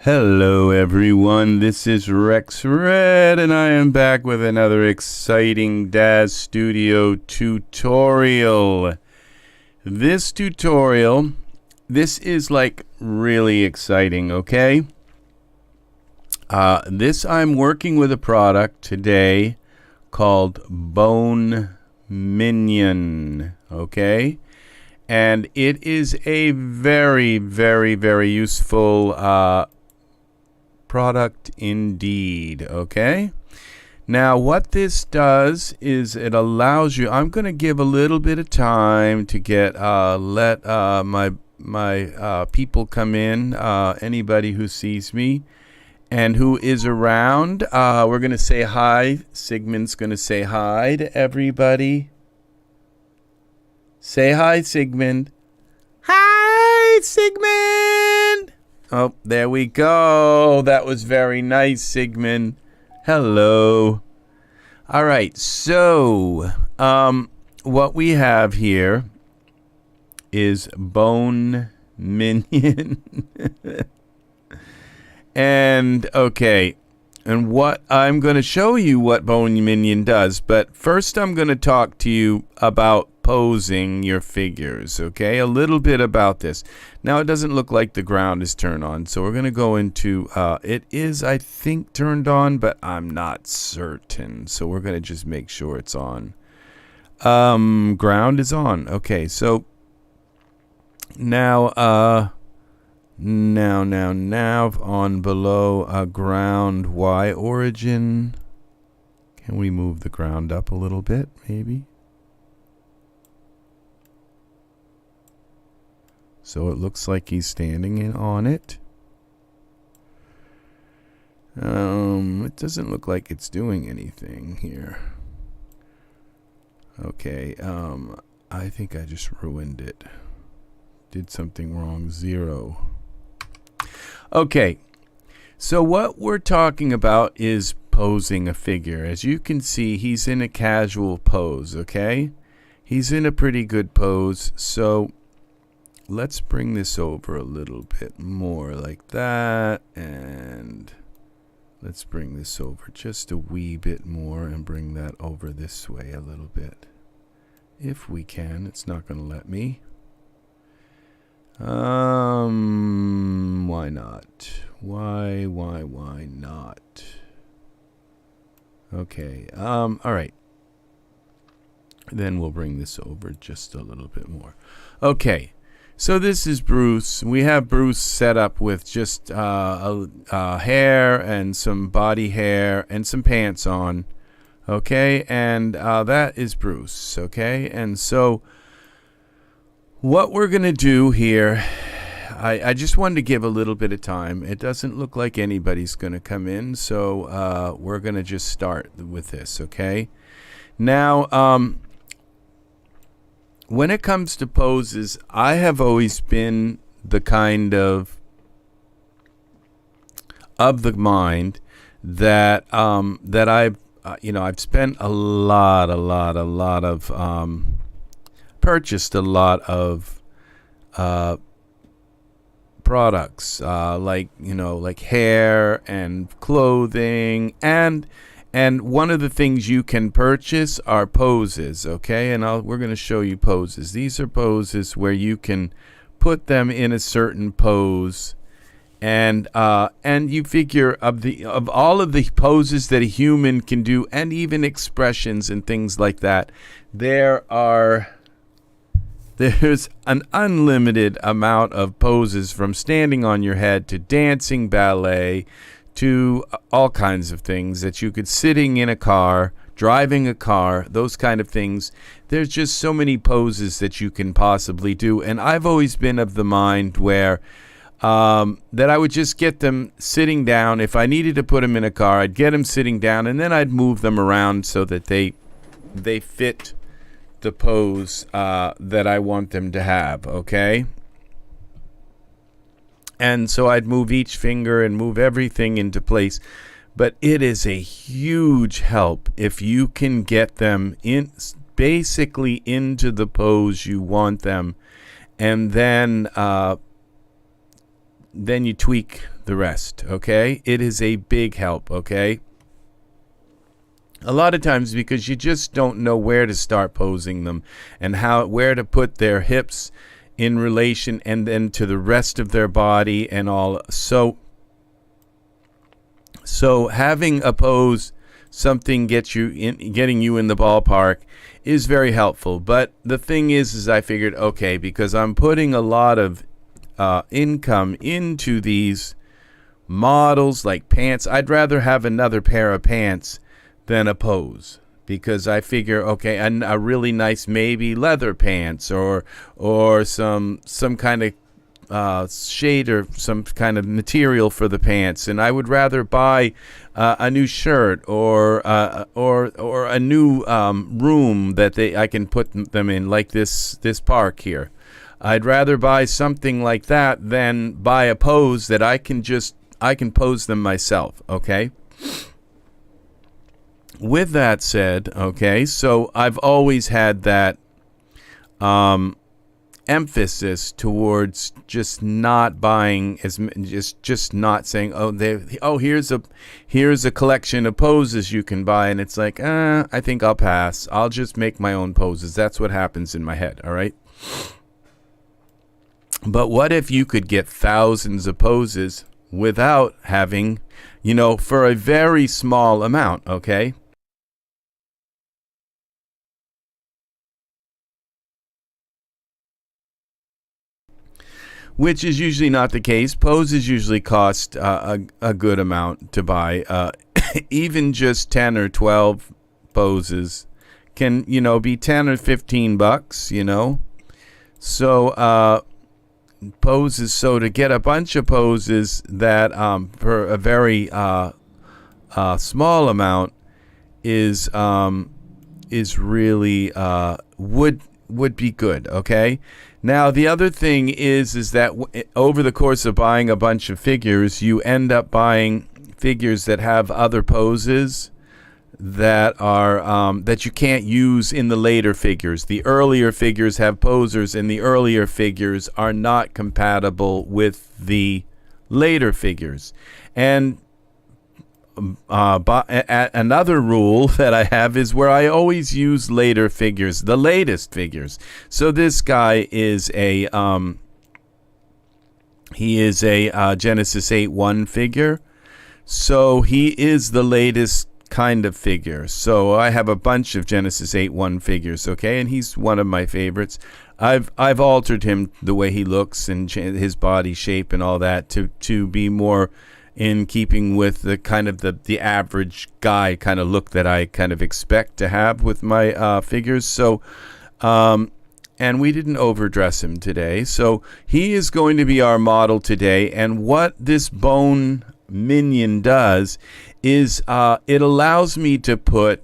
Hello everyone, this is Rex Red and I am back with another exciting Daz Studio tutorial. This tutorial, this is like really exciting, okay? I'm working with a product today called Bone Minion, okay? And it is a very, very, very useful product indeed, okay? Now what this does is it allows you, I'm going to give a little bit of time to get let my people come in, anybody who sees me and who is around. We're going to say hi. Sigmund's going to say hi to everybody. Say hi, Sigmund. Hi, Sigmund. Oh, there we go. That was very nice, Sigmund. Hello. All right, so what we have here is Bone Minion. And, okay, and what I'm going to show you what Bone Minion does, but first I'm going to talk to you about posing your figures, okay? A little bit about this. Now it doesn't look like the ground is turned on, so we're going to go into, it is, I think, turned on, but I'm not certain, so we're going to just make sure it's on. Ground is on. Okay, so now on below ground Y origin. Can we move the ground up a little bit, maybe? So it looks like he's standing on it. It doesn't look like it's doing anything here. Okay, I think I just ruined it. Did something wrong. 0. Okay, so what we're talking about is posing a figure. As you can see, he's in a casual pose, okay? He's in a pretty good pose, so let's bring this over a little bit more like that, and let's bring this over just a wee bit more and bring that over this way a little bit. If we can, it's not going to let me. Why not? Why not? Okay, all right. Then we'll bring this over just a little bit more. Okay, so this is Bruce. We have Bruce set up with just hair and some body hair and some pants on. Okay, and that is Bruce. Okay, and so what we're going to do here, I just wanted to give a little bit of time. It doesn't look like anybody's going to come in, so we're going to just start with this, okay? Now, when it comes to poses, I have always been the kind of the mind that I've I've spent a lot of purchased a lot of products like hair and clothing, and one of the things you can purchase are poses, okay? And we're going to show you poses. These are poses where you can put them in a certain pose, and you figure of all of the poses that a human can do, and even expressions and things like that, there's an unlimited amount of poses, from standing on your head to dancing ballet to all kinds of things that you could, sitting in a car, driving a car, those kind of things. There's just so many poses that you can possibly do. And I've always been of the mind where that I would just get them sitting down. If I needed to put them in a car, I'd get them sitting down, and then I'd move them around so that they fit the pose that I want them to have, okay? And so I'd move each finger and move everything into place. But it is a huge help if you can get them in basically into the pose you want them, and then then you tweak the rest, okay? It is a big help, okay? A lot of times because you just don't know where to start posing them and where to put their hips in relation and then to the rest of their body and all. So having a pose, something getting you in the ballpark is very helpful. But the thing is I figured, okay, because I'm putting a lot of income into these models like pants, I'd rather have another pair of pants than a pose, because I figure, okay, a really nice maybe leather pants or some kind of shade or some kind of material for the pants, and I would rather buy a new shirt or a new room that I can put them in, like this park here. I'd rather buy something like that than buy a pose that I can pose them myself, okay? With that said, okay, so I've always had that emphasis towards just not buying just not saying, here's a collection of poses you can buy, and it's like, I think I'll pass. I'll just make my own poses. That's what happens in my head, all right? But what if you could get thousands of poses without having, for a very small amount, okay? Which is usually not the case. Poses usually cost a good amount to buy. Even just 10 or 12 poses can, be 10 or 15 bucks, So poses. So to get a bunch of poses that for a very small amount is really would be good. Okay. Now the other thing is that over the course of buying a bunch of figures, you end up buying figures that have other poses that are that you can't use in the later figures. The earlier figures have posers, and the earlier figures are not compatible with the later figures. And another rule that I have is where I always use later figures, the latest figures. So this guy is a Genesis 8.1 figure. So he is the latest kind of figure. So I have a bunch of Genesis 8.1 figures, okay, and he's one of my favorites. I've altered him, the way he looks and his body shape and all that, to be more in keeping with the kind of the average guy kind of look that I kind of expect to have with my figures. So and we didn't overdress him today. So he is going to be our model today. And what this Bone Minion does is it allows me to put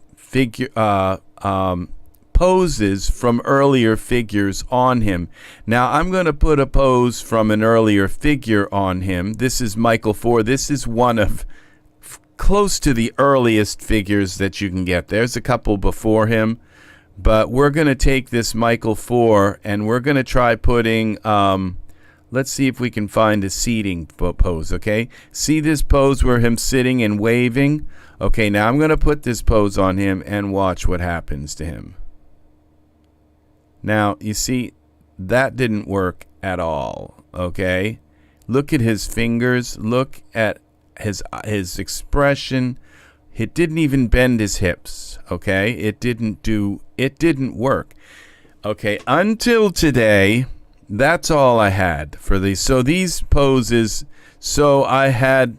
poses from earlier figures on him. Now I'm going to put a pose from an earlier figure on him. This is Michael 4. This is one of close to the earliest figures that you can get. There's a couple before him, but we're going to take this Michael 4 and we're going to try putting let's see if we can find a seating pose, okay? See this pose where him sitting and waving? Okay, now I'm going to put this pose on him and watch what happens to him. Now, you see, that didn't work at all, okay? Look at his fingers. Look at his expression. It didn't even bend his hips, okay? It didn't work. Okay, until today, that's all I had for these. So these poses, so I had,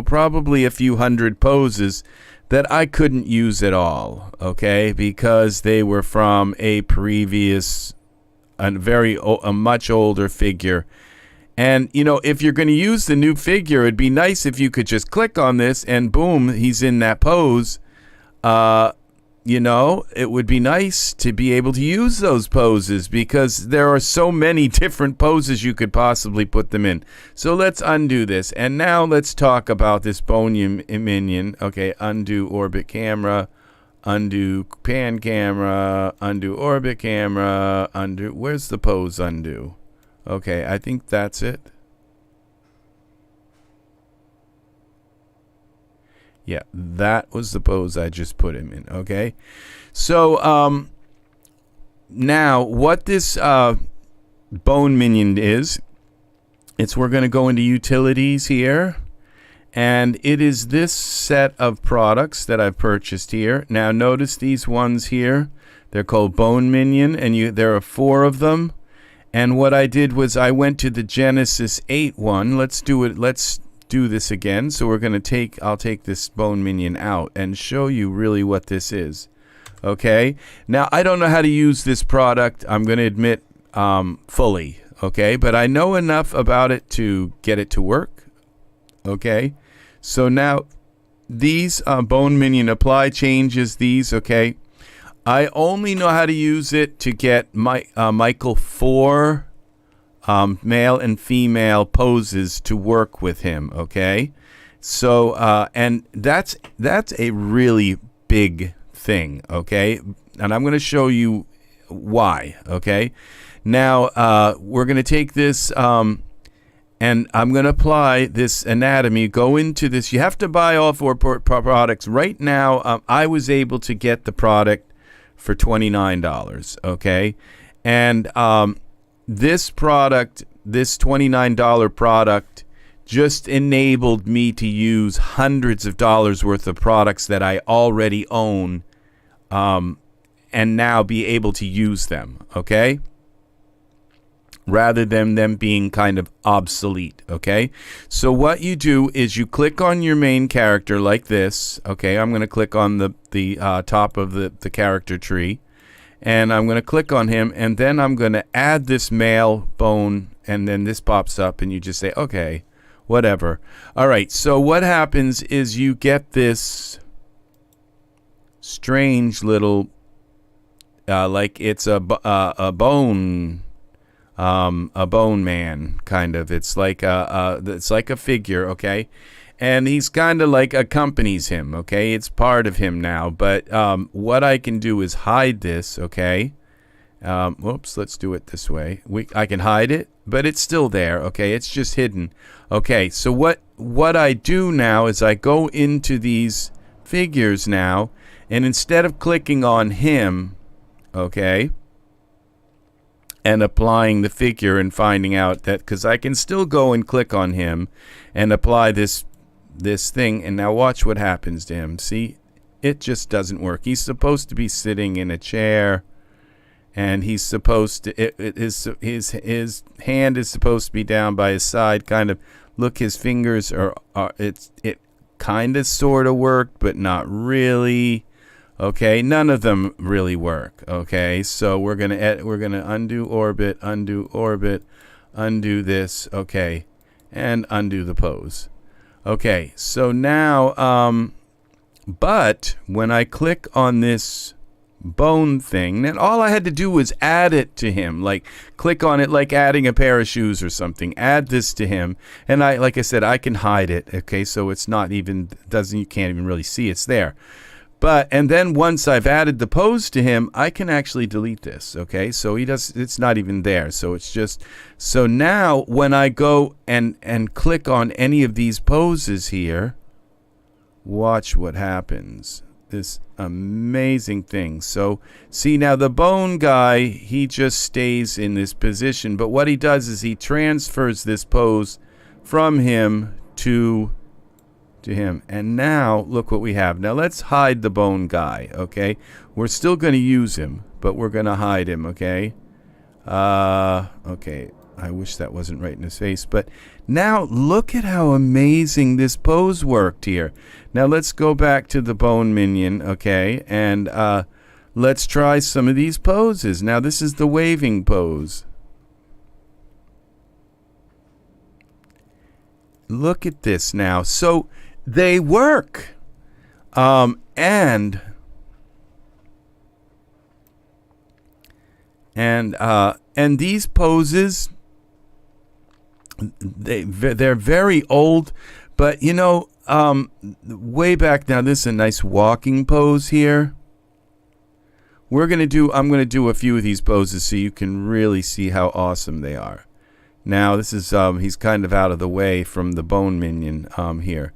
probably a few hundred poses that I couldn't use at all, okay, because they were from a previous, a much older figure. And, if you're going to use the new figure, it'd be nice if you could just click on this and boom, he's in that pose. It would be nice to be able to use those poses because there are so many different poses you could possibly put them in. So let's undo this. And now let's talk about this Bone Minion. Okay, undo orbit camera, undo pan camera, undo orbit camera, undo. Where's the pose undo? Okay, I think that's it. Yeah, that was the pose I just put him in. Okay, so now what this Bone Minion is, we're going to go into utilities here, and it is this set of products that I've purchased here. Now notice these ones here, they're called Bone Minion, and there are 4 of them. And what I did was I went to the Genesis 8 one. Let's do this again. So we're going to I'll take this Bone Minion out and show you really what this is. Okay, now I don't know how to use this product, I'm going to admit, fully. Okay, but I know enough about it to get it to work. Okay, so now these Bone Minion apply changes, these. Okay, I only know how to use it to get Michael 4 male and female poses to work with him. Okay, so and that's a really big thing. Okay, and I'm going to show you why. Okay, now we're going to take this and I'm going to apply this anatomy. Go into this. You have to buy all 4 products right now. I was able to get the product for $29. Okay, and this product, this $29 product, just enabled me to use hundreds of dollars worth of products that I already own, and now be able to use them. Okay, rather than them being kind of obsolete. Okay, so what you do is you click on your main character like this. Okay, I'm going to click on the top of the character tree, and I'm going to click on him, and then I'm going to add this male bone, and then this pops up, and you just say, okay, whatever. All right, so what happens is you get this strange little, like it's a bone man, kind of. It's like a figure, okay? And he's kind of like accompanies him, okay? It's part of him now. But what I can do is hide this, okay? Whoops, let's do it this way. I can hide it, but it's still there, okay? It's just hidden. Okay, so what I do now is I go into these figures now, and instead of clicking on him, okay, and applying the figure and finding out that, because I can still go and click on him and apply this thing, and now watch what happens to him. See, it just doesn't work. He's supposed to be sitting in a chair, and he's supposed to, his hand is supposed to be down by his side, kind of. Look, his fingers are it kind of sort of worked, but not really. Okay, none of them really work. Okay, so we're gonna undo orbit, undo this. Okay, and undo the pose. Okay, so now, but when I click on this bone thing, then all I had to do was add it to him, like click on it like adding a pair of shoes or something. Add this to him, and like I said, I can hide it. Okay, so it's not even, you can't even really see it's there. But, and then once I've added the pose to him, I can actually delete this. Okay, so it's not even there. So it's just, so now when I go and click on any of these poses here, watch what happens. This amazing thing. So see, now the bone guy, he just stays in this position, but what he does is he transfers this pose from him to him. And now look what we have. Now let's hide the bone guy. Okay, we're still going to use him, but we're going to hide him. Okay, okay, I wish that wasn't right in his face, but now look at how amazing this pose worked here. Now let's go back to the Bone Minion. Okay, and let's try some of these poses. Now this is the waving pose. Look at this now. So they work, and these poses, they're very old, but you know, way back now. This is a nice walking pose here. I'm gonna do a few of these poses so you can really see how awesome they are. Now this is he's kind of out of the way from the Bone Minion here.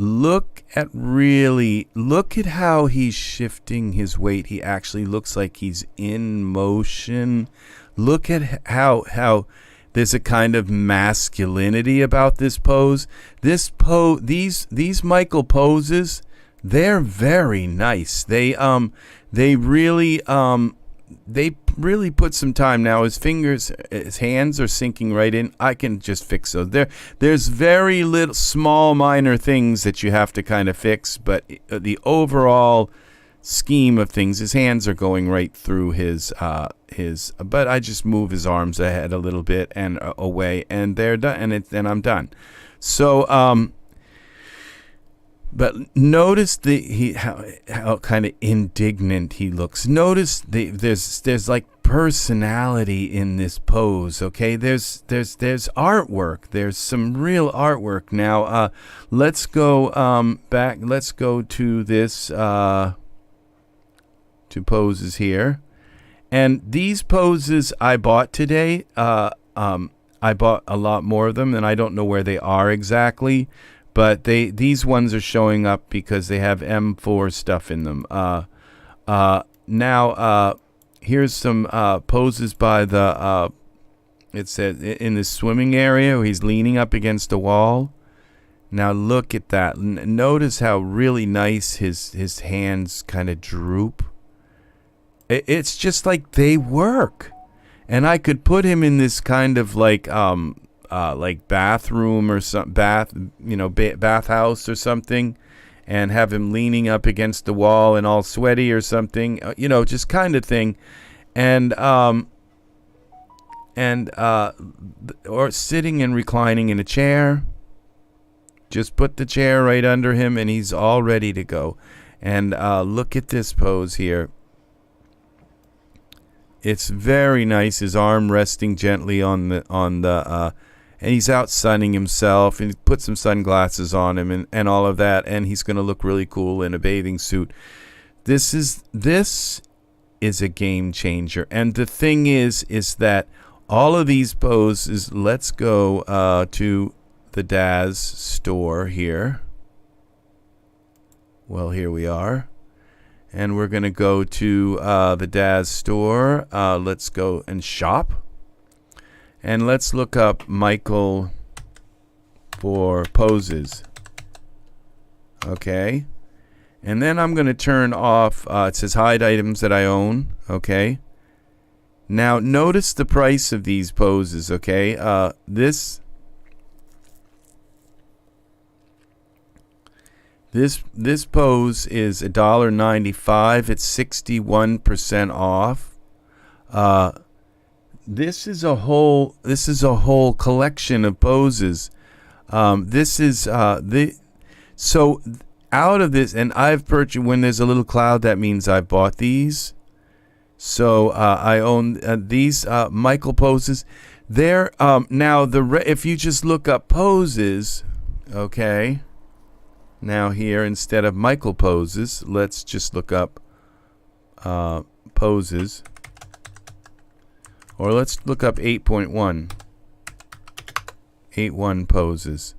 look at how he's shifting his weight. He actually looks like he's in motion. Look at how there's a kind of masculinity about this pose. These Michael poses, they're very nice. They really put some time. Now his hands are sinking right in. I can just fix those. There's very little small minor things that you have to kind of fix, but the overall scheme of things, his hands are going right through his but I just move his arms ahead a little bit and away, and they're done, and I'm done. So but notice how kind of indignant he looks. Notice there's like personality in this pose. Okay, there's artwork. There's some real artwork. Now let's go back. Let's go to this to poses here, and these poses I bought today. I bought a lot more of them, and I don't know where they are exactly. But these ones are showing up because they have M4 stuff in them. Now, here's some poses by the, it says, in the swimming area where he's leaning up against a wall. Now, look at that. Notice how really nice his hands kind of droop. It's just like they work. And I could put him in this kind of like bathroom or some bathhouse or something, and have him leaning up against the wall and all sweaty or something, just kind of thing, or sitting and reclining in a chair. Just put the chair right under him, and he's all ready to go. And look at this pose here. It's very nice. His arm resting gently on the and he's out sunning himself, and he put some sunglasses on him and all of that, and he's going to look really cool in a bathing suit. This is a game changer. And the thing is that all of these poses, let's go to the Daz store here. Well, here we are. And we're going to go to the Daz store. Let's go and shop. And let's look up Michael for poses. Okay. And then I'm going to turn off, it says hide items that I own. Okay. Now notice the price of these poses. Okay. This pose is $1.95. It's 61% off. This is a whole collection of poses. So out of this, and I've purchased, when there's a little cloud, that means I bought these. So I own these Michael poses. They're now if you just look up poses, okay. Now here, instead of Michael poses, let's just look up poses. Or let's look up 8.1. 8.1 poses.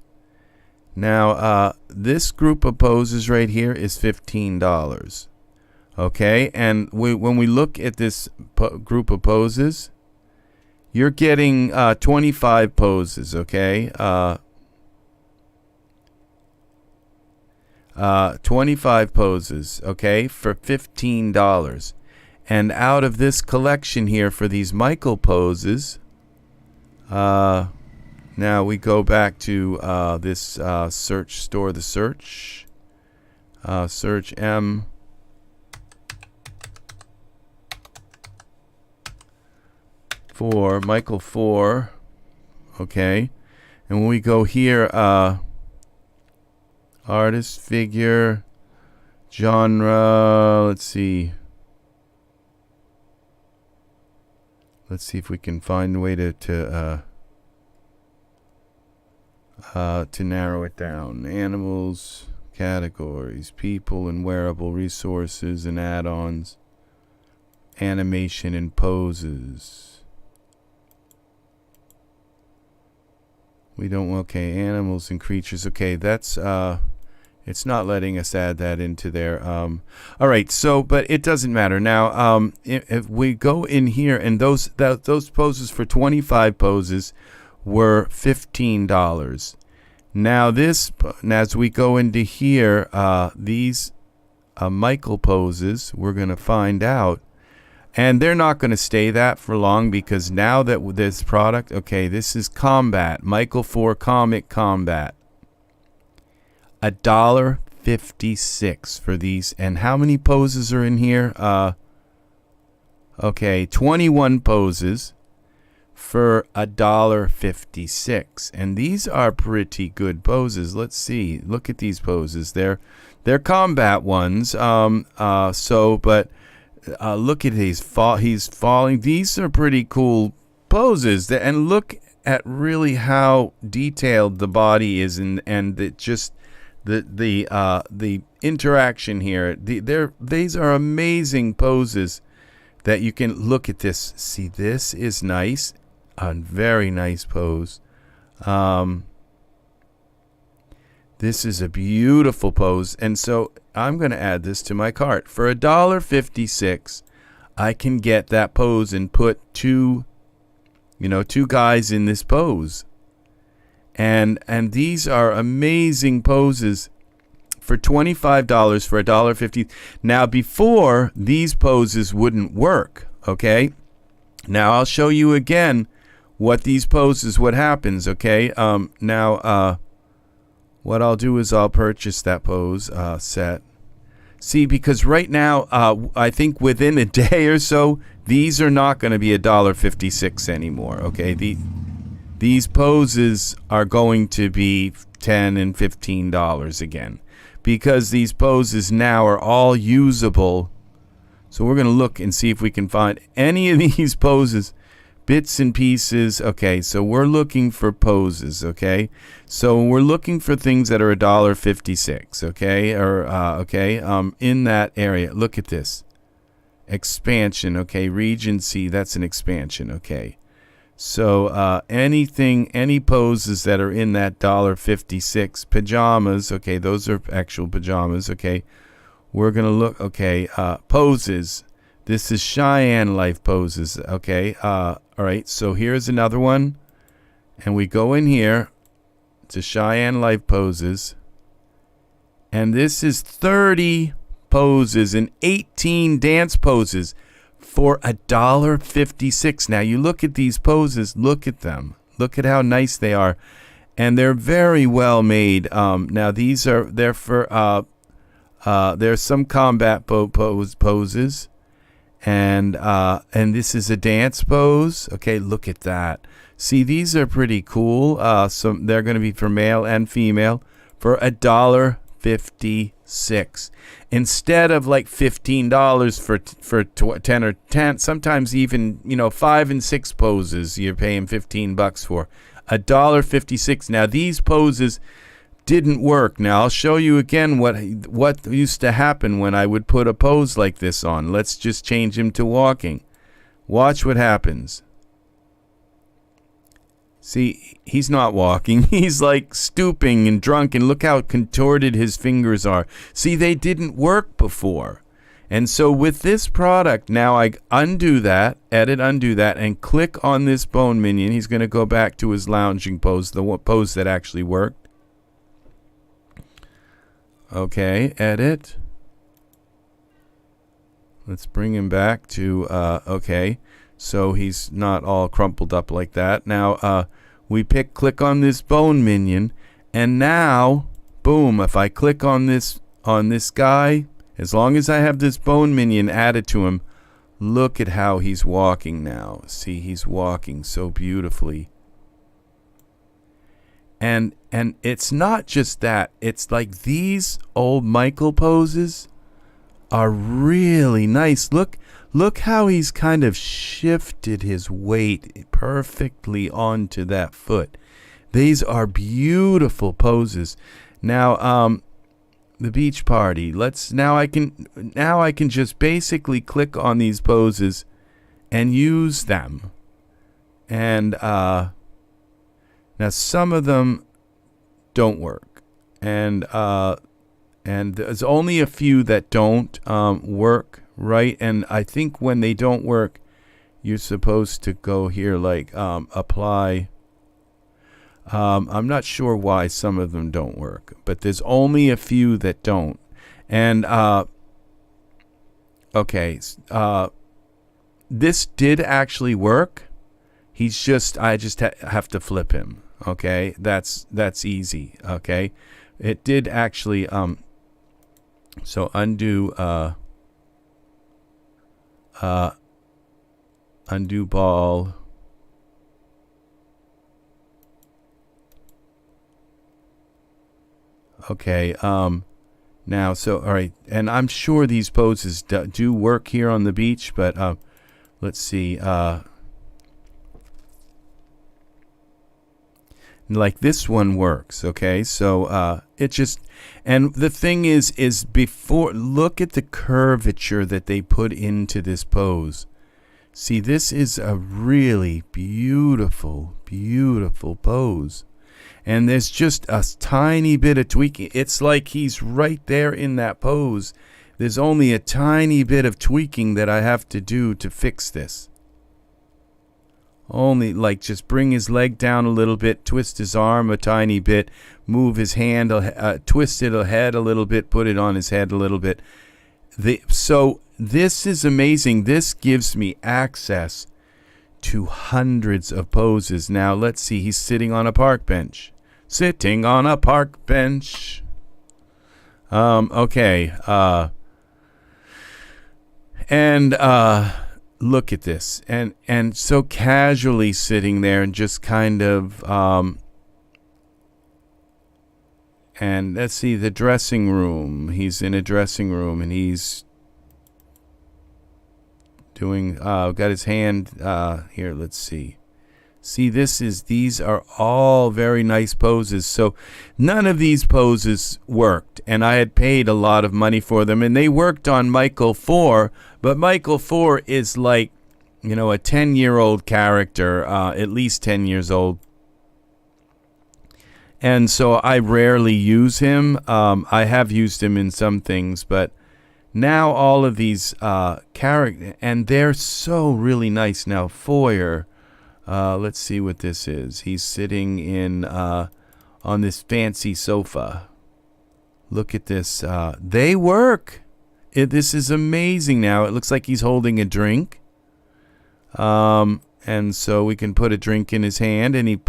Now, this group of poses right here is $15. Okay? And when we look at this group of poses, you're getting 25 poses, okay? 25 poses, okay, for $15. And out of this collection here for these Michael poses, now we go back to this search store, the search M for Michael 4, okay, and when we go here, artist, figure, genre, let's see if we can find a way to narrow it down. Animals, categories, people and wearable resources and add-ons, animation and poses. We don't, okay, animals and creatures. Okay, that's It's not letting us add that into there. All right, so, but it doesn't matter. Now, if we go in here, and those poses for 25 poses were $15. Now this, as we go into here, these Michael poses, we're going to find out. And they're not going to stay that for long, because now that with this product, okay, this is Combat, Michael 4 Comic Combat. $1.56 for these. And how many poses are in here? Okay, 21 poses for $1.56. And these are pretty good poses. Let's see. Look at these poses. They're combat ones. But look at these. He's falling. These are pretty cool poses. And look at really how detailed the body is, and it just the interaction here. These are amazing poses that you can look at this. See, this is nice, a very nice pose. This is a beautiful pose, and so I'm going to add this to my cart. For $1.56, I can get that pose and put two guys in this pose. And these are amazing poses for $25 for $1.50. Now, before, these poses wouldn't work, okay? Now, I'll show you again what happens, okay? What I'll do is I'll purchase that pose set. See, because right now, I think within a day or so, these are not going to be $1.56 anymore, okay? These poses are going to be $10 and $15 again, because these poses now are all usable. So we're going to look and see if we can find any of these poses, bits and pieces. Okay, so we're looking for poses, okay? So we're looking for things that are $1.56, okay? In that area. Look at this. Expansion, okay? Regency, that's an expansion, okay? So any poses that are in that $1.56, pajamas, okay, those are actual pajamas, okay. We're gonna look, okay, poses. This is Cheyenne Life Poses, okay. All right, so here's another one, and we go in here to Cheyenne Life Poses, and this is 30 poses and 18 dance poses for $1.56. Now you look at these poses, look at them, look at how nice they are, and they're very well made. Now these are there's some combat poses, and this is a dance pose. Okay, look at that. See, these are pretty cool. So they're going to be for male and female for $1.56. Instead of like $15 for 10 or 10, sometimes even 5 and 6 poses you're paying $15 for. $1.56. Now these poses didn't work. Now I'll show you again what used to happen when I would put a pose like this on. Let's just change him to walking. Watch what happens. See, he's not walking. He's like stooping and drunk, and look how contorted his fingers are. See, they didn't work before. And so with this product, now I undo that, undo that, and click on this Bone Minion. He's going to go back to his lounging pose, the pose that actually worked. Okay, edit. Let's bring him back to, okay. So he's not all crumpled up like that. Now, we click on this Bone Minion, and now, boom, if I click on this guy, as long as I have this Bone Minion added to him, look at how he's walking now. See, he's walking so beautifully. And it's not just that. It's like these old Michael poses are really nice. Look how he's kind of shifted his weight perfectly onto that foot. These are beautiful poses. Now, the beach party. Now I can just basically click on these poses and use them. And now some of them don't work. And And there's only a few that don't work right. And I think when they don't work, you're supposed to go here like apply. I'm not sure why some of them don't work, but there's only a few that don't. And okay, this did actually work. I just have to flip him. Okay, that's easy. Okay, it did actually. So undo undo ball. Okay, now, so, all right, and I'm sure these poses do work here on the beach, but let's see, like this one works, okay? So it just, and the thing is before, look at the curvature that they put into this pose. See, this is a really beautiful, beautiful pose. And there's just a tiny bit of tweaking. It's like he's right there in that pose. There's only a tiny bit of tweaking that I have to do to fix this. Only like just bring his leg down a little bit, twist his arm a tiny bit, move his hand, twist it ahead a little bit, put it on his head a little bit. So this is amazing. This gives me access to hundreds of poses. Now let's see, he's sitting on a park bench. Sitting on a park bench. Okay. And look at this. And so casually sitting there and just kind of and let's see, the dressing room. He's in a dressing room and he's doing got his hand here, let's see. See, these are all very nice poses. So none of these poses worked, and I had paid a lot of money for them, and they worked on Michael 4, but Michael 4 is like, you know, a 10-year-old character, at least 10 years old. And so I rarely use him. I have used him in some things, but now all of these characters, and they're so really nice. Now, Foyer, let's see what this is. He's sitting in on this fancy sofa. Look at this. They work. This is amazing now. It looks like he's holding a drink. And so we can put a drink in his hand, and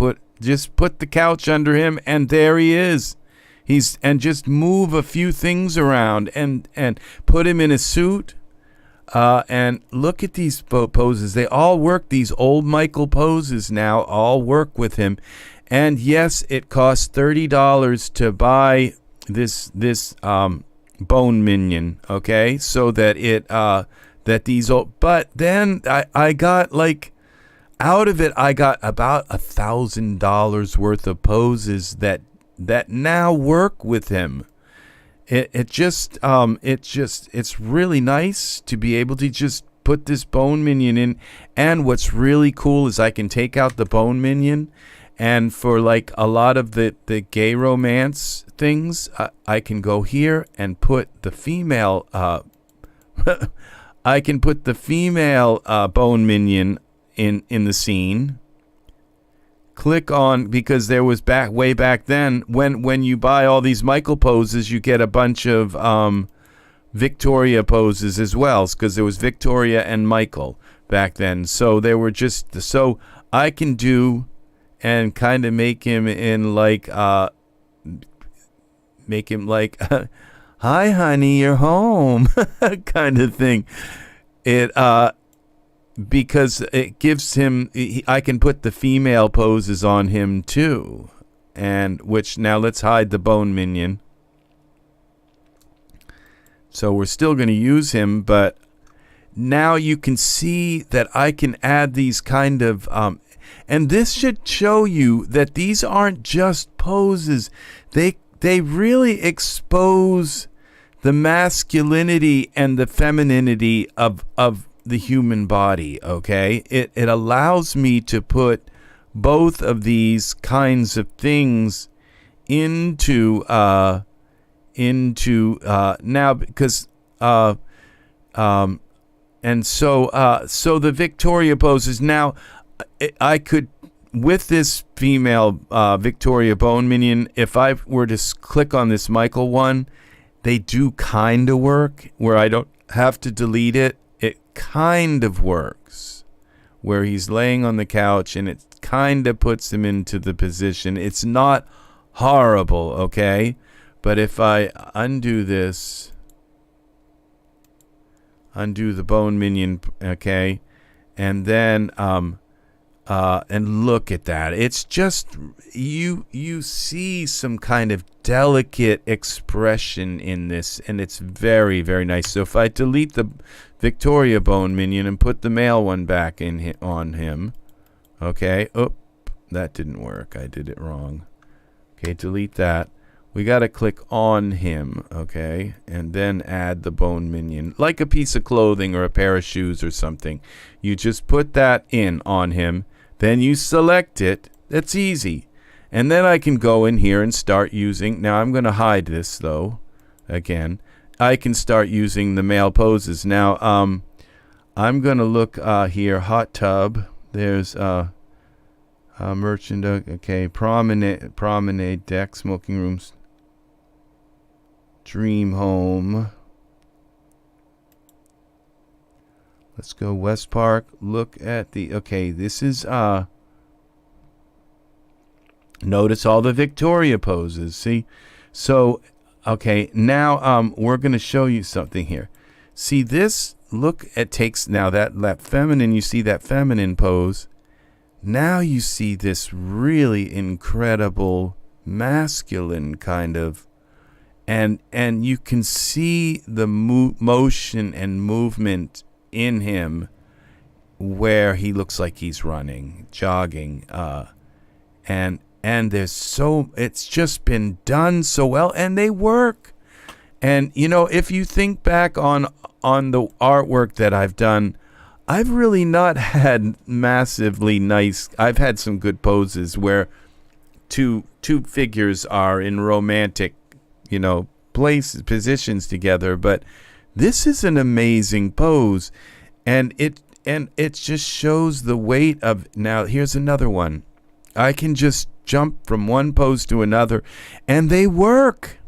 just put the couch under him, and there he is. And just move a few things around and put him in a suit. And look at these poses. They all work. These old Michael poses now all work with him. And yes, it costs $30 to buy this Bone Minion. Okay, so that that these old. But then I got like out of it. I got about $1,000 worth of poses that now work with him. It's really nice to be able to just put this Bone Minion in. And what's really cool is I can take out the Bone Minion, and for like a lot of the gay romance things, I can go here and put the female I can put the female Bone Minion in the scene. Click on, because there was way back then when you buy all these Michael poses, you get a bunch of Victoria poses as well, because there was Victoria and Michael back then. So they were so I can do and kind of make him in like hi honey, you're home kind of thing. Because it gives him, I can put the female poses on him too. And which, now let's hide the Bone Minion. So we're still going to use him, but now you can see that I can add these kind of, and this should show you that these aren't just poses. They really expose the masculinity and the femininity of the human body. Okay, it allows me to put both of these kinds of things into into now because and so the Victoria poses. Now I could, with this female Victoria Bone Minion, if I were to click on this Michael one, they do kind of work where I don't have to delete it. It kind of works where he's laying on the couch and it kind of puts him into the position. It's not horrible, okay? But if I undo this, undo the Bone Minion, okay, and then and look at that. It's just you see some kind of delicate expression in this, and it's very, very nice. So if I delete the Victoria Bone Minion and put the male one back in on him, okay, oh, that didn't work. I did it wrong. Okay, delete that. We got to click on him, okay, and then add the Bone Minion, like a piece of clothing or a pair of shoes or something. You just put that in on him, then you select it. That's easy. And then I can go in here and start using, now I'm going to hide this though, again. I can start using the male poses. Now, I'm going to look here, hot tub, there's merchant, okay, promenade deck, smoking rooms, dream home. Let's go West Park. Look at the, okay, this is notice all the Victoria poses. See? So, okay, now we're going to show you something here. See this, look, it takes now that feminine, you see that feminine pose. Now you see this really incredible masculine kind of, and you can see the motion and movement in him where he looks like he's running, jogging, and there's so, it's just been done so well, and they work. And you know, if you think back on the artwork that I've done, I've really not had massively nice, I've had some good poses where two figures are in romantic, you know, positions together, but this is an amazing pose, and it just shows the weight of, now here's another one. I can just jump from one pose to another, and they work.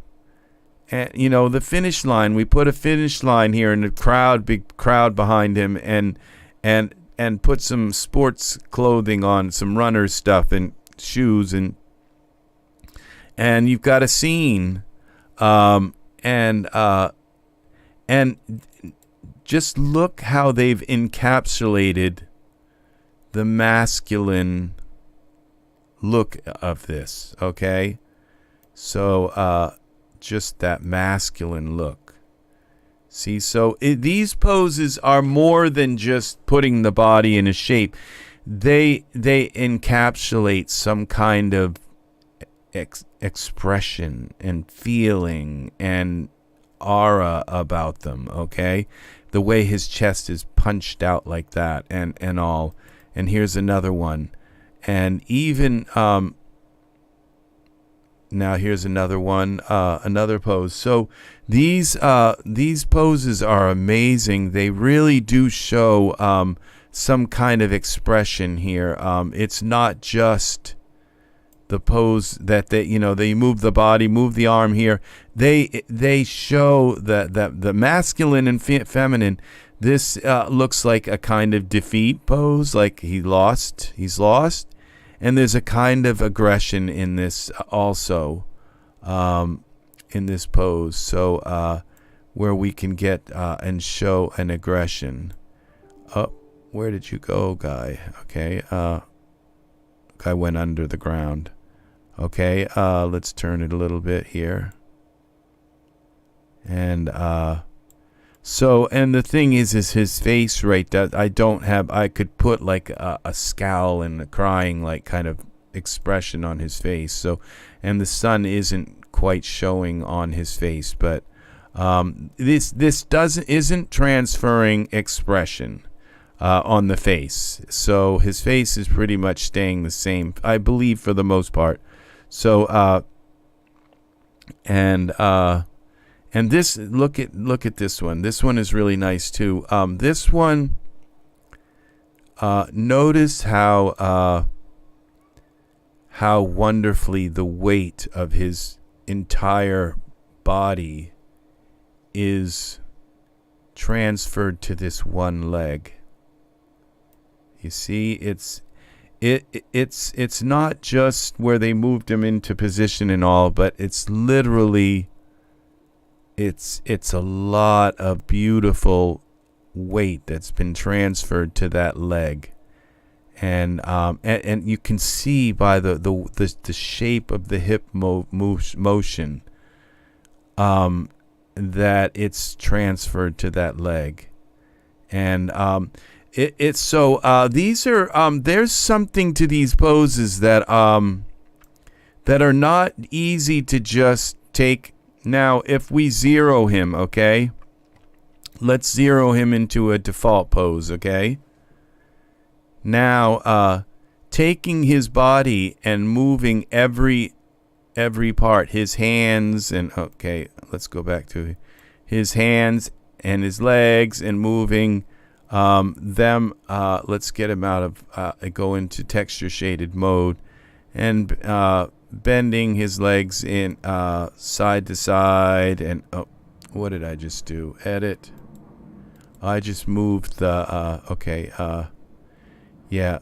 And you know, the finish line, we put a finish line here and a crowd, big crowd behind him, and put some sports clothing on, some runner stuff and shoes, and you've got a scene, and just look how they've encapsulated the masculine look of this, okay? So just that masculine look. See, so these poses are more than just putting the body in a shape. They encapsulate some kind of expression and feeling and aura about them, okay? The way his chest is punched out like that, and all. And here's another one. And even now here's another one, another pose. So these poses are amazing. They really do show some kind of expression here. It's not just the pose that they move the body, move the arm here. They show the masculine and feminine. This looks like a kind of defeat pose, like he's lost, and there's a kind of aggression in this also, in this pose. So where we can get and show an aggression. Oh, where did you go, guy? Okay, guy went under the ground. Okay, let's turn it a little bit here. And so, and the thing is his face right that I could put like a scowl and a crying like kind of expression on his face. So, and the sun isn't quite showing on his face, but this isn't transferring expression on the face. So his face is pretty much staying the same, I believe, for the most part. So And this, look at this one. This one is really nice too. This one, notice how wonderfully the weight of his entire body is transferred to this one leg. You see, it's not just where they moved him into position and all, but it's literally it's a lot of beautiful weight that's been transferred to that leg. And you can see by the shape of the hip motion that it's transferred to that leg. And it's so these are there's something to these poses that are not easy to just take. Now if we zero him, okay, let's zero him into a default pose, okay. Now taking his body and moving every part, his hands, and okay, let's go back to his hands and his legs, and moving them. Let's get him out of go into texture shaded mode, and bending his legs in side to side. And what did I just do? Edit. I just moved the okay. Yeah,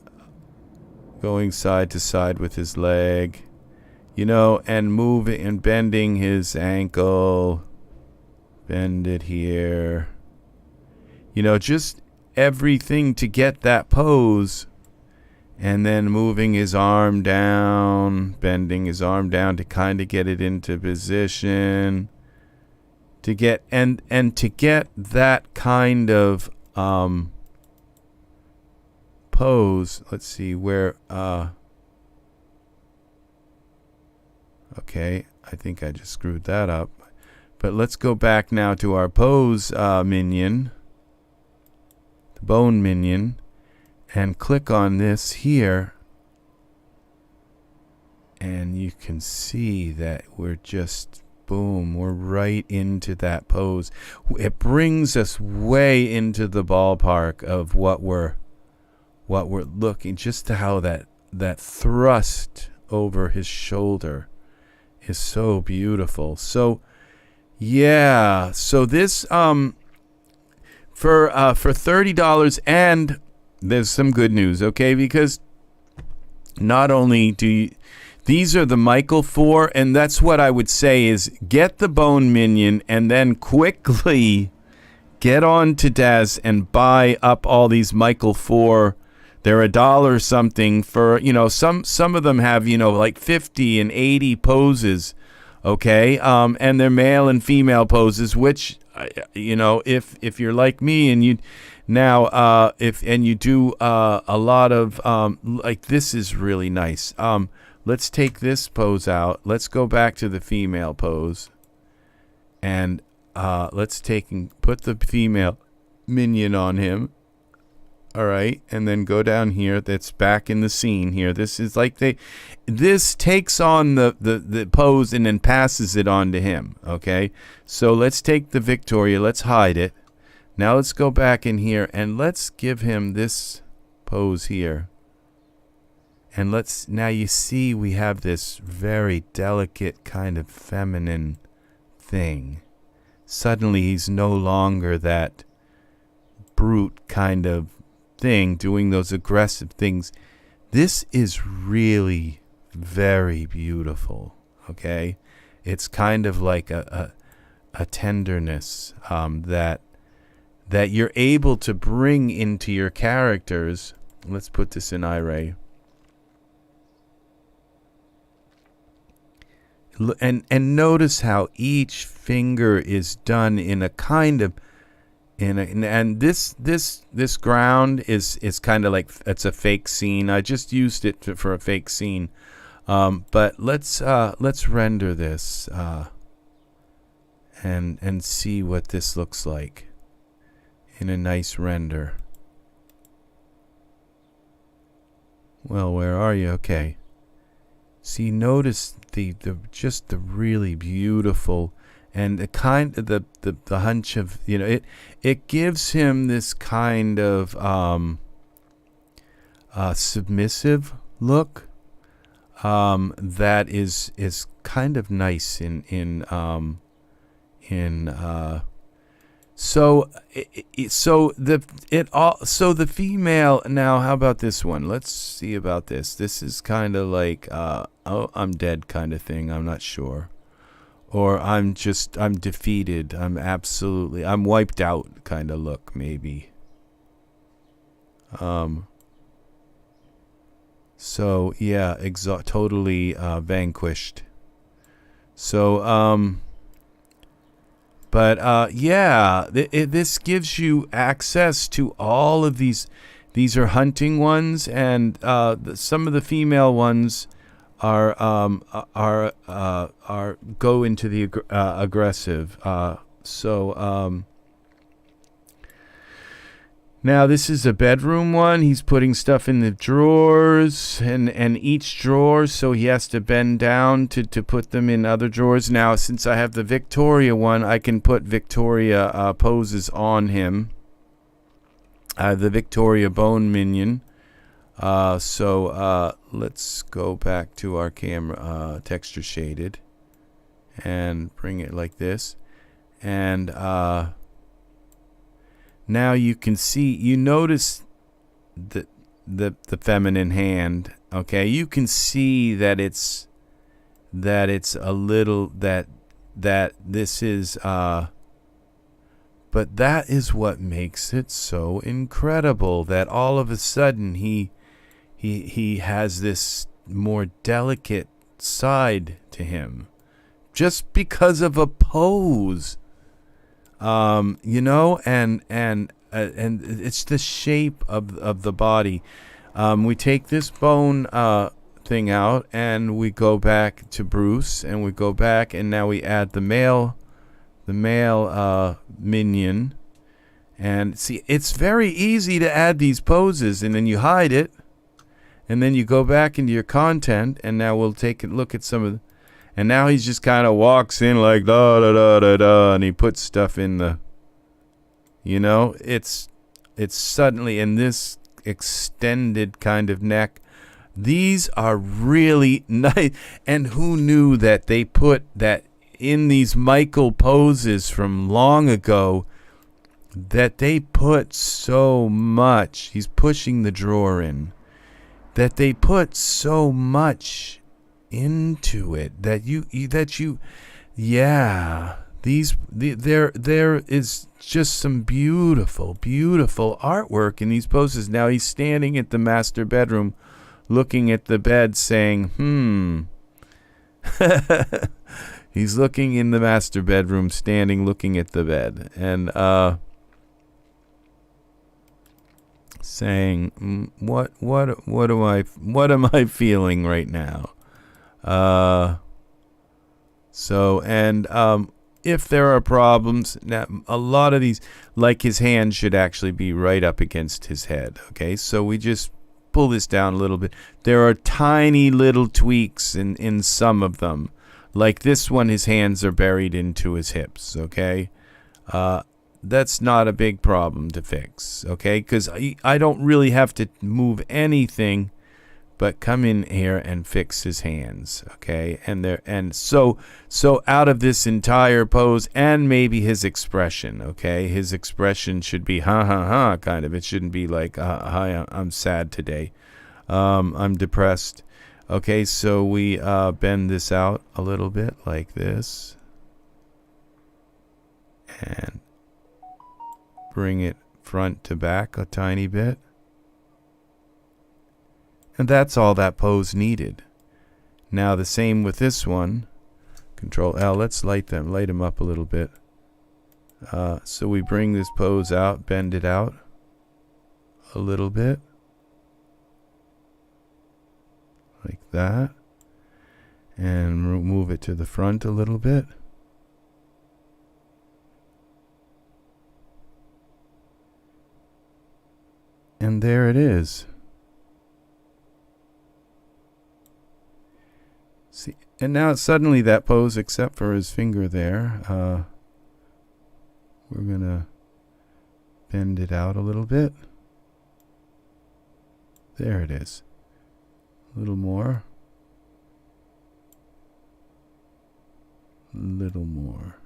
going side to side with his leg, you know, and moving and bending his ankle. Bend it here. You know, just everything to get that pose. And then moving his arm down, bending his arm down to kind of get it into position. To get and to get that kind of pose. Let's see where okay, I think I just screwed that up. But let's go back now to our pose minion, the Bone Minion, and click on this here, and you can see that we're just boom, we're right into that pose. It brings us way into the ballpark of what we're looking, just to how that thrust over his shoulder is so beautiful. So yeah, so this for $30, and there's some good news, okay, because not only do you, these are the Michael 4, and that's what I would say is get the Bone Minion and then quickly get on to Daz and buy up all these Michael 4. They're $1 something for, you know, some of them have, you know, like 50 and 80 poses, okay, and they're male and female poses, which, you know, if you're like me and you now if you do a lot of like, this is really nice. Let's take this pose out. Let's go back to the female pose, and let's put the female minion on him. All right, and then go down here. That's back in the scene here. This is like this takes on the pose and then passes it on to him. Okay, so let's take the Victoria. Let's hide it. Now let's go back in here and let's give him this pose here. And now you see we have this very delicate kind of feminine thing. Suddenly he's no longer that brute kind of thing doing those aggressive things. This is really very beautiful, okay? It's kind of like a tenderness that you're able to bring into your characters. Let's put this in Iray. And notice how each finger is done in a kind of and this ground is kind of like it's a fake scene. I just used it for a fake scene, but let's render this and see what this looks like in a nice render. Well, where are you? Okay. See, notice the really beautiful and the kind of the hunch of, you know, it gives him this kind of submissive look that is kind of nice so the female. Now how about this one? Let's see about this. This is kind of like oh, I'm dead kind of thing. I'm not sure. Or I'm defeated. I'm wiped out kind of look, maybe. So yeah, totally vanquished. So but yeah, this gives you access to all of these. These are hunting ones, and some of the female ones are go into the aggressive. Now this is a bedroom one. He's putting stuff in the drawers, and each drawer, so he has to bend down to put them in other drawers. Now, since I have the Victoria one, I can put Victoria poses on him. The Victoria Bone Minion. So let's go back to our camera, texture shaded, and bring it like this. And now you can see, you notice the feminine hand. Okay, you can see that it's a little that this is but that is what makes it so incredible, that all of a sudden he has this more delicate side to him just because of a pose. You know, and it's the shape of the body. We take this bone thing out, and we go back to Bruce, and we go back, and now we add the male minion. And see, it's very easy to add these poses, and then you hide it, and then you go back into your content, and now we'll take a look at some of the. And now he's just kind of walks in like da da da da da, and he puts stuff in the. You know, it's suddenly in this extended kind of neck. These are really nice. And who knew that they put that in these Michael poses from long ago? That they put so much. He's pushing the drawer in. That they put so much into it that you yeah, there is just some beautiful artwork in these poses. Now he's standing at the master bedroom looking at the bed saying he's looking in the master bedroom, standing looking at the bed, and saying what am I feeling right now? If there are problems, now a lot of these, like his hand should actually be right up against his head. Okay, so we just pull this down a little bit. There are tiny little tweaks in some of them. Like this one, his hands are buried into his hips. Okay, that's not a big problem to fix. Okay, because I don't really have to move anything but come in here and fix his hands, okay? And so out of this entire pose, and maybe his expression, okay? His expression should be ha ha ha kind of. It shouldn't be like hi, I'm sad today, I'm depressed. Okay, so we bend this out a little bit like this, and bring it front to back a tiny bit. And that's all that pose needed. Now the same with this one. Control L. Let's light them up a little bit. So we bring this pose out, bend it out a little bit. Like that. And move it to the front a little bit. And there it is. See, and now suddenly that pose, except for his finger there, we're going to bend it out a little bit. There it is. A little more. A little more.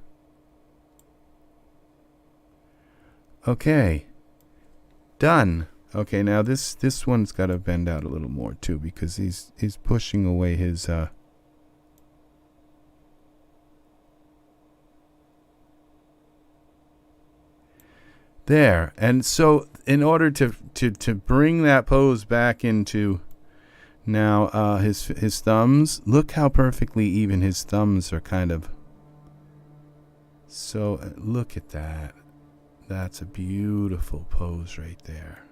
Okay. Done. Okay, now this one's got to bend out a little more too, because he's pushing away his there. And so in order to bring that pose back into now his thumbs, look how perfectly even his thumbs are kind of. So look at that. That's a beautiful pose right there.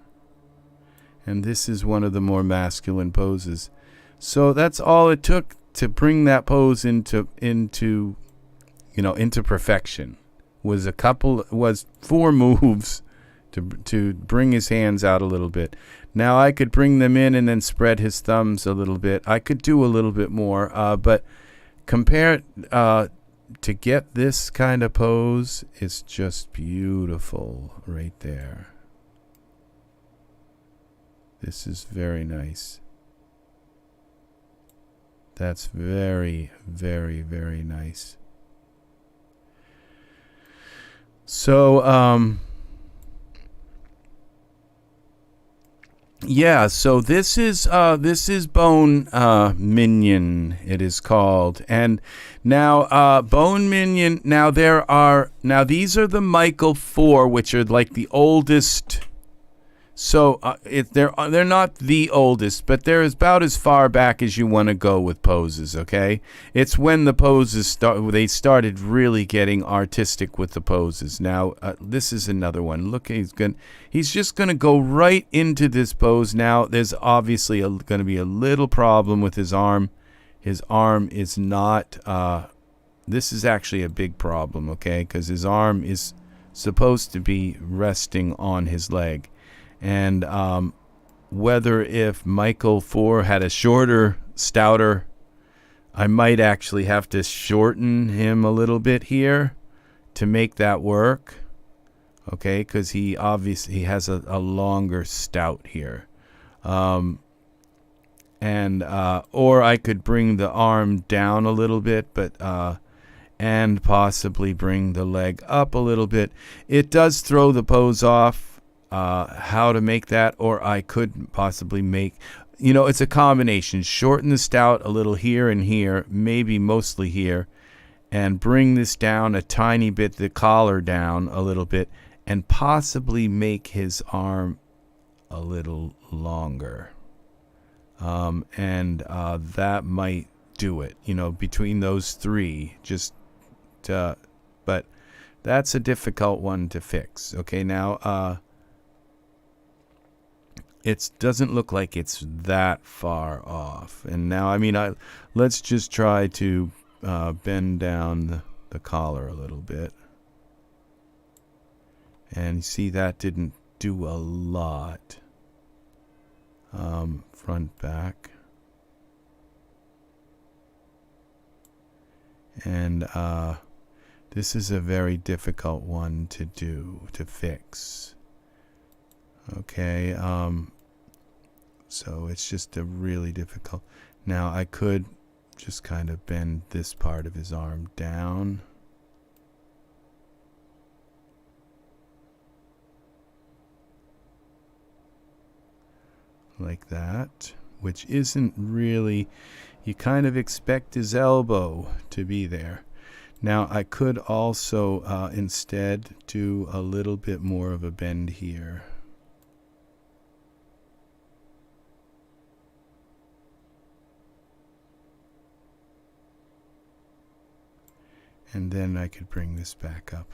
And this is one of the more masculine poses. So that's all it took to bring that pose into perfection. Was 4 moves to bring his hands out a little bit. Now I could bring them in and then spread his thumbs a little bit. I could do a little bit more, but compare to get this kind of pose, it's just beautiful right there. This is very nice. That's very, very, very nice. So, yeah, so this is Bone Minion, it is called. And now Bone Minion, now these are the Michael 4, which are like the oldest. So they're not the oldest, but they're about as far back as you want to go with poses, okay? It's when the poses they started really getting artistic with the poses. Now, this is another one. Look, he's just going to go right into this pose. Now, there's obviously going to be a little problem with his arm. His arm is not, this is actually a big problem, okay? Because his arm is supposed to be resting on his leg. And whether if Michael 4 had a shorter, stouter, I might actually have to shorten him a little bit here to make that work. Okay, because he obviously has a longer stout here. Or I could bring the arm down a little bit, but and possibly bring the leg up a little bit. It does throw the pose off. How to make that, or I could possibly make, it's a combination. Shorten the stout a little here and here, maybe mostly here, and bring this down a tiny bit, the collar down a little bit, and possibly make his arm a little longer. That might do it, between those 3, but that's a difficult one to fix. Okay, now, it doesn't look like it's that far off. And now, let's just try to bend down the collar a little bit. And see, that didn't do a lot. Front, back. And this is a very difficult one to fix. Okay, so it's just a really difficult. Now I could just kind of bend this part of his arm down. Like that, which isn't really, you kind of expect his elbow to be there. Now I could also instead do a little bit more of a bend here. And then I could bring this back up.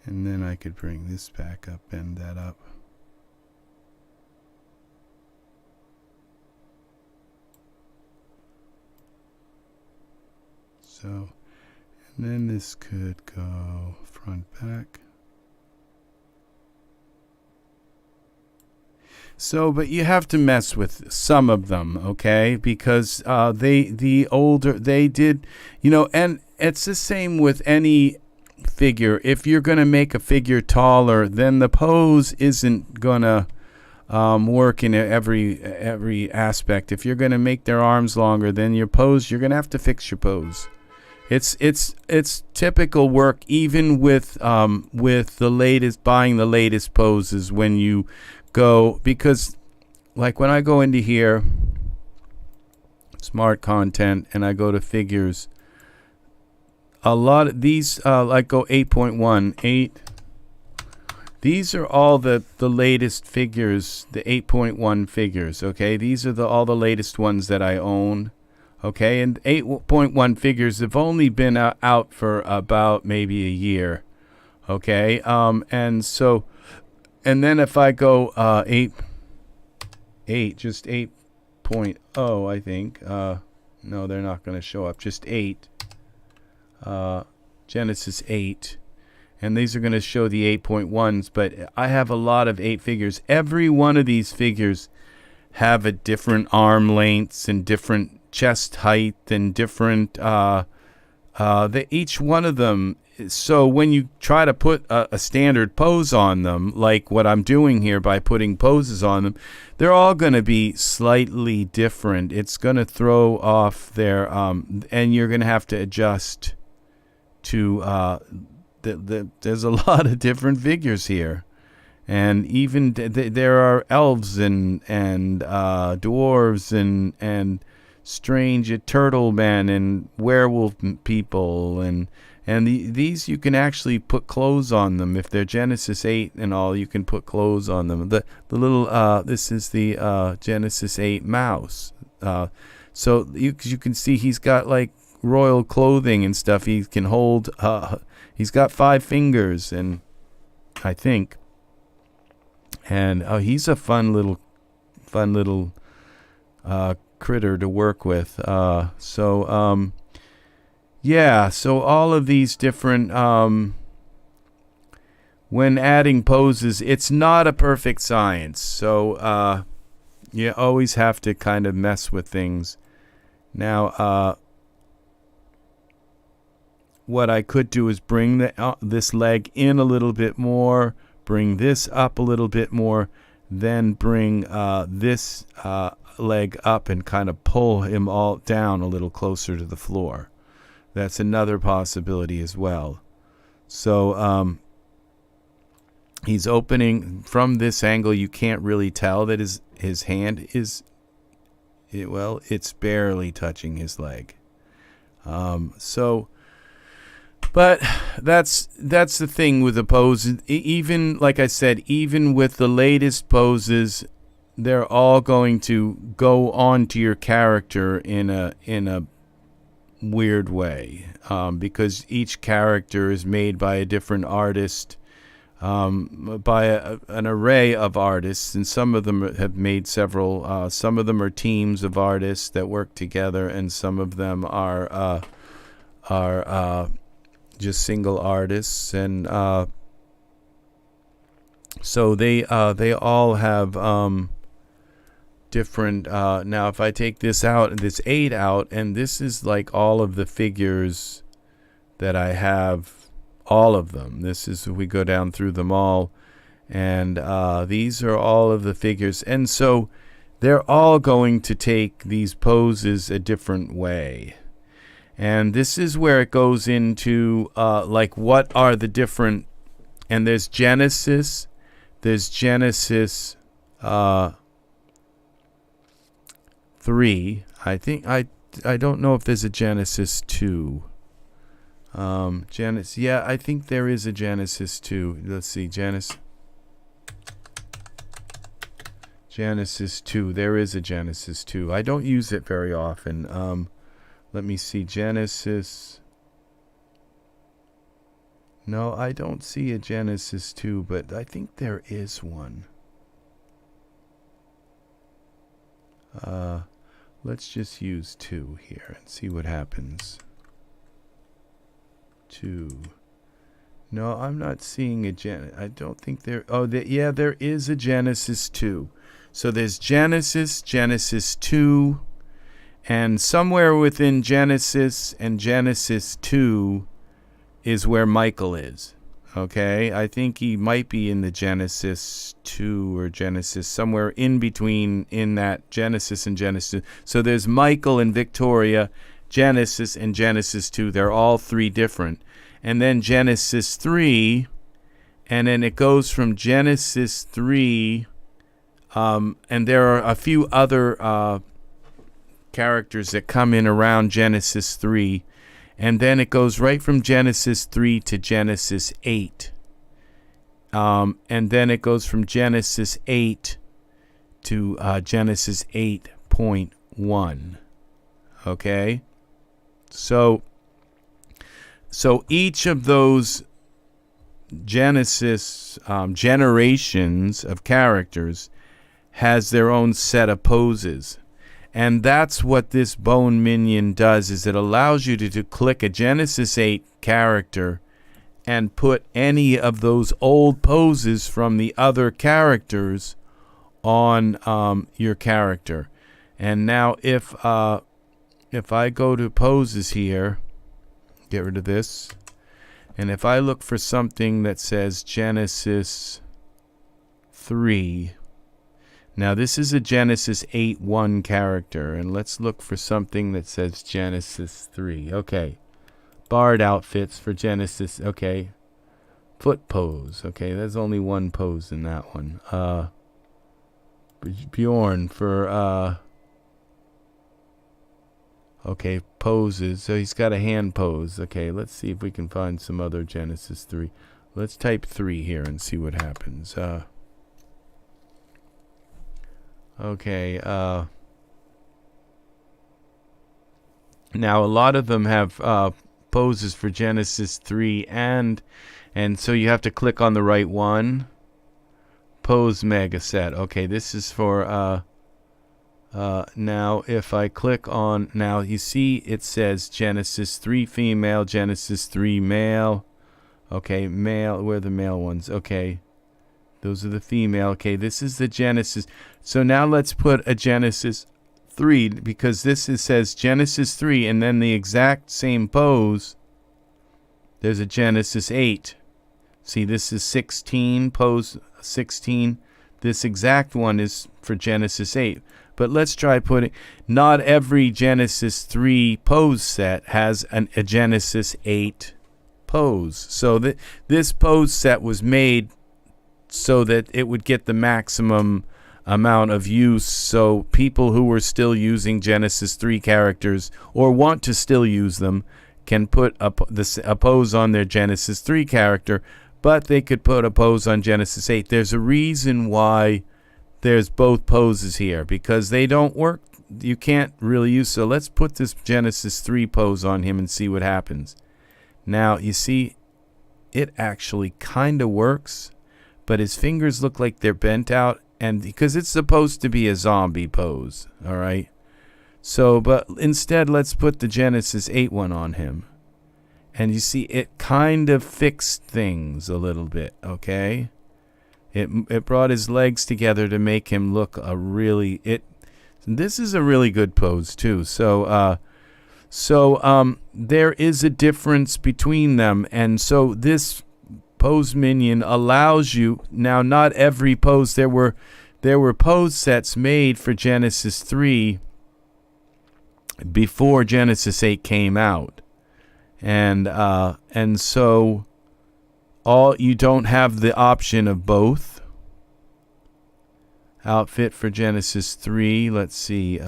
And then I could bring this back up, bend that up. So, and then this could go front, back. So, but you have to mess with some of them, okay? Because the older they did, and it's the same with any figure. If you're going to make a figure taller, then the pose isn't going to work in every aspect. If you're going to make their arms longer, then your pose, you're going to have to fix your pose. It's typical work, even with the latest, buying the latest poses when you go, because like when I go into here, smart content, and I go to figures, a lot of these like go 8.1, 8. These are all the latest figures, the 8.1 figures. Okay, these are all the latest ones that I own. Okay, and 8.1 figures have only been out for about maybe a year. Okay, and so, and then if I go 8, just 8.0, I think. No, they're not going to show up. Just 8. Genesis 8. And these are going to show the 8.1s, but I have a lot of 8 figures. Every one of these figures have a different arm lengths and different chest height and different each one of them. So when you try to put a standard pose on them, like what I'm doing here by putting poses on them, they're all going to be slightly different. It's going to throw off their and you're going to have to adjust to there's a lot of different figures here. And even there are elves and dwarves and strange turtle men and werewolf people and these you can actually put clothes on them. If they're Genesis 8 and all, you can put clothes on them. The little this is the Genesis 8 mouse. So you can see he's got like royal clothing and stuff. He can hold. He's got 5 fingers, and I think. And he's a fun little critter to work with. Yeah, so all of these different, when adding poses, it's not a perfect science. So you always have to kind of mess with things. Now, what I could do is bring this leg in a little bit more, bring this up a little bit more, then bring this leg up and kind of pull him all down a little closer to the floor. That's another possibility as well. So he's opening from this angle. You can't really tell that his hand is, well, it's barely touching his leg. But that's the thing with the poses. Even like I said, even with the latest poses, they're all going to go onto your character in a weird way, because each character is made by a different artist, by an array of artists, and some of them have made several. Some of them are teams of artists that work together, and some of them are just single artists, and so they all have different. Now, if I take this out, this 8 out, and this is like all of the figures that I have, all of them. This is, we go down through them all, and these are all of the figures, and so they're all going to take these poses a different way. And this is where it goes into like what are the different, and there's Genesis 3. I think I don't know if there's a Genesis 2. Yeah, I think there is a Genesis 2. Let's see, Genesis 2. There is a Genesis 2. I don't use it very often. Let me see, Genesis. No, I don't see a Genesis 2, but I think there is one. Let's just use 2 here and see what happens. 2. No, I'm not seeing a I don't think there. Oh, yeah, there is a Genesis 2. So there's Genesis, Genesis 2, and somewhere within Genesis and Genesis 2 is where Michael is. Okay, I think he might be in the Genesis 2 or Genesis, somewhere in between in that Genesis and Genesis. So there's Michael and Victoria, Genesis and Genesis 2. They're all three different. And then Genesis 3, and then it goes from Genesis 3, and there are a few other characters that come in around Genesis 3. And then it goes right from Genesis 3 to Genesis 8. And then it goes from Genesis 8 to Genesis 8.1. Okay? So each of those Genesis generations of characters has their own set of poses. And that's what this Bone Minion does, is it allows you to click a Genesis 8 character and put any of those old poses from the other characters on your character. And now if I go to poses here, get rid of this, and if I look for something that says Genesis 3, now this is a Genesis 8.1 character, and let's look for something that says Genesis 3. Okay, Bard outfits for Genesis. Okay, foot pose. Okay, there's only one pose in that one. Bjorn for okay, poses. So he's got a hand pose. Okay, let's see if we can find some other Genesis 3. Let's type 3 here and see what happens. Okay, now a lot of them have poses for Genesis 3 and so you have to click on the right one. Pose mega set. Okay, this is for now if I click on, now you see it says Genesis 3 female, Genesis 3 male. Okay, male, where are the male ones? Okay. Those are the female. Okay, this is the Genesis. So now let's put a Genesis 3, because this says Genesis 3, and then the exact same pose, there's a Genesis 8. See, this is 16, pose 16. This exact one is for Genesis 8. But let's try putting, not every Genesis 3 pose set has a Genesis 8 pose. So this pose set was made so that it would get the maximum amount of use, so people who were still using Genesis 3 characters or want to still use them can put a pose on their Genesis 3 character, but they could put a pose on Genesis 8. There's a reason why there's both poses here, because they don't work. You can't really use, so let's put this Genesis 3 pose on him and see what happens. Now, you see, it actually kind of works, but his fingers look like they're bent out, and because it's supposed to be a zombie pose, all right? So, but instead, let's put the Genesis 8 one on him. And you see, it kind of fixed things a little bit, okay? It brought his legs together to make him look this is a really good pose, too. So there is a difference between them, and so this Pose Minion allows you, now not every pose, there were pose sets made for Genesis 3 before Genesis 8 came out, and so you don't have the option of both. Outfit for Genesis 3, let's see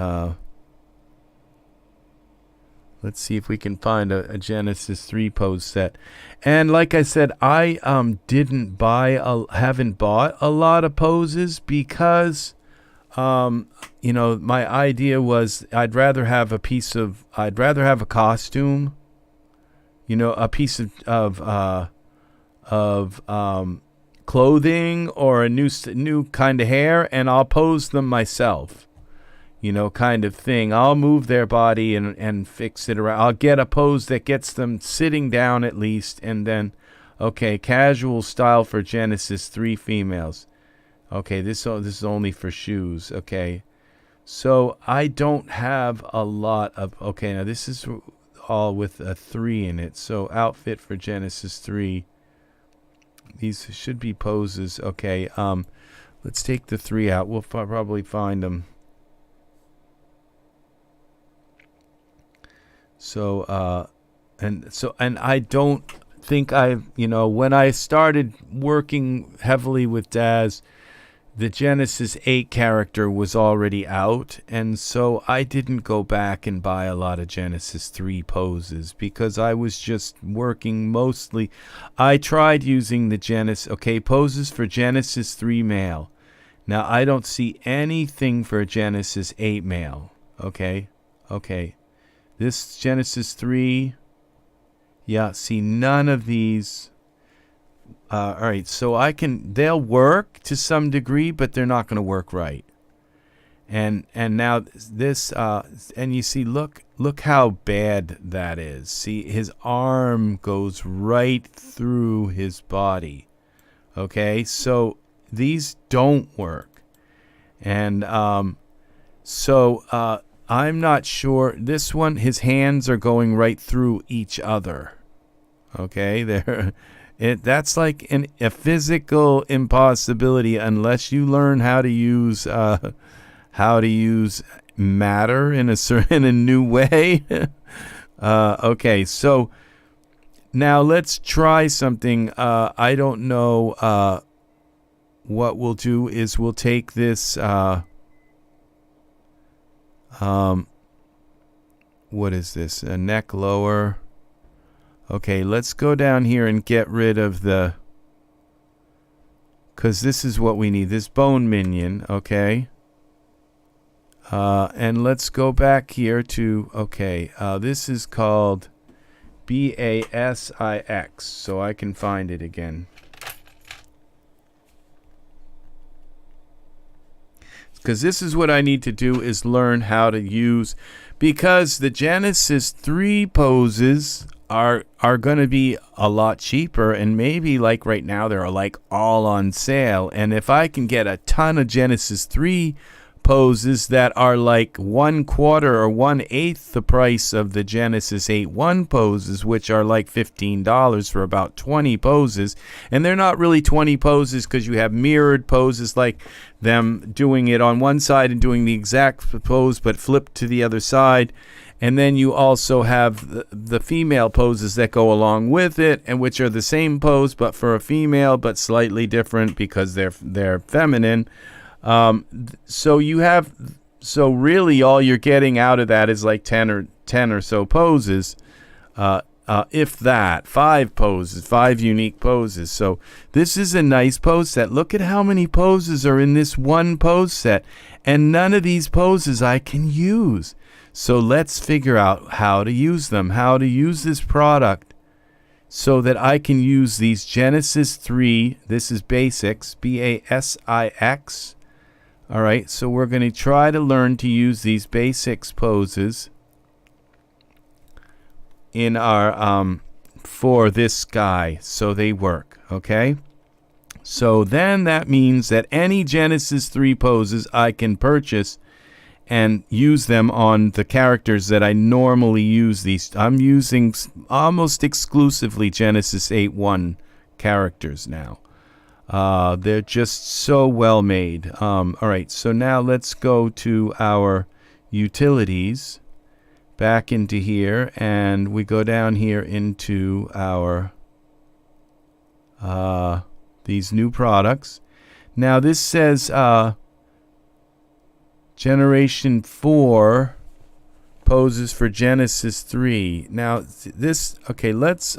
if we can find a Genesis 3 pose set. And like I said, I haven't bought a lot of poses because, my idea was I'd rather have a costume, a piece of clothing or a new kind of hair, and I'll pose them myself. Kind of thing. I'll move their body and fix it around. I'll get a pose that gets them sitting down at least, and then, okay, casual style for Genesis 3 females. Okay, this is only for shoes. Okay, so I don't have a lot of. Okay, now this is all with a 3 in it. So outfit for Genesis 3. These should be poses. Okay, let's take the 3 out. We'll probably find them. So and I don't think when I started working heavily with Daz, the Genesis 8 character was already out, and so I didn't go back and buy a lot of Genesis 3 poses because I was just working mostly. I tried using the poses for Genesis 3 male. Now I don't see anything for Genesis 8 male. Okay. This Genesis 3, yeah, see none of these. All right, so they'll work to some degree, but they're not going to work right. And now this, and you see, look how bad that is. See, his arm goes right through his body. Okay, so these don't work. And I'm not sure. This one, his hands are going right through each other. Okay, that's like a physical impossibility unless you learn how to use matter in a new way. Okay, so now let's try something. I don't know. What we'll do is we'll take this. What is this? A neck lower. Okay, let's go down here and get rid of because this is what we need. This Bone Minion, okay. And let's go back here to, this is called Basix, so I can find it again. Because this is what I need to do is learn how to use, because the Genesis 3 poses are going to be a lot cheaper, and maybe like right now they're like all on sale. And if I can get a ton of Genesis 3 poses that are like 1/4 or 1/8 the price of the Genesis 8.1 poses, which are like $15 for about 20 poses, and they're not really 20 poses because you have mirrored poses like them doing it on one side and doing the exact pose but flipped to the other side. And then you also have the female poses that go along with it, and which are the same pose but for a female, but slightly different because they're feminine. So really all you're getting out of that is like 10 or so poses, if that, 5 unique poses. So this is a nice pose set. Look at how many poses are in this one pose set, and none of these poses I can use. So let's figure out how to use them, how to use this product so that I can use these Genesis 3. This is Basix, Basix. All right, so we're going to try to learn to use these Basix poses in our for this guy so they work, okay? So then that means that any Genesis 3 poses I can purchase and use them on the characters that I normally use these. I'm using almost exclusively Genesis 8.1 characters now. They're just so well made. All right, so now let's go to our utilities, back into here, and we go down here into our these new products. Now this says Generation 4 poses for Genesis 3. Now this, okay, let's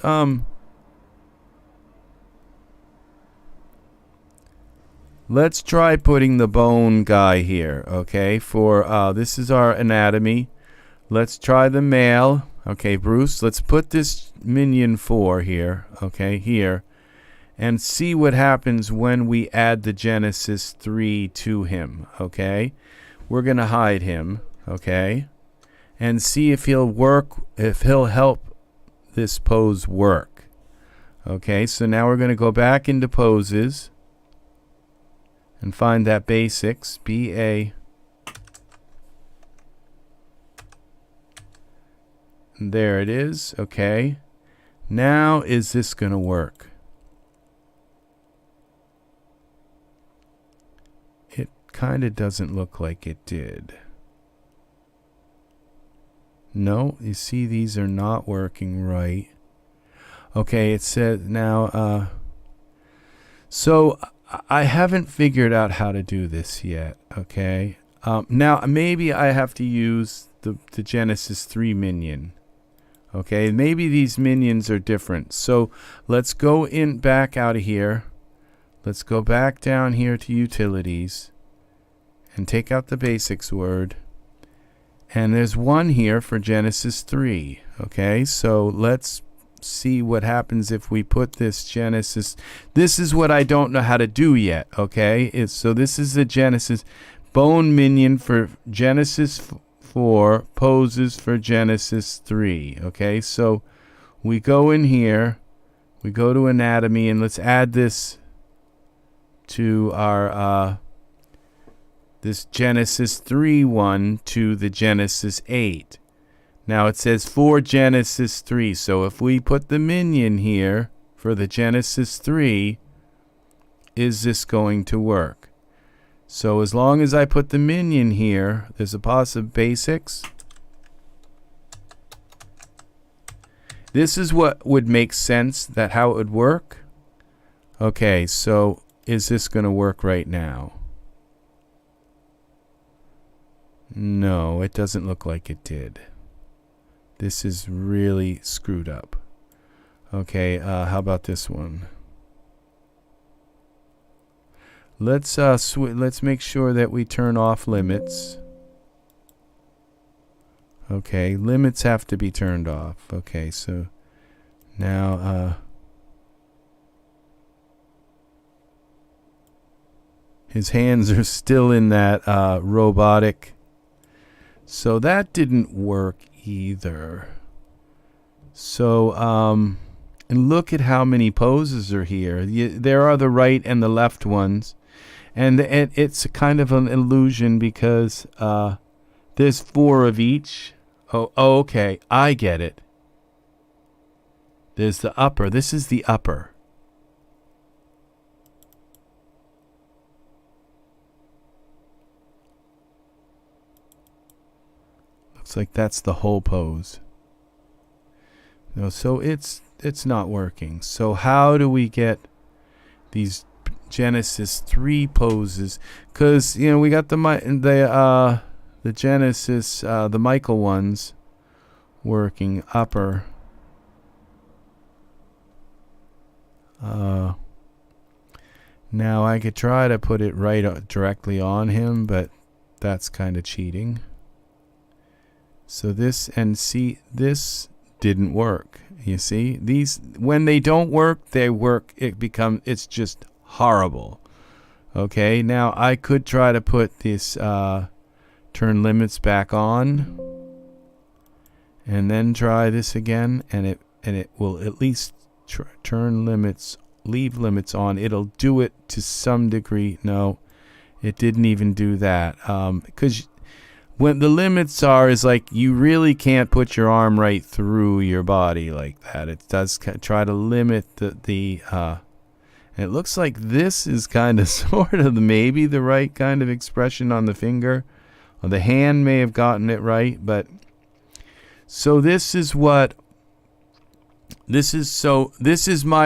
try putting the bone guy here, okay? For this is our anatomy. Let's try the male. Okay, Bruce, let's put this Minion 4 here, okay, here, and see what happens when we add the Genesis 3 to him, okay? We're going to hide him, okay? And see if he'll work, if he'll help this pose work. Okay, so now we're going to go back into poses. and find that Basix, B-A. There it is. Okay. Now is this going to work? It kind of doesn't look like it did. No, you see these are not working right. Okay, it says now, so I haven't figured out how to do this yet, okay? Now, maybe I have to use the Genesis 3 minion, okay? Maybe these minions are different. So let's go back out of here. Let's go back down here to Utilities and take out the Basix word. And there's one here for Genesis 3, okay? So let's see what happens if we put this Genesis. This is what I don't know how to do yet, okay? So this is the Genesis Bone Minion for Genesis 4, poses for Genesis 3, okay? So we go in here, we go to Anatomy, and let's add this to our this Genesis 3 one to the Genesis 8. Now it says for Genesis 3. So if we put the minion here for the Genesis 3, is this going to work? So as long as I put the minion here, there's a possible Basix. This is what would make sense, that how it would work. Okay, so is this going to work right now? No, it doesn't look like it did. This is really screwed up. Okay, how about this one? Let's make sure that we turn off limits. Okay, limits have to be turned off. Okay, so now his hands are still in that robotic. So that didn't work either. So and look at how many poses are here. There are the right and the left ones, and it's kind of an illusion because there's 4 of each. Oh, okay, I get it. There's the upper. This is the upper. Looks like that's the whole pose. No, so it's not working. So how do we get these Genesis 3 poses? Because we got the Genesis the Michael ones working upper. Now I could try to put it right directly on him, but that's kind of cheating. So this, and see, this didn't work. You see, these, when they don't work, they work. It's just horrible. Okay, now I could try to put this turn limits back on, and then try this again, and it will at least turn limits, leave limits on. It'll do it to some degree. No, it didn't even do that, because when the limits is like you really can't put your arm right through your body like that. It does try to limit the and it looks like this is kind of sort of maybe the right kind of expression on the finger. Or the hand may have gotten it right, but so this is my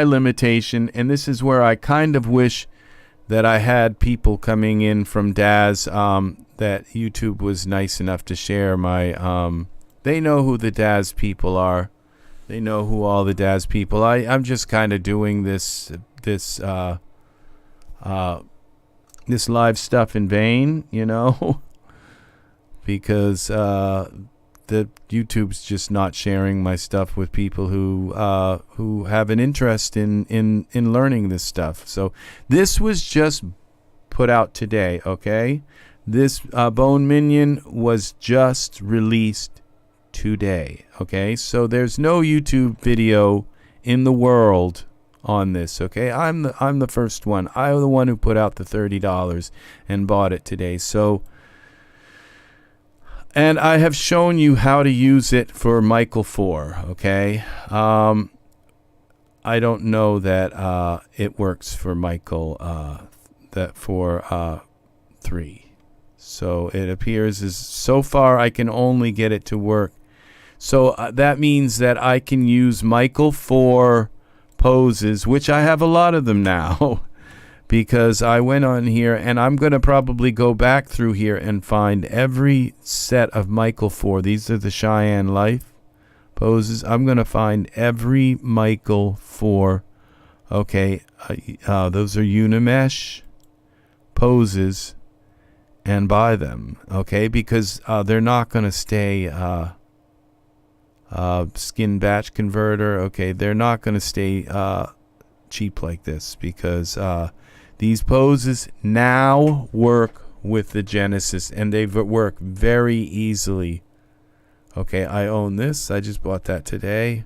limitation, and this is where I kind of wish that I had people coming in from Daz, that YouTube was nice enough to share my, they know who the Daz people are. They know who all the Daz people. I'm just kind of doing this live stuff in vain, because the YouTube's just not sharing my stuff with people who have an interest in learning this stuff. So this was just put out today, okay? This Bone Minion was just released today, okay? So there's no YouTube video in the world on this. Okay, I'm the first one. I'm the one who put out the $30 and bought it today. So, and I have shown you how to use it for Michael 4. Okay, I don't know that it works for Michael that for 3. So it appears as so far I can only get it to work. So that means that I can use Michael 4 poses, which I have a lot of them now, because I went on here, and I'm going to probably go back through here and find every set of Michael 4. These are the Cheyenne Life Poses. I'm going to find every Michael 4. Okay, those are Unimesh poses, and buy them. Okay, because they're not going to stay skin batch converter. Okay, they're not going to stay cheap like this, because these poses now work with the Genesis, and they work very easily. Okay, I own this. I just bought that today.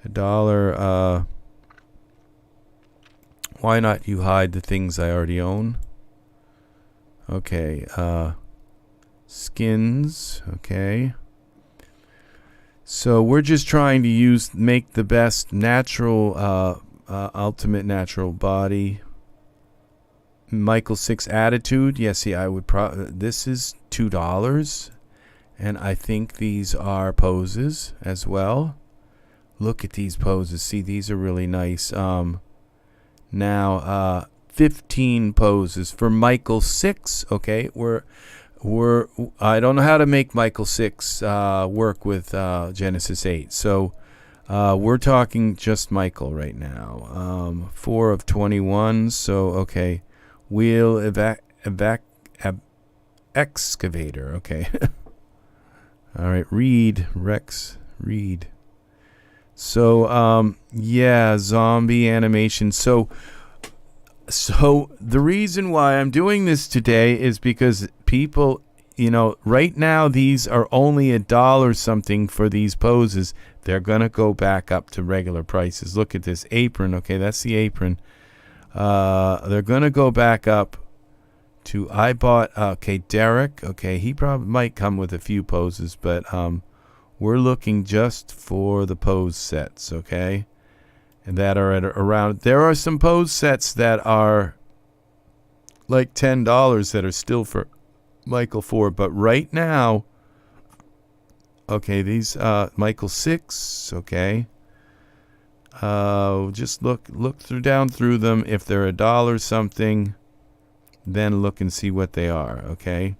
$1. Why not you hide the things I already own? Okay, skins. Okay. So we're just trying to make the best natural, ultimate natural body. Michael 6 attitude. Yeah, see, I would this is $2, and I think these are poses as well. Look at these poses. See, these are really nice. Now, 15 poses for Michael 6. Okay, I don't know how to make Michael 6 work with Genesis 8. So we're talking just Michael right now. 4 of 21. So, okay. Wheel excavator. Okay. All right. Rex. So, yeah, zombie animation. So the reason why I'm doing this today is because people, right now these are only $1 something for these poses. They're going to go back up to regular prices. Look at this apron. Okay, that's the apron. They're going to go back up to, I bought, okay, Derek. Okay, he probably might come with a few poses, but we're looking just for the pose sets, okay? And that are at around, there are some pose sets that are like $10 that are still for Michael 4, but right now, okay, these Michael 6, okay. Just look down through them. If they're $1 something, then look and see what they are, okay?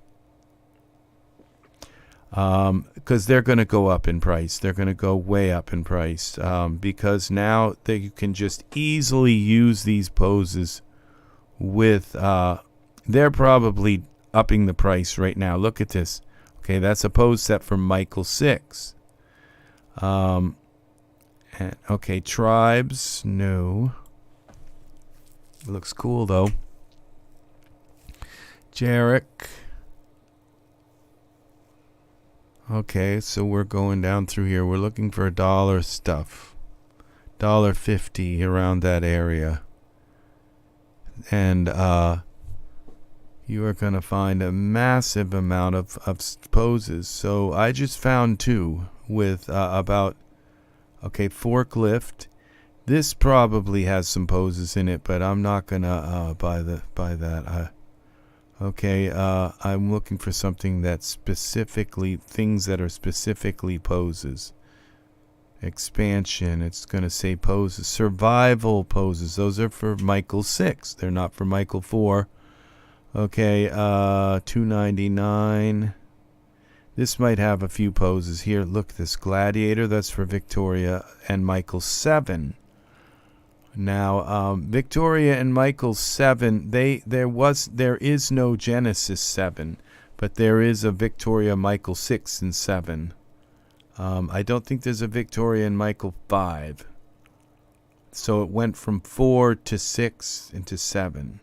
Because they're going to go up in price. They're going to go way up in price, because now you can just easily use these poses with, they're probably upping the price right now. Look at this. Okay, that's a pose set for Michael 6. And, okay, tribes, no. It looks cool, though. Jarek. Okay, so we're going down through here. We're looking for $1 stuff. $1.50 around that area. And you are going to find a massive amount of poses. So I just found 2 with about, okay, forklift. This probably has some poses in it, but I'm not going to buy that. Okay, I'm looking for something that's specifically, things that are specifically poses. Expansion, it's going to say poses. Survival poses, those are for Michael 6. They're not for Michael 4. Okay, $2.99. This might have a few poses here. Look, this gladiator, that's for Victoria and Michael 7. Now, Victoria and Michael 7, there is no Genesis 7, but there is a Victoria Michael 6 and 7. I don't think there's a Victoria and Michael 5. So it went from 4 to 6 into 7.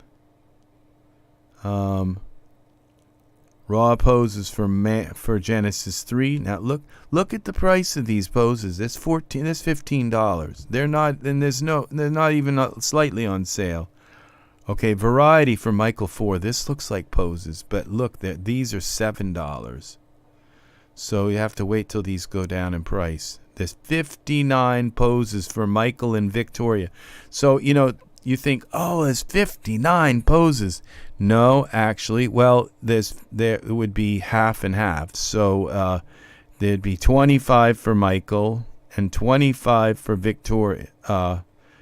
Raw poses for Genesis 3. Now look at the price of these poses. It's $15. They're not, and they're not even slightly on sale. Okay, variety for Michael 4. This looks like poses, but look, these are $7. So you have to wait till these go down in price. There's 59 poses for Michael and Victoria. So, you think, oh, there's 59 poses. No, actually, well, there would be half and half. So there'd be 25 for Michael and 25 for Victoria.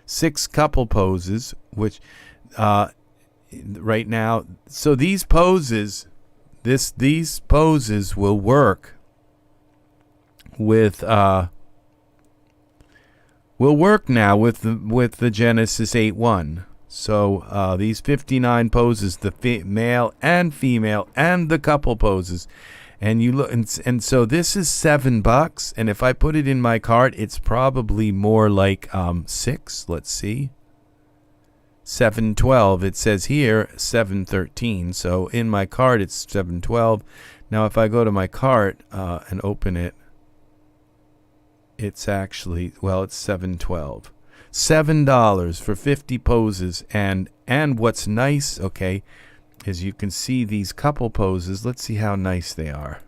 6 couple poses, which right now. So these poses, these poses will work with now with the Genesis 8.1. So these 59 poses, the male and female and the couple poses, and you look, and so this is $7, and if I put it in my cart, it's probably more like 6. Let's see, $7.12. It says here $7.13. So in my cart, it's $7.12. Now if I go to my cart and open it, it's actually, well, it's $7.12. $7 for 50 poses. And what's nice, okay, is you can see these couple poses. Let's see how nice they are.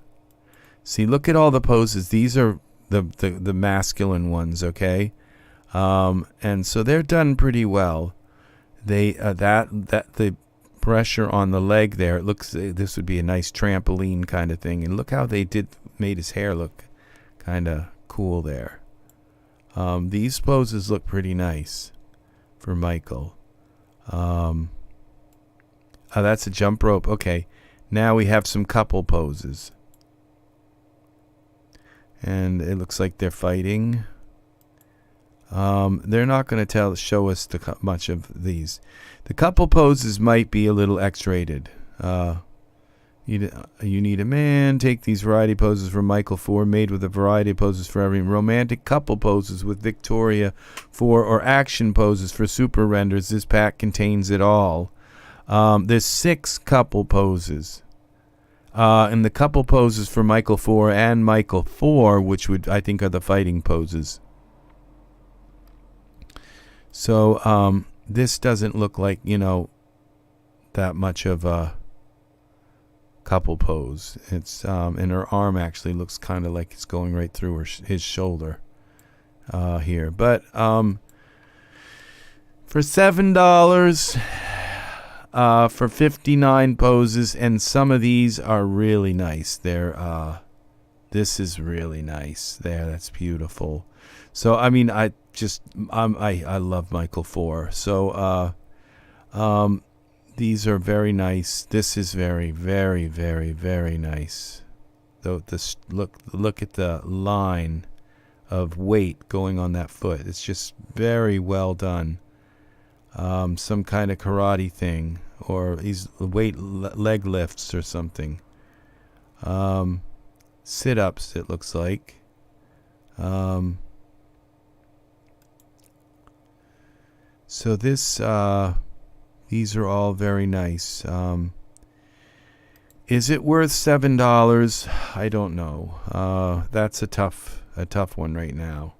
See, look at all the poses. These are the masculine ones, okay? And so they're done pretty well. They the pressure on the leg there, it looks, this would be a nice trampoline kind of thing. And look how they made his hair look kind of cool there. These poses look pretty nice for Michael. Oh, that's a jump rope. Okay, now we have some couple poses, and it looks like they're fighting. They're not going to show us much of these. The couple poses might be a little X-rated. You need a man. Take these variety poses from Michael 4, made with a variety of poses for every romantic couple poses with Victoria 4, or action poses for super renders. This pack contains it all. There's 6 couple poses. And the couple poses for Michael 4 and Michael 4, which I think are the fighting poses. So this doesn't look like, that much of a couple pose. It's and her arm actually looks kind of like it's going right through his shoulder here. But for $7 for 59 poses, and some of these are really nice. This is really nice. That's beautiful. So I mean, I love Michael 4. So these are very nice. This is very, very, very, very nice. Though look at the line of weight going on that foot. It's just very well done. Some kind of karate thing, or these leg lifts or something. Sit-ups, it looks like. So this these are all very nice. Is it worth $7? I don't know. That's a tough one right now,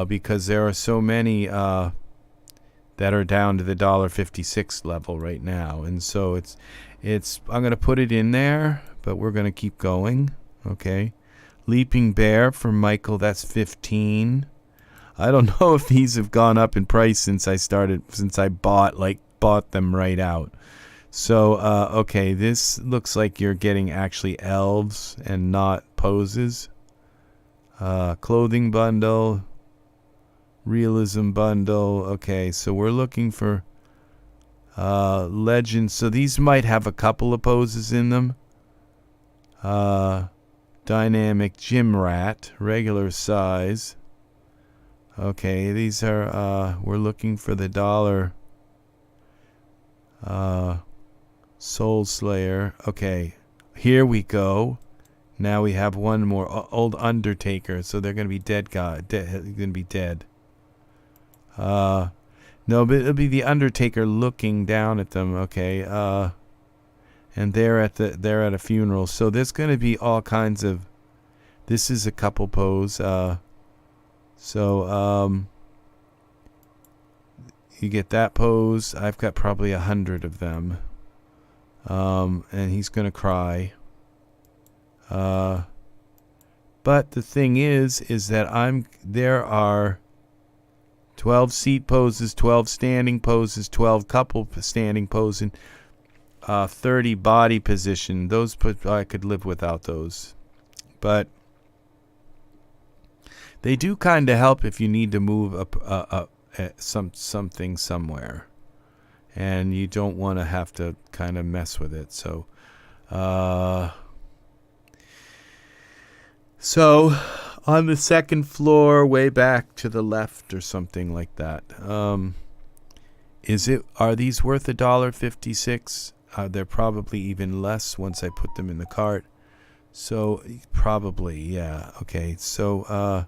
because there are so many that are down to the $1.56 level right now, and so it's. I'm gonna put it in there, but we're gonna keep going. Okay, Leaping Bear from Michael. That's $15. I don't know if these have gone up in price since I bought them right out. So, okay, this looks like you're getting actually elves and not poses. Clothing bundle, realism bundle. Okay, so we're looking for legends. So these might have a couple of poses in them. Dynamic gym rat, regular size. Okay, these are, we're looking for the $1. Soul Slayer. Okay, here we go. Now we have one more. Old Undertaker. So they're going to be dead guy. Going to be dead. No, but it'll be the Undertaker looking down at them. Okay. and they're at a funeral. So there's going to be all kinds of. This is a couple pose. You get that pose. I've got probably 100 of them. And he's going to cry. But the thing is that there are 12 seat poses, 12 standing poses, 12 couple standing poses, 30 body position. Those I could live without those. But they do kind of help if you need to move something somewhere, and you don't want to have to kind of mess with it. So on the second floor, way back to the left or something like that. Are these worth $1.56? They're probably even less once I put them in the cart. So probably, yeah. Okay, so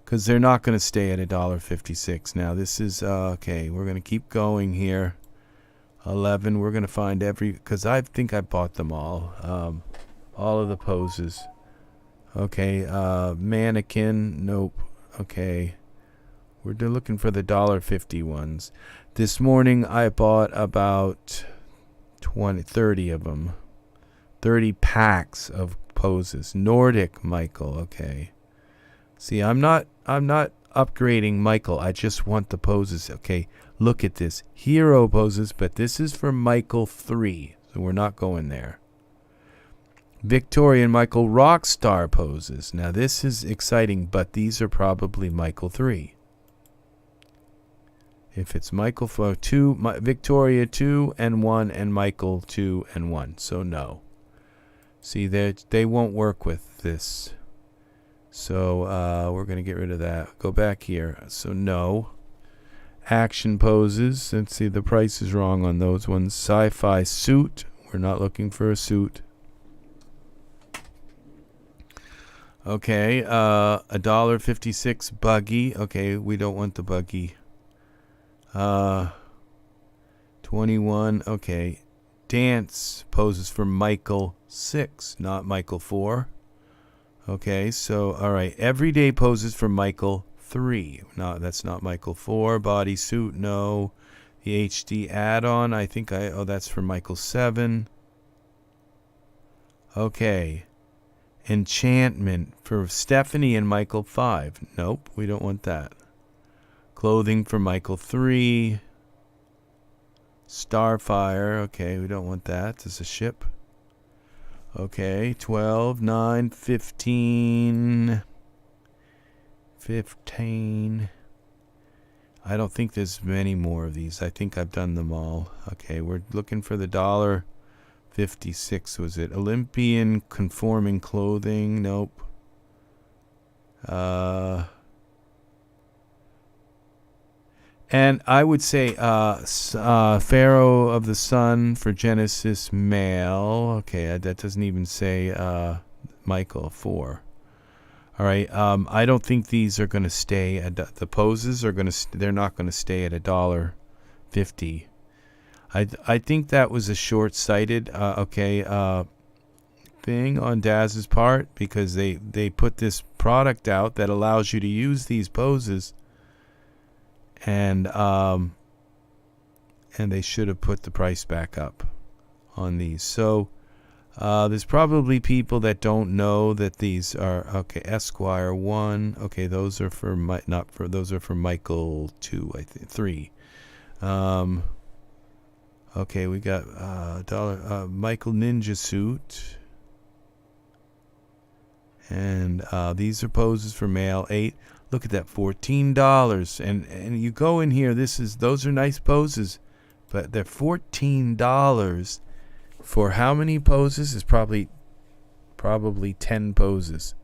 because they're not going to stay at $1.56. Now this is okay. We're going to keep going here. 11. We're going to find because I think I bought them all of the poses. Okay, mannequin. Nope. Okay, we're looking for the $1.50 ones. This morning I bought about 30 of them. 30 packs of poses. Nordic Michael. Okay. See, I'm not upgrading Michael. I just want the poses. Okay, look at this. Hero poses, but this is for Michael 3, so we're not going there. Victoria and Michael Rockstar poses. Now this is exciting, but these are probably Michael 3. If it's Michael 2, Victoria 2 and 1, and Michael 2 and 1. So no. See, they won't work with this. So we're going to get rid of that. Go back here. So no. Action poses. Let's see, the price is wrong on those ones. Sci-fi suit. We're not looking for a suit. Okay, $1.56 buggy. Okay, we don't want the buggy. 21. Okay, dance poses for Michael 6, not Michael 4. Okay, so all right, everyday poses for Michael 3. No, that's not Michael 4. Bodysuit, no. The HD add-on, I think that's for Michael 7. Okay. Enchantment for Stephanie and Michael 5. Nope, we don't want that. Clothing for Michael 3. Starfire, okay, we don't want that. It's a ship. Okay, 12, 9, 15. 15. I don't think there's many more of these. I think I've done them all. Okay, we're looking for the $1.56, was it? Olympian conforming clothing. Nope. And I would say Pharaoh of the Sun for Genesis male. Okay, that doesn't even say Michael 4. All right. I don't think these are going to stay at the poses are going to. They're not going to stay at $1.50. I think that was a short-sighted thing on Daz's part, because they put this product out that allows you to use these poses, and they should have put the price back up on these. So there's probably people that don't know that these are Esquire 1. Okay, those are for those are for Michael 2, I think 3. Okay, we got Michael Ninja suit, and these are poses for male 8. Look at that, $14, and you go in here. Those are nice poses, but they're $14 for how many poses? Is probably 10 poses.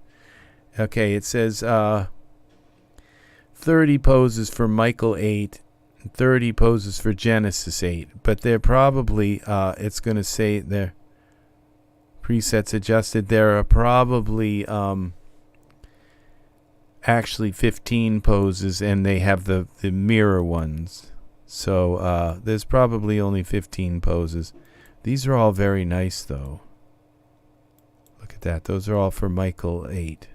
Okay, it says 30 poses for Michael 8. 30 poses for Genesis 8, but they're probably it's going to say their presets adjusted. There are probably actually 15 poses, and they have the mirror ones, so there's probably only 15 poses. These are all very nice, though. Look at that. Those are all for Michael 8.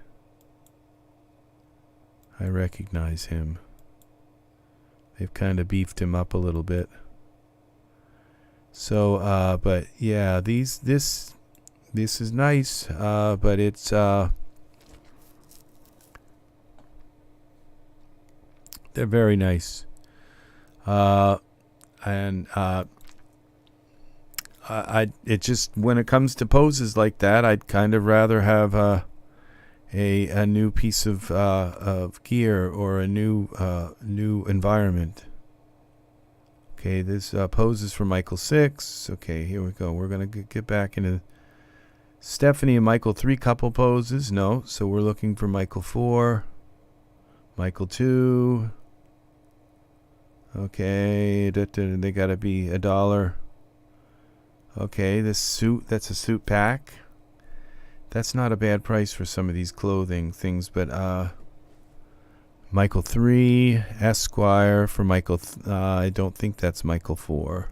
I recognize him. They've kind of beefed him up a little bit. So, but yeah, this is nice, but it's they're very nice. And it just, when it comes to poses like that, I'd kind of rather have a new piece of gear or a new environment. Okay, this poses for Michael 6. Okay, here we go. We're gonna get back into Stephanie and Michael 3 couple poses. No, so we're looking for Michael 4, Michael 2. Okay, they gotta be $1. Okay, this suit, that's a suit pack. That's not a bad price for some of these clothing things, but Michael 3, Esquire for Michael. I don't think that's Michael 4.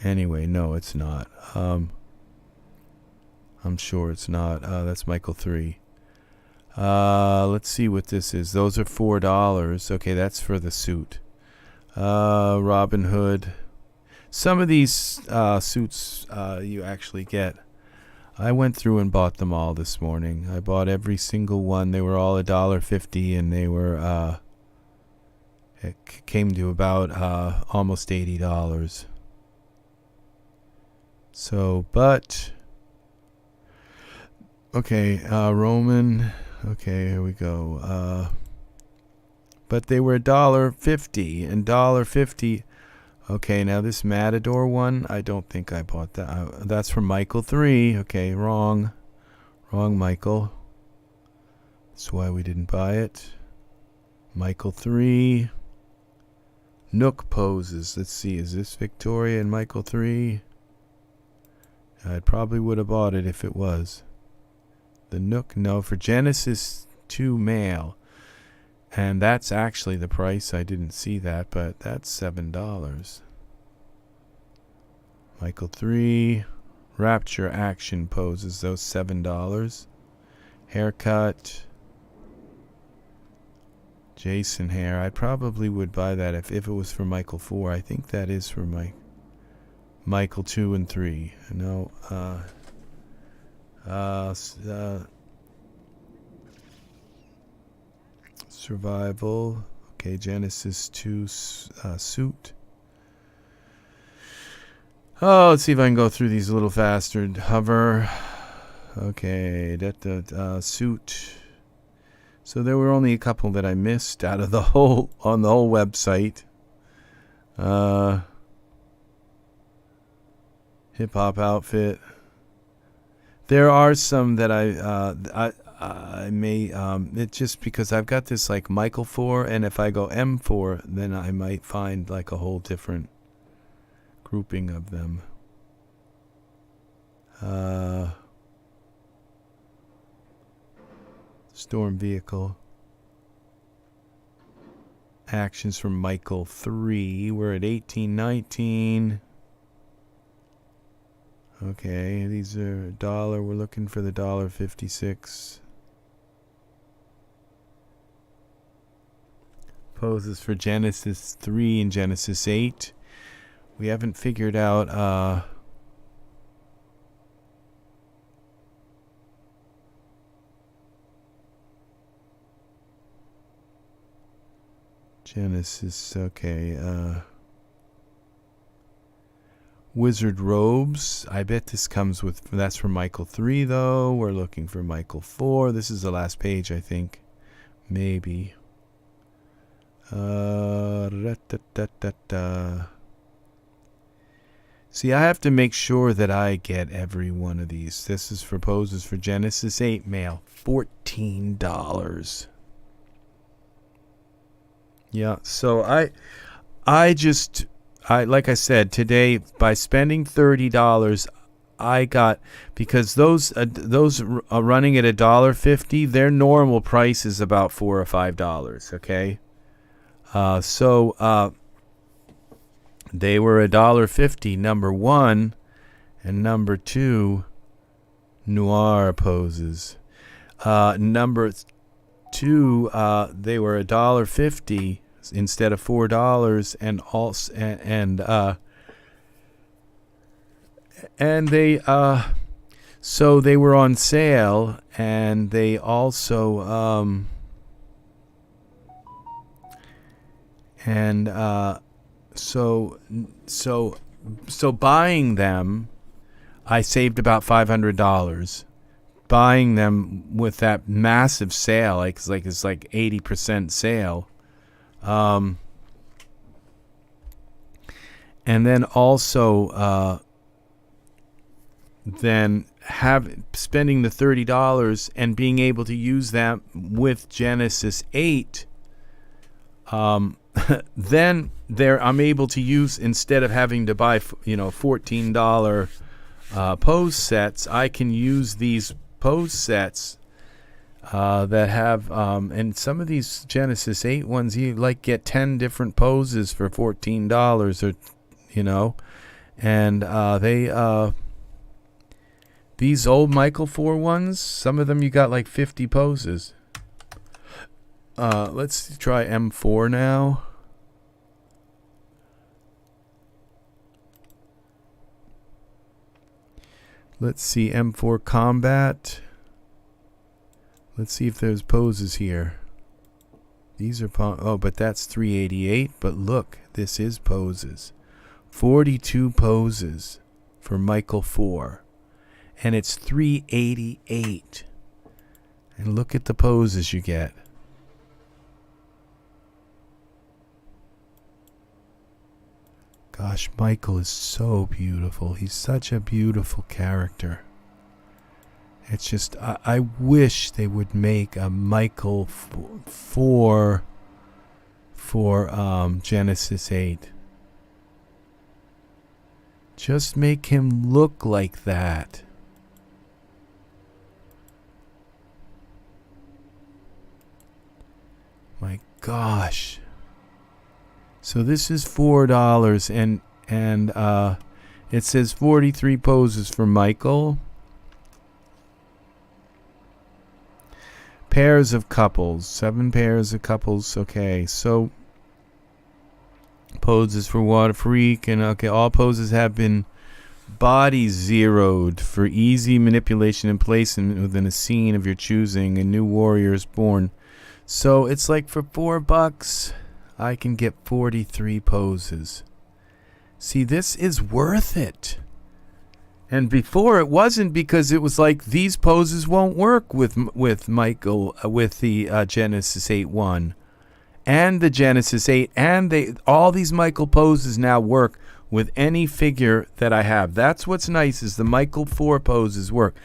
Anyway, no, it's not. I'm sure it's not. That's Michael 3. Let's see what this is. Those are $4. Okay, that's for the suit. Robin Hood. Some of these suits you actually get. I went through and bought them all this morning. I bought every single one. They were all $1.50, and they were it came to about almost $80. So, but okay, Roman. Okay, here we go. But they were $1.50 and $1.50. Okay, now this Matador one, I don't think I bought that. That's from Michael 3. Okay, wrong. Wrong, Michael. That's why we didn't buy it. Michael 3. Nook poses. Let's see, is this Victoria and Michael 3? I probably would have bought it if it was. The Nook, no, for Genesis 2 male. And that's actually the price. I didn't see that, but that's $7. Michael 3. Rapture action poses. Those $7. Haircut. Jason hair. I probably would buy that if it was for Michael 4. I think that is for Michael 2 and 3. No. Survival. Okay, Genesis 2 suit. Oh, let's see if I can go through these a little faster. Hover. Okay, that suit. So there were only a couple that I missed out of the whole on the whole website. Hip hop outfit. There are some that I may, it's just because I've got this like Michael 4, and if I go M4, then I might find like a whole different grouping of them. Storm vehicle. Actions from Michael 3. We're at 1819. Okay, these are $1. We're looking for the $1.56. Poses for Genesis 3 and Genesis 8. We haven't figured out Genesis, okay, Wizard robes. I bet this comes with, that's for Michael 3 though. We're looking for Michael 4. This is the last page, I think. Maybe. See, I have to make sure that I get every one of these. This is for poses for Genesis 8 male. $14. Yeah, so I like I said today, by spending $30, I got, because those are running at $1.50. Their normal price is about $4 or $5. Okay, so They were $1.50, number 1, and number 2, noir poses. Number 2, they were $1.50 instead of $4, and also and they so they were on sale, and they also so buying them, I saved about $500. Buying them with that massive sale, it's like 80% sale. And then also spending the $30 and being able to use that with Genesis 8. Then I'm able to use, instead of having to buy $14 pose sets, I can use these pose sets that have and some of these Genesis 8 ones, you get 10 different poses for $14, or and they these old Michael 4 ones, some of them you got 50 poses. Let's try M4 now. Let's see, M4 Combat. Let's see if there's poses here. These are but that's 388. But look, this is poses. 42 poses for Michael 4. And it's 388. And look at the poses you get. Gosh, Michael is so beautiful. He's such a beautiful character. It's just, I wish they would make a Michael 4 for Genesis 8. Just make him look like that. My gosh. So this is $4, and it says 43 poses for Michael. Pairs of couples, 7 pairs of couples. Okay, so poses for Water Freak, and all poses have been body zeroed for easy manipulation and placement within a scene of your choosing. A new warrior is born. So it's for $4. I can get 43 poses. See, this is worth it. And before it wasn't, because it was these poses won't work with Michael, with the Genesis 8-1 and the Genesis 8, and all these Michael poses now work with any figure that I have. That's what's nice, is the Michael 4 poses work.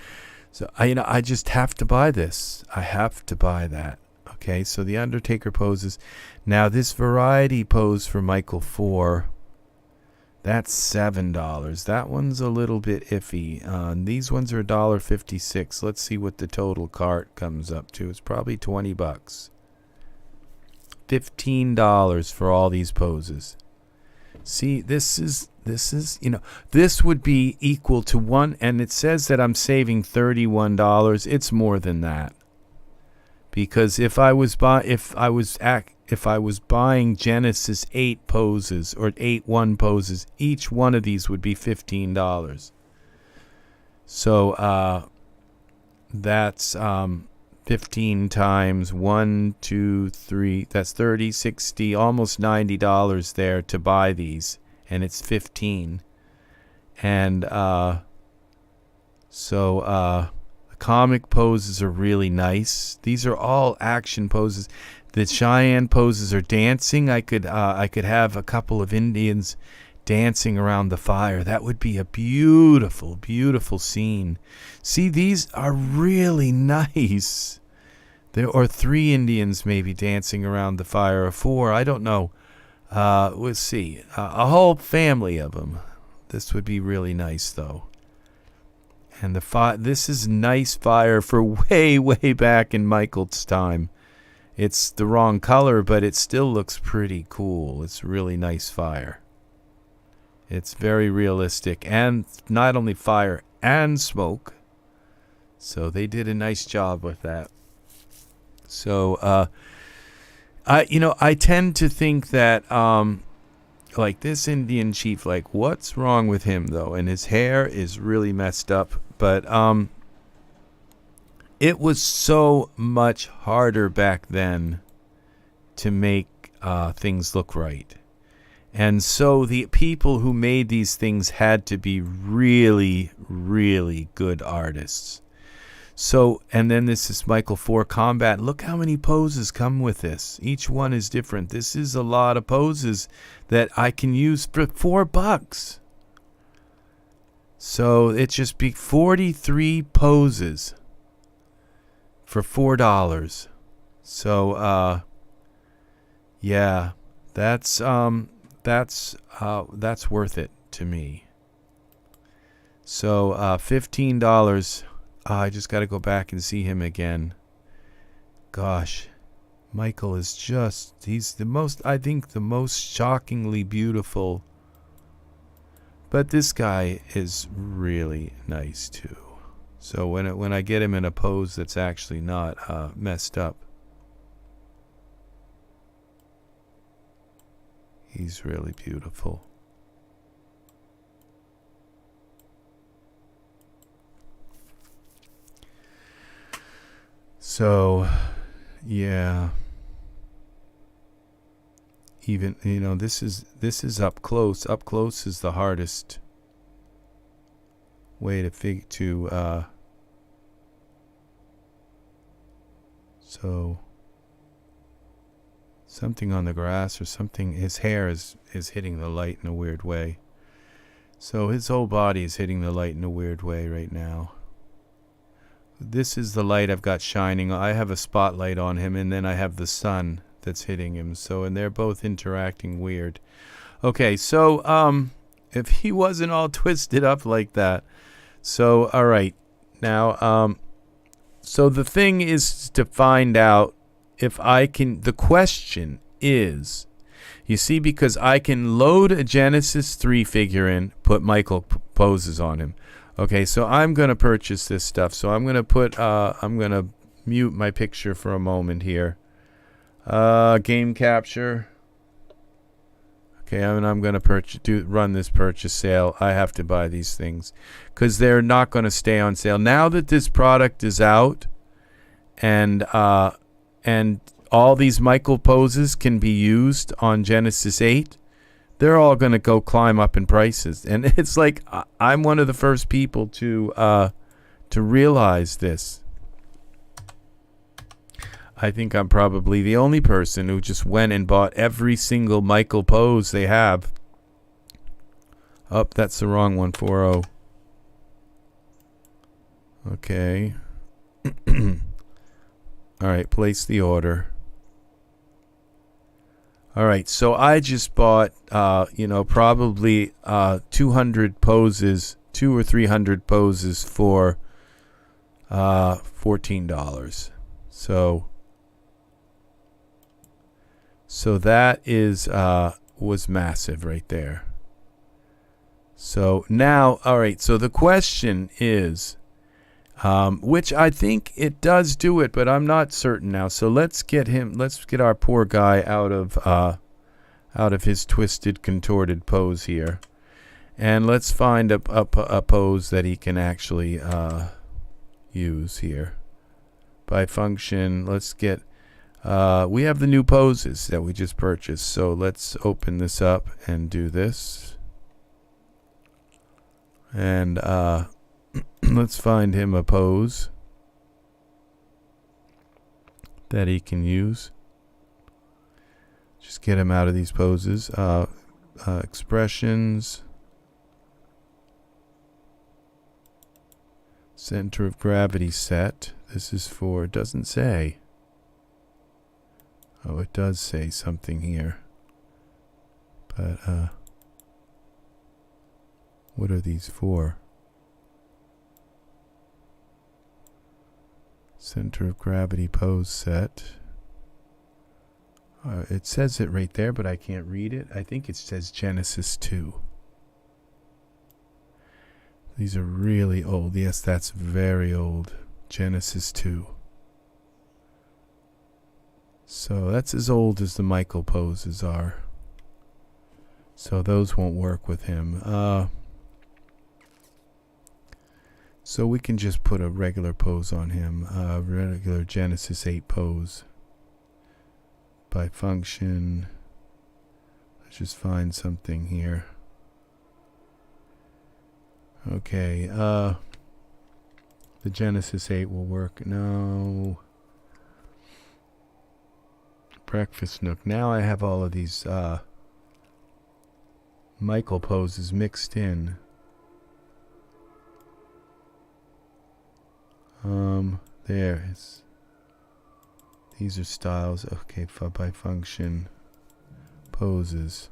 So I just have to buy this. I have to buy that. Okay, so the Undertaker poses. Now this variety pose for Michael 4, that's $7. That one's a little bit iffy. These ones are $1.56. Let's see what the total cart comes up to. It's probably $20. $15 for all these poses. See, this is this would be equal to one, and it says that I'm saving $31. It's more than that. Because if I was buying Genesis 8 poses or 8-1 poses, each one of these would be $15. So that's 15 times 1, 2, 3. That's 30, 60, almost $90 there to buy these, and it's 15. And comic poses are really nice. These are all action poses. The Cheyenne poses are dancing. I could have a couple of Indians dancing around the fire. That would be a beautiful, beautiful scene. See, these are really nice. There are 3 Indians maybe dancing around the fire, or 4. I don't know. We'll see. A whole family of them. This would be really nice, though. And this is nice fire for way, way back in Michael's time. It's the wrong color, but it still looks pretty cool. It's really nice fire. It's very realistic, and not only fire and smoke. So they did a nice job with that. So I tend to think that like this Indian chief, like what's wrong with him though? And his hair is really messed up. But it was so much harder back then to make things look right. And so the people who made these things had to be really, really good artists. So, and then this is Michael 4 Combat. Look how many poses come with this. Each one is different. This is a lot of poses that I can use for $4. So it just be 43 poses for $4. So, yeah, that's worth it to me. So, $15. I just got to go back and see him again. Gosh, Michael is he's the most shockingly beautiful. But this guy is really nice too. So when I get him in a pose that's actually not messed up, he's really beautiful. So, yeah. Even this is up close. Up close is the hardest way to so something on the grass or something. His hair is hitting the light in a weird way. So his whole body is hitting the light in a weird way right now. This is the light I've got shining. I have a spotlight on him, and then I have the sun that's hitting him. So, and they're both interacting weird. Okay, so if he wasn't all twisted up like that. So, all right. Now, so the thing is to find out if I can. The question is, you see, because I can load a Genesis 3 figure in, put Michael poses on him. Okay, so I'm going to purchase this stuff. So I'm going to mute my picture for a moment here. Game capture. Okay, I'm going to run this purchase sale. I have to buy these things because they're not going to stay on sale. Now that this product is out and all these Michael poses can be used on Genesis 8, they're all going to go climb up in prices. And it's like I'm one of the first people to realize this. I think I'm probably the only person who just went and bought every single Michael pose they have. Oh, that's the wrong one, 40. Okay. All right, place the order. All right, so I just bought, probably 200 poses, 200 or 300 poses for $14. So that is was massive right there. So now, all right. So the question is, which I think it does do it, but I'm not certain now. So let's get our poor guy out of his twisted, contorted pose here, and let's find a pose that he can actually use here. By function, let's get. We have the new poses that we just purchased. So let's open this up and do this, and let's find him a pose that he can use. Just get him out of these poses. Expressions. Center of gravity set. This is for, it doesn't say. Oh, it does say something here. But, what are these for? Center of gravity pose set. It says it right there, but I can't read it. I think it says Genesis 2. These are really old. Yes, that's very old. Genesis 2. So that's as old as the Michael poses are. So those won't work with him. So we can just put a regular pose on him. Regular Genesis 8 pose. By function. Let's just find something here. Okay, the Genesis 8 will work. No. Breakfast Nook. Now I have all of these Michael poses mixed in. There is. These are styles. Okay, by function. Poses.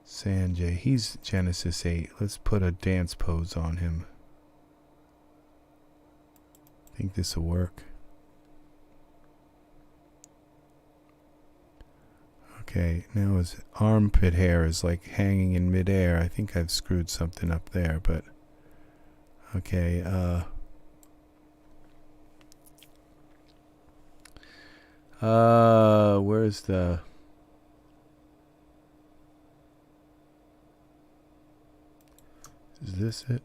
Sanjay, he's Genesis 8. Let's put a dance pose on him. I think this will work. Okay, now his armpit hair is like hanging in midair. I think I've screwed something up there, but okay, where's the is this it?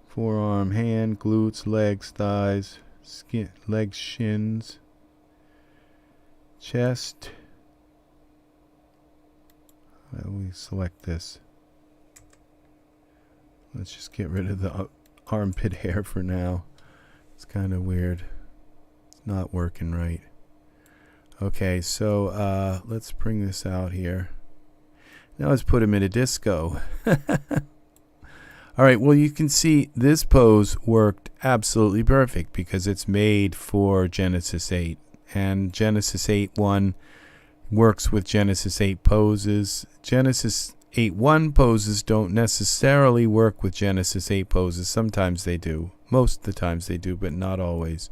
Forearm, hand, glutes, legs, thighs, skin, legs, shins, chest. We select this. Let's just get rid of the armpit hair for now. It's kind of weird. It's not working right. Okay, so let's bring this out here. Now let's put him in a disco. All right, well, you can see this pose worked absolutely perfect because it's made for Genesis 8. And Genesis 8.1 works with Genesis 8 poses. Genesis 8.1 poses don't necessarily work with Genesis 8 poses. Sometimes they do. Most of the times they do, but not always.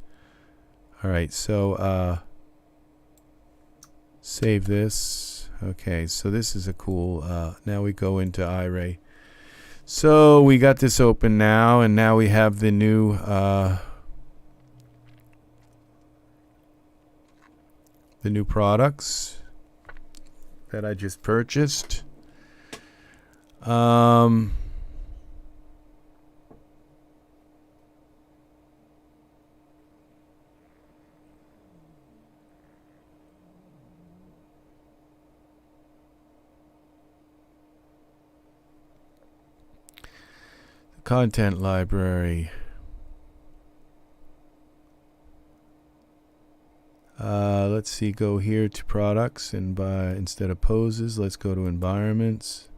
All right, so save this. Okay, so this is a cool, now we go into Iray. So we got this open now, and now we have the new products that I just purchased. Content library. Let's see, go here to products, and instead of poses, let's go to environments.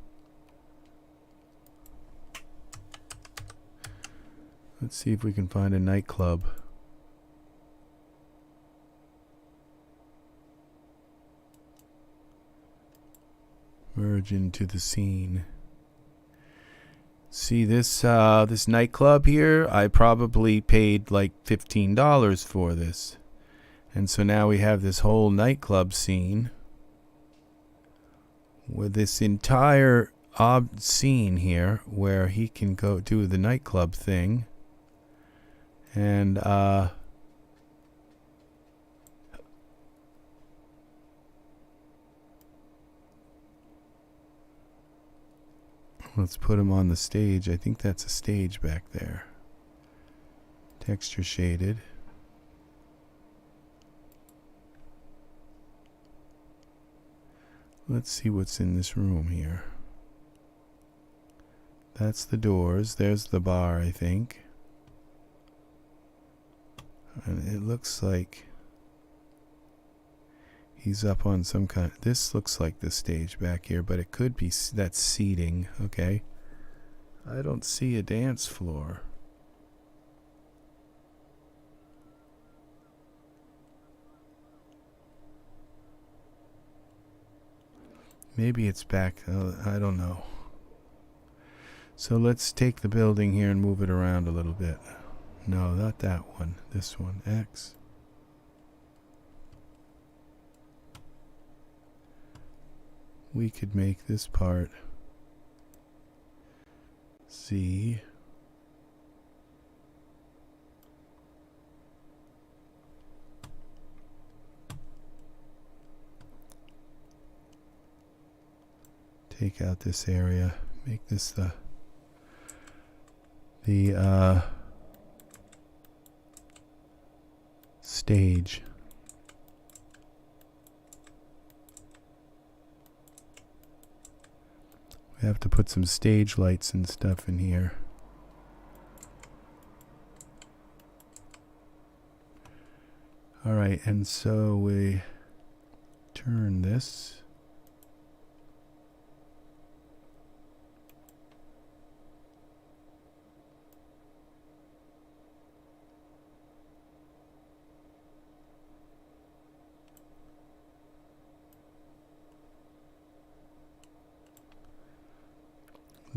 Let's see if we can find a nightclub. Merge into the scene. See this this nightclub here, I probably paid like $15 for this. And so now we have this whole nightclub scene with this entire scene here where he can go do the nightclub thing. And let's put him on the stage. I think that's a stage back there. Texture shaded. Let's see what's in this room here. That's the doors. There's the bar, I think. And it looks like he's up on some kind. This looks like the stage back here, but it could be that's seating. Okay. I don't see a dance floor. Maybe it's back. I don't know. So let's take the building here and move it around a little bit. No, not that one. This one. X. We could make this part Z. Take out this area. Make this the stage. We have to put some stage lights and stuff in here. Alright, and so we turn this.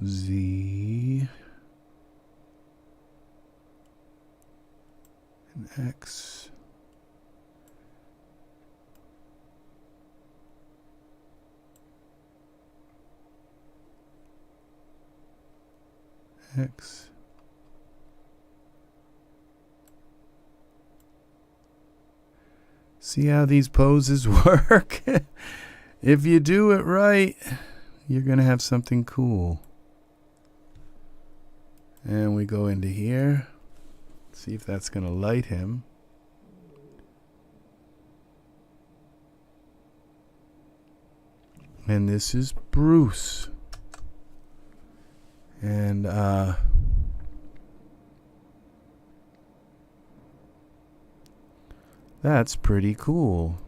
Z and X. X. See how these poses work? If you do it right, you're going to have something cool. And we go into here. See if that's going to light him. And this is Bruce. And that's pretty cool.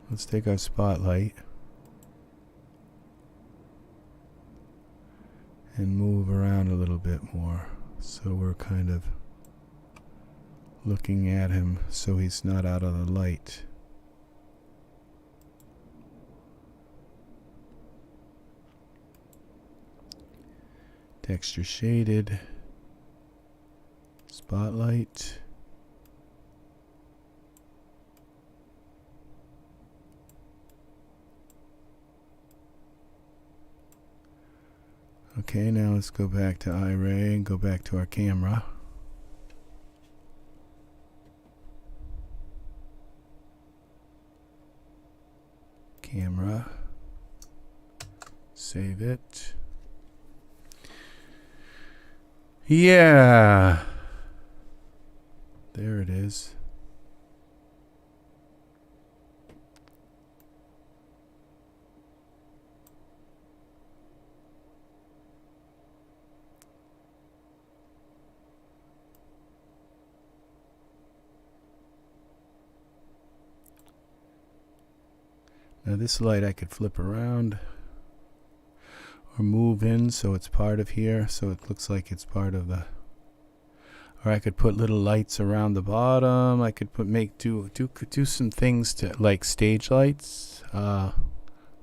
Let's take our spotlight and move around a little bit more so we're kind of looking at him so he's not out of the light. Texture shaded, spotlight. Okay, now let's go back to Iray and go back to our camera. Camera. Save it. Yeah. There it is. Now this light I could flip around or move in so it's part of here, so it looks like it's part of the, or I could put little lights around the bottom. I could put do some things to, like stage lights, little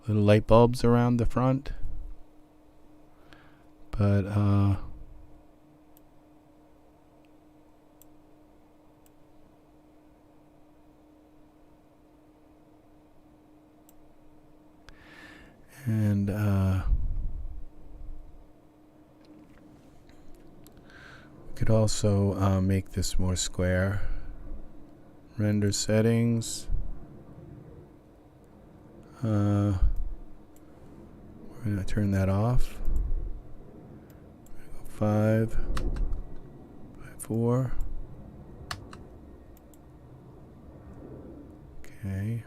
light bulbs around the front. But and we could also make this more square. Render settings. We're going to turn that off. 5 by 4. Okay.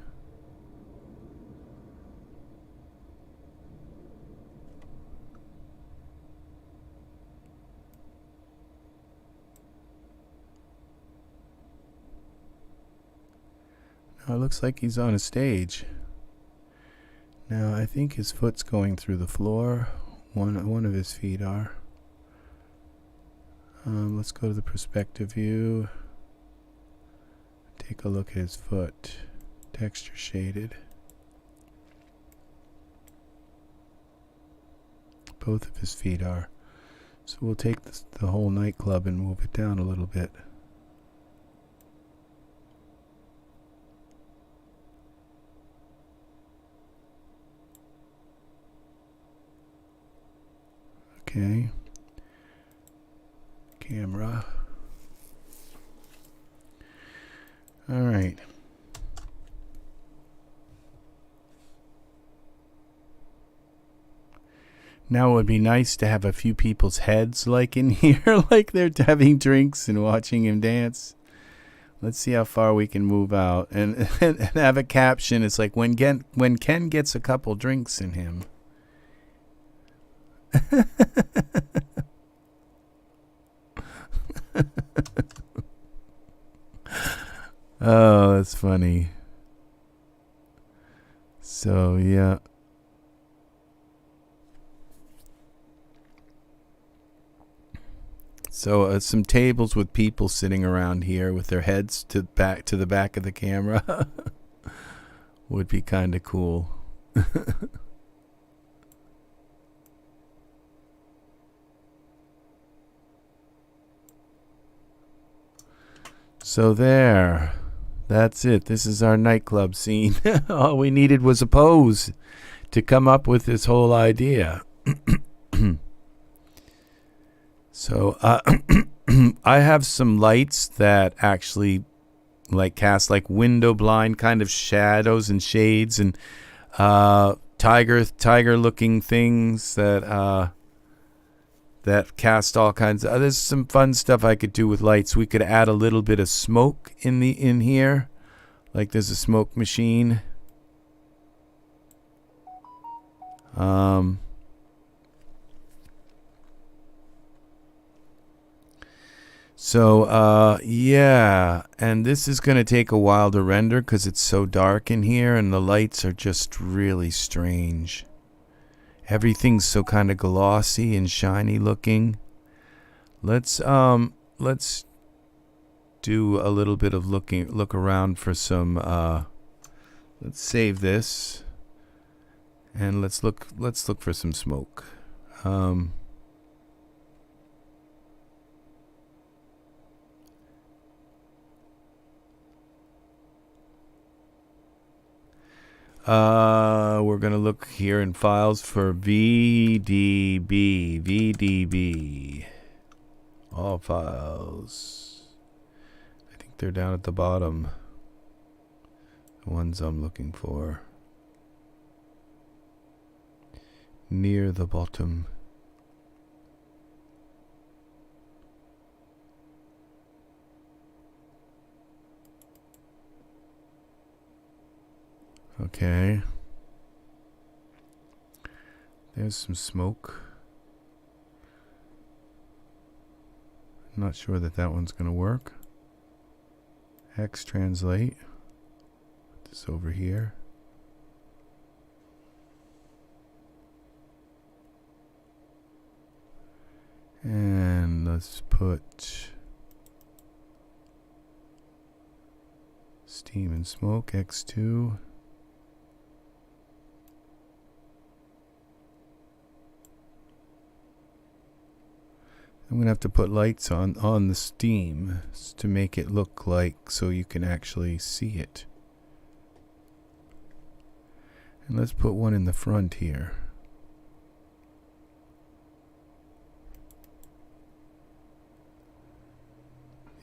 Now it looks like he's on a stage. Now I think his foot's going through the floor. One of his feet are. Let's go to the perspective view. Take a look at his foot. Texture shaded. both of his feet are. So we'll take the whole nightclub and move it down a little bit. Okay. Camera. All right. Now it would be nice to have a few people's heads like in here, like they're having drinks and watching him dance. Let's see how far we can move out and have a caption. It's like when Ken gets a couple drinks in him. Oh, that's funny. So, yeah. So some tables with people sitting around here with their heads to the back of the camera would be kind of cool. So there, that's it. This is our nightclub scene. All we needed was a pose to come up with this whole idea. So I have some lights that actually like cast like window blind kind of shadows and shades and tiger looking things that cast all kinds of there's some fun stuff I could do with lights. We could add a little bit of smoke in here. Like there's a smoke machine. So, yeah, and this is going to take a while to render because it's so dark in here and the lights are just really strange. Everything's so kind of glossy and shiny looking. Let's do a little bit of look around for some, let's save this and let's look for some smoke. We're going to look here in files for VDB. All files. I think they're down at the bottom. The ones I'm looking for. Near the bottom. Okay. There's some smoke. I'm not sure that one's going to work. X translate. Put this over here. And let's put steam and smoke, X2. I'm going to have to put lights on the steam to make it look like so you can actually see it. And let's put one in the front here.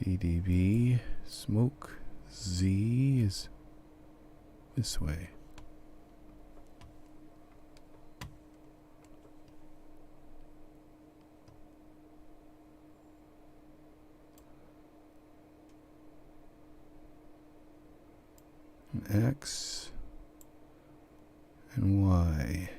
VDB, smoke, Z is this way. X and Y.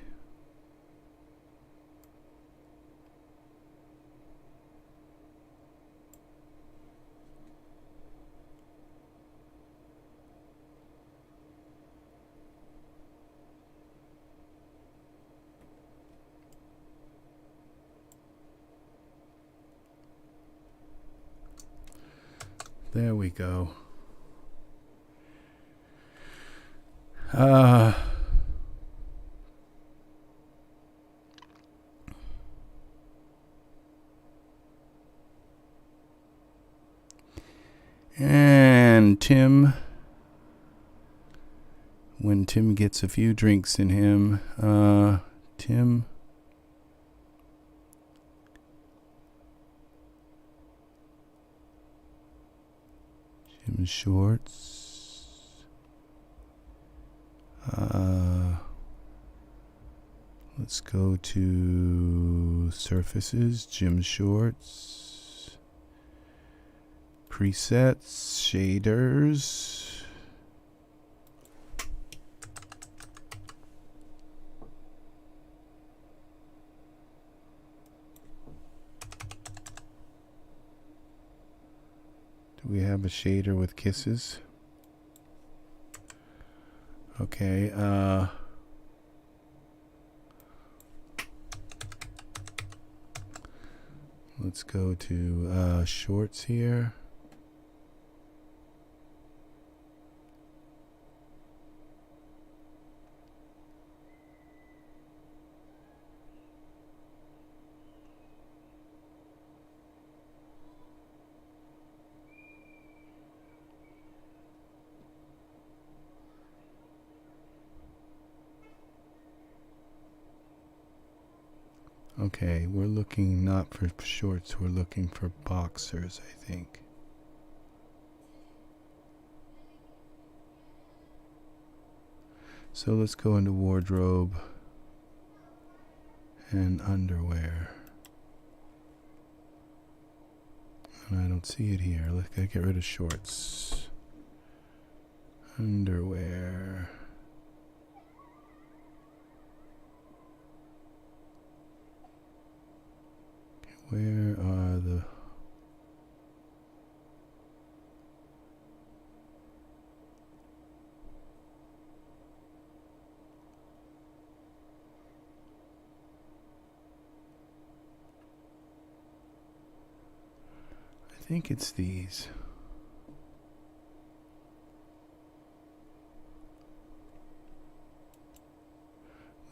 There we go. And Tim, when Tim gets a few drinks in him, Tim, Jim Shorts, let's go to surfaces, Jim Shorts, presets, shaders. Do we have a shader with kisses? Okay, let's go to shorts here. Okay, we're looking not for shorts, we're looking for boxers, I think. So let's go into wardrobe and underwear. And I don't see it here. Let's get rid of shorts. Underwear. Where are the... I think it's these.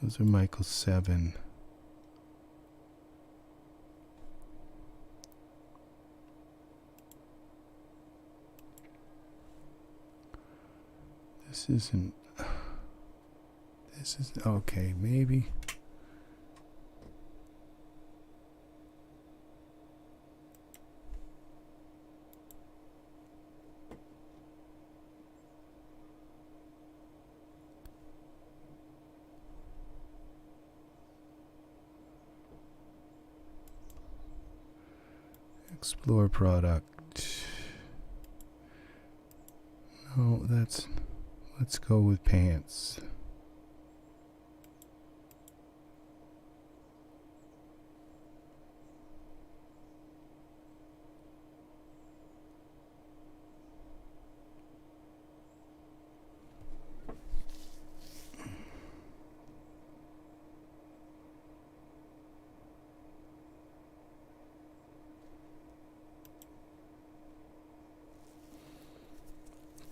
Those are Michael 7. This isn't, this is, okay, maybe. Explore product. No, that's... Let's go with pants.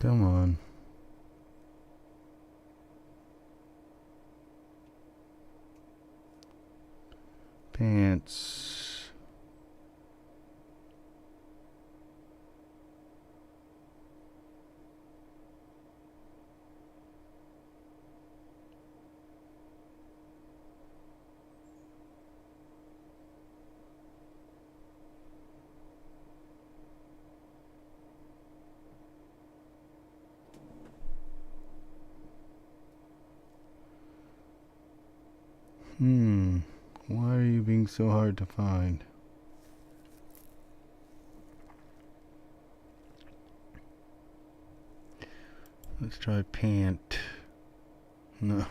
Come on. Pants. Why are you being so hard to find? Let's try pant. No.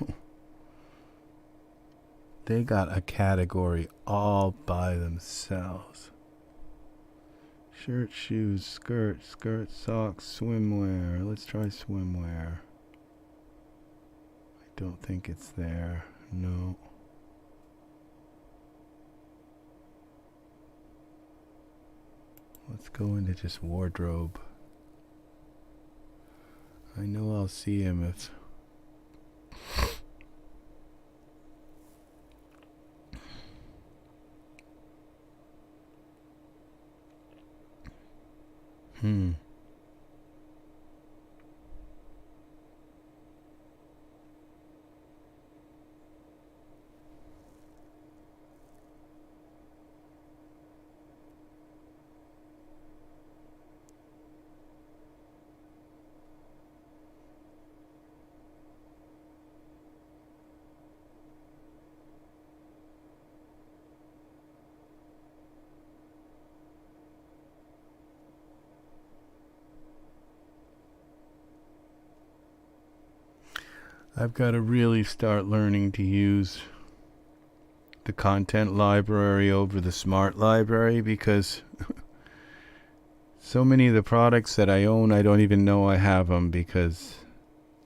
They got a category all by themselves. Shirt, shoes, skirt, socks, swimwear. Let's try swimwear. I don't think it's there. No. Let's go into just wardrobe. I know I'll see him if... I've got to really start learning to use the content library over the smart library, because so many of the products that I own, I don't even know I have them, because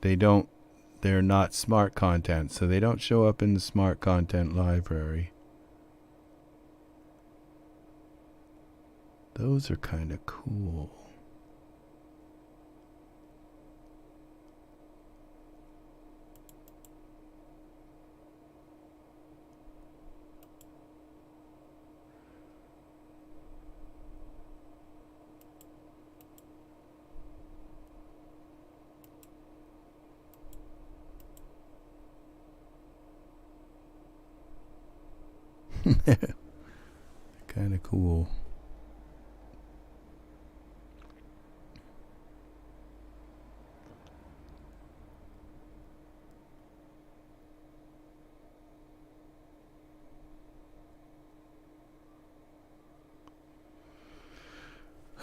they're not smart content, so they don't show up in the smart content library. Those are kind of cool. Kind of cool.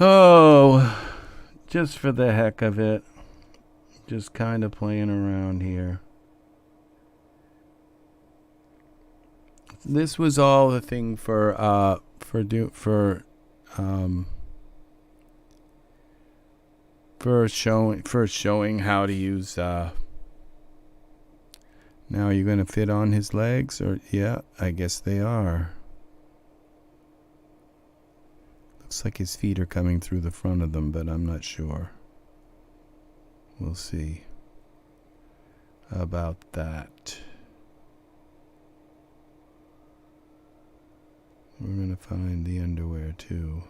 Oh, just for the heck of it, just kind of playing around here. This was all the thing for showing how to use. Now you're gonna fit on his legs, or yeah, I guess they are. Looks like his feet are coming through the front of them, but I'm not sure. We'll see about that. We're going to find the underwear too.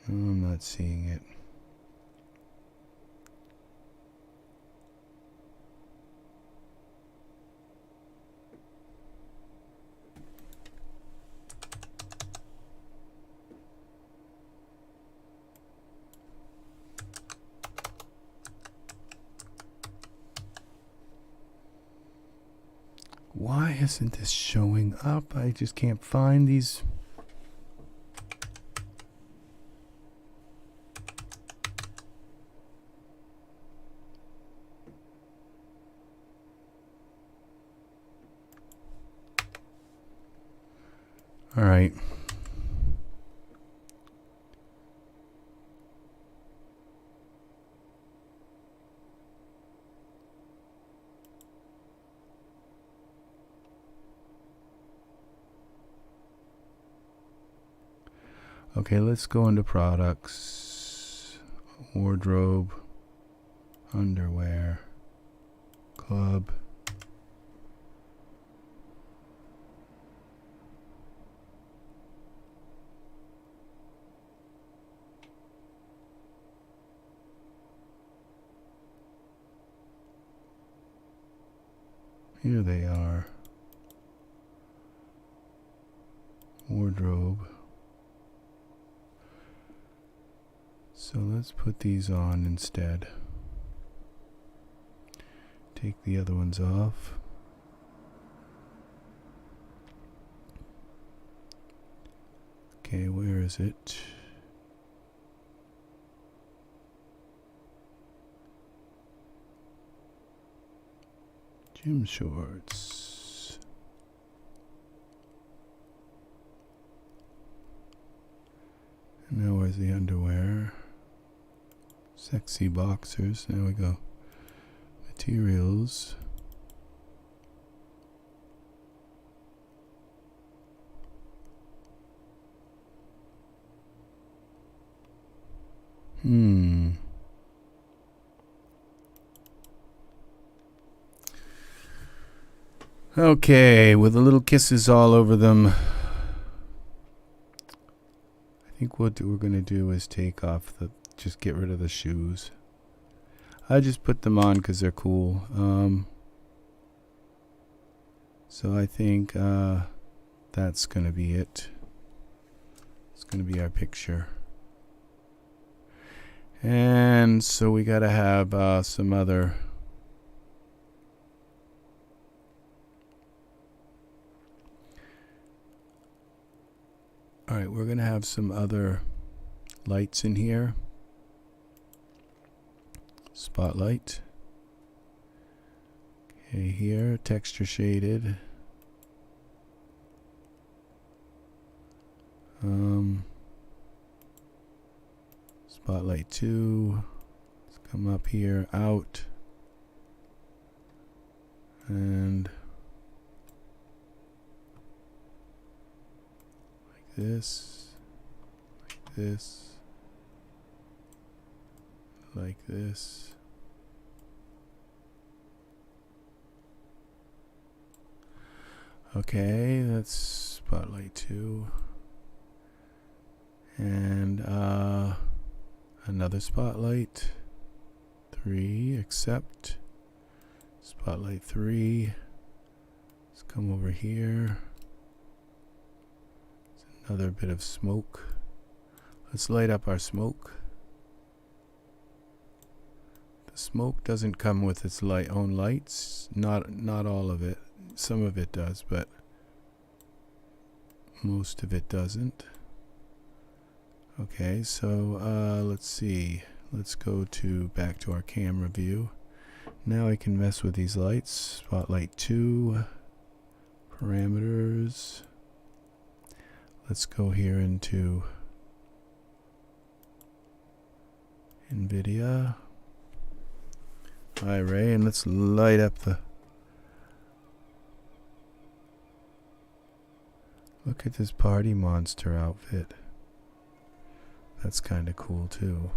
Oh, I'm not seeing it. Why isn't this showing up? I just can't find these. All right. Okay, let's go into products, wardrobe, underwear, club. Here they are. Wardrobe. So let's put these on instead. Take the other ones off. Okay, where is it? Gym shorts. And now where's the underwear? Sexy boxers. There we go. Materials. Okay, with the little kisses all over them. I think what we're going to do is take off just get rid of the shoes. I just put them on because they're cool. So I think that's going to be it. It's going to be our picture. And so we got to have some other we're going to have some other lights in here. Spotlight. Okay, here, texture shaded. Spotlight 2. Let's come up here, out. And like this, like this, like this. Okay, that's spotlight 2. And another spotlight 3, accept. Spotlight 3. Let's come over here. There's another bit of smoke. Let's light up our smoke. The smoke doesn't come with its own lights. Not all of it. Some of it does, but most of it doesn't. Okay, so let's see. Let's go back to our camera view. Now I can mess with these lights. Spotlight 2, parameters. Let's go here into NVIDIA, Iray, and let's light up the. Look at this party monster outfit. That's kind of cool too.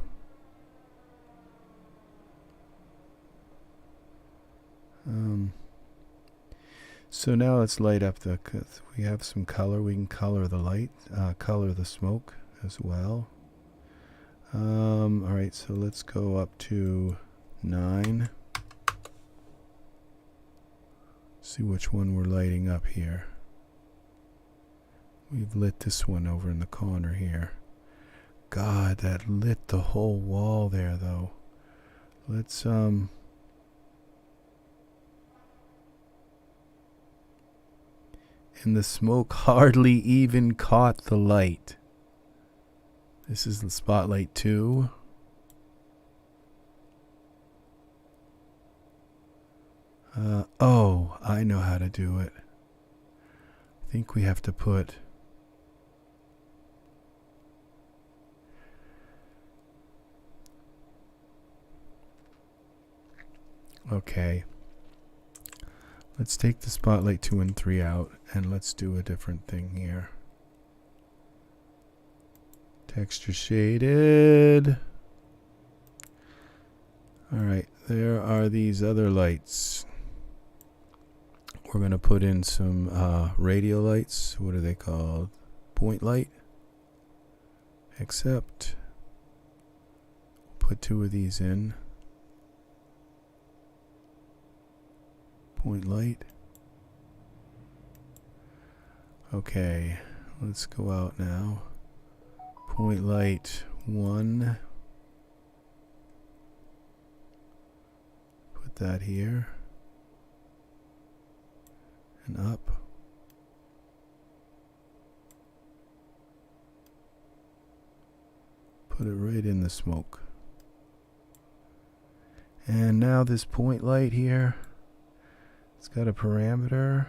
So now let's light up we have some color. We can color the light, color the smoke as well. Alright, so let's go up to 9. See which one we're lighting up here. We've lit this one over in the corner here. God, that lit the whole wall there though. Let's and the smoke hardly even caught the light. This is the spotlight 2. Oh, I know how to do it. I think we have to put okay. Let's take the spotlight 2 and 3 out and let's do a different thing here. Texture shaded. Alright, there are these other lights. We're going to put in some radio lights. What are they called? Point light. Accept. Put 2 of these in. Point light. Okay, let's go out now. Point light 1. Put that here. And up. Put it right in the smoke. And now this point light here. It's got a parameter.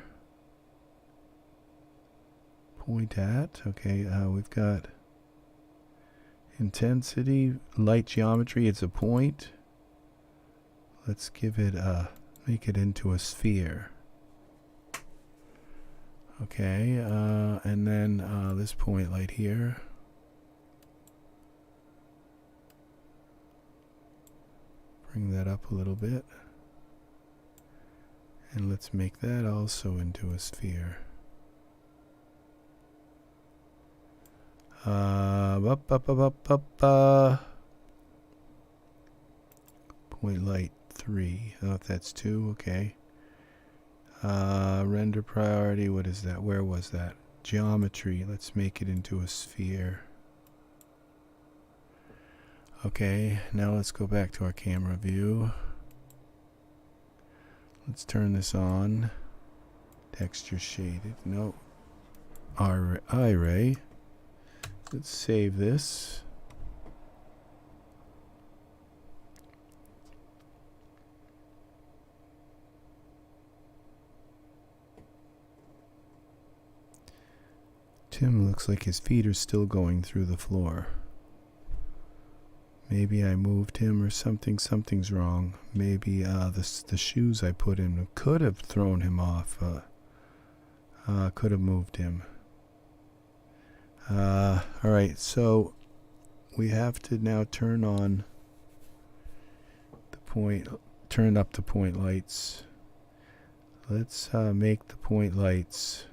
Point at. Okay, we've got intensity, light geometry. It's a point. Let's give it make it into a sphere. Okay, and then this point light here. Bring that up a little bit. And let's make that also into a sphere. Point light 3. Oh, that's 2. Okay. Render priority. What is that? Where was that? Geometry. Let's make it into a sphere. Okay. Now let's go back to our camera view. Let's turn this on. Texture shaded. No. Iray. Let's save this. Tim looks like his feet are still going through the floor. Maybe I moved him or something. Something's wrong. Maybe the shoes I put in could have thrown him off. Could have moved him. Alright, so we have to now turn on the point, turn up the point lights. Let's make the point lights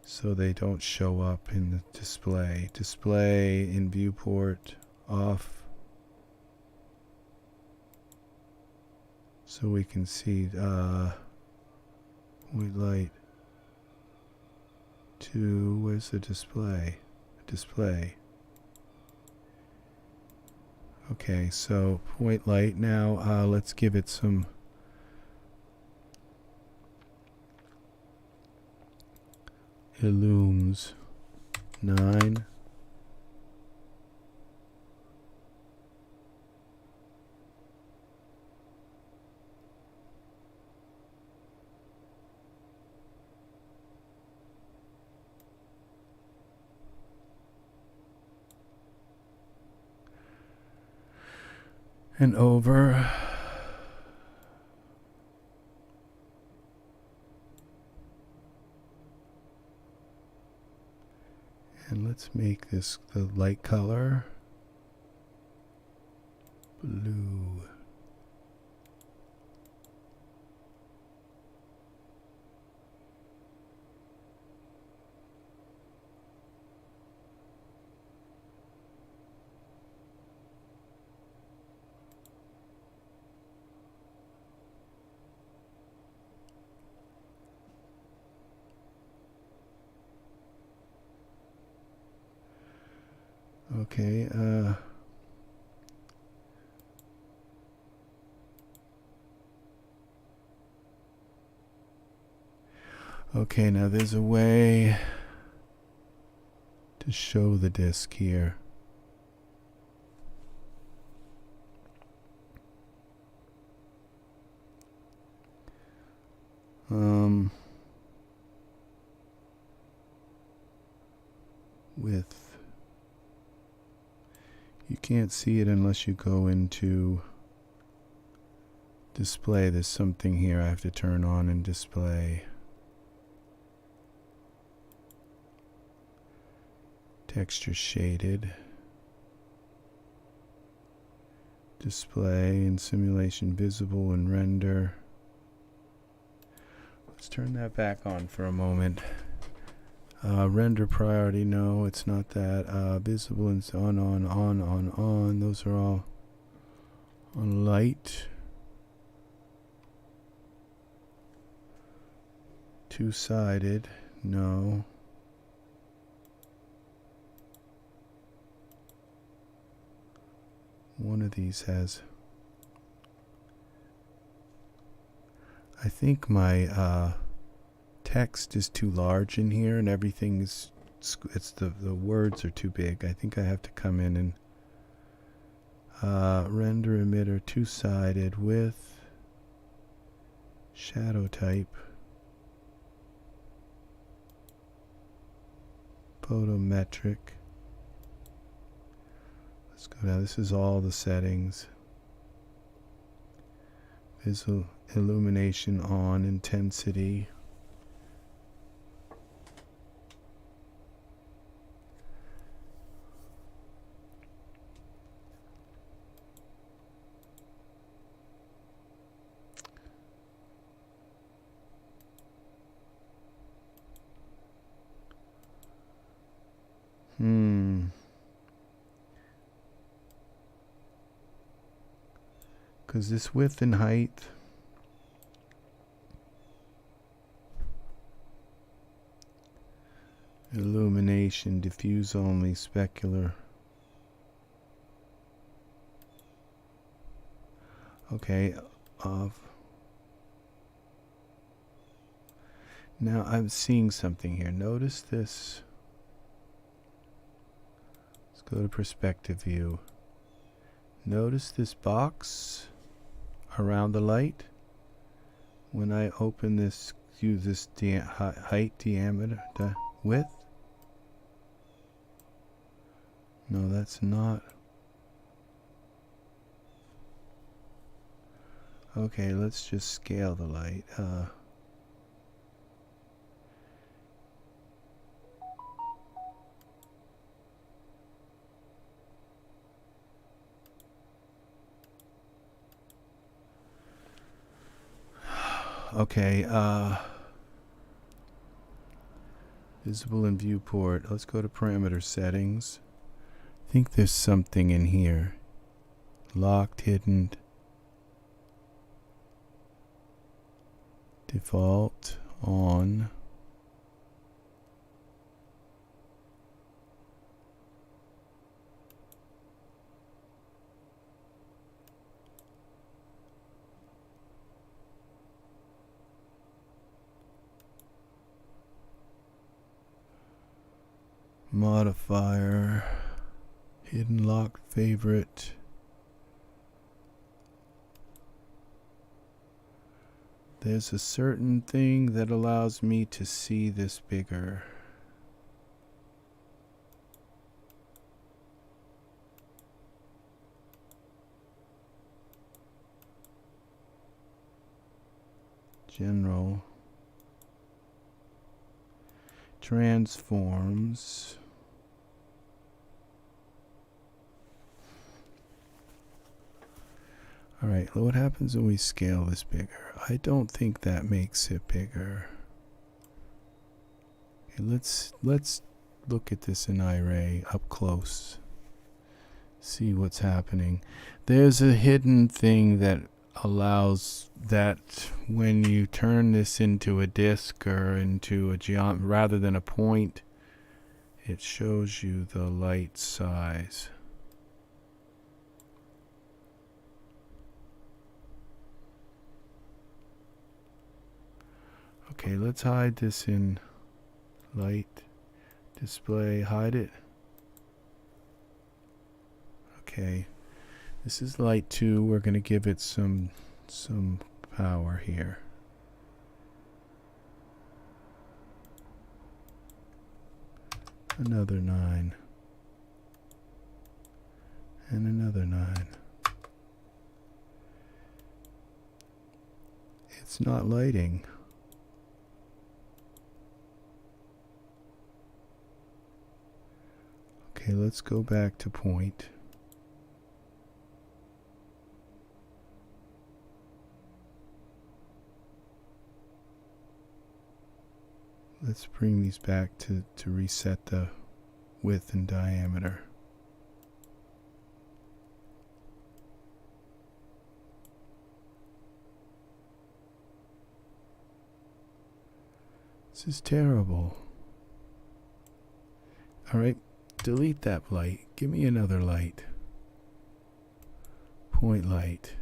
so they don't show up in the display. Display in viewport off, so we can see point light 2. Where's the display? Display. Okay, so point light now. Let's give it some illums 9. And over. And let's make this the light color blue. Okay, okay, now there's a way to show the disc here. With, you can't see it unless you go into display. There's something here I have to turn on in display. Texture shaded. Display and simulation visible and render. Let's turn that back on for a moment. Render priority, no, it's not that. Visible and on. Those are all on light. Two-sided, no. One of these has, I think my text is too large in here and everything is, it's the words are too big. I think I have to come in and render emitter two-sided with shadow type, photometric. Let's go down. This is all the settings. Visual illumination on, intensity. Because this width and height, illumination, diffuse only, specular. Okay, off. Now I'm seeing something here. Notice this. Go to perspective view. Notice this box around the light. When I open this, use this height, diameter, width. No, that's not. Okay, let's just scale the light. Okay, visible in viewport. Let's go to parameter settings. I think there's something in here. Locked, hidden, default, on. Modifier, hidden, locked, favorite. There's a certain thing that allows me to see this bigger. General. Transforms. Alright, what happens when we scale this bigger? I don't think that makes it bigger. Okay, let's look at this in Iray up close. See what's happening. There's a hidden thing that allows that when you turn this into a disk or into a geometry rather than a point, it shows you the light size. Okay, let's hide this in light display. Hide it. Okay, this is light 2. We're going to give it some power here. Another 9. And another 9. It's not lighting. Okay, let's go back to point. Let's bring these back to reset the width and diameter. This is terrible. All right. Delete that light. Give me another light. Point light.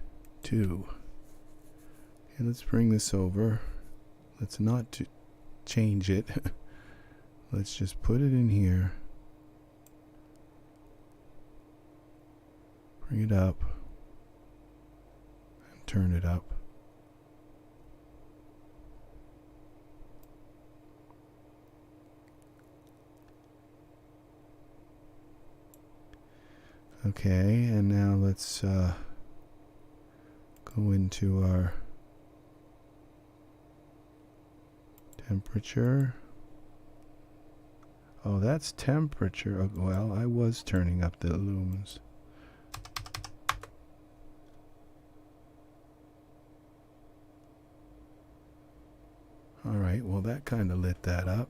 2. Okay, let's bring this over. Let's not change it. Let's just put it in here. Bring it up. And turn it up. Okay, and now let's go into our temperature. Oh, that's temperature. Oh, well, I was turning up the lumens. All right, well, that kind of lit that up.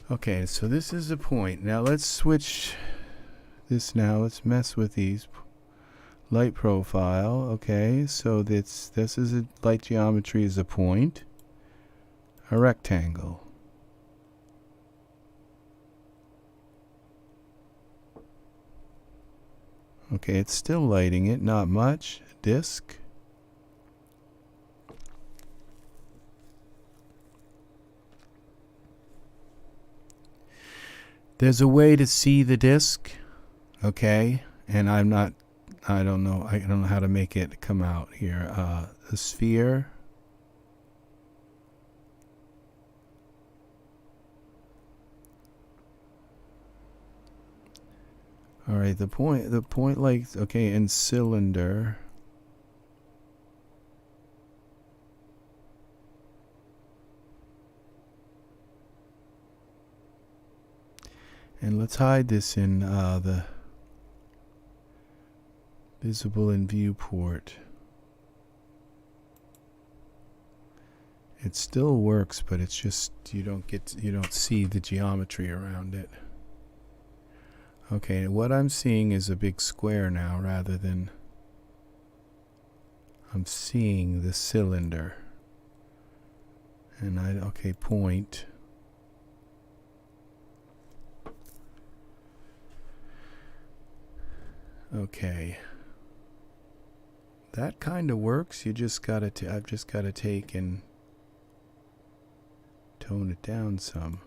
Okay, so this is the point. Now let's switch this now. Let's mess with these. Light profile. Okay, so this is a light geometry is a point. a rectangle. Okay, it's still lighting it, not much. Disc. There's a way to see the disc, okay? And I don't know how to make it come out here. The sphere. All right, the point like, okay, and cylinder. And let's hide this in the visible in viewport. It still works, but it's just you don't see the geometry around it. Okay, what I'm seeing is a big square now rather than I'm seeing the cylinder. And okay, point. Okay. That kind of works. You just gotta I've just gotta take and tone it down some.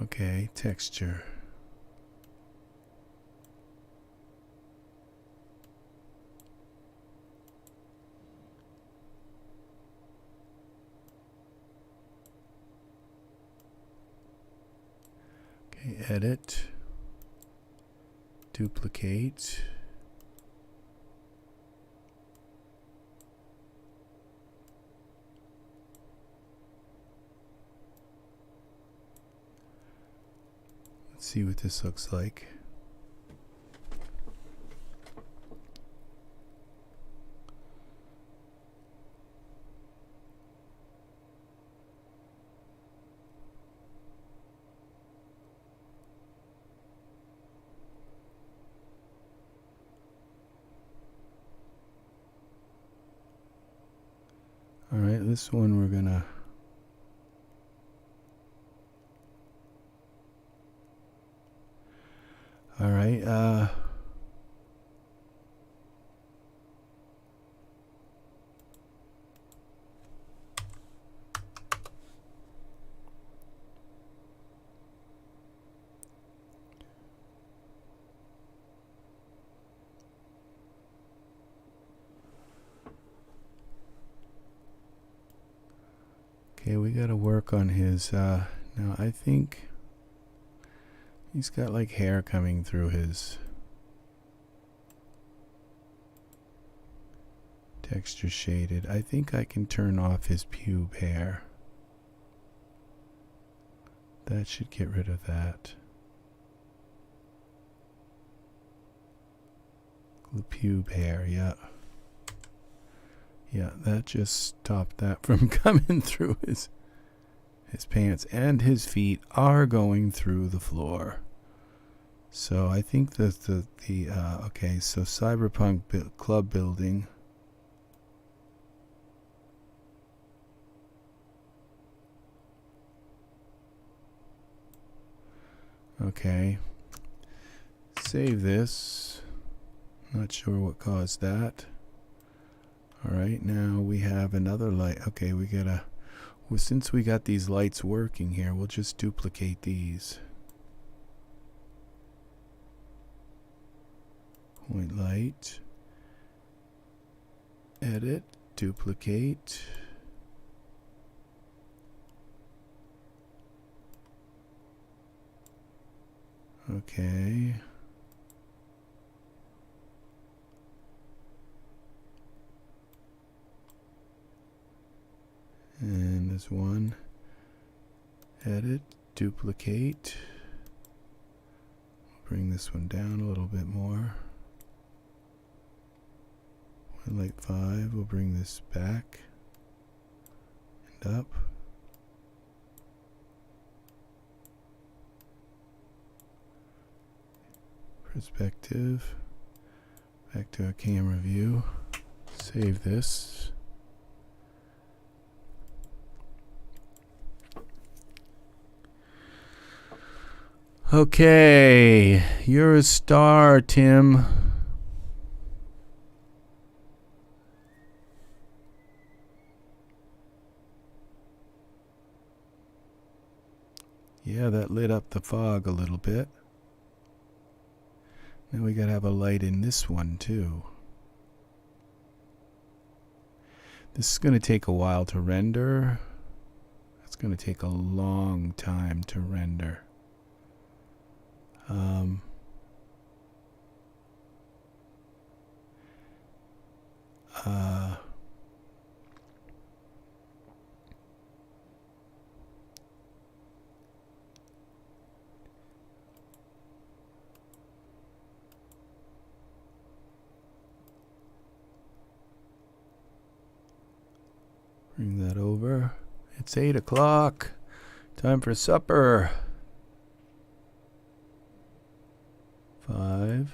Okay, texture. Okay, edit, duplicate. Let's see what this looks like. All right, this one we're gonna all right, okay, we gotta work on his, now I think he's got like hair coming through his texture shaded. I think I can turn off his pube hair. That should get rid of that. The pube hair, yeah. Yeah, that just stopped that from coming through his pants, and his feet are going through the floor. So I think that okay, so Cyberpunk Club Building. Okay. Save this. Not sure what caused that. Alright, now we have another light. Okay, we gotta, well, since we got these lights working here, we'll just duplicate these. Point light. Edit, duplicate. Okay. And there's one. Edit, duplicate. Bring this one down a little bit more. Light 5, we'll bring this back. lined up. Perspective. Back to our camera view. Save this. Okay, you're a star, Tim. Yeah, that lit up the fog a little bit. Now we gotta have a light in this one too. This is gonna take a while to render. It's gonna take a long time to render. Bring that over. It's 8 o'clock. Time for supper. 5. I'm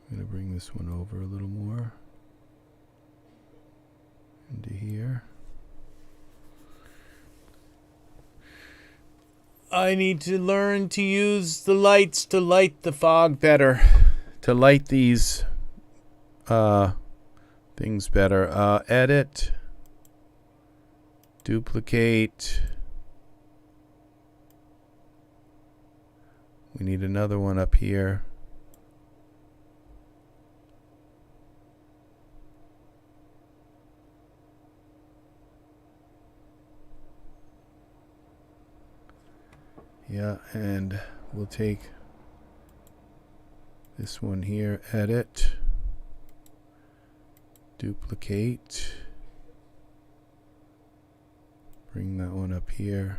going to bring this one over a little more. Into here. I need to learn to use the lights to light the fog better. To light these things better. Edit. Duplicate. We need another one up here. Yeah, and we'll take this one here, edit, duplicate, bring that one up here.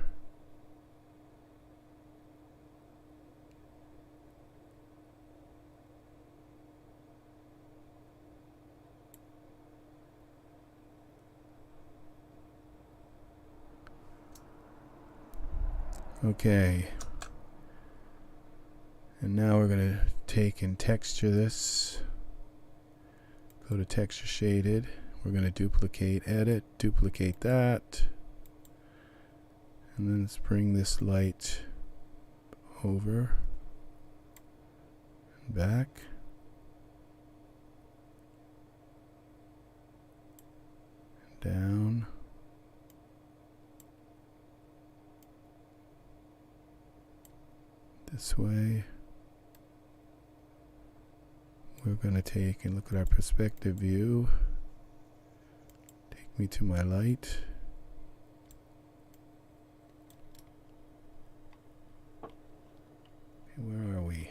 Okay, and now we're going to take and texture this. Go to texture shaded. We're going to duplicate, edit, duplicate that, and then let's bring this light over and back. And down. This way. We're going to take and look at our perspective view. Take me to my light. Okay, where are we?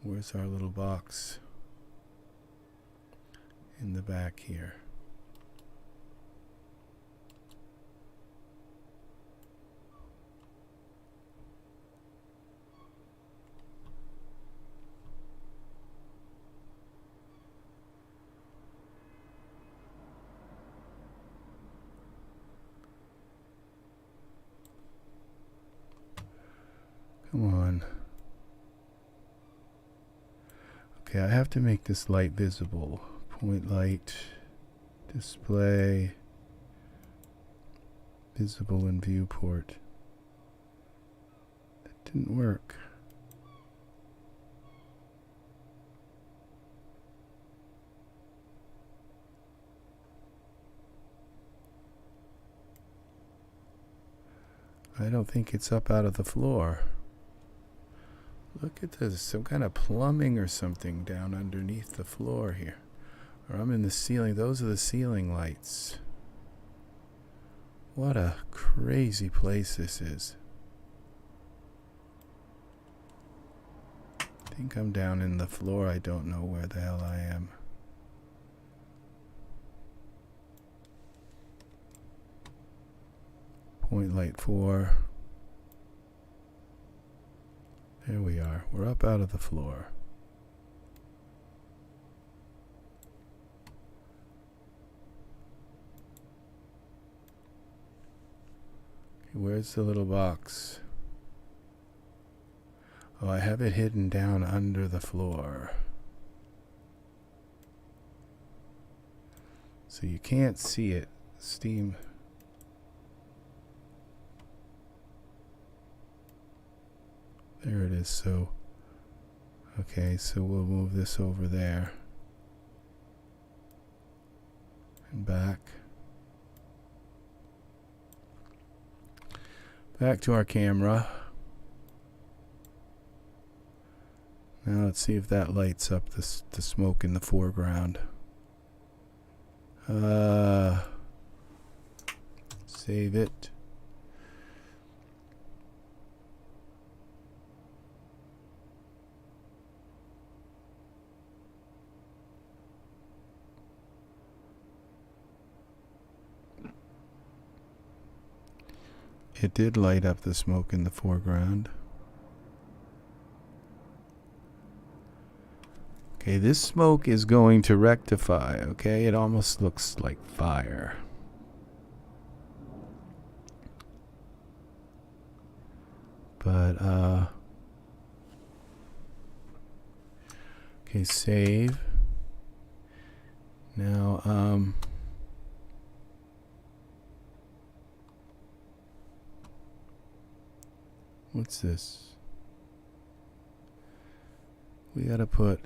Where's our little box? In the back here. Come on. Okay, I have to make this light visible. Point light, display, visible in viewport. That didn't work. I don't think it's up out of the floor. Look at this, some kind of plumbing or something down underneath the floor here. Or I'm in the ceiling. Those are the ceiling lights. What a crazy place this is. I think I'm down in the floor. I don't know where the hell I am. Point light 4. There we are. We're up out of the floor. . Where's the little box? Oh, I have it hidden down under the floor. So you can't see it. Steam. There it is. So, okay, so we'll move this over there. And back. Back to our camera. Now let's see if that lights up the smoke in the foreground. Save it. It did light up the smoke in the foreground. Okay, this smoke is going to rectify, okay? It almost looks like fire. But, okay, save. Now, what's this? We gotta put...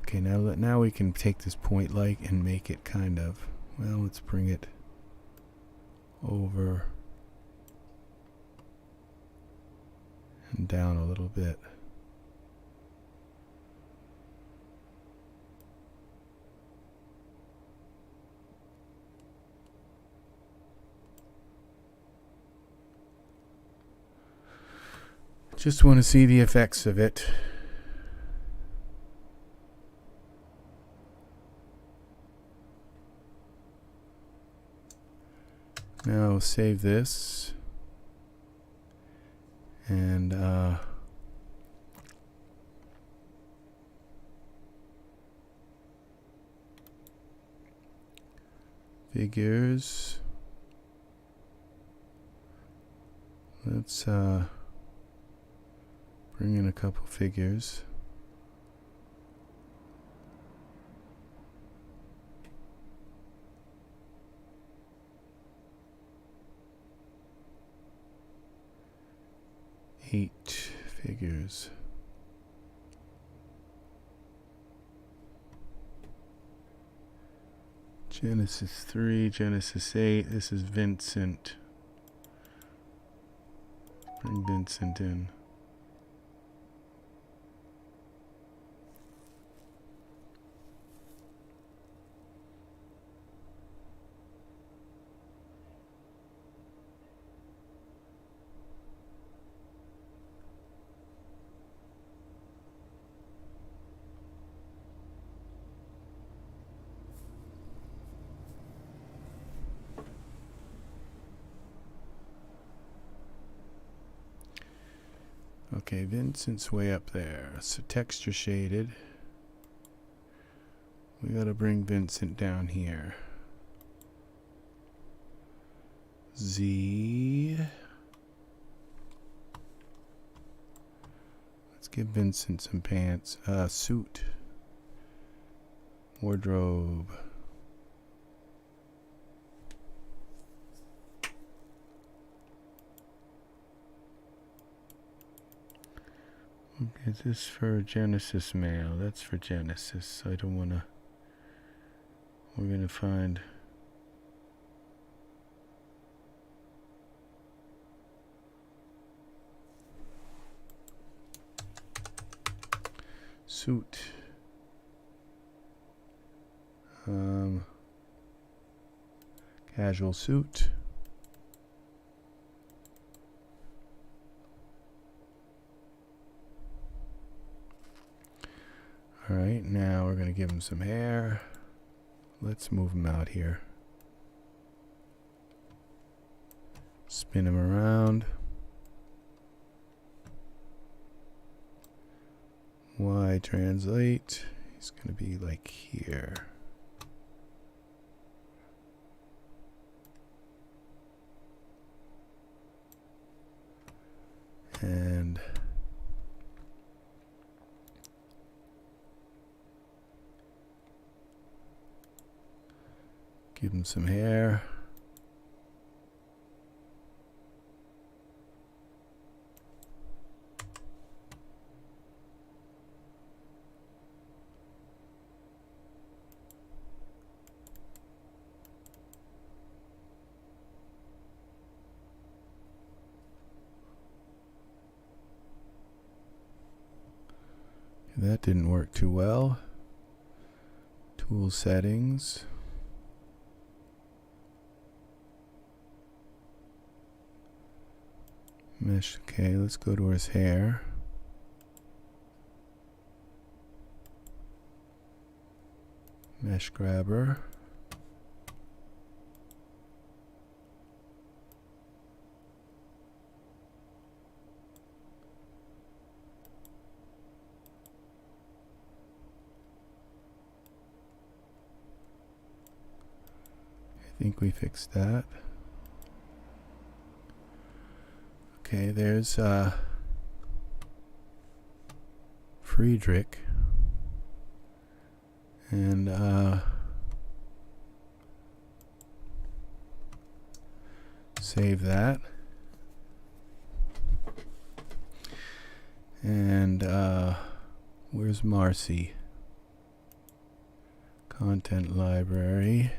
Okay, now we can take this point light and make it kind of, well, let's bring it over and down a little bit. Just want to see the effects of it. Now save this and figures. Let's bring in a couple figures. Eight figures. Genesis 3, Genesis 8. This is Vincent. Bring Vincent in. Okay, Vincent's way up there. So texture shaded. We gotta bring Vincent down here. Z. Let's give Vincent some pants. Suit. Wardrobe. Okay, is this for Genesis male? That's for Genesis, so I don't wanna... We're gonna find... Suit. Casual suit. Alright, now we're going to give him some hair. Let's move him out here. Spin him around. Y translate. He's going to be like here. And give him some hair. That didn't work too well. Tool settings. Mesh. Okay, let's go to his hair. Mesh grabber. I think we fixed that. Okay, there's Friedrich. And save that. And where's Marcy? Content library.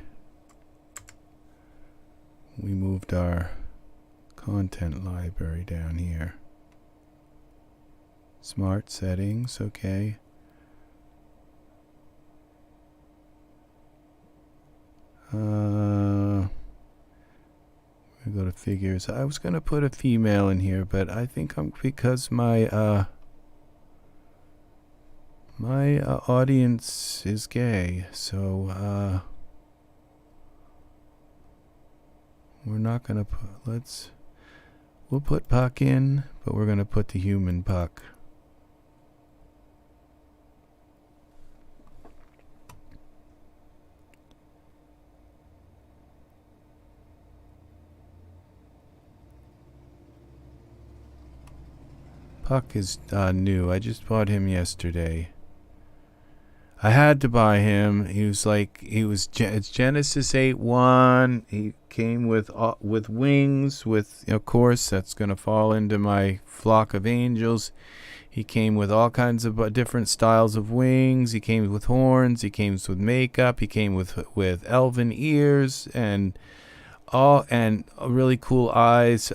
We moved our content library down here. Smart settings, okay. We go to figures. I was gonna put a female in here, but I think because my my audience is gay, so we're not gonna put. We'll put Puck in, but we're gonna put the human Puck. Puck is new. I just bought him yesterday. I had to buy him. He was like, it's Genesis 8.1. He came with wings, with, of course, that's going to fall into my flock of angels. He came with all kinds of different styles of wings. He came with horns. He came with makeup. He came with elven ears and really cool eyes.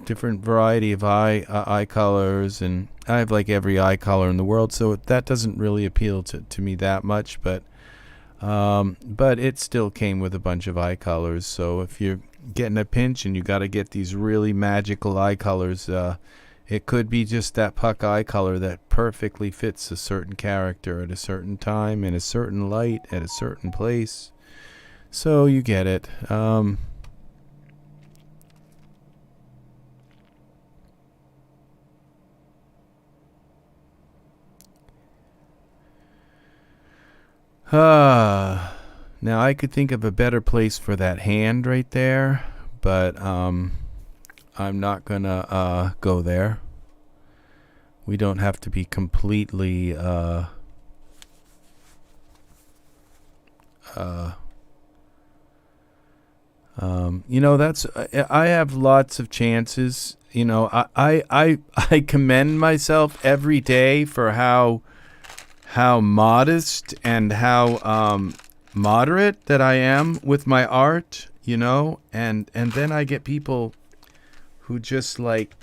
Different variety of eye colors, and I have like every eye color in the world, so that doesn't really appeal to me that much, but it still came with a bunch of eye colors. So if you're getting a pinch and you got to get these really magical eye colors, it could be just that Puck eye color that perfectly fits a certain character at a certain time, in a certain light, at a certain place. So you get it. Now I could think of a better place for that hand right there, but I'm not gonna go there. We don't have to be completely you know, that's I have lots of chances. You know, I commend myself every day for how modest and how moderate that I am with my art, you know, and then I get people who just like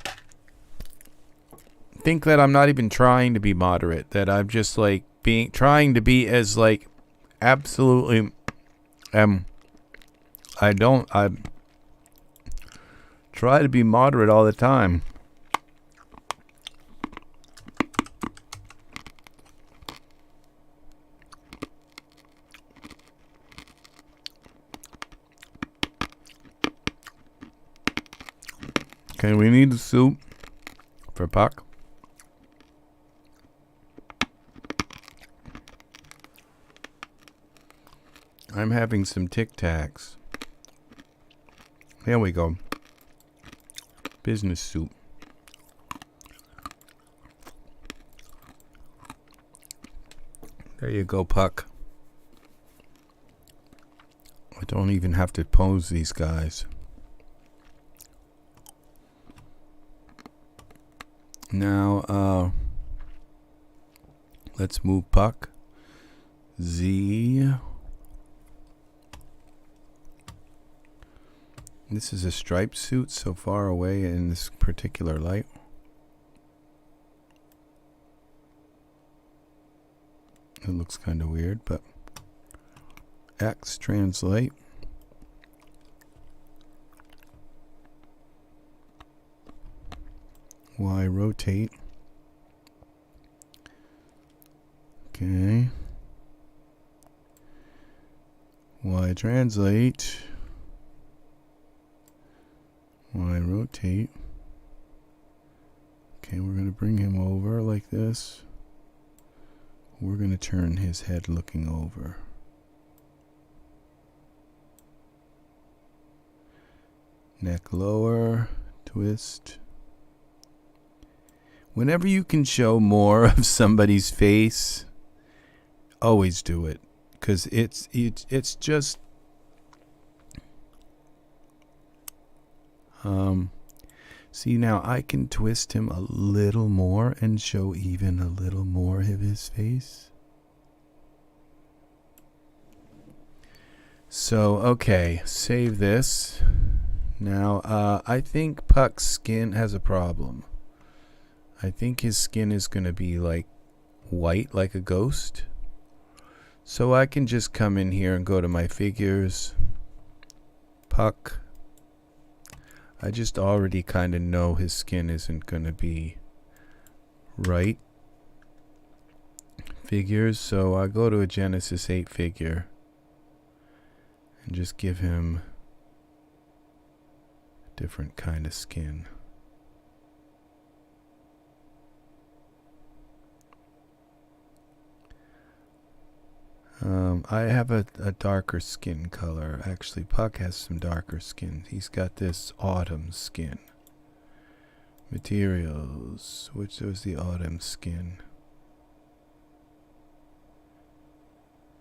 think that I'm not even trying to be moderate, that I'm just like trying to be as like absolutely I try to be moderate all the time. Okay, we need the soup for Puck. I'm having some Tic Tacs. There we go. Business soup. There you go, Puck. I don't even have to pose these guys. Now, let's move Puck. Z. This is a striped suit so far away in this particular light. It looks kind of weird, but X translate. Y rotate. Okay. Y translate. Y rotate. Okay, we're going to bring him over like this. We're going to turn his head looking over. Neck lower, twist. Whenever you can show more of somebody's face, always do it, because it's just see, now I can twist him a little more and show even a little more of his face. So, okay, save this. Now, I think Puck's skin has a problem. I think his skin is going to be like white, like a ghost. So I can just come in here and go to my figures. Puck. I just already kind of know his skin isn't going to be right. Figures, so I go to a Genesis 8 figure and just give him a different kind of skin. I have a darker skin color. Actually, Puck has some darker skin. He's got this autumn skin. Materials. Which was the autumn skin?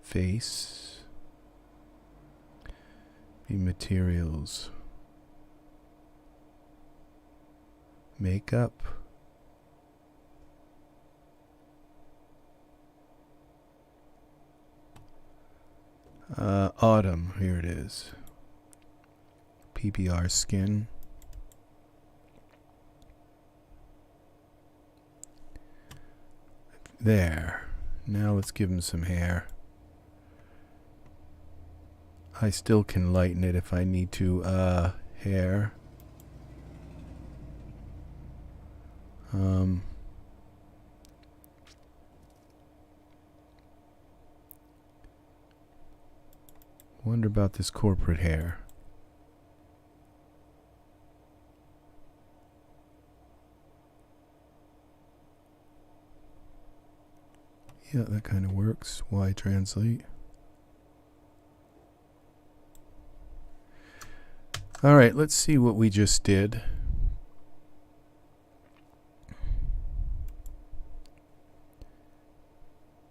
Face. The materials. Makeup. Autumn, here it is. PBR skin. There. Now let's give him some hair. I still can lighten it if I need to. Hair. Wonder about this corporate hair. Yeah, that kind of works. Y translate. All right, let's see what we just did.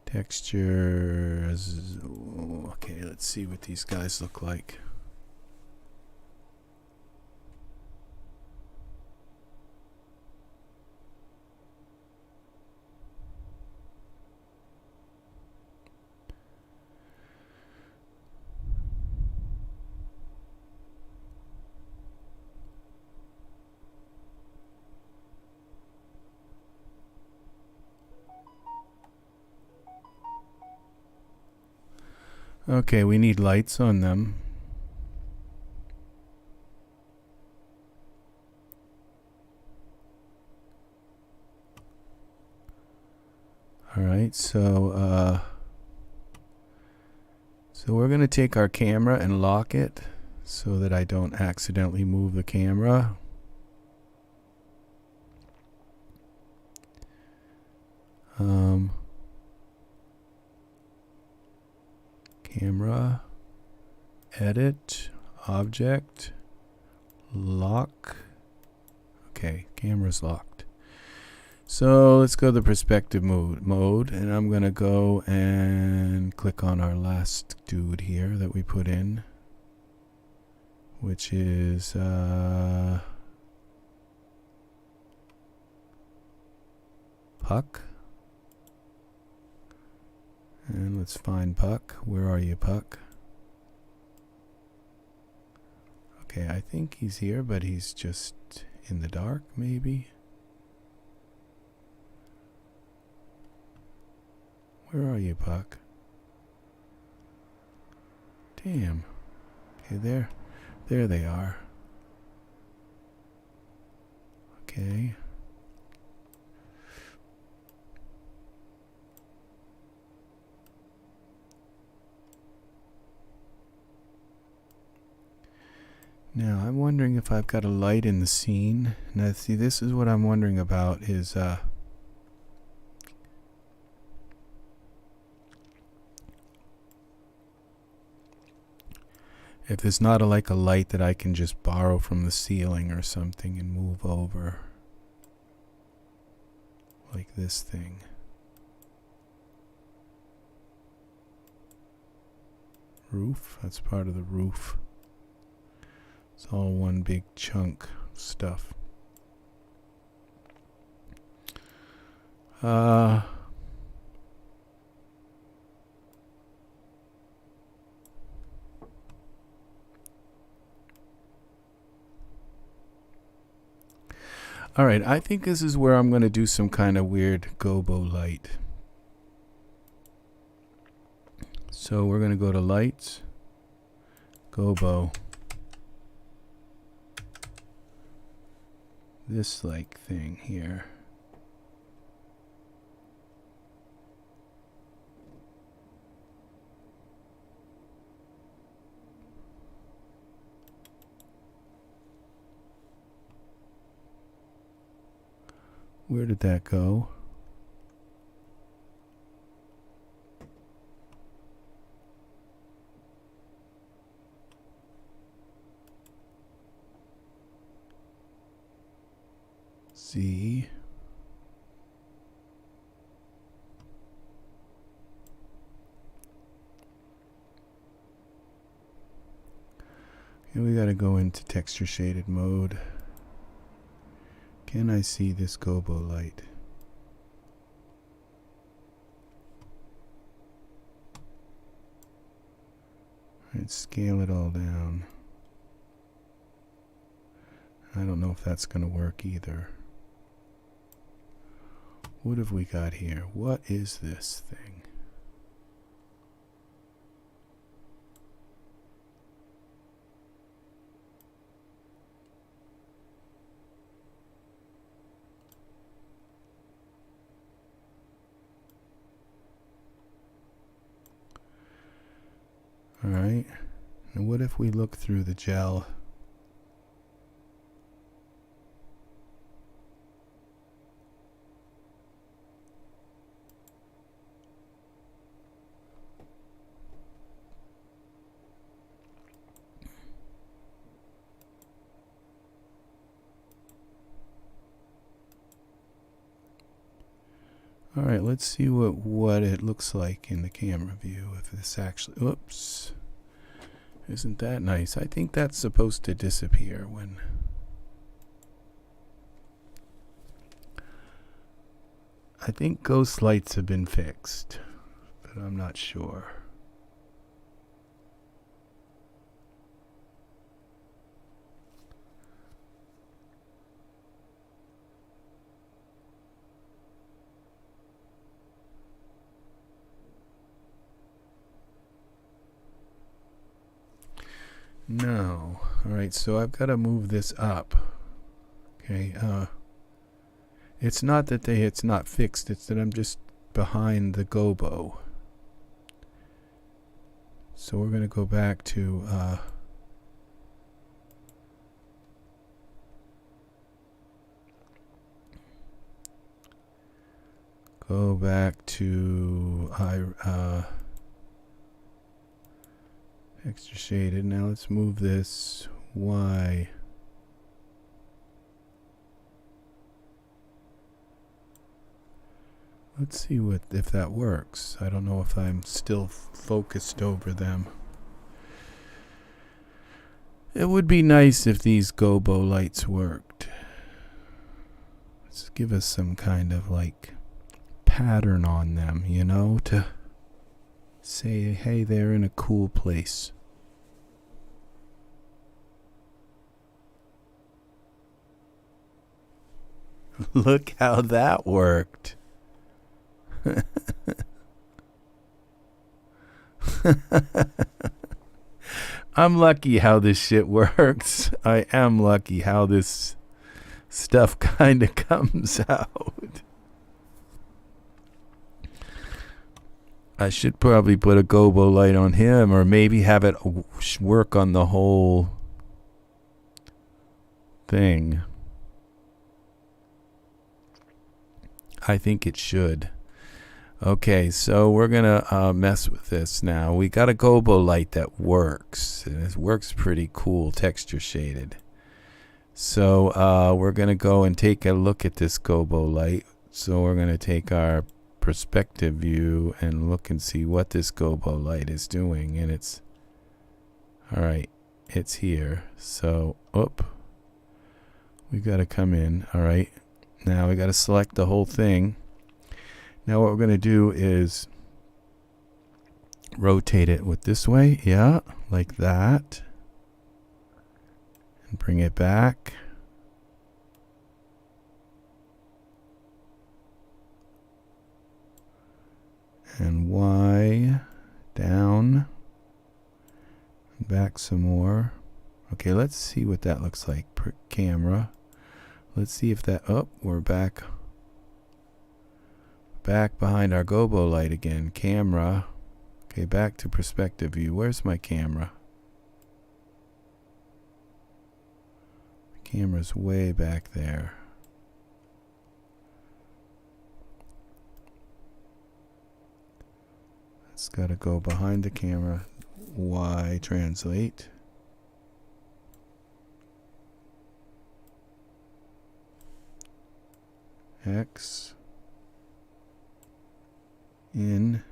Textures. Okay, let's see what these guys look like. Okay, we need lights on them. All right, so we're going to take our camera and lock it so that I don't accidentally move the camera. Camera, edit, object, lock. Okay, camera's locked. So let's go to the perspective mode, and I'm going to go and click on our last dude here that we put in, which is Puck. And let's find Puck. Where are you, Puck? Okay, I think he's here, but he's just in the dark, maybe. Where are you, Puck? Damn. Okay, there they are. Okay. Now, I'm wondering if I've got a light in the scene. Now, see, this is what I'm wondering about is, if there's not like a light that I can just borrow from the ceiling or something and move over. Like this thing. Roof? That's part of the roof. It's all one big chunk of stuff. Alright, I think this is where I'm going to do some kind of weird Gobo-Lit. So we're going to go to Lights, Gobo. This like thing here. Where did that go? Z. Here we gotta go into texture shaded mode. Can I see this Gobo-Lit? Alright, scale it all down. I don't know if that's gonna work either. What have we got here? What is this thing? Alright. And what if we look through the gel? Alright, let's see what it looks like in the camera view. If this actually... Oops. Isn't that nice? I think that's supposed to disappear when... I think ghost lights have been fixed, but I'm not sure. No. Alright, so I've got to move this up. Okay, it's not that it's not fixed, it's that I'm just behind the gobo. So we're going to go back to extra shaded. Now let's move this Y. Let's see if that works. I don't know if I'm still focused over them. It would be nice if these Gobo lights worked. Let's give us some kind of like pattern on them, you know, to say, hey, they're in a cool place. Look how that worked. I'm lucky how this shit works. I am lucky how this stuff kind of comes out. I should probably put a Gobo light on him, or maybe have it work on the whole thing. I think it should. Okay, so we're gonna mess with this now. We got a Gobo light that works, and it works pretty cool, texture shaded. So we're gonna go and take a look at this Gobo light. So we're gonna take our perspective view and look and see what this Gobo light is doing, and it's all right. It's here. So we gotta come in. All right. Now we gotta select the whole thing. Now what we're going to do is rotate it with this way. Yeah, like that. And bring it back. And Y down. Back some more. Okay, let's see what that looks like per camera. Let's see if that, we're back behind our Gobo light again. Camera. Okay, back to perspective view. Where's my camera? Camera's way back there. It's got to go behind the camera. Y translate. X. In.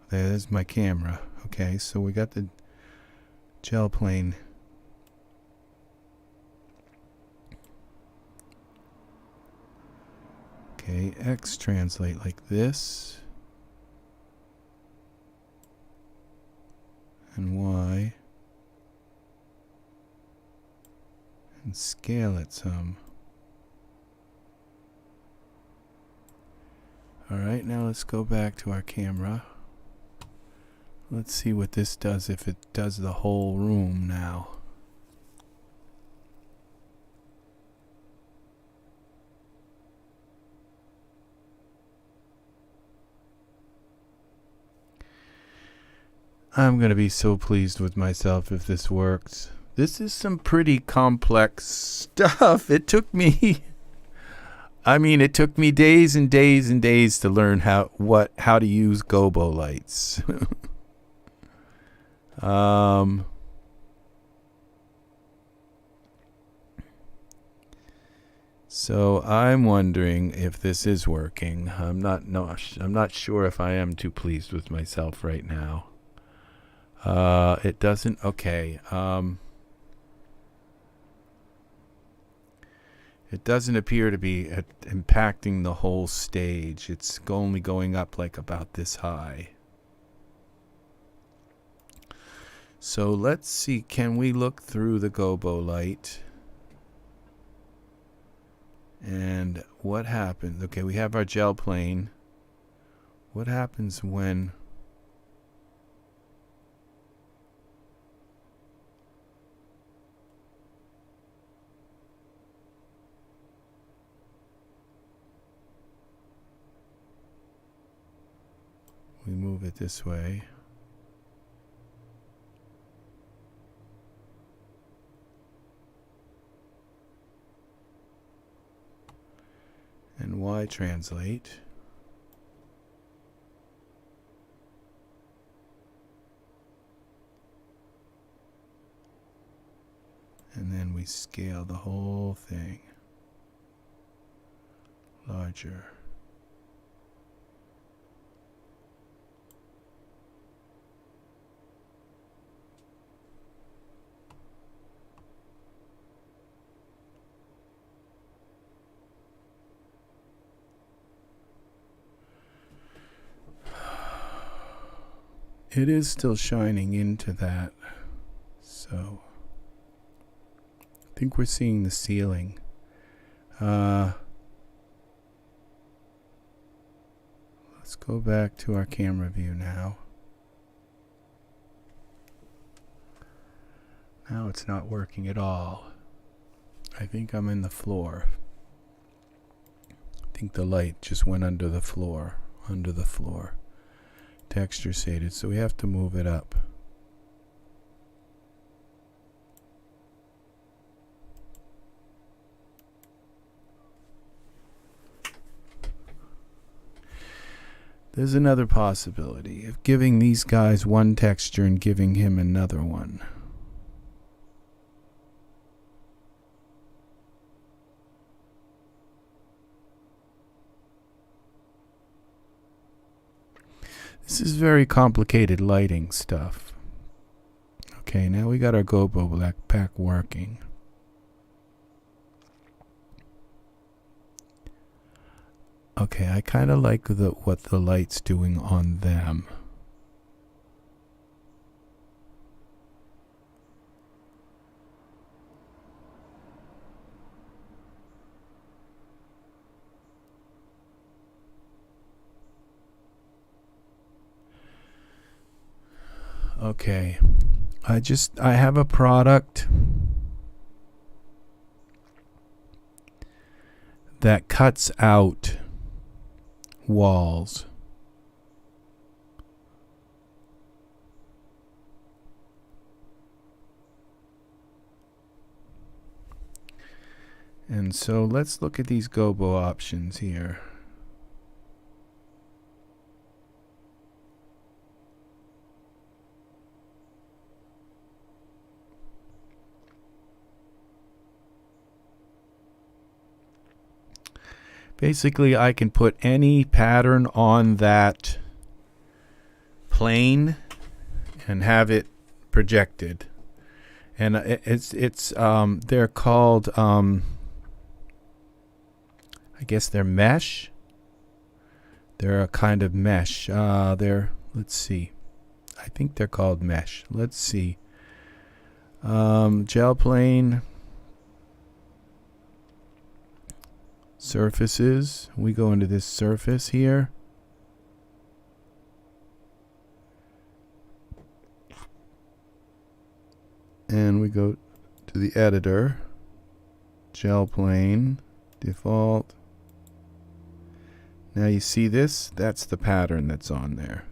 There's my camera. Okay, so we got the gel plane. Okay, X translate like this. And Y. And scale it some. Alright, now let's go back to our camera. Let's see what this does, if it does the whole room now. I'm going to be so pleased with myself if this works. This is some pretty complex stuff. It took me... it took me days and days and days to learn how to use Gobo lights. So I'm wondering if this is working. I'm not sure if I am too pleased with myself right now. It doesn't. Okay. It doesn't appear to be impacting the whole stage. It's only going up like about this high. So let's see, can we look through the Gobo light? And what happens? Okay, we have our gel plane. What happens when... we move it this way. And Y translate. And then we scale the whole thing. Larger. it is still shining into that. So I think we're seeing the ceiling. Let's go back to our camera view now. Now it's not working at all. I think I'm in the floor. I think the light just went under the floor. Under the floor. Texture shaded, so we have to move it up. There's another possibility of giving these guys one texture and giving him another one. This is very complicated lighting stuff. Okay, now we got our Gobo-Lit pack working. Okay, I kind of like what the light's doing on them. Okay, I have a product that cuts out walls. And so let's look at these Gobo options here. Basically, I can put any pattern on that plane and have it projected. And they're called, I guess they're mesh. They're a kind of mesh. Let's see. I think they're called mesh. Let's see. Gel plane. Surfaces. We go into this surface here. And we go to the editor. Gel plane. Default. Now you see this? That's the pattern that's on there.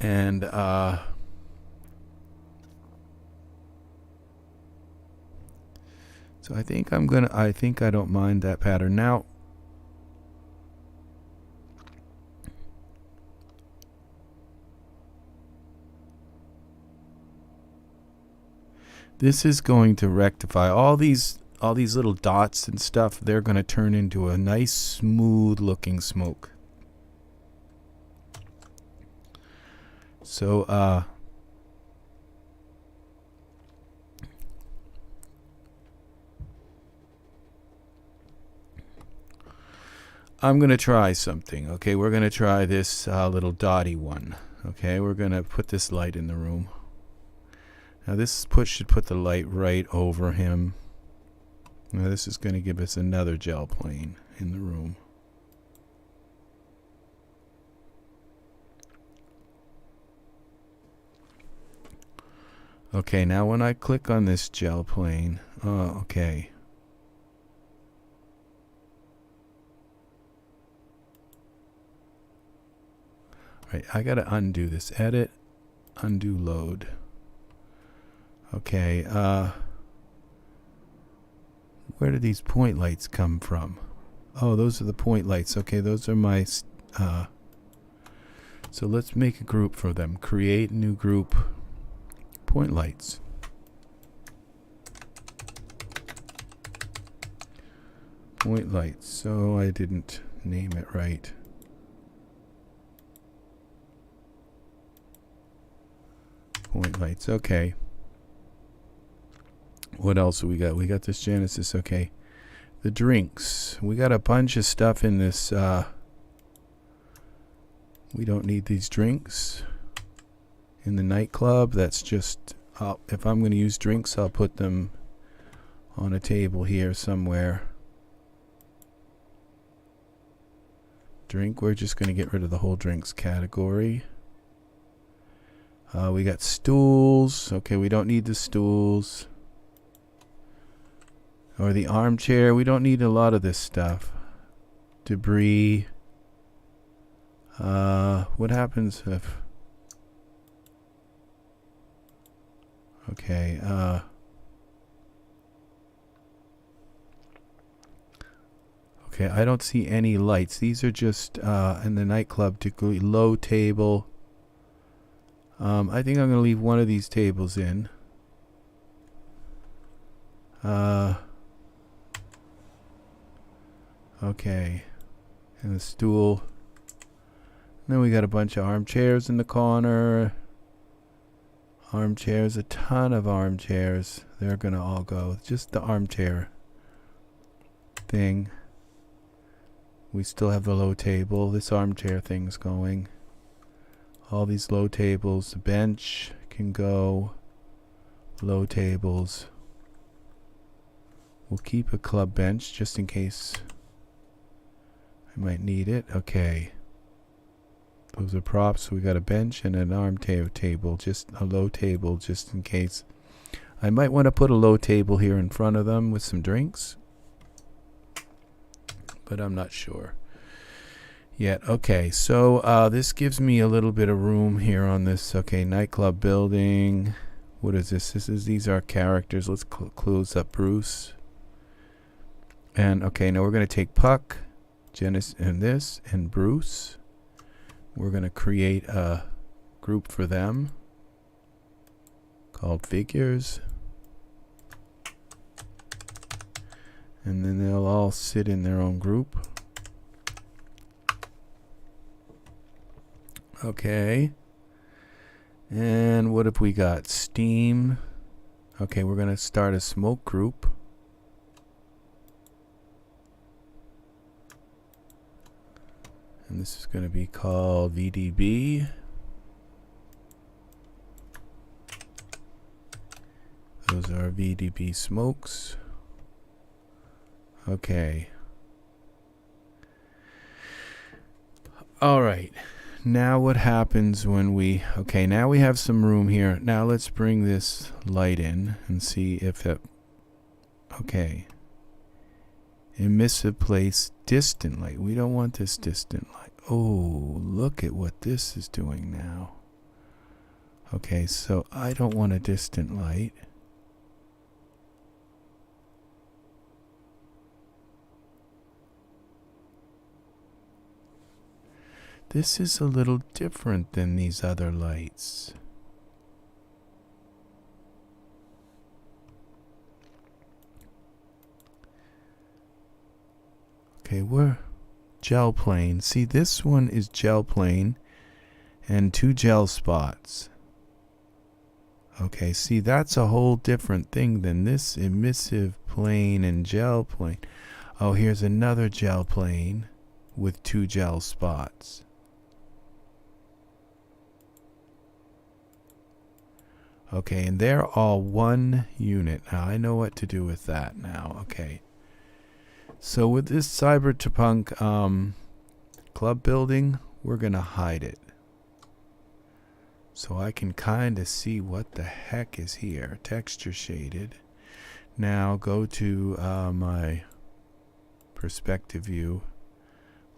And so I think I don't mind that pattern. Now, this is going to rectify all these little dots and stuff. They're going to turn into a nice smooth looking smoke. So I'm going to try something. Okay, we're going to try this little dotty one. Okay, we're going to put this light in the room. Now this should put the light right over him. Now this is going to give us another gel plane in the room. Okay, now when I click on this gel plane, okay. Right, I gotta undo this. Edit, undo load. Okay, where do these point lights come from? Oh, those are the point lights. Okay, those are my, so let's make a group for them. Create new group, point lights. Point lights, so I didn't name it right. Point lights, okay. What else do we got? We got this Genesis, okay. The drinks. We got a bunch of stuff in this We don't need these drinks in the nightclub. That's just, if I'm going to use drinks, I'll put them on a table here somewhere. Drink, we're just going to get rid of the whole drinks category. We got stools. Okay, we don't need the stools. Or the armchair. We don't need a lot of this stuff. Debris. What happens if... Okay, okay, I don't see any lights. These are just, in the nightclub, particularly low table. I think I'm going to leave one of these tables in. Okay. And the stool. And then we got a bunch of armchairs in the corner. Armchairs, a ton of armchairs. They're going to all go. Just the armchair thing. We still have the low table. This armchair thing's going. All these low tables. The bench can go. Low tables. We'll keep a club bench just in case I might need it. Okay. Those are props. We got a bench and an arm table. Just a low table just in case. I might want to put a low table here in front of them with some drinks. But I'm not sure yet. Okay, so this gives me a little bit of room here on this. Okay, nightclub building. What is this? These are characters. Let's close up Bruce. And okay, now we're going to take Puck, Janice, and this, and Bruce. We're going to create a group for them called Figures. And then they'll all sit in their own group. Okay. And what have we got? Steam. Okay, we're going to start a smoke group. And this is going to be called VDB. Those are VDB smokes. Okay. All right. Now what happens when we... Okay, now we have some room here. Now let's bring this light in and see if it... Okay. Emissive place, distant light. We don't want this distant light. Oh, look at what this is doing now. Okay, so I don't want a distant light. This is a little different than these other lights. Okay, we're gel plane. See, this one is gel plane and 2 gel spots. Okay, see, that's a whole different thing than this emissive plane and gel plane. Oh, here's another gel plane with 2 gel spots. Okay, and they're all one unit. Now, I know what to do with that now. Okay. So with this Cyberpunk Club Building, we're going to hide it. So I can kind of see what the heck is here. Texture shaded. Now go to my perspective view.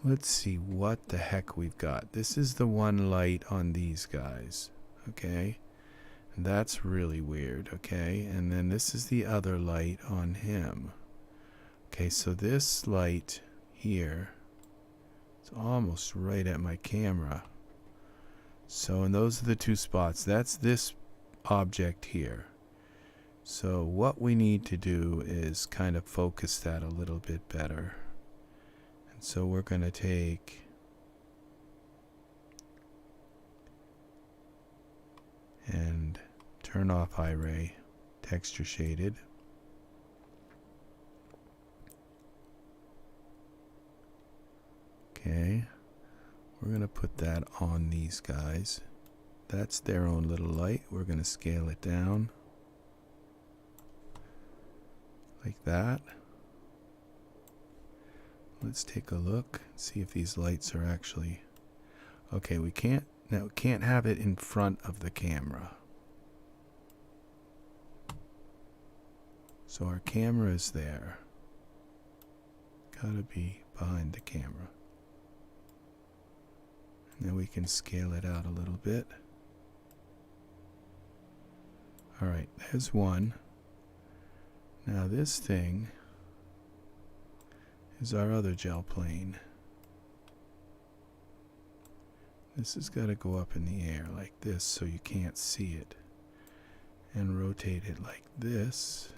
Let's see what the heck we've got. This is the one light on these guys. Okay. That's really weird. Okay. And then this is the other light on him. Okay, so this light here, it's almost right at my camera. So, and those are the 2 spots. That's this object here. So what we need to do is kind of focus that a little bit better. And so we're going to take and turn off Iray, texture shaded. Okay, We're going to put that on these guys. That's their own little light. We're going to scale it down like that. Let's take a look, see if these lights are actually okay. We can't have it in front of the camera. So our camera is there. Gotta be behind the camera. And then we can scale it out a little bit. Alright, there's one. Now this thing is our other gel plane. This has got to go up in the air like this so you can't see it. And rotate it like this.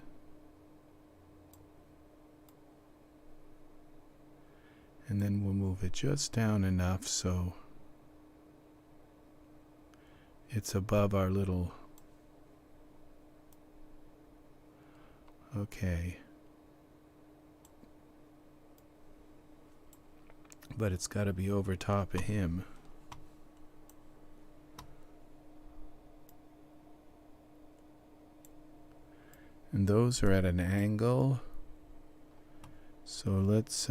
And then we'll move it just down enough so it's above our little... Okay. But it's got to be over top of him. And those are at an angle. So let's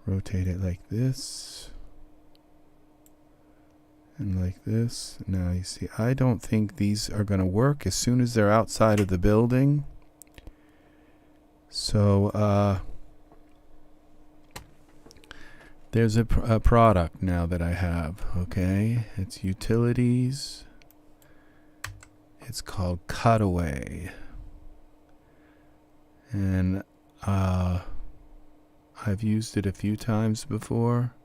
rotate it like this. And like this. Now you see, I don't think these are going to work as soon as they're outside of the building. So there's a product now that I have. Okay, it's utilities. It's called Cutaway, and I've used it a few times before.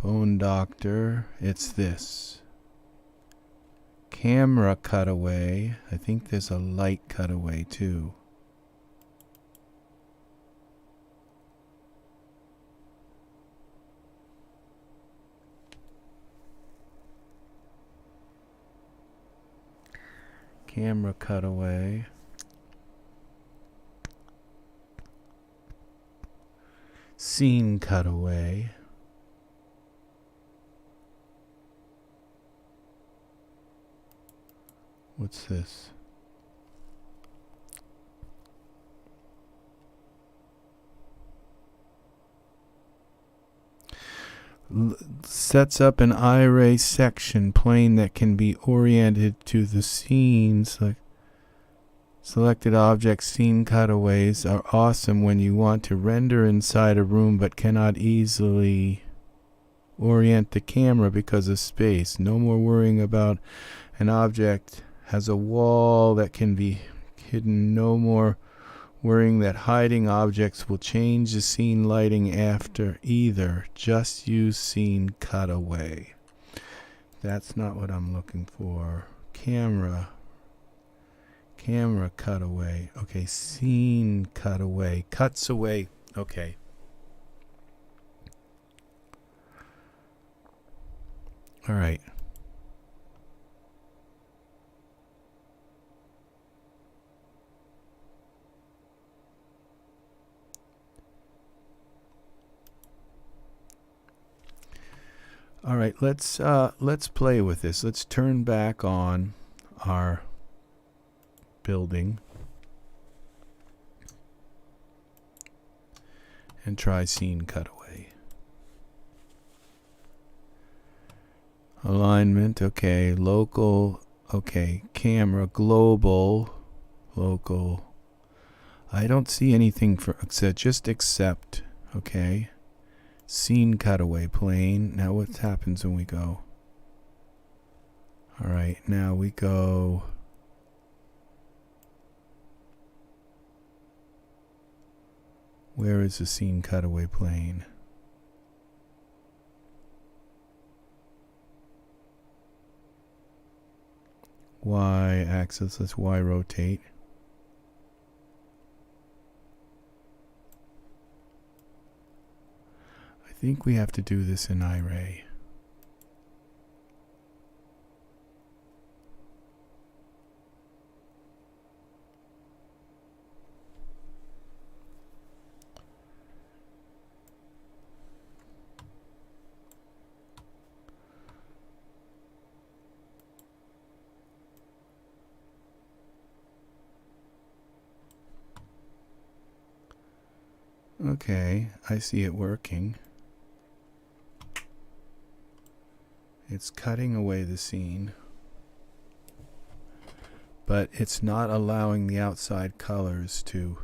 Bone Doctor, it's this. Camera cutaway. I think there's a light cutaway too. Camera cutaway. Scene cutaway. What's this? Sets up an Iray section plane that can be oriented to the scenes. Like selected object scene cutaways are awesome when you want to render inside a room but cannot easily orient the camera because of space. No more worrying about an object has a wall that can be hidden. No more worrying that hiding objects will change the scene lighting after either. Just use scene cutaway. That's not what I'm looking for. Camera cutaway. Okay, scene cutaway. Cuts away. Okay. All right. All right, let's play with this. Let's turn back on our building and try scene cutaway. Alignment, okay. Local, okay. Camera, global, local. I don't see anything for just accept, okay. Scene cutaway plane. Now what happens when we go? All right, now we go. Where is the scene cutaway plane? Y axis, let's Y rotate. I think we have to do this in Iray. Okay, I see it working. It's cutting away the scene, but it's not allowing the outside colors to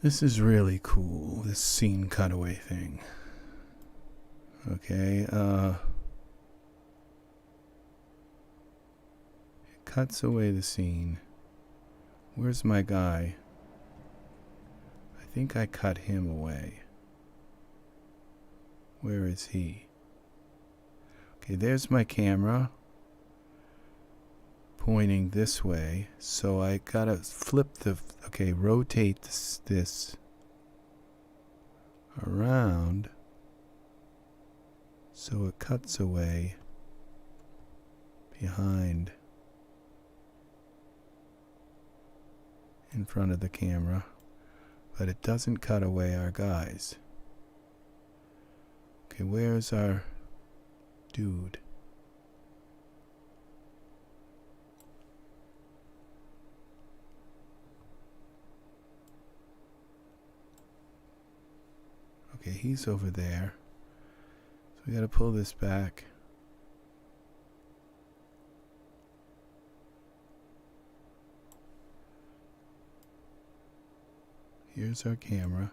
This is really cool, this scene cutaway thing. Okay, it cuts away the scene. Where's my guy? I think I cut him away. Where is he? Okay, there's my camera pointing this way, so I gotta flip the, okay, rotate this around so it cuts away behind in front of the camera, but it doesn't cut away our guys. Okay, where's our dude? Okay, he's over there. So we gotta pull this back. Here's our camera.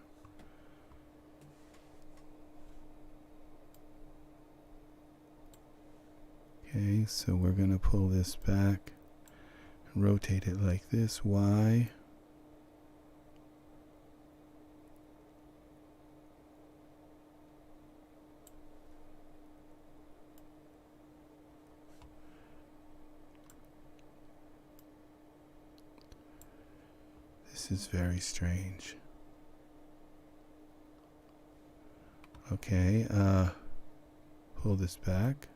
Okay, so we're gonna pull this back and rotate it like this. Y. This is very strange. Okay, pull this back.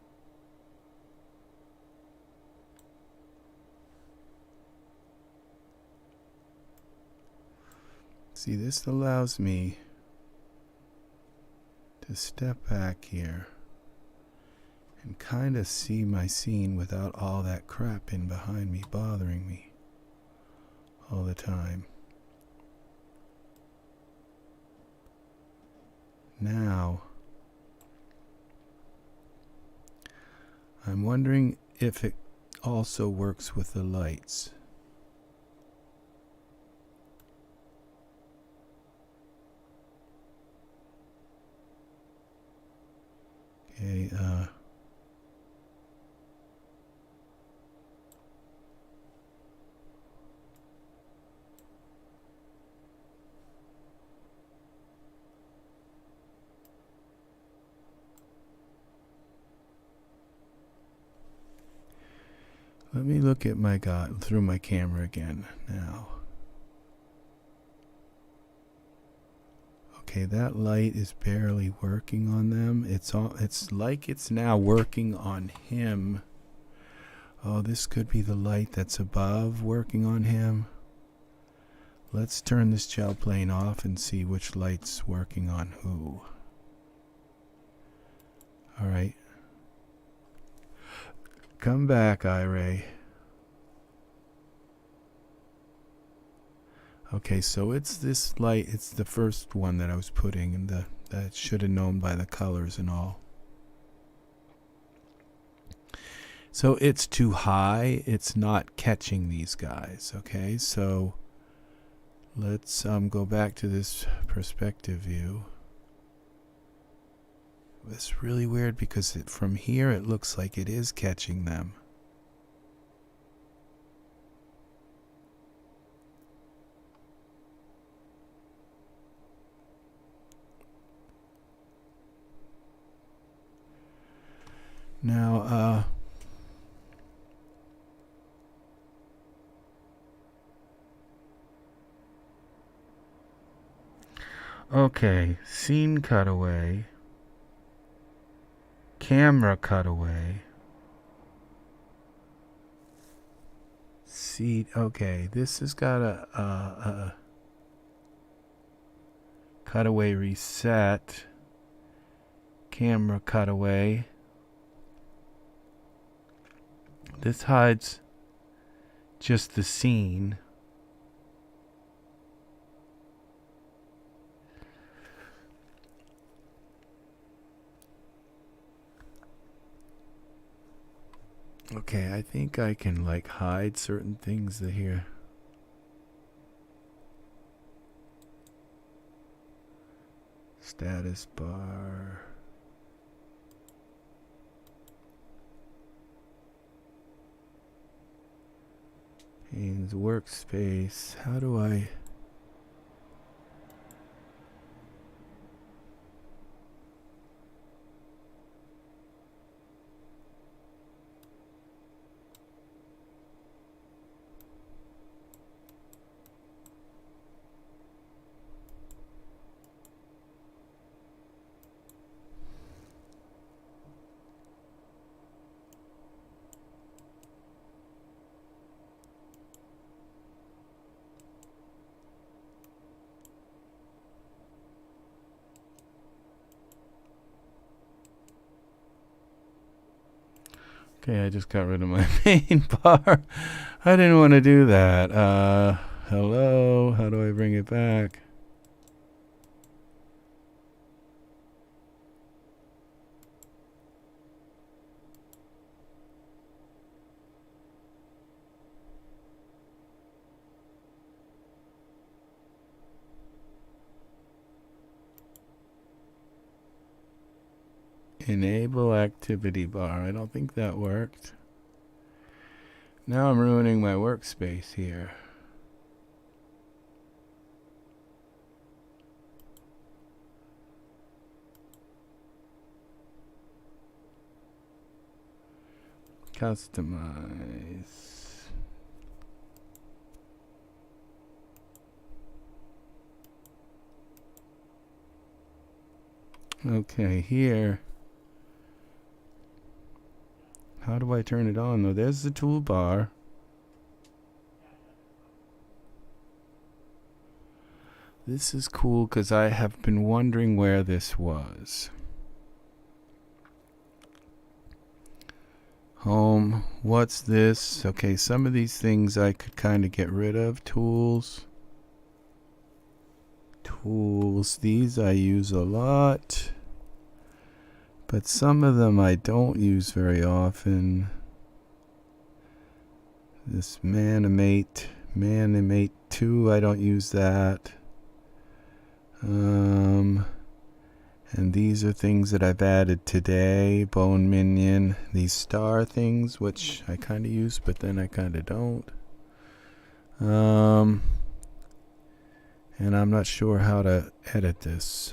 See, this allows me to step back here and kind of see my scene without all that crap in behind me bothering me all the time. Now, I'm wondering if it also works with the lights. Okay, let me look at my guy through my camera again now. Okay, that light is barely working on them. It's like it's now working on him. Oh, this could be the light that's above working on him. Let's turn this gel plane off and see which light's working on who. All right. Come back, Iray. Okay, so it's this light. It's the first one that I was putting, and that should have known by the colors and all. So it's too high. It's not catching these guys. Okay, so let's go back to this perspective view. It's really weird because from here it looks like it is catching them. Now, okay, scene cutaway. Camera cutaway. See, okay, this has got a cutaway reset. camera cutaway. This hides just the scene. Okay, I think I can like hide certain things here. Status bar. Haynes workspace. How do I... Okay, I just got rid of my main bar. I didn't want to do that. Hello? How do I bring it back? Enable activity bar. I don't think that worked. Now I'm ruining my workspace here. Customize. Okay, here. How do I turn it on though? There's the toolbar. This is cool because I have been wondering where this was. Home. What's this? Okay, some of these things I could kind of get rid of. Tools. Tools. These I use a lot. But some of them I don't use very often. This Manimate 2, I don't use that. And these are things that I've added today. Bone Minion. These star things, which I kind of use, but then I kind of don't. And I'm not sure how to edit this.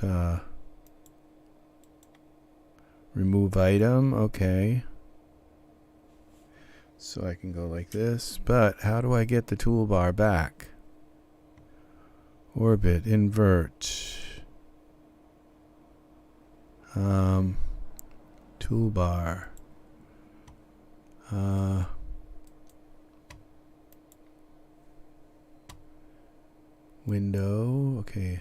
Remove item, okay. So I can go like this, but how do I get the toolbar back? Orbit, invert. Toolbar. Window, okay.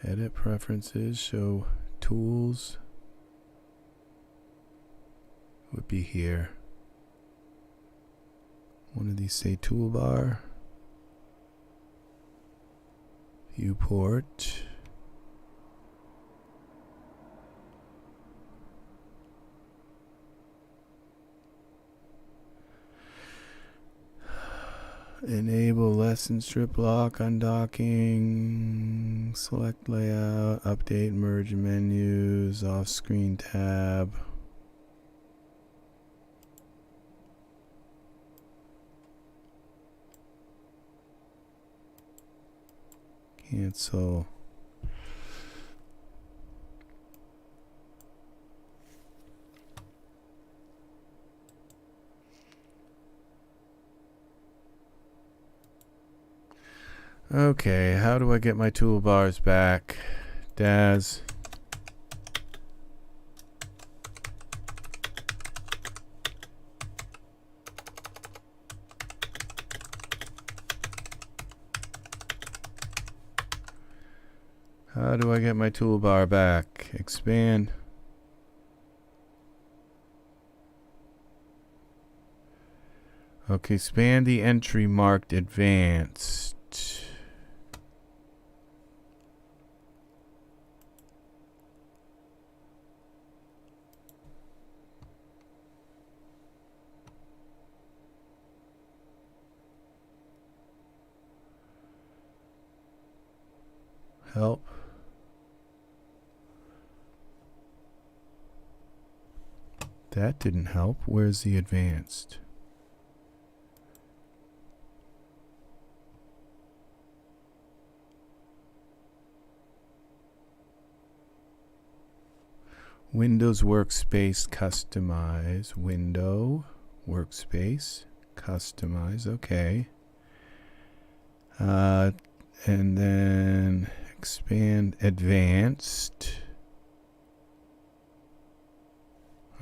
Edit preferences, show tools. Would be here. One of these say toolbar. Viewport. Enable lesson strip lock, undocking, select layout, update merge menus, off screen tab. Cancel. Okay, how do I get my toolbars back? Daz. How do I get my toolbar back? Expand. Okay, expand the entry marked advanced. Help. That didn't help. Where's the advanced? Windows Workspace Customize. Window Workspace Customize. Okay. And then expand advanced.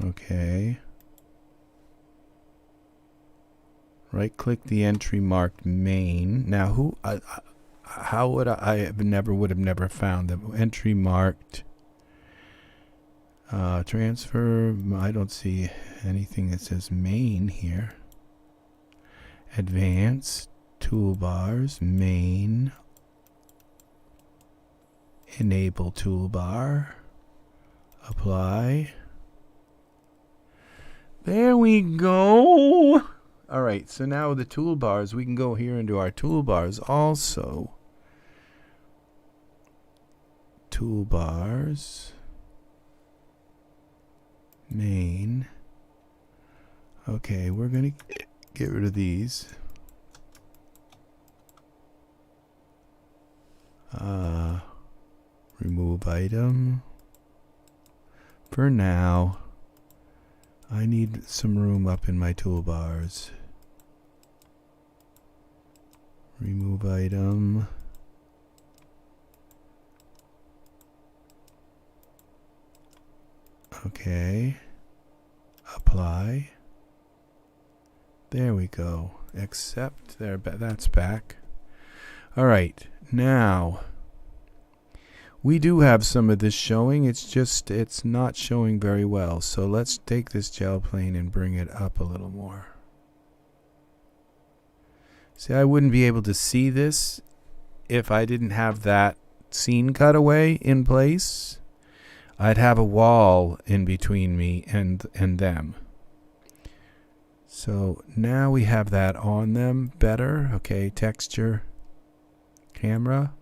Okay. Right click the entry marked main. Now how would I would have never found the entry marked transfer. I don't see anything that says main here. Advanced toolbars, main, enable toolbar, apply. There we go. All right, so now the toolbars, we can go here into our toolbars also. Toolbars, main. Okay, we're going to get rid of these. Remove item. For now, I need some room up in my toolbars. Remove item. Okay. Apply. There we go. Accept. There, that's back. All right. Now, we do have some of this showing. It's not showing very well. So let's take this gel plane and bring it up a little more. See, I wouldn't be able to see this if I didn't have that scene cutaway in place. I'd have a wall in between me and them. So now we have that on them better. Okay, texture, camera.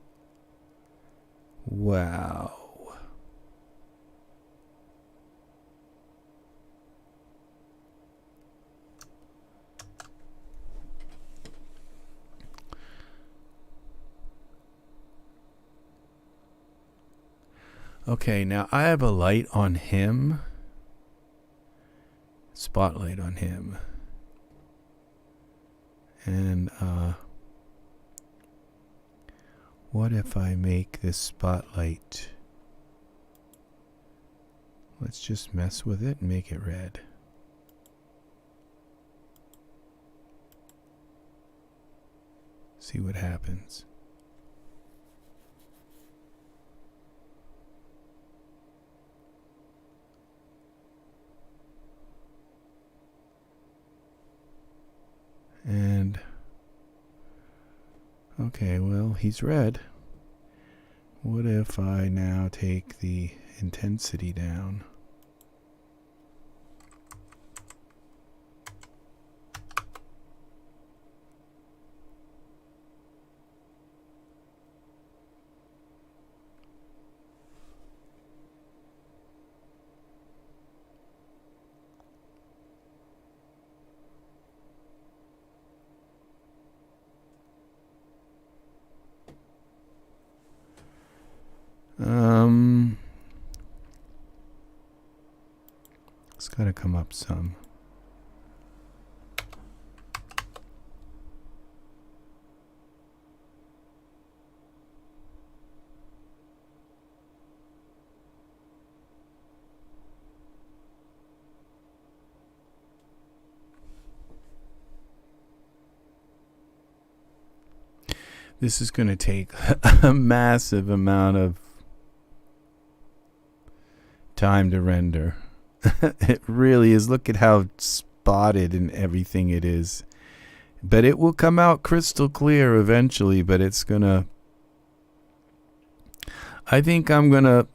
Wow. Okay, now I have a light on him. Spotlight on him. And what if I make this spotlight? Let's just mess with it and make it red. See what happens. And okay, well, he's red. What if I now take the intensity down? It's got to come up some. This is going to take a massive amount of time to render. It really is. Look at how spotted and everything it is. But it will come out crystal clear eventually, but it's gonna... I think I'm gonna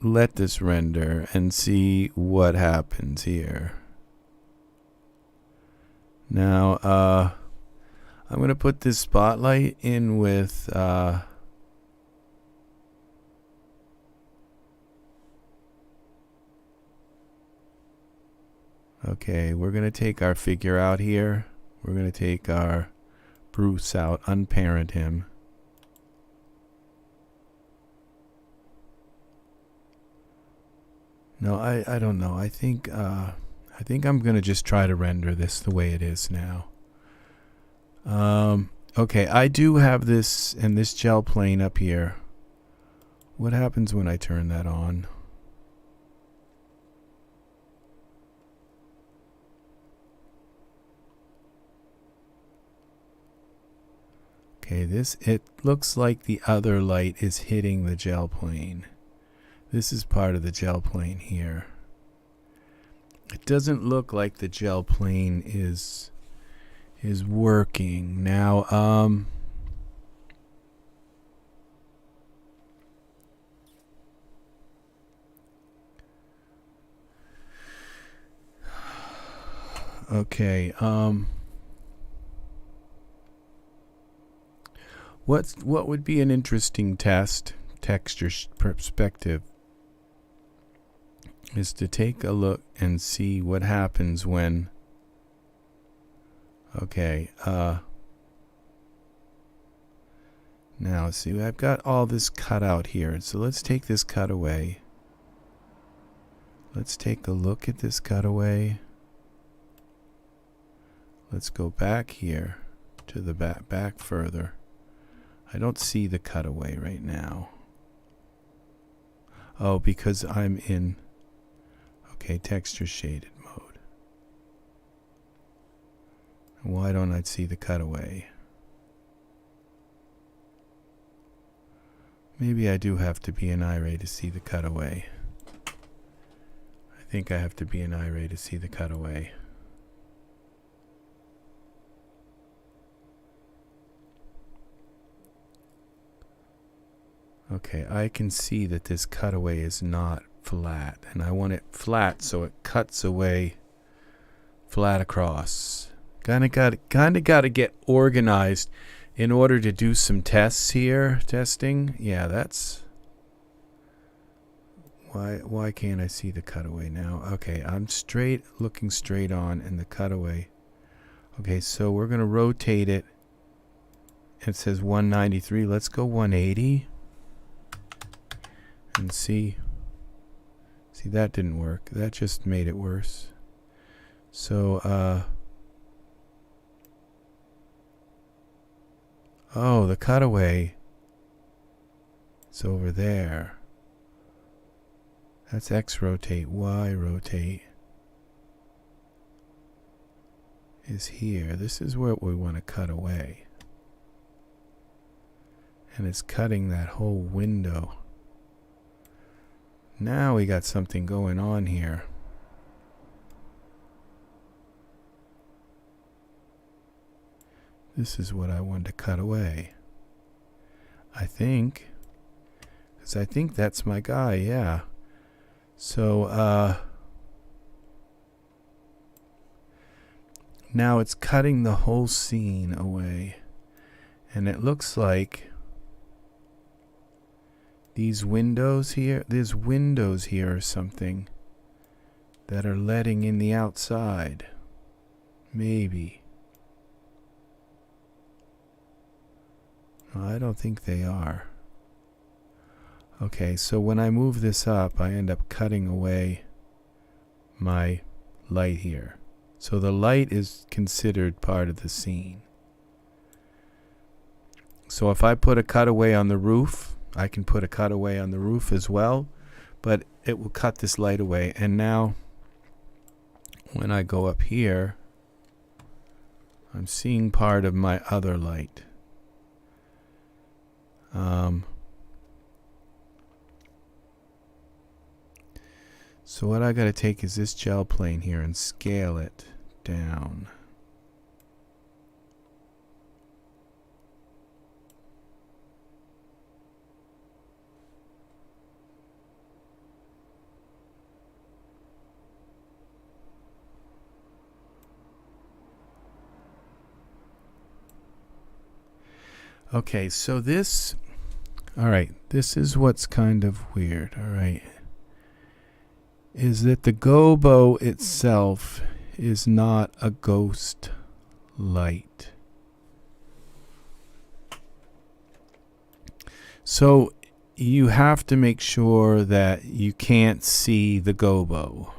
let this render and see what happens here. Now, I'm going to put this spotlight in with okay, we're going to take our figure out here. We're going to take our Bruce out, unparent him. No, I don't know. I think I'm gonna just try to render this the way it is now. Okay, I do have this and this gel plane up here. What happens when I turn that on? Okay, it looks like the other light is hitting the gel plane. This is part of the gel plane here. It doesn't look like the gel plane is working. Now, okay, what would be an interesting texture perspective is to take a look and see what happens when, okay, now see, I've got all this cut out here, so let's take this cutaway. Let's take a look at this cutaway. Let's go back here to the back further. I don't see the cutaway right now. Oh, because I'm in, okay, texture shaded mode. Why don't I see the cutaway? Maybe I do have to be in Iray to see the cutaway. I think I have to be in Iray to see the cutaway. Okay, I can see that this cutaway is not flat, and I want it flat so it cuts away flat across. Kind of got to get organized in order to do some tests here. Testing, yeah, that's why can't I see the cutaway now? Okay, I'm looking straight on, and the cutaway. Okay, so we're gonna rotate it. It says 193. Let's go 180. And see, that didn't work. That just made it worse. So, oh, the cutaway. It's over there. That's X rotate. Y rotate is here. This is where we want to cut away. And it's cutting that whole window. Now we got something going on here. This is what I wanted to cut away. I think. Because I think that's my guy, yeah. So, now it's cutting the whole scene away. And it looks like these windows here, there's windows here or something that are letting in the outside. Maybe. No, I don't think they are. Okay, so when I move this up, I end up cutting away my light here. So the light is considered part of the scene. So if I put a cutaway on the roof, I can put a cutaway on the roof as well, but it will cut this light away. And now when I go up here, I'm seeing part of my other light. So what I got to take is this gel plane here and scale it down. Okay, so this, all right, this is what's kind of weird, all right, is that the Gobo itself is not a ghost light. So you have to make sure that you can't see the Gobo.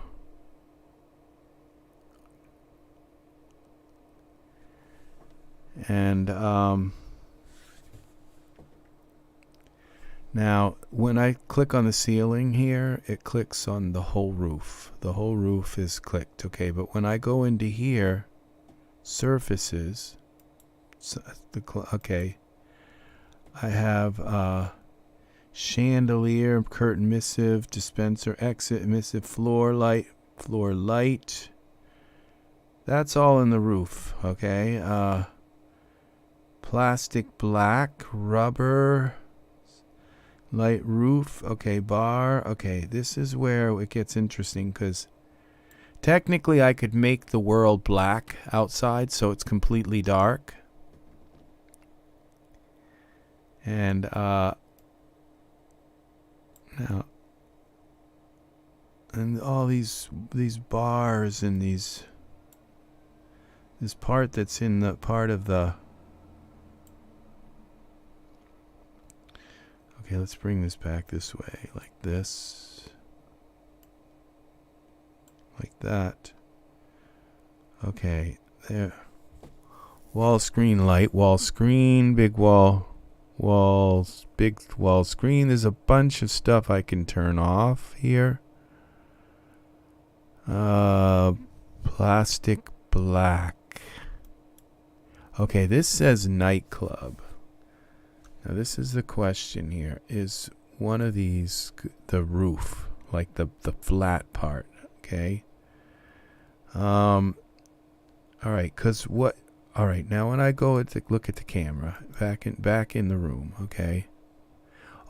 And now, when I click on the ceiling here, it clicks on the whole roof. The whole roof is clicked, okay? But when I go into here, surfaces, okay, I have chandelier, curtain missive, dispenser, exit, missive, floor light. That's all in the roof, okay? Plastic black, rubber, light roof, okay, bar, okay, this is where it gets interesting because technically I could make the world black outside so it's completely dark. And now, and all these bars and this part that's in the part of the, okay, let's bring this back this way, like this, like that. Okay, there. Wall screen light, wall screen, big wall, walls, big wall screen. There's a bunch of stuff I can turn off here. Plastic black. Okay, this says Nightclub. Now this is the question here. Is one of these the roof, like the flat part, okay? All right, cuz what, all right, now when I go to look at the camera back in the room, okay?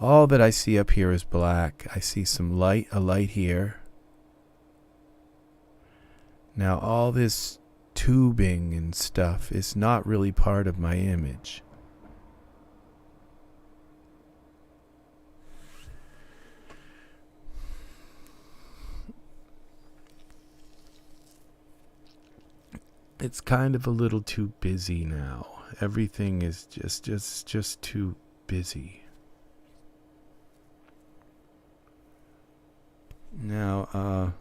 All that I see up here is black. I see some light, a light here. Now all this tubing and stuff is not really part of my image. It's kind of a little too busy now. Everything is just too busy. Now,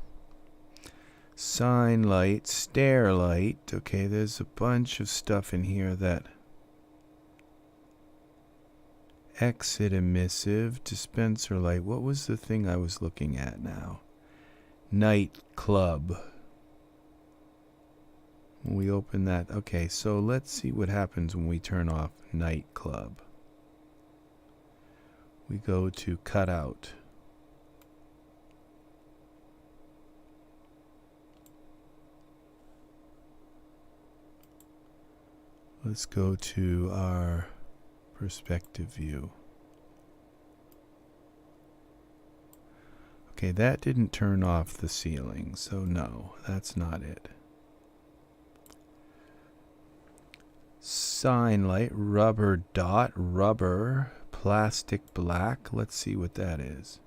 sign light, stair light. Okay, there's a bunch of stuff in here that exit emissive, dispenser light. What was the thing I was looking at now? Nightclub. When we open that, okay, so let's see what happens when we turn off Nightclub. We go to cutout. Let's go to our perspective view. Okay, that didn't turn off the ceiling, so no, that's not it. Sign light, rubber dot, rubber, plastic black. Let's see what that is.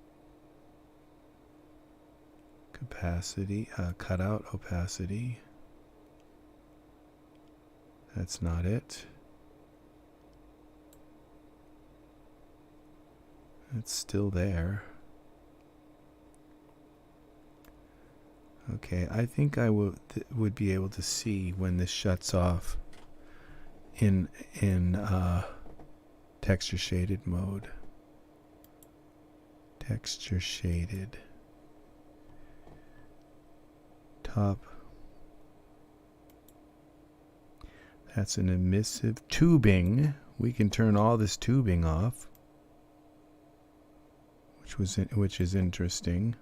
Capacity, cutout, opacity. That's not it. It's still there. Okay, I think I would be able to see when this shuts off in texture shaded mode. Texture shaded. Top. That's an emissive tubing. We can turn all this tubing off, which is interesting.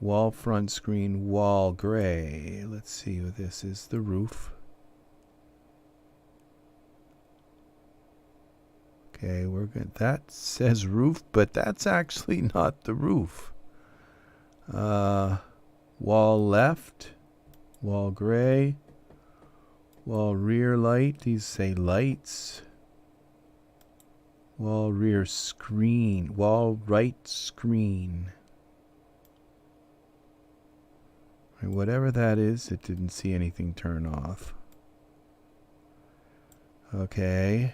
Wall front screen, wall gray. Let's see what this is. The roof. Okay, we're good. That says roof, but that's actually not the roof. Wall left, wall gray, wall rear light. These say lights. Wall rear screen, wall right screen. Right, whatever that is, it didn't see anything turn off. Okay.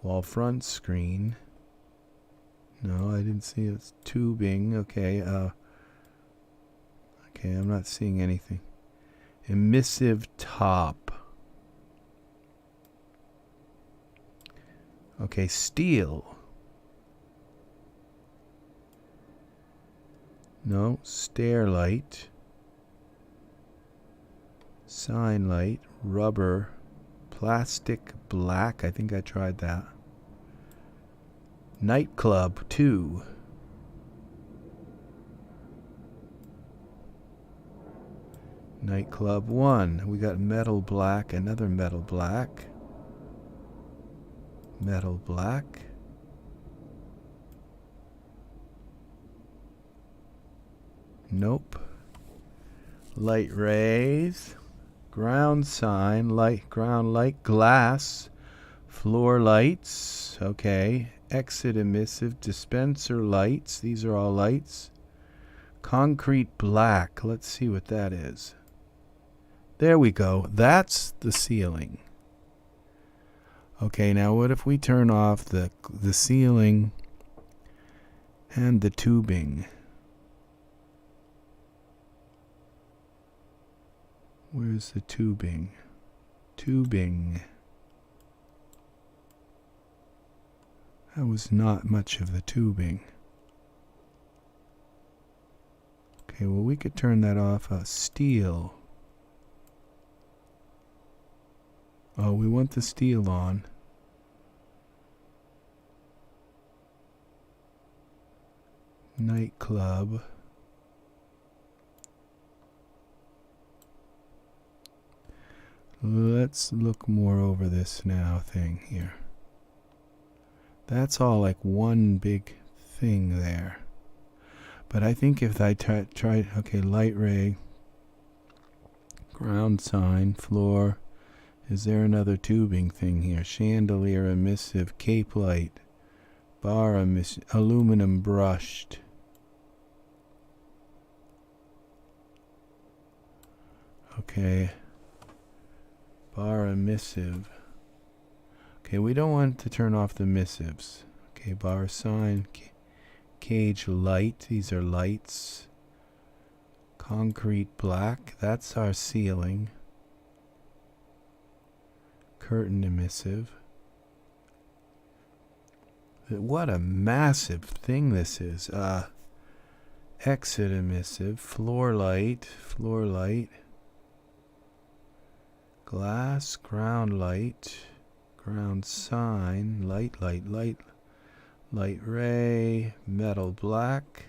Wall front screen. No, I didn't see it. It's tubing. Okay. Okay, I'm not seeing anything. Emissive top. Okay, steel. No, stair light. Sign light. Rubber. Plastic black. I think I tried that. Nightclub 2. Nightclub 1. We got metal black. Another metal black. Metal black. Nope. Light rays. Ground sign. Light. Ground light. Glass. Floor lights. Okay. Exit emissive. Dispenser lights. These are all lights. Concrete black. Let's see what that is. There we go. That's the ceiling. Okay, now what if we turn off the ceiling and the tubing? Where's the tubing? Tubing. That was not much of the tubing. Okay, well we could turn that off. Steel. Oh, we want the steel on. Nightclub. Let's look more over this now thing here. That's all like one big thing there. But I think if I try, okay, light ray, ground sign, floor. Is there another tubing thing here? Chandelier emissive, cape light, bar emissive, aluminum brushed. Okay. Bar emissive. Okay, we don't want to turn off the emissives. Okay, bar sign, cage light. These are lights. Concrete black. That's our ceiling. Curtain emissive. What a massive thing this is. Exit emissive. Floor light. Glass. Ground light. Ground sign. Light ray. Metal black.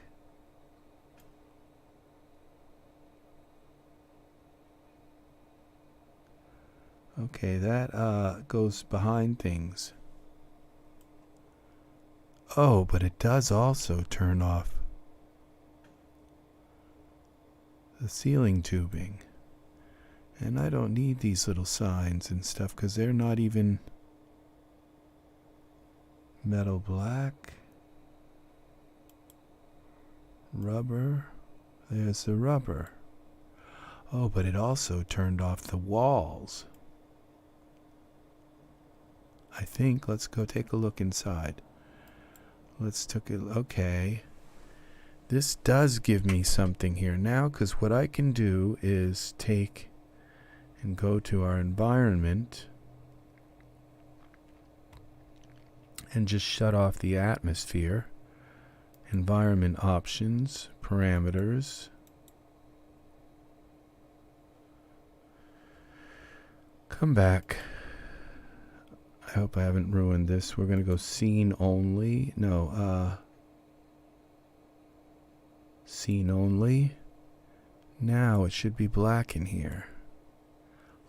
Okay, that goes behind things. Oh, but it does also turn off the ceiling tubing. And I don't need these little signs and stuff because they're not even metal black. Rubber. There's the rubber. Oh, but it also turned off the walls. I think. Let's go take a look inside. Let's take it. Okay. This does give me something here now, because what I can do is take and go to our environment and just shut off the atmosphere. Environment options, parameters. Come back. I hope I haven't ruined this. We're going to go scene only. No, Scene only. Now it should be black in here.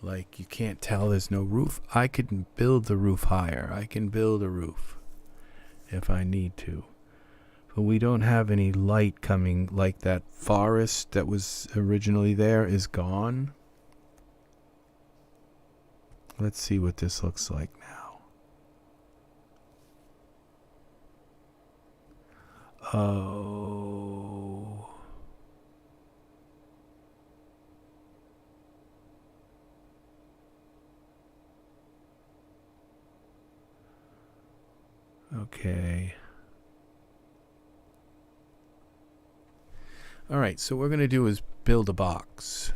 Like, you can't tell there's no roof. I could build the roof higher. I can build a roof if I need to. But we don't have any light coming. Like, that forest that was originally there is gone. Let's see what this looks like now. Oh. Okay. All right, so what we're going to do is build a box.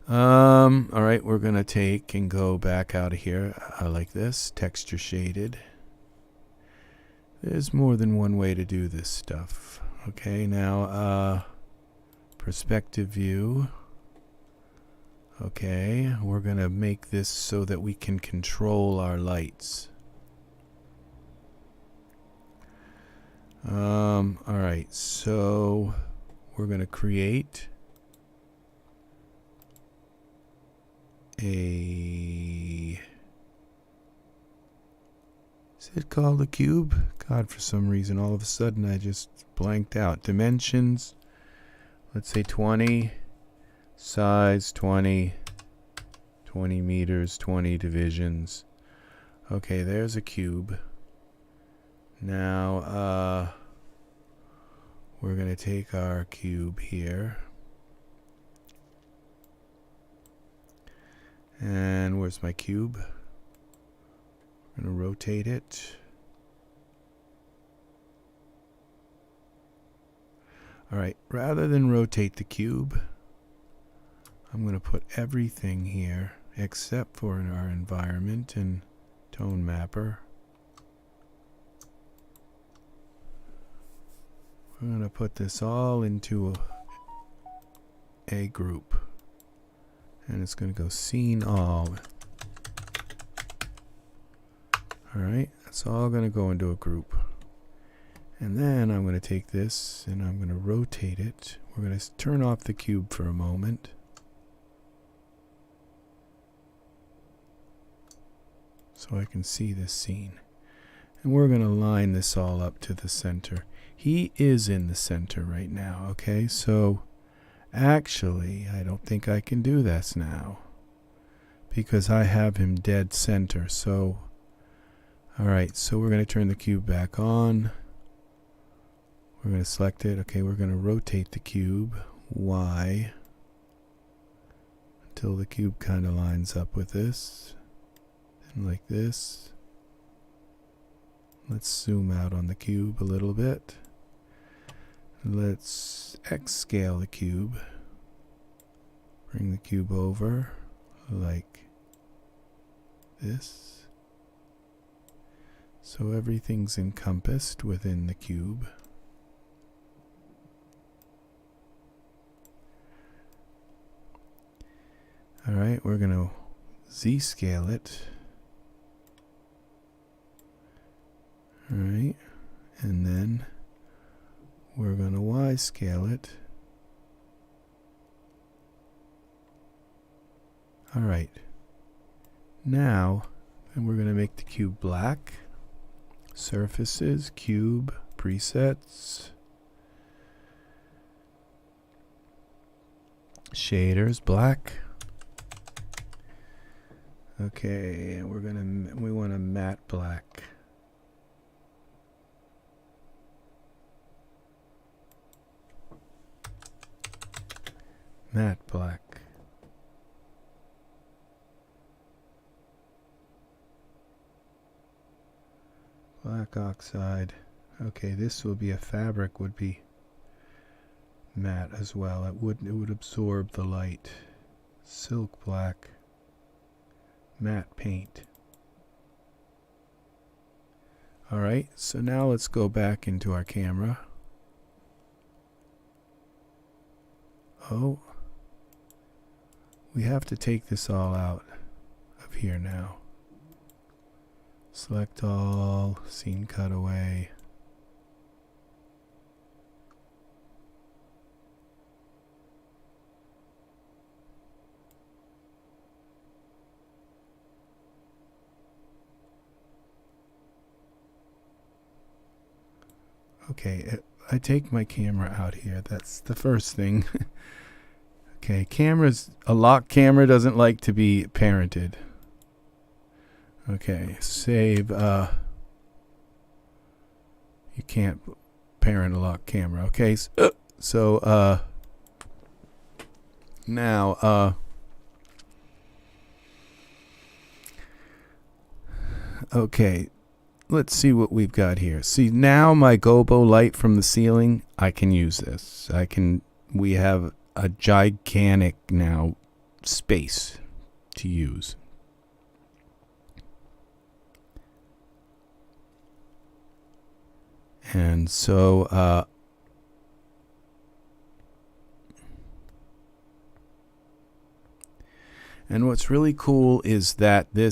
All right, we're going to take and go back out of here like this, texture shaded. There's more than one way to do this stuff. Okay, now perspective view. Okay, we're going to make this so that we can control our lights. All right, so we're going to create is it called a cube? God, for some reason, all of a sudden I just blanked out. Dimensions, let's say 20. Size 20, 20 meters, 20 divisions. Okay, there's a cube. Now, we're going to take our cube here. And where's my cube? I'm going to rotate it. All right, rather than rotate the cube, I'm going to put everything here except for our environment and tone mapper. We're going to put this all into a group. And it's going to go scene all. Alright, that's all going to go into a group. And then I'm going to take this and I'm going to rotate it. We're going to turn off the cube for a moment. So I can see this scene. And we're going to line this all up to the center. He is in the center right now, okay? So actually, I don't think I can do this now because I have him dead center. So, all right, so we're going to turn the cube back on. We're going to select it. Okay, we're going to rotate the cube, Y, until the cube kind of lines up with this. And like this. Let's zoom out on the cube a little bit. Let's X scale the cube. Bring the cube over like this. So everything's encompassed within the cube. Alright, we're going to Z scale it. Alright, and then we're going to Y scale it. Alright, now then we're going to make the cube black. Surfaces, cube, presets, shaders, black. Okay, and we want a matte black. Matte black. Black oxide. Okay, this will be a fabric, would be matte as well. It would absorb the light. Silk black. Matte paint. Alright, so now let's go back into our camera. Oh, we have to take this all out of here now. Select all, scene cutaway. Okay, I take my camera out here. That's the first thing. Okay, a lock camera doesn't like to be parented. Okay, save. You can't parent a lock camera. Okay, so now, okay, let's see what we've got here. See, now my Gobo-Lit from the ceiling, I can use this. We have a gigantic now space to use. And so, and what's really cool is that the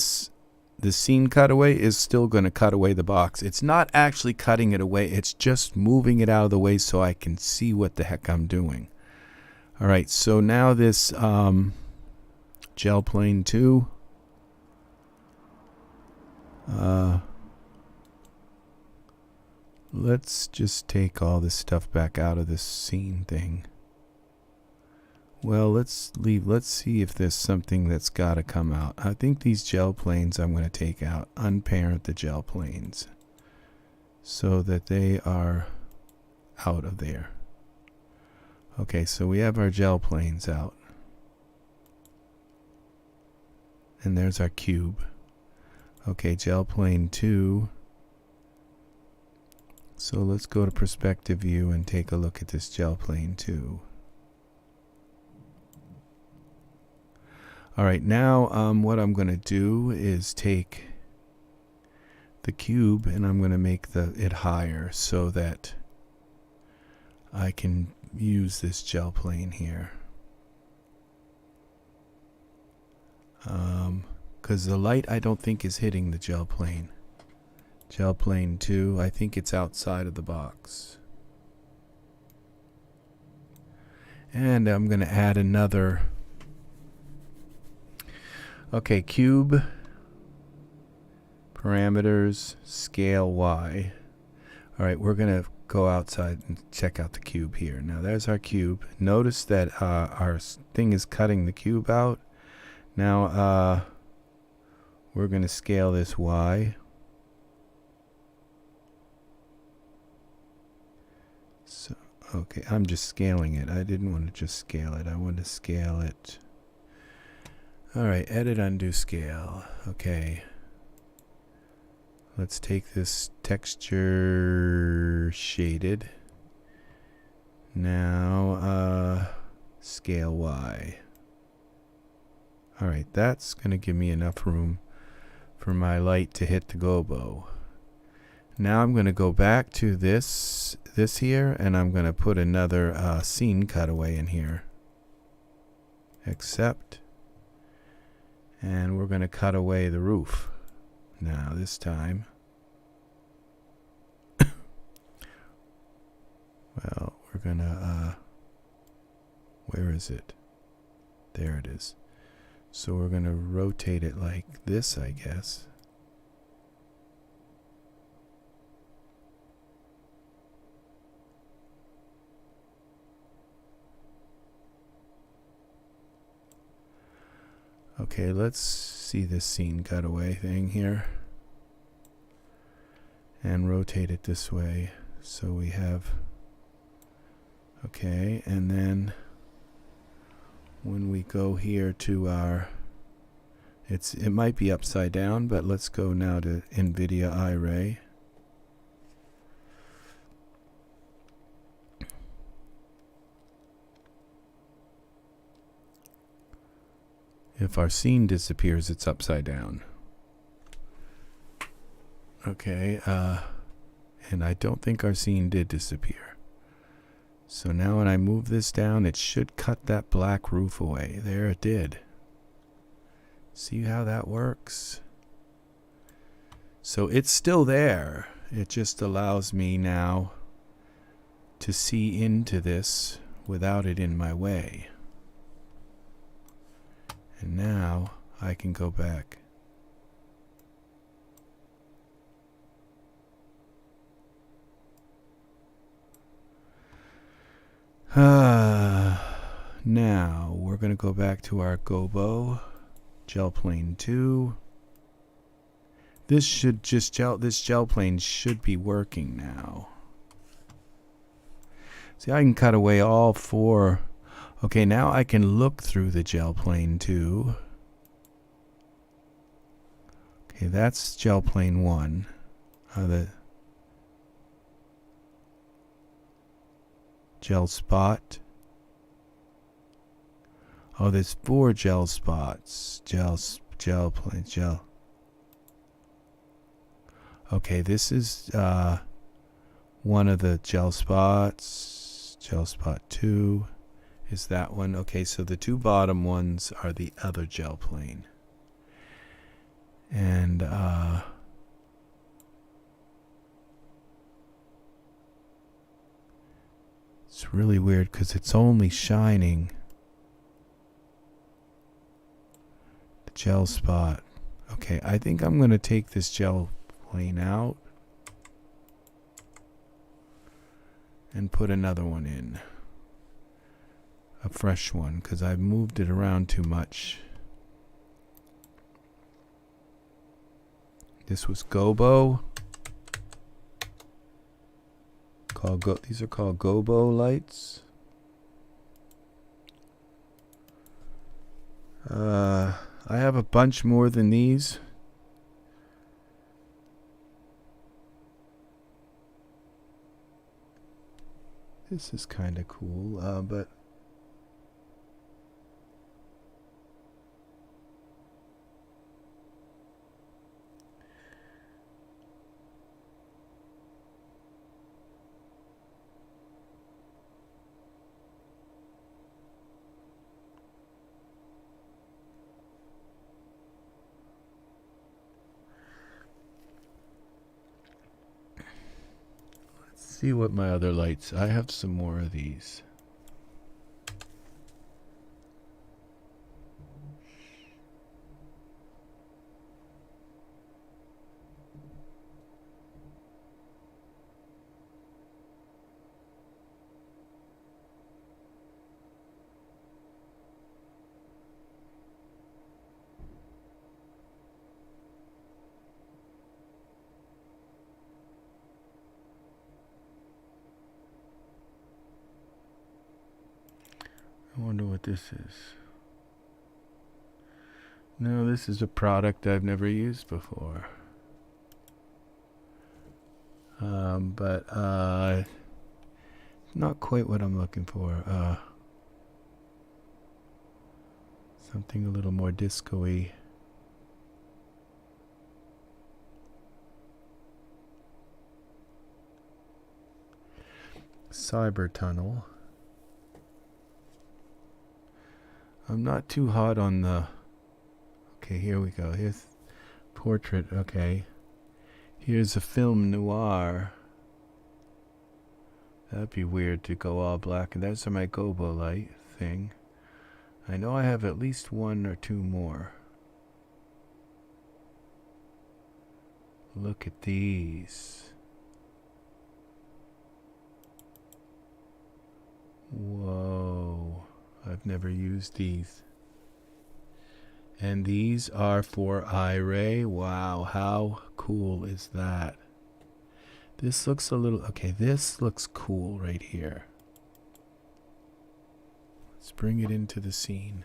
scene cutaway is still going to cut away the box. It's not actually cutting it away. It's just moving it out of the way so I can see what the heck I'm doing. All right, so now this gel plane 2. Let's just take all this stuff back out of this scene thing. Well, let's see if there's something that's got to come out. I think these gel planes I'm going to take out. Unparent the gel planes so that they are out of there. Okay, so we have our gel planes out. And there's our cube. Okay, gel plane 2. So let's go to perspective view and take a look at this gel plane 2. All right, now what I'm going to do is take the cube and I'm going to make it higher so that I can use this gel plane here. Because the light I don't think is hitting the gel plane. Gel plane 2, I think it's outside of the box. And I'm going to add another. Okay, cube, parameters, scale Y. All right, we're going to go outside and check out the cube here. Now there's our cube. Notice that our thing is cutting the cube out. Now we're going to scale this Y. So, okay, I'm just scaling it. I didn't want to just scale it. I want to scale it. All right, edit, undo, scale. Okay. Let's take this texture shaded. Now, scale Y. All right, that's going to give me enough room for my light to hit the gobo. Now I'm going to go back to this here, and I'm going to put another scene cutaway in here. Accept. And we're going to cut away the roof. Now this time. Well, we're going to, where is it? There it is. So we're going to rotate it like this, I guess. Okay, let's see this scene cutaway thing here. And rotate it this way. So we have, okay, and then when we go here to our, it might be upside down, but let's go now to NVIDIA Iray. If our scene disappears, it's upside down. Okay, and I don't think our scene did disappear. So now when I move this down, it should cut that black roof away. There it did. See how that works? So it's still there. It just allows me now to see into this without it in my way. And now I can go back. Now we're going to go back to our Gobo gel plane 2. This gel plane should be working now. See, I can cut away all 4. Okay, now I can look through the gel plane 2. Okay, that's gel plane 1. The gel spot. Oh, there's 4 gel spots. Gel plane, gel. Okay, this is one of the gel spots. Gel spot 2 is that one. Okay, so the 2 bottom ones are the other gel plane. And it's really weird because it's only shining the gel spot. Okay, I think I'm going to take this gel plane out and put another one in. A fresh one, because I've moved it around too much. This was Gobo. These are called Gobo-Lights. I have a bunch more than these. This is kind of cool, but see what my other lights. I have some more of these. I wonder what this is. No, this is a product I've never used before. But not quite what I'm looking for. Something a little more disco-y. Cyber tunnel. I'm not too hot on the... Okay, here we go. Here's portrait. Okay. Here's a film noir. That'd be weird to go all black. And that's my Gobo-Lit thing. I know I have at least 1 or 2 more. Look at these. Whoa. I've never used these. And these are for Iray. Wow, how cool is that? This looks a little... Okay, this looks cool right here. Let's bring it into the scene.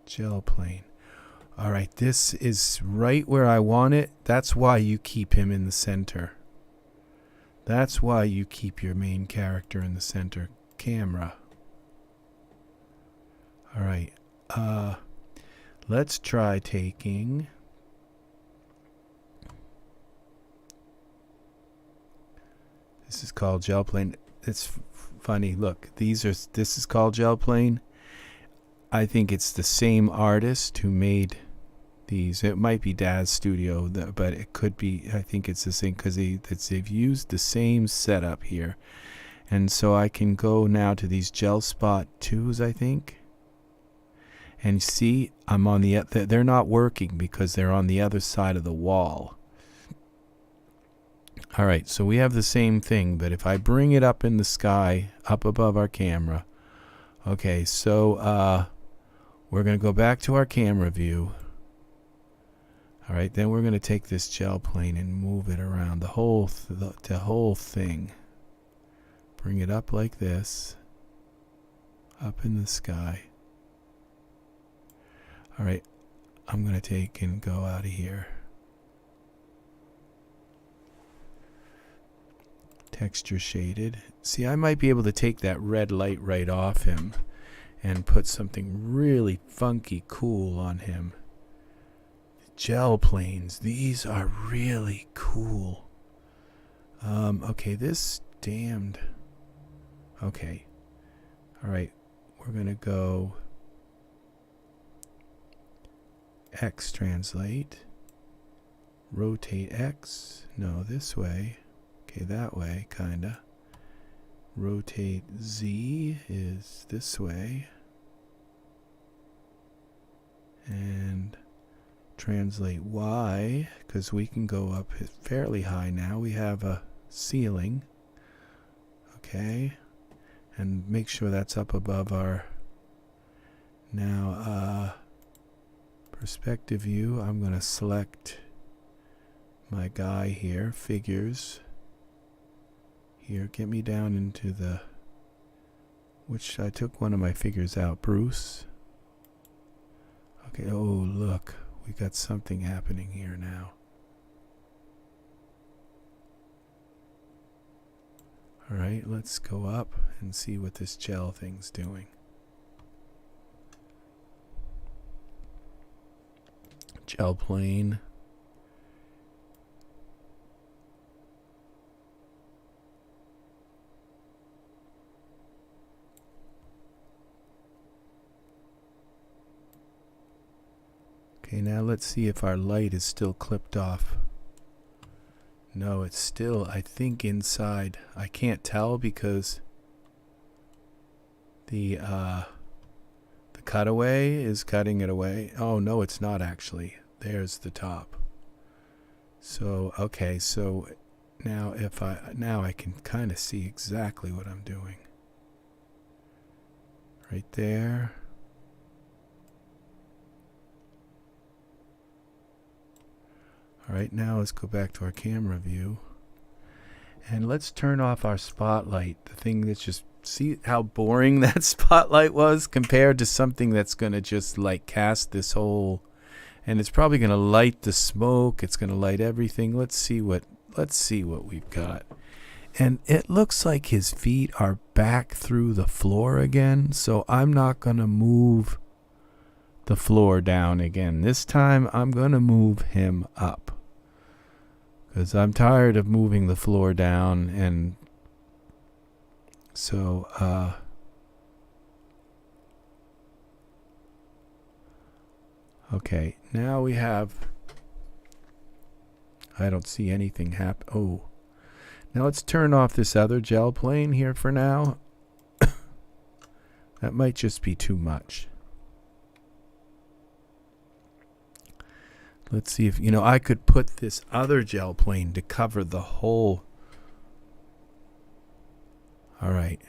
Gel plane. Alright, this is right where I want it. That's why you keep him in the center. That's why you keep your main character in the center. Camera. Alright. Let's try taking... This is called gel plane. It's funny. Look, this is called gel plane. I think it's the same artist who made these. It might be Daz Studio, but it could be, I think it's the same because they've used the same setup here. And so I can go now to these gel spot 2s, I think. And see, I'm on they're not working because they're on the other side of the wall. All right, so we have the same thing, but if I bring it up in the sky, up above our camera. Okay, so we're going to go back to our camera view. All right, then we're going to take this gel plane and move it around the whole thing. Bring it up like this, up in the sky. All right, I'm going to take and go out of here. Texture shaded. See, I might be able to take that red light right off him and put something really funky cool on him. Gel planes, these are really cool. Okay, this damned. Okay. All right, we're going to go X translate. Rotate X. No, this way. Okay, that way, kinda. Rotate Z is this way. And translate Y, because we can go up fairly high now. We have a ceiling. Okay. And make sure that's up above our... Now, perspective view, I'm going to select my guy here, figures. Here, get me down into the... Which I took one of my figures out, Bruce. Okay, oh look, we got something happening here now. Alright, let's go up and see what this gel thing's doing. Gel plane. Okay, now let's see if our light is still clipped off. No, it's still, I think, inside. I can't tell because the cutaway is cutting it away. Oh, no, it's not actually. There's the top. So, okay, so now now I can kind of see exactly what I'm doing. Right there. Alright, now let's go back to our camera view. And let's turn off our spotlight. The thing that's just... See how boring that spotlight was compared to something that's going to just like cast this whole... And it's probably going to light the smoke. It's going to light everything. Let's see what we've got. And it looks like his feet are back through the floor again. So I'm not going to move the floor down again. This time I'm going to move him up. Because I'm tired of moving the floor down. And so, okay, now we have, I don't see anything happen. Oh, now let's turn off this other gel plane here for now. That might just be too much. Let's see if, I could put this other gel plane to cover the whole. All right.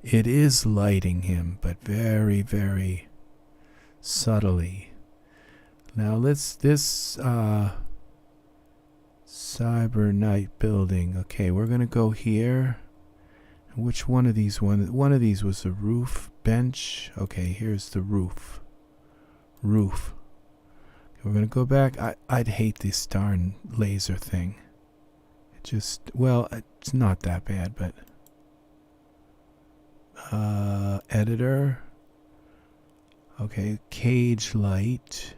It is lighting him, but very, very subtly. Now this Cyber Night Building. Okay, we're going to go here. Which one of these? One of these was the roof bench. Okay, here's the roof. Roof. We're going to go back. I'd hate this darn laser thing. It just, well, it's not that bad, but... editor. Okay, cage light.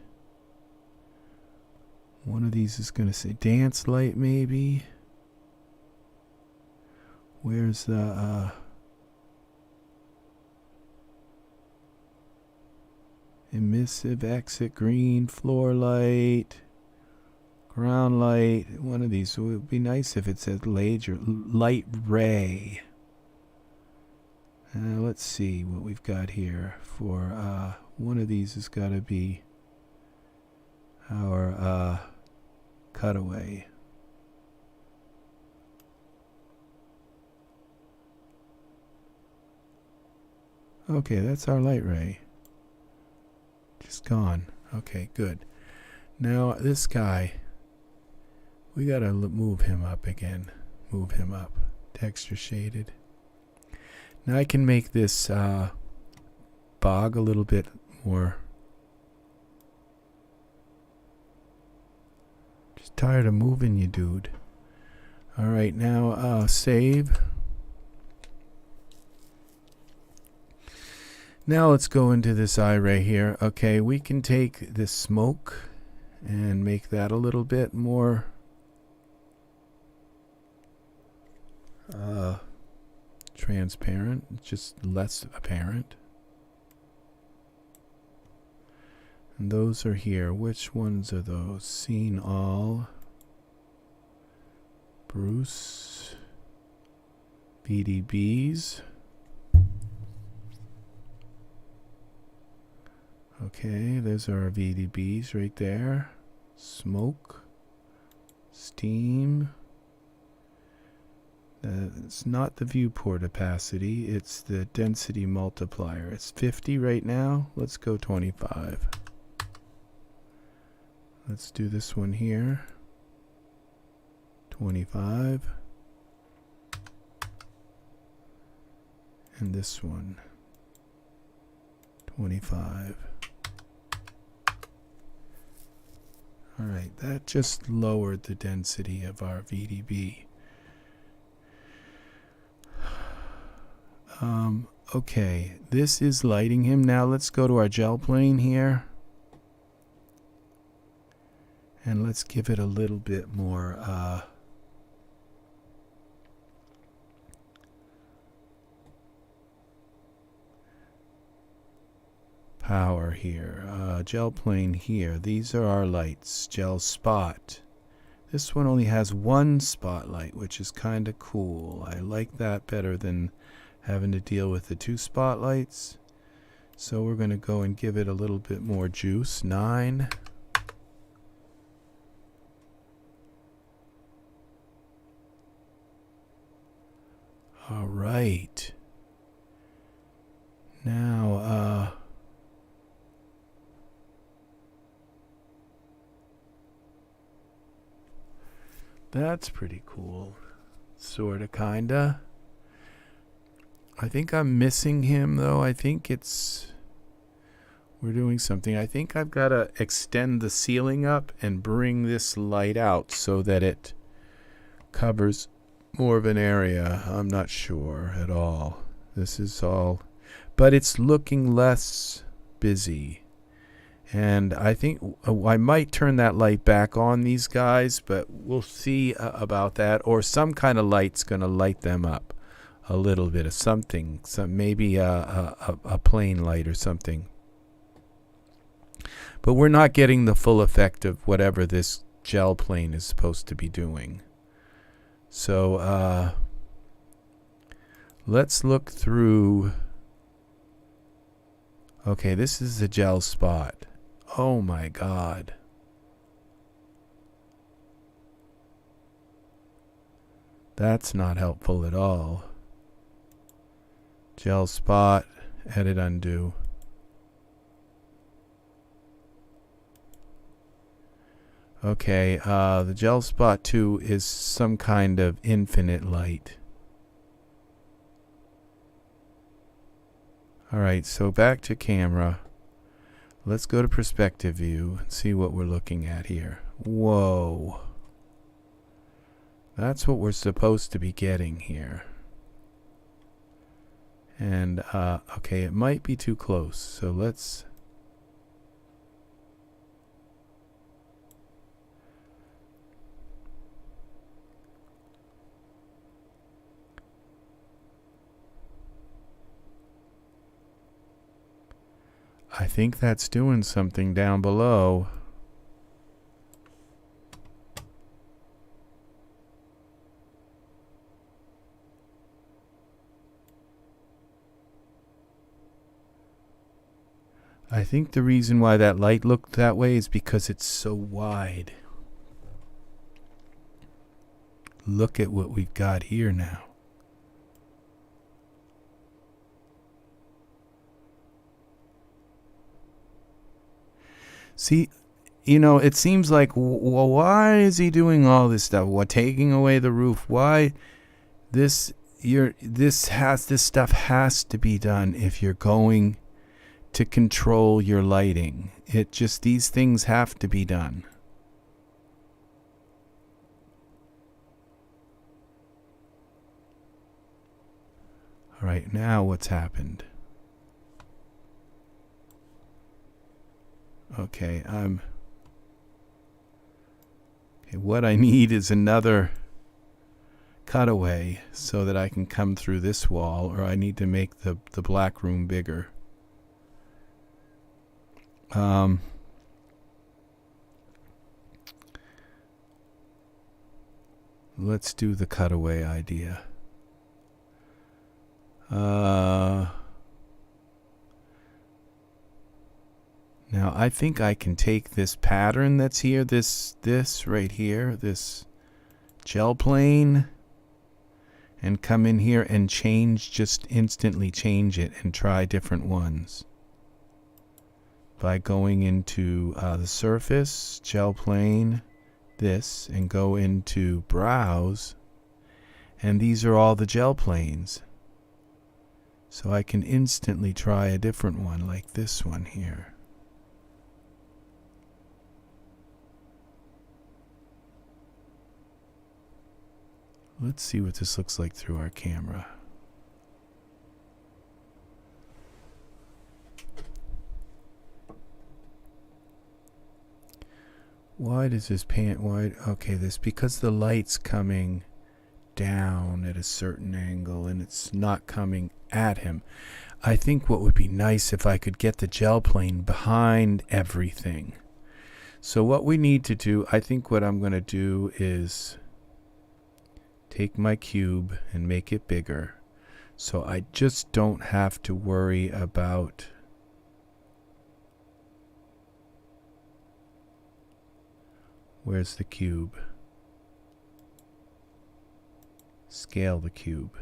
One of these is going to say dance light, maybe. Where's the, emissive exit green, floor light, ground light. One of these. It would be nice if it said laser light ray. Let's see what we've got here for one of these has got to be our cutaway. Okay, that's our light ray. Just gone. Okay, good. Now this guy, we gotta move him up again. Move him up. Texture shaded. Now I can make this bog a little bit more. Just tired of moving you, dude. Alright, now save. Now let's go into this Iray here. Okay, we can take this smoke and make that a little bit more transparent, just less apparent. And those are here. Which ones are those? Seen all. Bruce. VDBs. Okay, those are our VDBs right there. Smoke. Steam. It's not the viewport opacity, it's the density multiplier. It's 50 right now. Let's go 25. Let's do this one here. 25. And this one. 25. Alright, that just lowered the density of our VDB. Okay, this is lighting him. Now let's go to our gel plane here. And let's give it a little bit more power here. Gel plane here. These are our lights. Gel spot. This one only has one spotlight, which is kind of cool. I like that better than having to deal with the two spotlights. So we're going to go and give it a little bit more juice. 9. All right. Now, that's pretty cool. Sorta, kinda. I think I'm missing him, though. I think we're doing something. I think I've got to extend the ceiling up and bring this light out so that it covers more of an area. I'm not sure at all. This is all, but it's looking less busy. And I think I might turn that light back on these guys, but we'll see about that. Or some kind of light's going to light them up. A little bit of something, maybe a plain light or something. But we're not getting the full effect of whatever this gel plane is supposed to be doing. So let's look through. Okay, this is the gel spot. Oh my God. That's not helpful at all. Gel spot, edit, undo. Okay, the gel spot 2 is some kind of infinite light. Alright, so back to camera. Let's go to perspective view and see what we're looking at here. Whoa. That's what we're supposed to be getting here. And, okay, it might be too close, so let's... I think that's doing something down below. I think the reason why that light looked that way is because it's so wide. Look at what we've got here now. See, you know, it seems like, well, why is he doing all this stuff? What, taking away the roof? Why this stuff has to be done if you're going to control your lighting. It just, these things have to be done. All right, now what's happened? Okay, okay, what I need is another cutaway so that I can come through this wall, or I need to make the black room bigger. Let's do the cutaway idea. Now I think I can take this pattern that's here, this right here, this gel plane, and come in here and change, just instantly change it and try different ones. By going into the surface, gel plane, this, and go into browse, and these are all the gel planes. So I can instantly try a different one, like this one here. Let's see what this looks like through our camera. Why does this pan? Why? Okay, this because the light's coming down at a certain angle and it's not coming at him. I think what would be nice if I could get the gel plane behind everything. So what we need to do, I think what I'm going to do is take my cube and make it bigger, so I just don't have to worry about where's the cube. Scale the cube.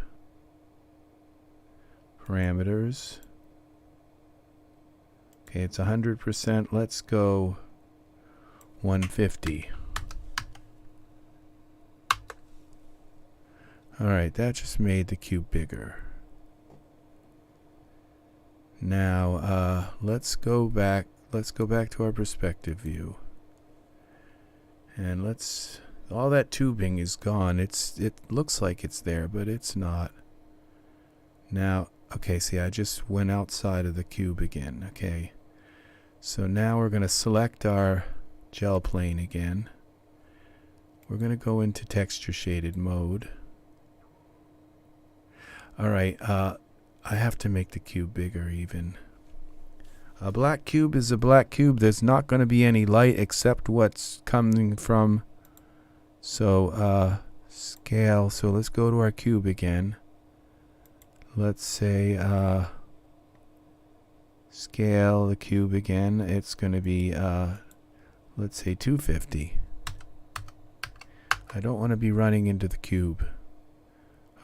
Parameters. Okay, it's 100%. Let's go 150. Alright, that just made the cube bigger. Now, let's go back to our perspective view. And all that tubing is gone. It looks like it's there, but it's not. Now, okay, see, I just went outside of the cube again, okay. So now we're going to select our gel plane again. We're going to go into texture shaded mode. Alright, I have to make the cube bigger even. A black cube is a black cube. There's not going to be any light except what's coming from. So, scale. So let's go to our cube again. Let's say, scale the cube again. It's going to be, let's say 250. I don't want to be running into the cube.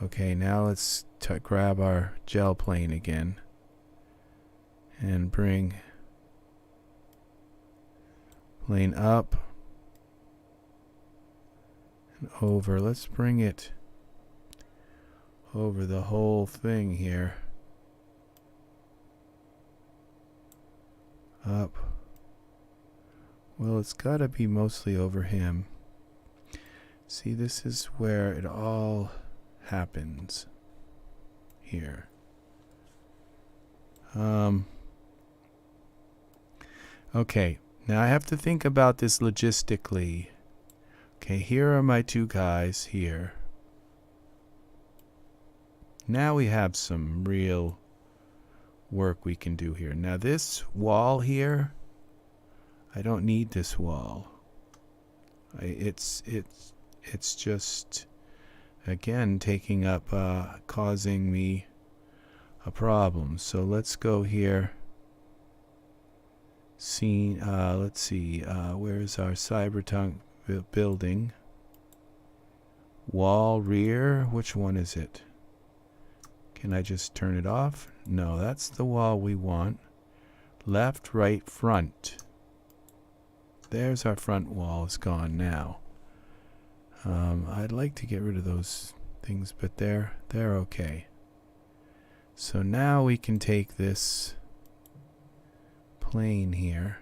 Okay, now let's grab our gel plane again and bring plane up and over. Let's bring it over the whole thing here. Up. Well, it's got to be mostly over him. See, this is where it all happens here. Okay, now I have to think about this logistically. Okay, here are my two guys here. Now we have some real work we can do here. Now this wall here, I don't need this wall. It's just, again, taking up, causing me a problem. So let's go here. Let's see, where's our Cyberpunk building? Wall rear, which one is it? Can I just turn it off? No, that's the wall we want. Left, right, front. There's our front wall. It's gone now. I'd like to get rid of those things, but they're okay. So now we can take this plane here.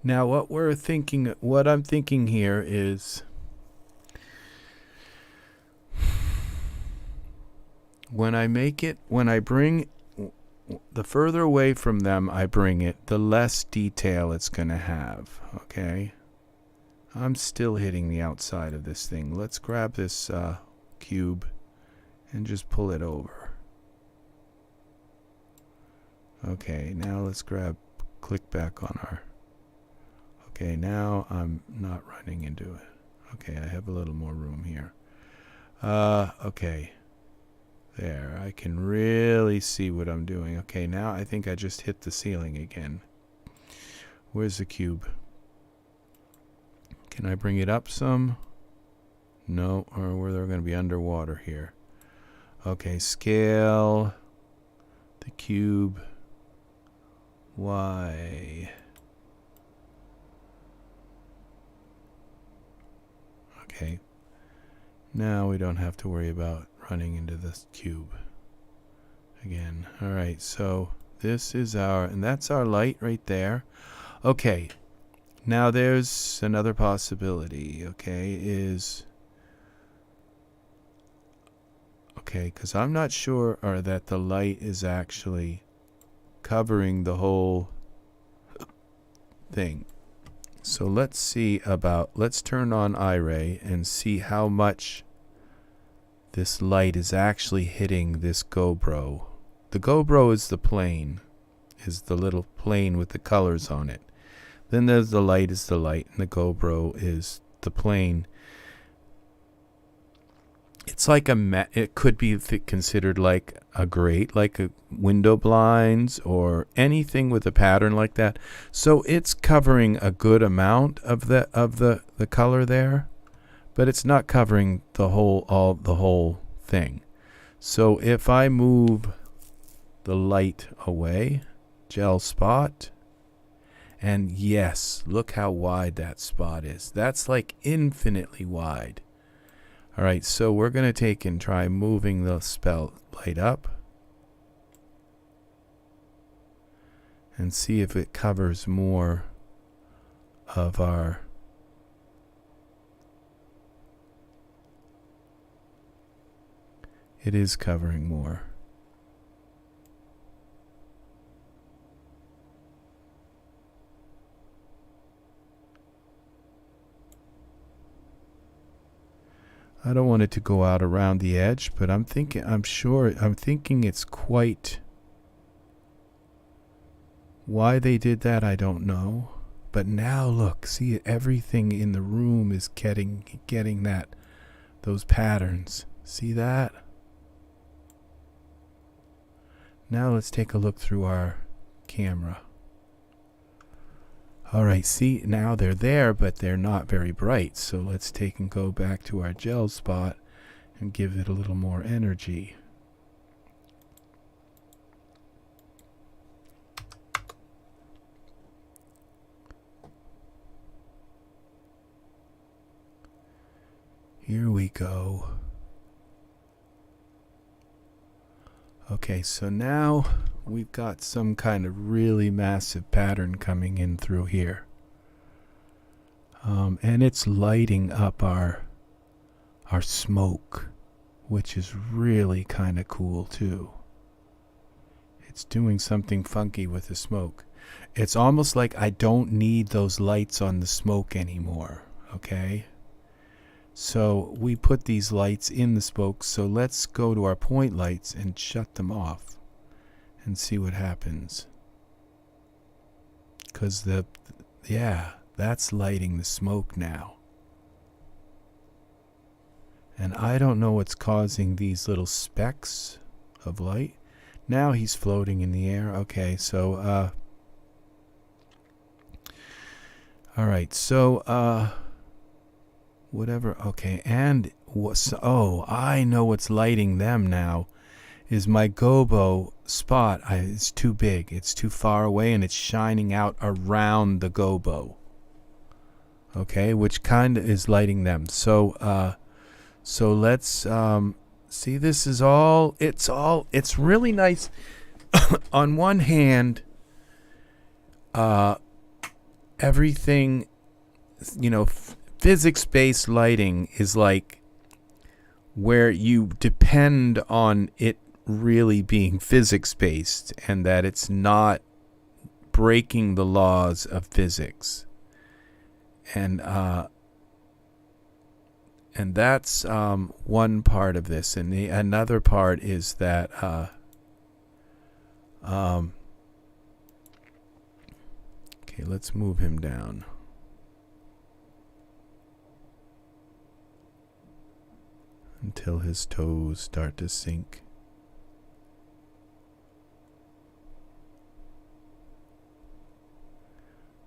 Now what I'm thinking here is when I bring the further away from them I bring it, the less detail it's going to have, okay? I'm still hitting the outside of this thing. Let's grab this cube and just pull it over. Okay, now let's click back on our... Okay, now I'm not running into it. Okay, I have a little more room here. Okay. There, I can really see what I'm doing. Okay, now I think I just hit the ceiling again. Where's the cube? Can I bring it up some? No, or we're going to be underwater here. Okay, scale the cube Y. Okay. Now we don't have to worry about running into this cube again. All right, so this is and that's our light right there. Okay, now there's another possibility, okay, because I'm not sure that the light is actually covering the whole thing. So let's turn on Iray and see how much this light is actually hitting this GoPro. The GoPro is the plane, is the little plane with the colors on it. Then there's the light is the light, and the GoPro is the plane. It's like it could be considered like a grate, like a window blinds or anything with a pattern like that. So it's covering a good amount of the color there, but it's not covering the whole thing. So if I move the light away, gel spot, and yes, look how wide that spot is. That's like infinitely wide. All right, so we're going to take and try moving the spell light up and see if it covers more of our... It is covering more. I don't want it to go out around the edge, but I'm thinking it's quite... Why they did that, I don't know. But now look, see, everything in the room is getting those patterns. See that? Now let's take a look through our camera. All right, see, now they're there, but they're not very bright. So let's take and go back to our gel spot and give it a little more energy. Here we go. Okay, so now we've got some kind of really massive pattern coming in through here. And it's lighting up our smoke, which is really kind of cool too. It's doing something funky with the smoke. It's almost like I don't need those lights on the smoke anymore, okay? So we put these lights in the spokes. So let's go to our point lights and shut them off and see what happens. Because yeah, that's lighting the smoke now. And I don't know what's causing these little specks of light. Now he's floating in the air. Okay, so all right, so whatever. Okay, and oh, I know what's lighting them now. Is my gobo spot. It's too big. It's too far away, and it's shining out around the gobo. Okay, which kind of is lighting them. So so let's see. This is all. It's really nice. On one hand, everything, you know, physics-based lighting is like where you depend on it really being physics-based and that it's not breaking the laws of physics. And that's one part of this. And another part is that okay, let's move him down. Until his toes start to sink.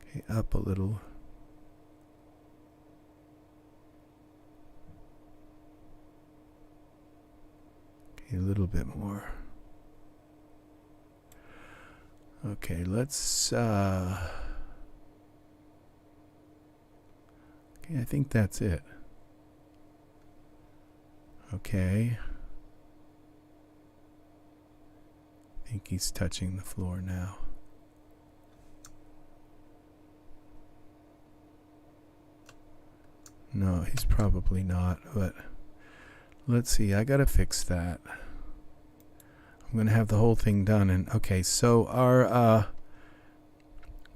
Okay, up a little. Okay, a little bit more. Okay, let's okay, I think that's it. Okay. I think he's touching the floor now. No, he's probably not, but let's see. I gotta fix that. I'm gonna have the whole thing done, and okay, so our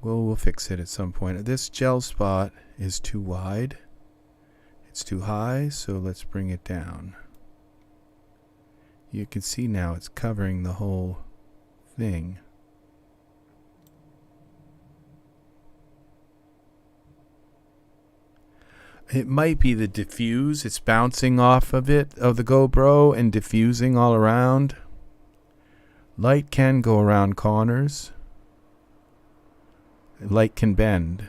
we'll fix it at some point. This gel spot is too wide. It's too high, so let's bring it down. You can see now it's covering the whole thing. It might be the diffuse. It's bouncing off of it, of the GoPro, and diffusing all around. Light can go around corners. Light can bend.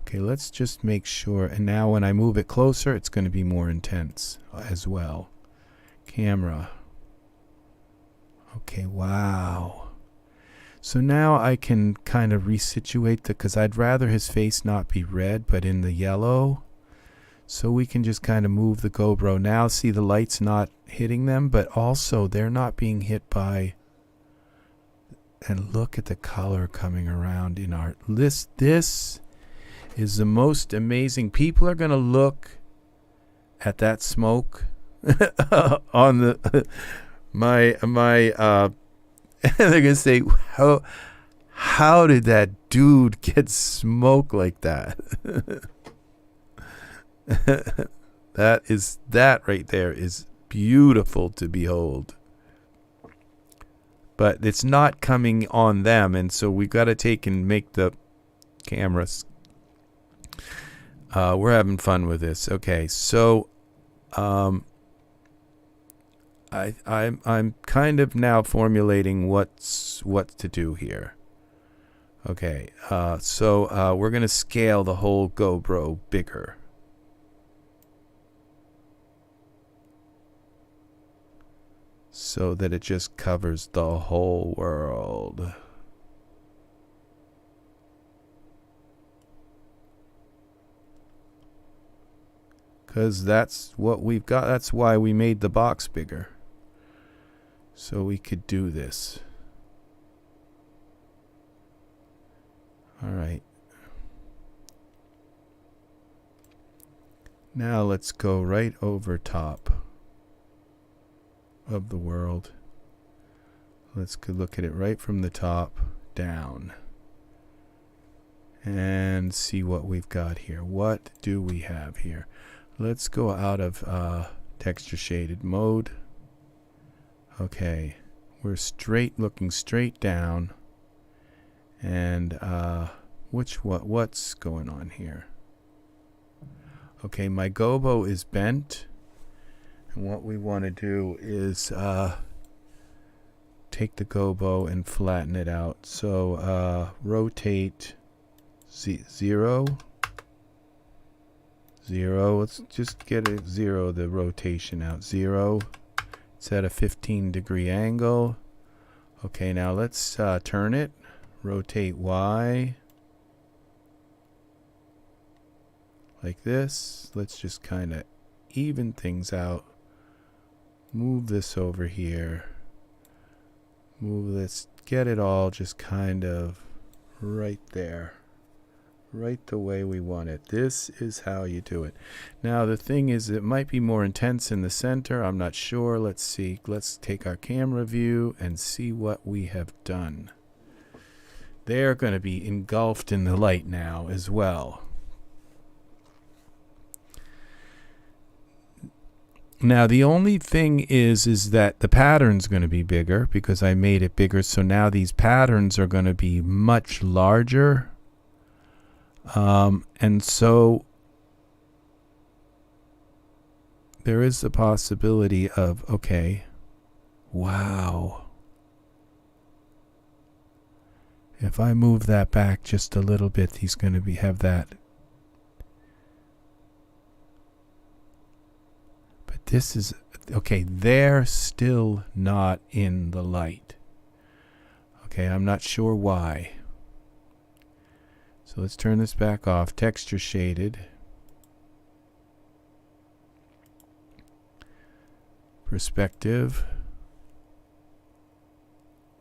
Okay, let's just make sure. And now when I move it closer, it's going to be more intense as well. Camera. Okay, wow. So now I can kind of resituate because I'd rather his face not be red, but in the yellow. So we can just kind of move the GoPro. Now see the light's not hitting them, but also they're not being hit by. And look at the color coming around in our list. This is the most amazing. People are going to look at that smoke on the my they're going to say, how did that dude get smoke like that? That right there is beautiful to behold. But it's not coming on them, and so we've got to take and make the cameras. We're having fun with this. Okay, so I'm kind of now formulating what to do here. Okay, so we're gonna scale the whole GoPro bigger. So that it just covers the whole world. Because that's what we've got. That's why we made the box bigger. So we could do this. All right. Now let's go right over top of the world. Let's look at it right from the top down. and see what we've got here. What do we have here? Let's go out of texture shaded mode. Okay, we're looking straight down, and what's going on here? Okay, my gobo is bent, and what we want to do is take the gobo and flatten it out. So rotate 0. Let's just get a 0, the rotation out. 0. It's at a 15-degree angle. Okay, now let's turn it. Rotate Y. Like this. Let's just kind of even things out. Move this over here. Move this. Get it all just kind of right there. Right the way we want it. This is how you do it. Now the thing is, it might be more intense in the center. I'm not sure. Let's see. Let's take our camera view and see what we have done. They're going to be engulfed in the light now as well. Now the only thing is that the pattern's going to be bigger because I made it bigger. So now these patterns are going to be much larger. And so there is the possibility of, okay, wow. If I move that back just a little bit, he's going to have that. But this is, okay, they're still not in the light. Okay, I'm not sure why. So let's turn this back off. Texture shaded. Perspective.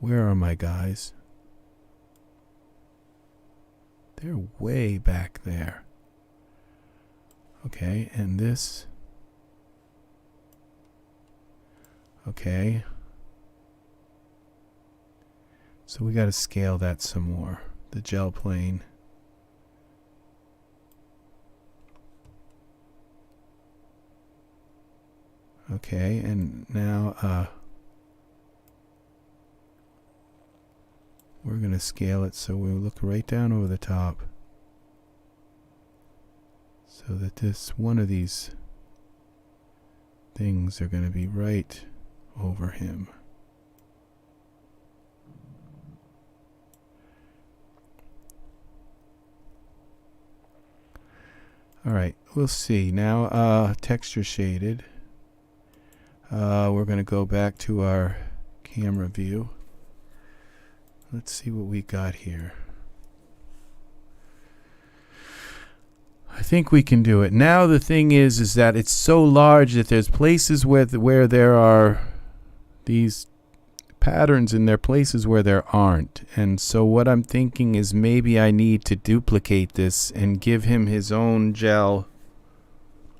Where are my guys? They're way back there. Okay, and this. Okay. So we got to scale that some more. The gel plane. Okay, and now we're going to scale it so we look right down over the top, so that this one of these things are going to be right over him. All right, we'll see. Now texture shaded. We're going to go back to our camera view. Let's see what we got here. I think we can do it. Now the thing is that it's so large that there's places where there are these patterns and there are places where there aren't. And so what I'm thinking is maybe I need to duplicate this and give him his own gel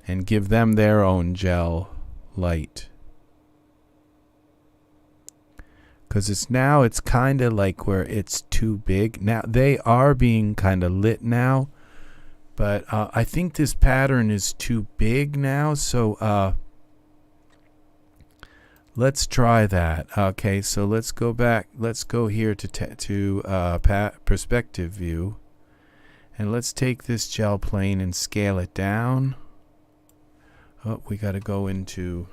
and give them their own gel light. Because it's kind of like where it's too big. Now they are being kind of lit now, but I think this pattern is too big now. So let's try that. Okay, so let's go back. Let's go here to perspective view, and let's take this gel plane and scale it down. Oh, we got to go into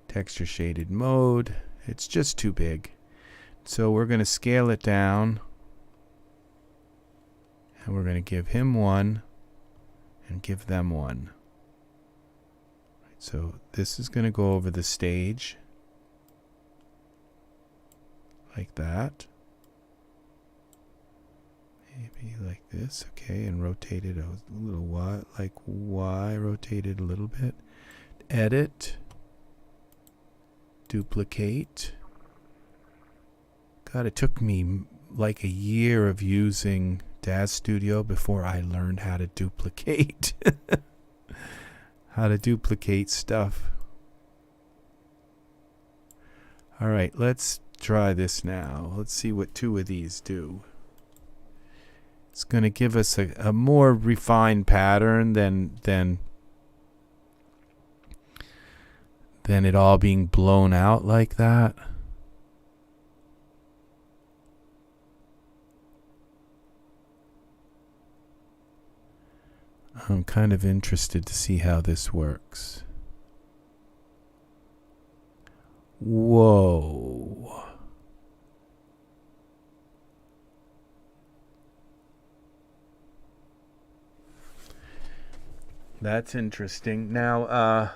texture shaded mode. It's just too big. So we're going to scale it down, and we're going to give him one and give them one. So this is going to go over the stage like that. Maybe like this. Okay, and rotate it a little Y, like Y, rotate it a little bit. Edit. Duplicate. God, it took me like a year of using Daz Studio before I learned how to duplicate. How to duplicate stuff. All right, let's try this now. Let's see what 2 of these do. It's going to give us a more refined pattern than it all being blown out like that. I'm kind of interested to see how this works. Whoa. That's interesting. Now,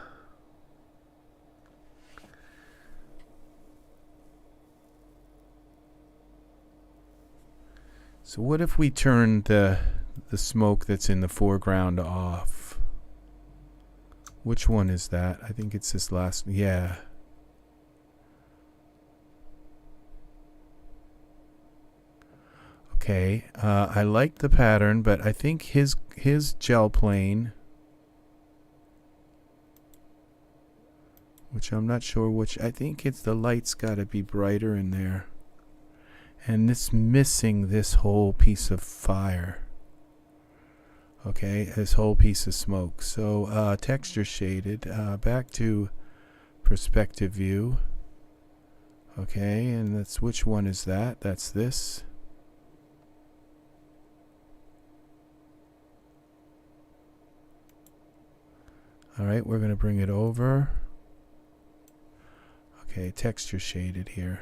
so what if we turn the smoke that's in the foreground off? Which one is that? I think it's this last. Yeah. Okay. I like the pattern, but I think his gel plane, which I'm not sure which. I think it's the light's got to be brighter in there. And it's missing this whole piece of fire. Okay, this whole piece of smoke. So texture shaded. Back to perspective view. Okay, and that's, which one is that? That's this. All right, we're going to bring it over. Okay, texture shaded here.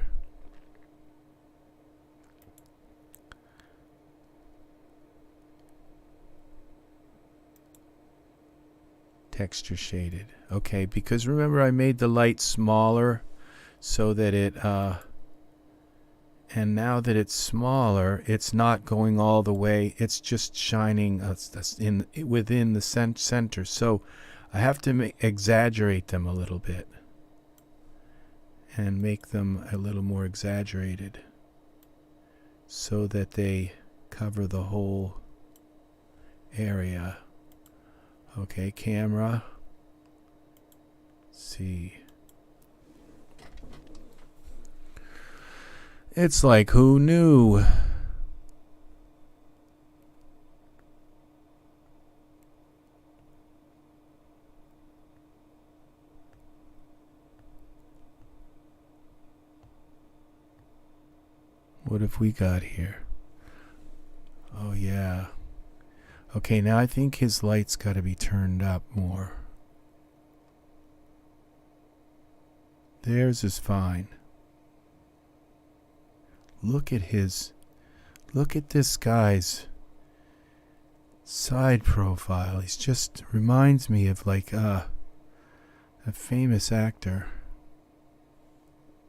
Texture shaded. Okay, because remember I made the light smaller so that it and now that it's smaller, it's not going all the way, it's just shining within the center. So I have to exaggerate them a little bit and make them a little more exaggerated so that they cover the whole area. Okay, camera. Let's see. It's like, who knew? What have we got here? Oh, yeah. Okay, now I think his light's got to be turned up more. Theirs is fine. Look at this guy's side profile. He's just reminds me of like a famous actor.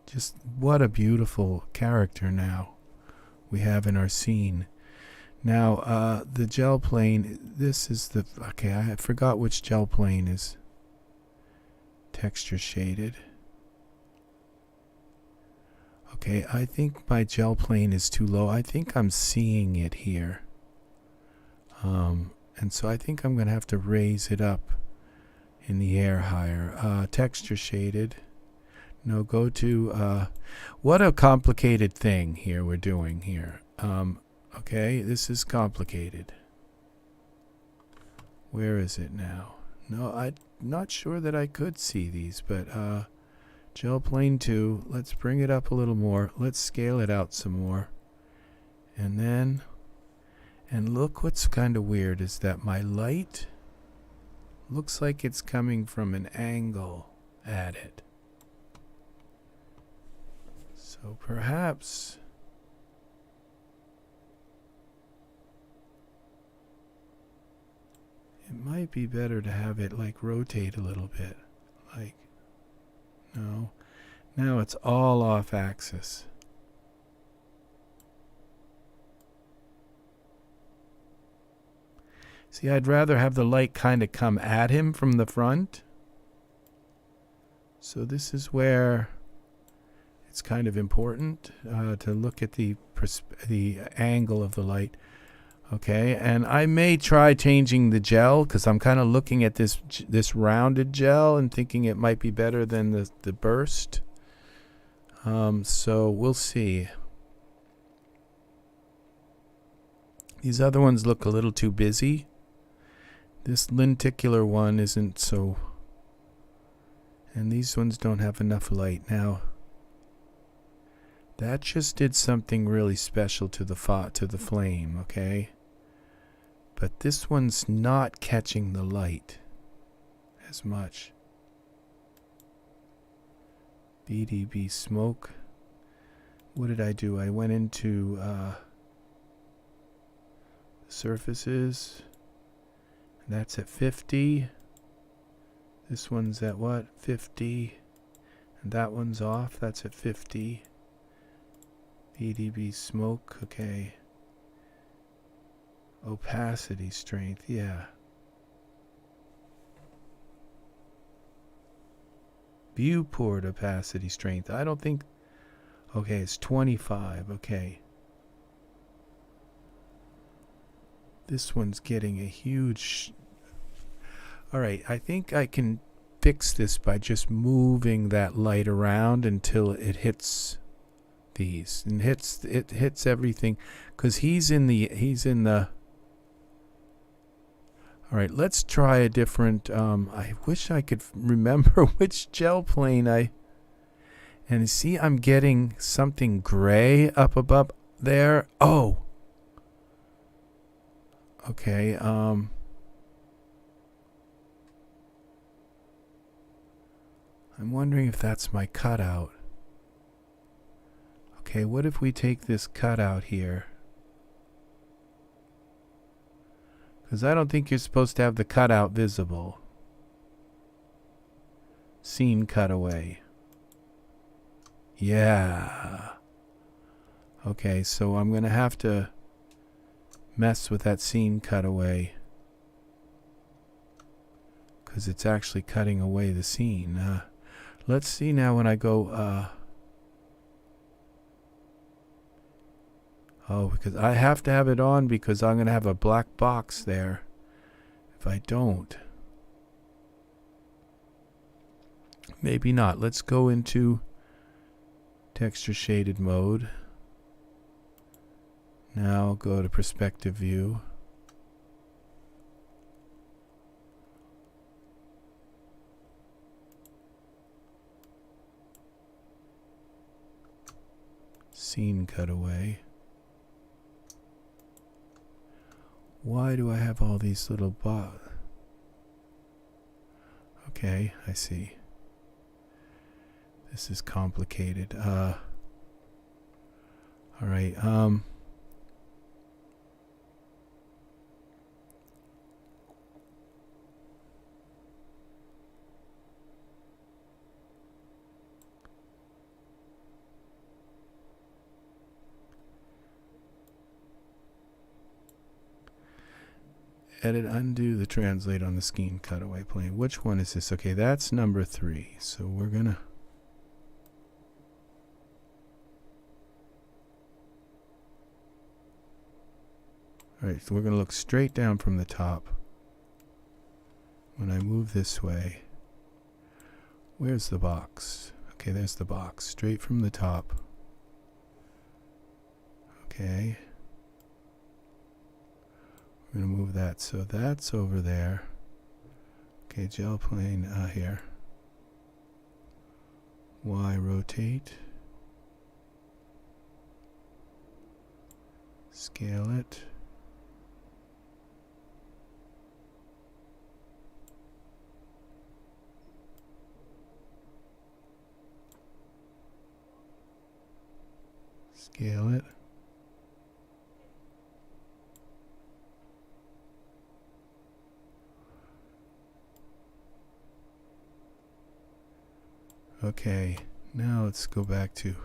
Just what a beautiful character now we have in our scene. Now, the gel plane, this is the, okay, I forgot which gel plane is texture shaded. Okay, I think my gel plane is too low. I think I'm seeing it here. And so I think I'm going to have to raise it up in the air higher. Texture shaded. No, go to, what a complicated thing here we're doing here. Okay, this is complicated. Where is it now? No, I'm not sure that I could see these, but gel plane 2, let's bring it up a little more. Let's scale it out some more. And then, and look what's kind of weird is that my light looks like it's coming from an angle at it. So perhaps it might be better to have it like rotate a little bit. Like, no. Now it's all off axis. See, I'd rather have the light kind of come at him from the front. So this is where it's kind of important to look at the angle of the light. Okay, and I may try changing the gel because I'm kind of looking at this rounded gel and thinking it might be better than the burst. So we'll see. These other ones look a little too busy. This lenticular one isn't so, and these ones don't have enough light. Now, that just did something really special to the flame, okay? But this one's not catching the light as much. BDB smoke. What did I do? I went into surfaces. That's at 50. This one's at what? 50. And that one's off. That's at 50. BDB smoke. Okay. Opacity strength. Yeah. Viewport opacity strength. I don't think. Okay, it's 25. Okay. This one's getting a huge. Alright, I think I can fix this by just moving that light around until it hits these. And it hits everything. Because he's in the. Alright, let's try a different. I wish I could remember which gel plane and see, I'm getting something gray up above there. Oh! Okay, I'm wondering if that's my cutout. Okay, what if we take this cutout here? Because I don't think you're supposed to have the cutout visible. Scene cutaway. Yeah. Okay, so I'm going to have to mess with that scene cutaway. Because it's actually cutting away the scene. Let's see now when I go... Oh, because I have to have it on because I'm going to have a black box there. If I don't. Maybe not. Let's go into texture shaded mode. Now go to perspective view. Scene cutaway. Why do I have all these little Okay, I see. This is complicated. All right. Edit, undo the translate on the scene cutaway plane. Which one is this? Okay, that's number 3. So we're gonna. Alright, so we're gonna look straight down from the top. When I move this way, where's the box? Okay, there's the box. Straight from the top. Okay. We're going to move that. So that's over there. Okay, gel plane here. Y rotate. Scale it. Scale it. Okay, now let's go back to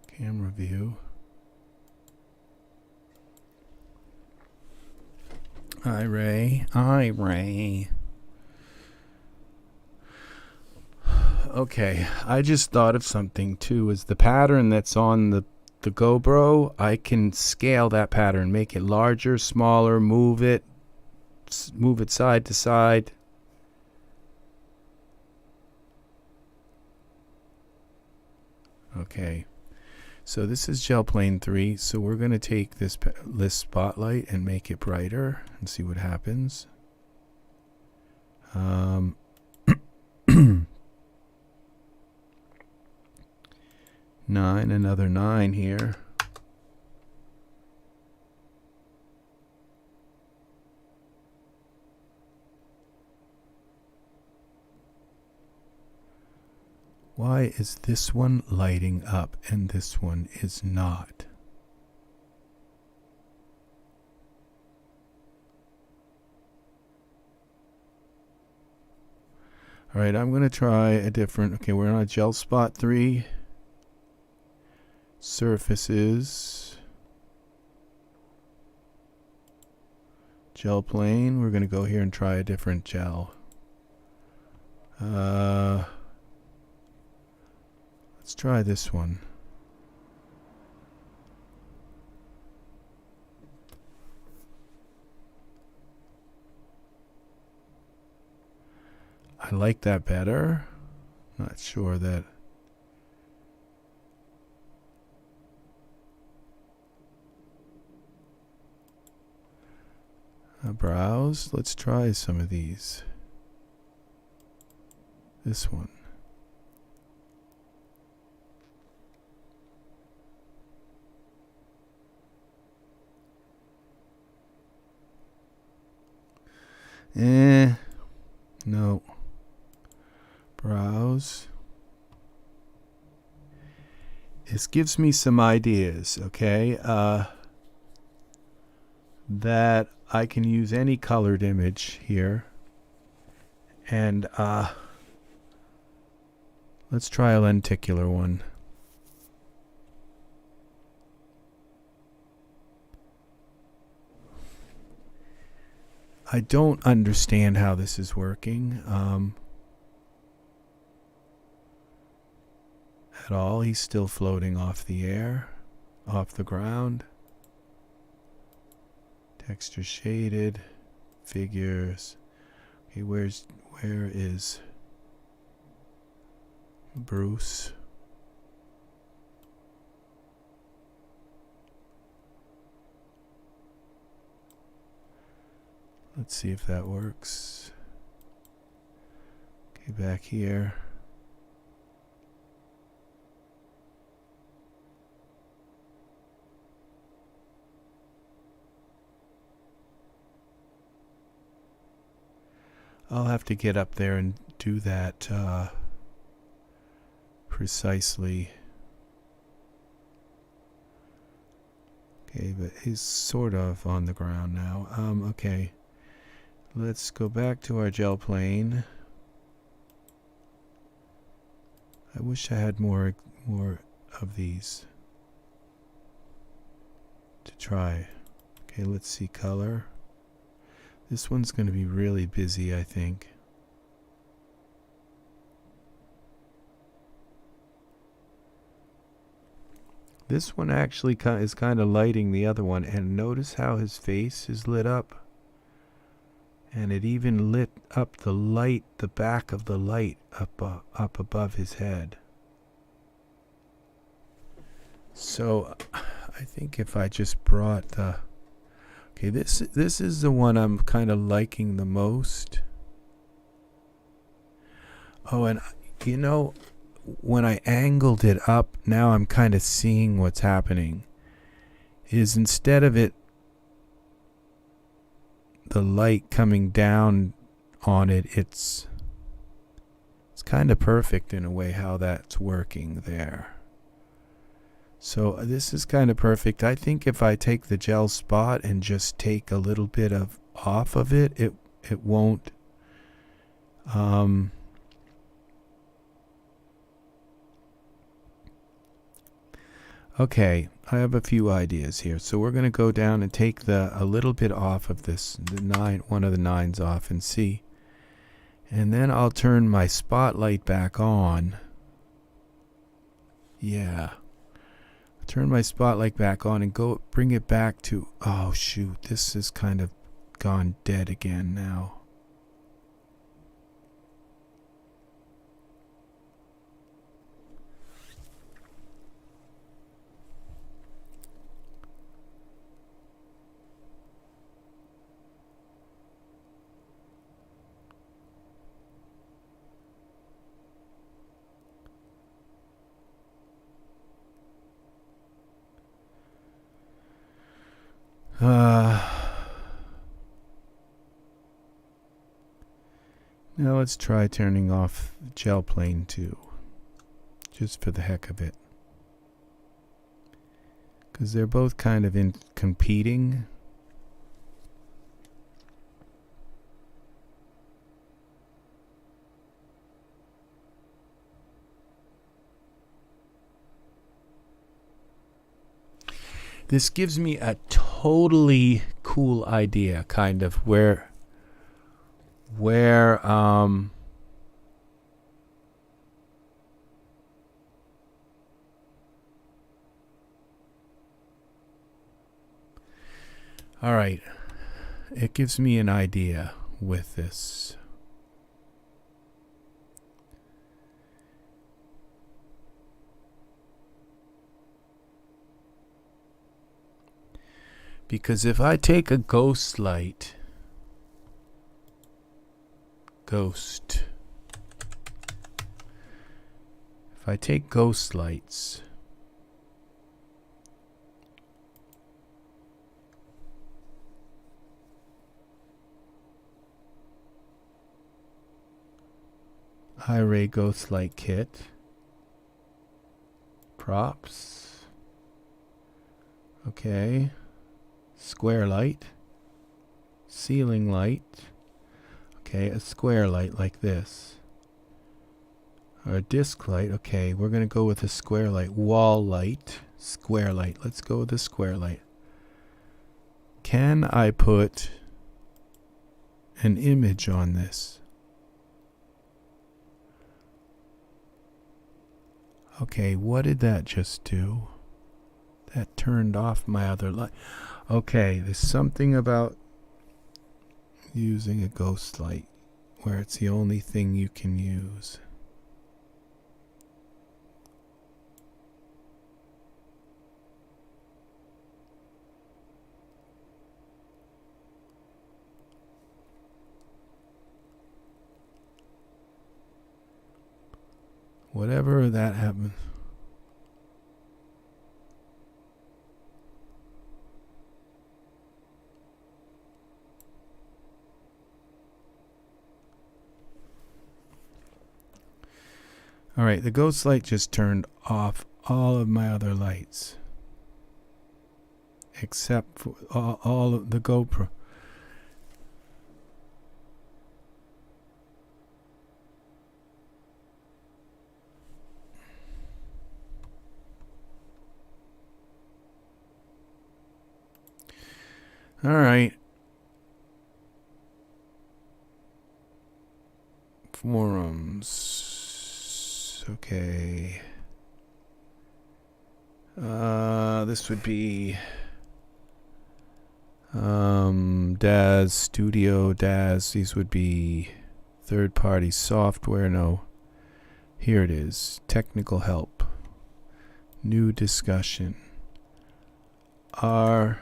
camera view. Iray. Okay, I just thought of something too. Is the pattern that's on the GoPro, I can scale that pattern, make it larger, smaller, move it side to side. Okay. So this is gel plane 3. So we're going to take this spotlight and make it brighter and see what happens. 9, another 9 here. Why is this one lighting up and this one is not? All right, I'm going to try a different. Okay, we're on a gel spot 3. Surfaces. Gel plane. We're going to go here and try a different gel. Let's try this one. I like that better. Not sure that. Browse. Let's try some of these. This one. No. Browse. This gives me some ideas, okay? That I can use any colored image here. And let's try a lenticular one. I don't understand how this is working at all. He's still floating off the air, off the ground. Texture shaded, figures. Okay, where is Bruce? Let's see if that works. Okay, back here. I'll have to get up there and do that precisely. Okay, but he's sort of on the ground now. Okay. Let's go back to our gel plane. I wish I had more of these to try. Okay, let's see color. This one's going to be really busy, I think. This one actually is kind of lighting the other one, and notice how his face is lit up. And it even lit up the light, the back of the light up above his head. So I think if I just brought the... Okay, this is the one I'm kind of liking the most. Oh, and you know, when I angled it up, now I'm kind of seeing what's happening. Is instead of it, the light coming down on it, it's kind of perfect in a way how that's working there. So this is kind of perfect. I think if I take the gel spot and just take a little bit of off of it, it won't okay, I have a few ideas here. So we're going to go down and take a little bit off of this, one of the 9s off, and see. And then I'll turn my spotlight back on. Yeah. Turn my spotlight back on and bring it back to, oh shoot, this has kind of gone dead again now. Now let's try turning off gel plane too, just for the heck of it, because they're both kind of competing. This gives me a totally cool idea, kind of where all right, it gives me an idea with this. Because if I take a ghost light, if I take ghost lights, Iray Ghost Light Kit, props, okay, square light, ceiling light, okay, a square light like this, or a disc light. Okay, we're going to go with a square light. Wall light, square light. Let's go with a square light. Can I put an image on this? Okay, what did that just do? That turned off my other light. Okay, there's something about using a ghost light where it's the only thing you can use. Whatever that happened. All right, the ghost light just turned off all of my other lights, except for all of the GoPro. All right. Forums. Okay. This would be Daz Studio, Daz. These would be third-party software. No. Here it is. Technical help. New discussion. Our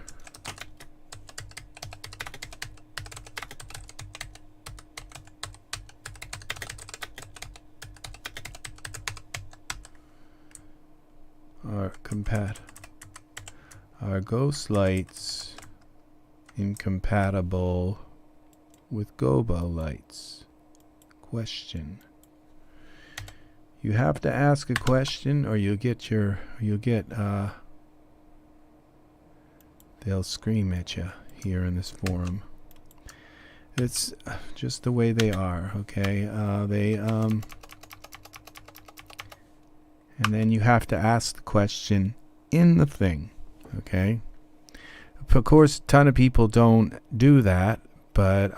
Are ghost lights incompatible with Gobo-Lights? Question. You have to ask a question, or they'll scream at you here in this forum. It's just the way they are, okay? And then you have to ask the question in the thing, okay? Of course, a ton of people don't do that, but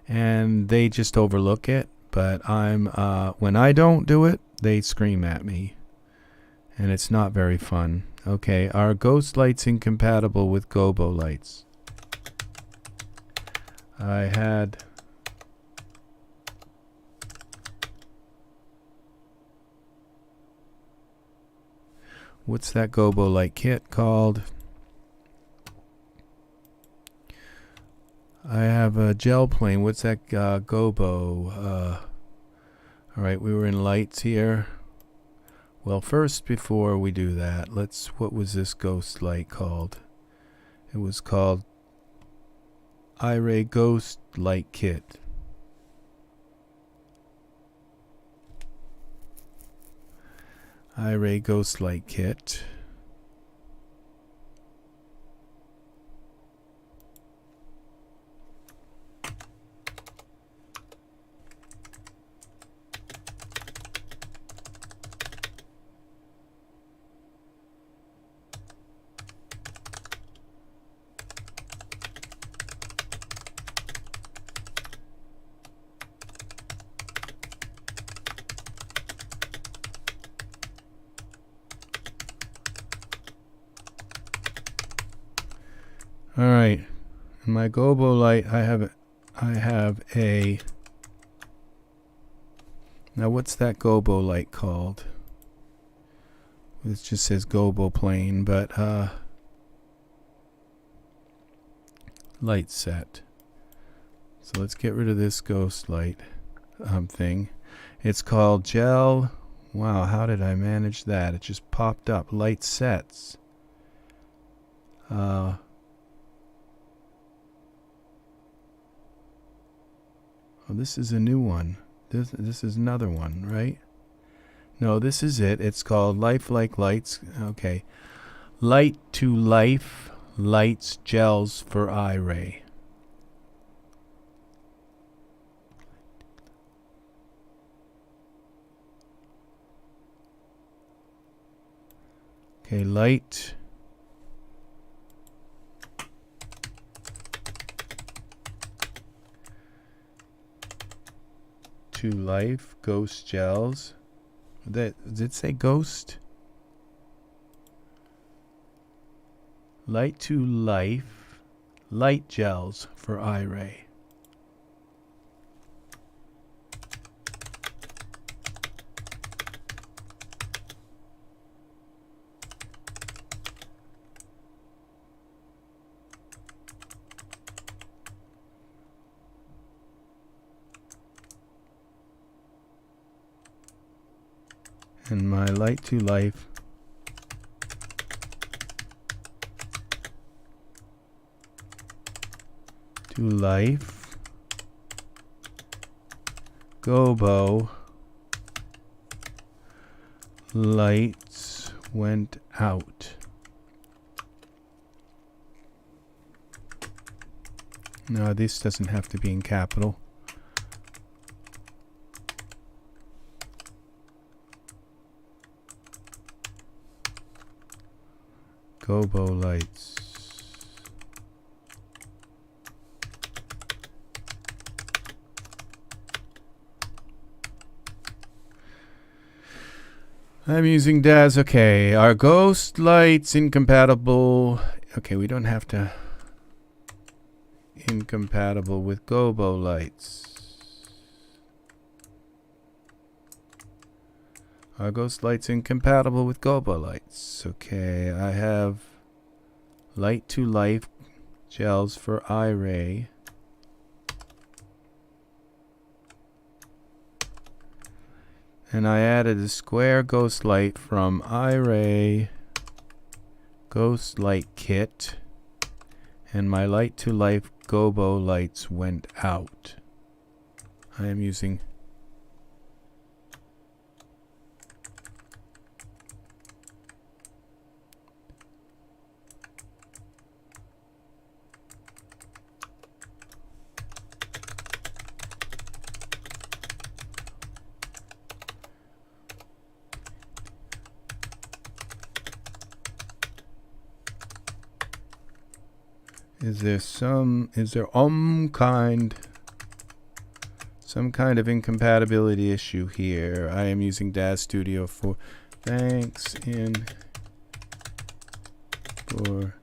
and they just overlook it. But when I don't do it, they scream at me, and it's not very fun. Okay, are ghost lights incompatible with Gobo-Lights? I had what's that Gobo-Light kit called? I have a gel plane. What's that Gobo? All right, we were in lights here. Well, first, before we do that, what was this ghost light called? It was called Iray Ghost Light Kit. Iray Ghost Light Kit. All right, in my Gobo-Lit, I have a. Now, what's that Gobo-Lit called? It just says Gobo Plane, but light set. So let's get rid of this ghost light thing. It's called gel. Wow, how did I manage that? It just popped up. Light sets. Oh, this is a new one. This is another one, right? No, this is it. It's called Life Like Lights. Okay. Light to Life Lights Gels for Iray. Okay, light. To Life Ghost Gels. Did it say ghost? Light to Life Light Gels for Iray. And my Light to Life Gobo lights went out. No, this doesn't have to be in capital. Gobo lights. I'm using Daz. Okay, are ghost lights incompatible? Okay, we don't have to. Incompatible with Gobo lights. Are ghost lights incompatible with Gobo lights? Okay, I have Light to Life gels for Iray. And I added a square ghost light from Iray Ghost Light Kit. And my Light to Life Gobo lights went out. I am using Is there some kind of incompatibility issue here? I am using Daz Studio for thanks for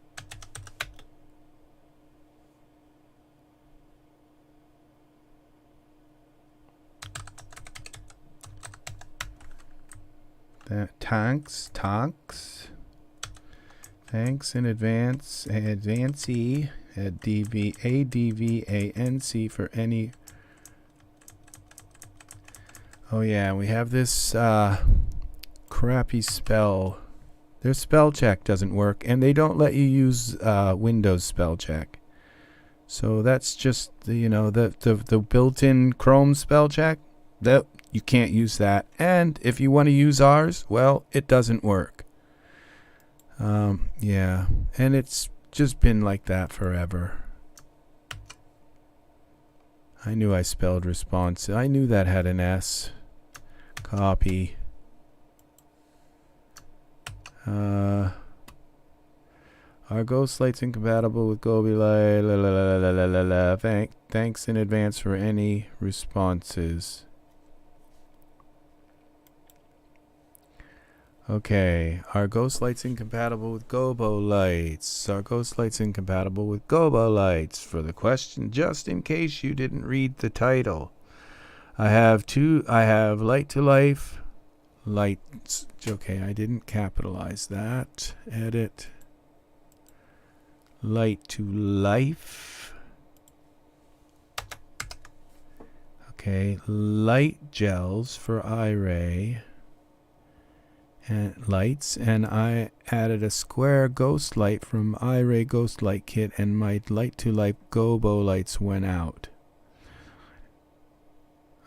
that Thanks in advance, advancee at ADVANC for any. Oh yeah, we have this crappy spell Their spell check doesn't work, and they don't let you use Windows spell check. So that's just the built-in Chrome spell check. That you can't use that. And if you want to use ours, well, it doesn't work. Yeah, and it's just been like that forever. I knew I spelled response. I knew that had an S. Copy. Our Ghost Light's incompatible with Gobo-Lit. Thanks in advance for any responses. Okay, our Ghost Light's incompatible with Gobo-Lights. Our Ghost Light's incompatible with Gobo-Lights. For the question, just in case you didn't read the title, I have Light to Life. Lights. Okay, I didn't capitalize that. Edit. Light to Life. Okay, light gels for Iray and lights, and I added a square ghost light from Iray Ghost Light Kit, and my Light to Life Gobo lights went out.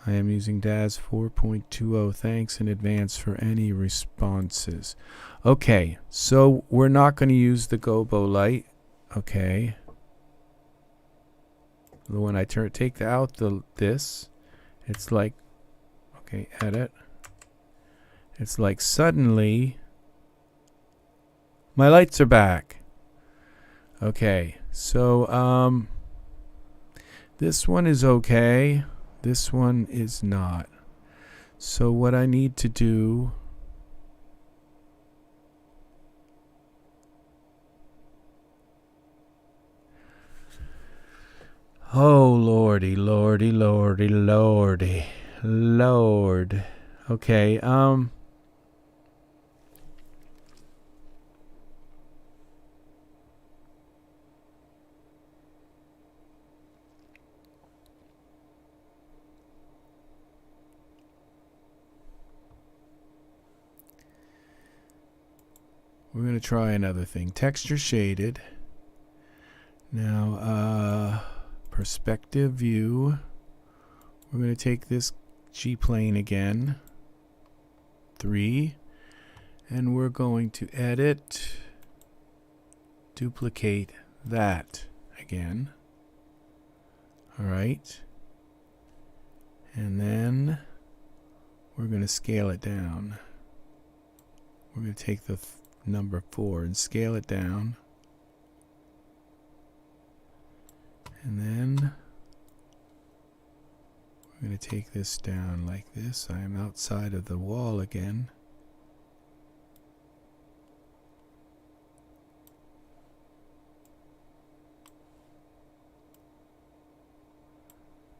I am using Daz 4.20. Thanks in advance for any responses. Okay, so we're not going to use the Gobo light. Okay. When I take out this, it's like, okay, edit. It's like suddenly my lights are back. Okay, so this one is okay. This one is not. So what I need to do, oh lordy, lordy, lordy, lordy, Lord. Okay, we're going to try another thing. Texture shaded. Now, perspective view. We're going to take this G-plane again. 3. And we're going to edit. Duplicate that again. Alright. And then we're going to scale it down. We're going to take the number 4 and scale it down, and then we're going to take this down like this. I am outside of the wall again,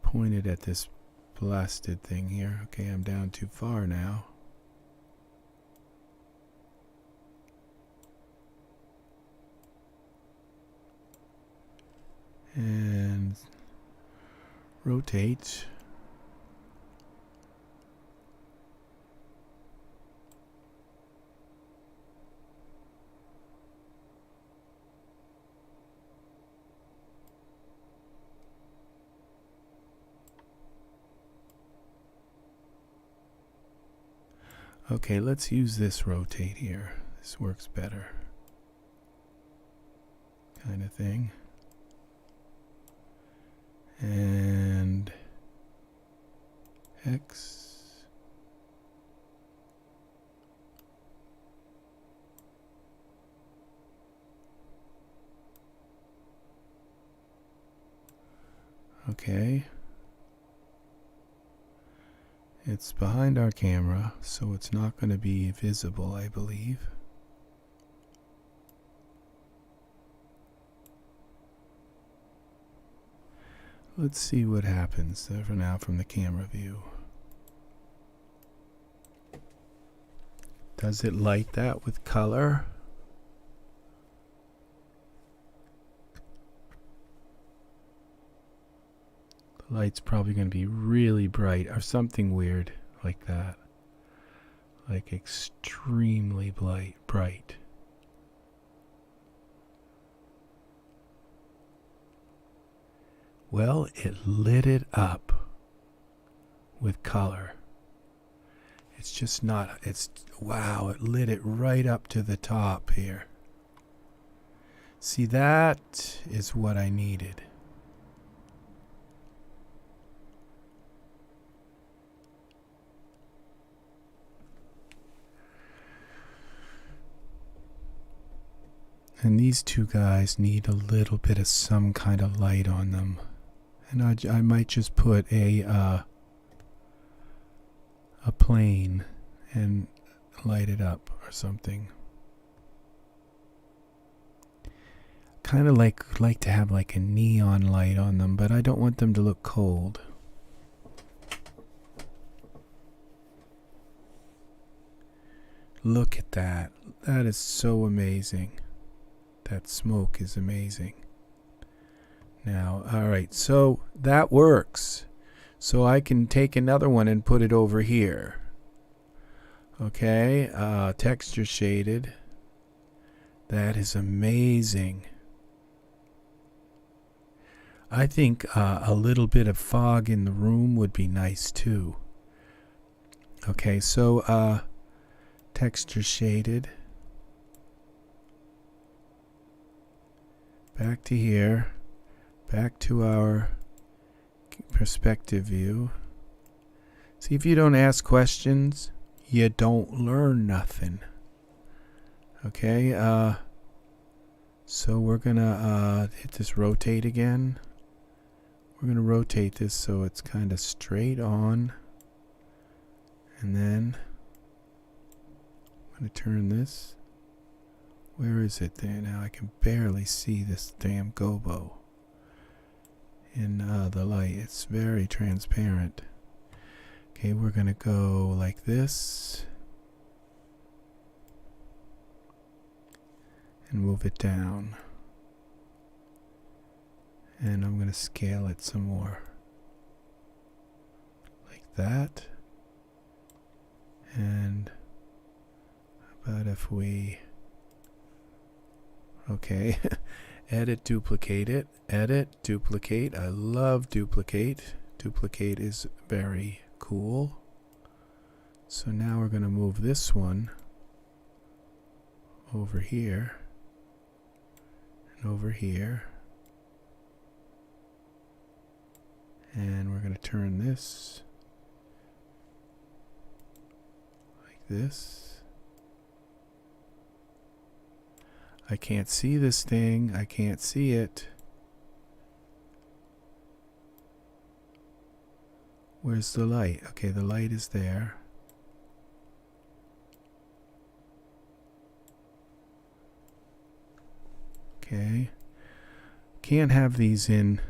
pointed at this blasted thing here. Okay, I'm down too far now. And rotate. Okay, let's use this rotate here. This works better. Kind of thing. And X. Okay. It's behind our camera, so it's not going to be visible, I believe. Let's see what happens for now from the camera view. Does it light that with color? The light's probably going to be really bright or something weird like that. Like extremely bright. Well, it lit it up with color. It's just not, it's, wow, it lit it right up to the top here. See, that is what I needed. And these two guys need a little bit of some kind of light on them. And I might just put a plane and light it up or something. Kind of like to have like a neon light on them, but I don't want them to look cold. Look at that. That is so amazing. That smoke is amazing. Now, all right, so that works. So I can take another one and put it over here. Okay, texture shaded. That is amazing. I think a little bit of fog in the room would be nice too. Okay, so texture shaded. Back to here. Back to our perspective view. See, if you don't ask questions, you don't learn nothing. Okay, so we're gonna hit this rotate again. We're gonna rotate this so it's kind of straight on. And then I'm gonna turn this. Where is it there now? I can barely see this damn gobo in the light. It's very transparent. Okay, we're gonna go like this and move it down. And I'm gonna scale it some more. Like that. And how about if we... Okay, edit, duplicate it. Edit, duplicate. I love duplicate. Duplicate is very cool. So now we're going to move this one over here and over here. And we're going to turn this like this. I can't see this thing. I can't see it. Where's the light? Okay, the light is there. Okay. Can't have these in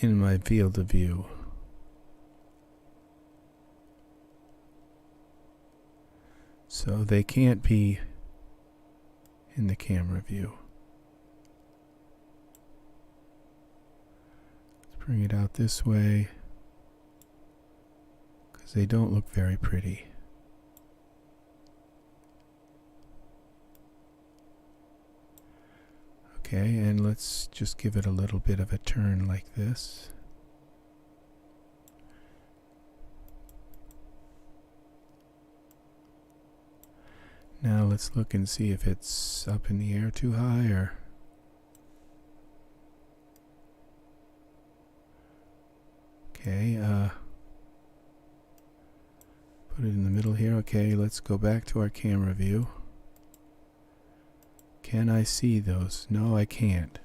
my field of view. So they can't be in the camera view. Let's bring it out this way because they don't look very pretty. Okay, and let's just give it a little bit of a turn like this. Now let's look and see if it's up in the air too high or... Okay, put it in the middle here. Okay, let's go back to our camera view. Can I see those? No, I can't.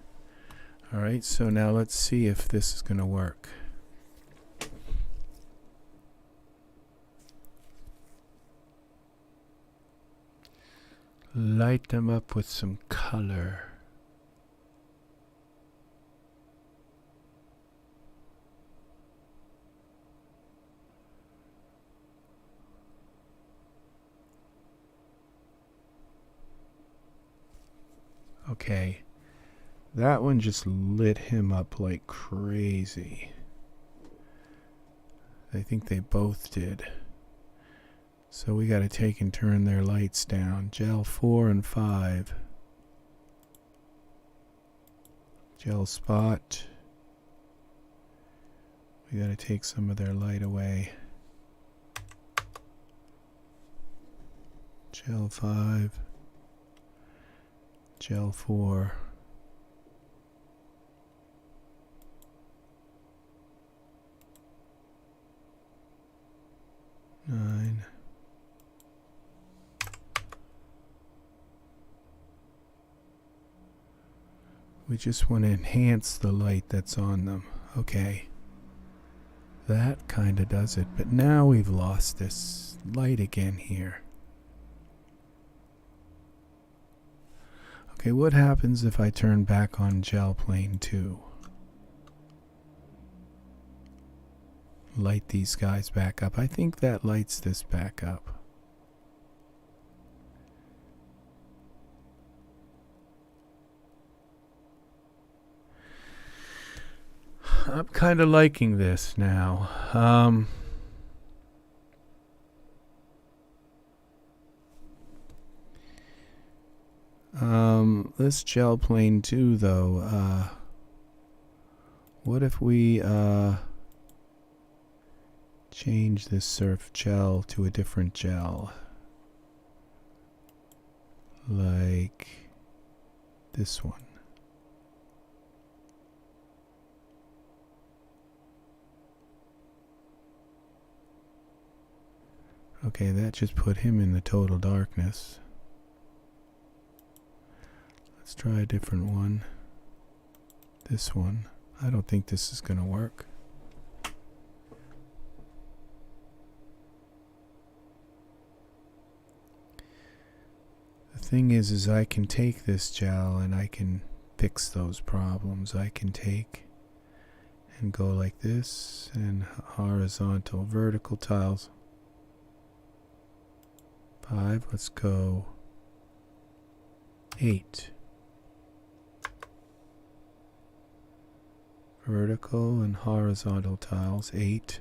Alright, so now let's see if this is going to work. Light them up with some color. Okay, that one just lit him up like crazy. I think they both did. So we got to take and turn their lights down. Gel 4 and 5. Gel spot. We gotta take some of their light away. Gel 5. Gel 4. 9. We just want to enhance the light that's on them. Okay. That kind of does it. But now we've lost this light again here. Okay, what happens if I turn back on gel plane 2? Light these guys back up. I think that lights this back up. I'm kind of liking this now. This gel plane 2 though, what if we change this surf gel to a different gel? Like this one. Okay, that just put him in the total darkness. Let's try a different one. This one. I don't think this is going to work. The thing is I can take this gel and I can fix those problems. I can take and go like this, and horizontal, vertical tiles. 5, let's go 8. Vertical and horizontal tiles, 8.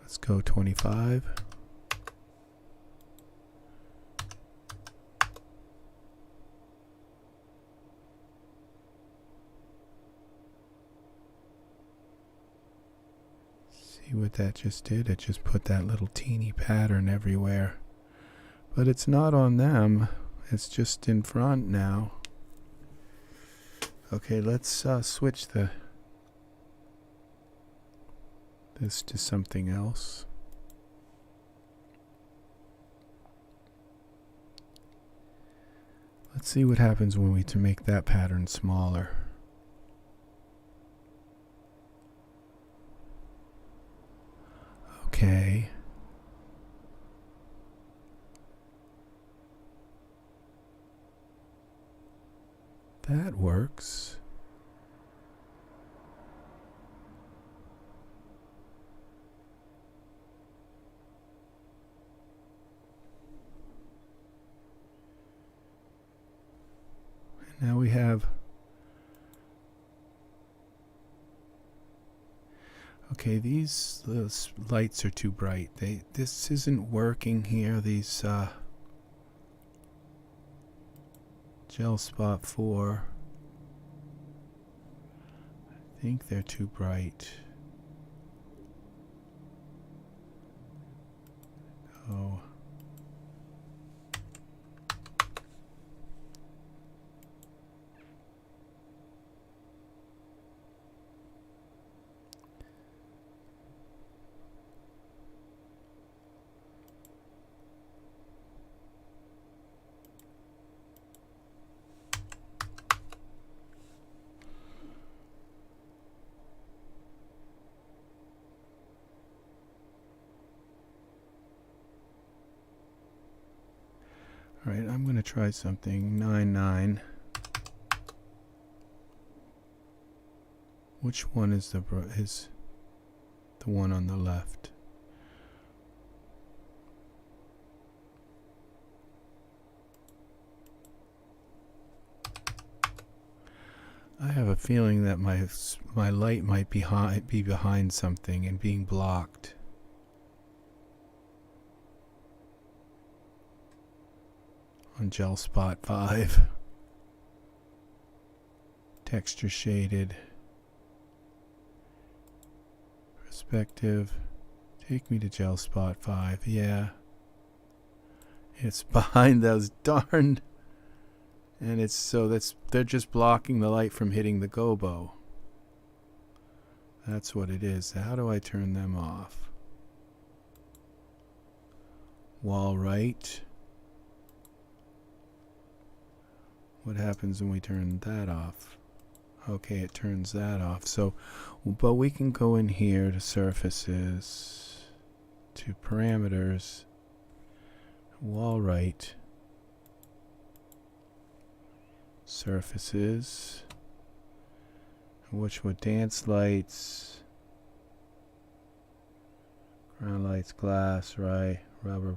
Let's go 25. See what that just did? It just put that little teeny pattern everywhere. But it's not on them. It's just in front now. Okay, let's switch this to something else. Let's see what happens when we make that pattern smaller. Okay. That works. And now we have... Okay, these lights are too bright. This isn't working here. These gel spot 4. I think they're too bright. Oh. All right, I'm going to try something. 9, 9. Which one is the one on the left? I have a feeling that my light might be behind something and being blocked. on gel spot 5. Texture shaded. Perspective. Take me to gel spot 5. Yeah. It's behind those darn. And it's so they're just blocking the light from hitting the gobo. That's what it is. How do I turn them off? Wall right. What happens when we turn that off? Okay, it turns that off. So, but we can go in here to surfaces, to parameters, wall right, surfaces, which would dance lights, ground lights, glass, right, rubber,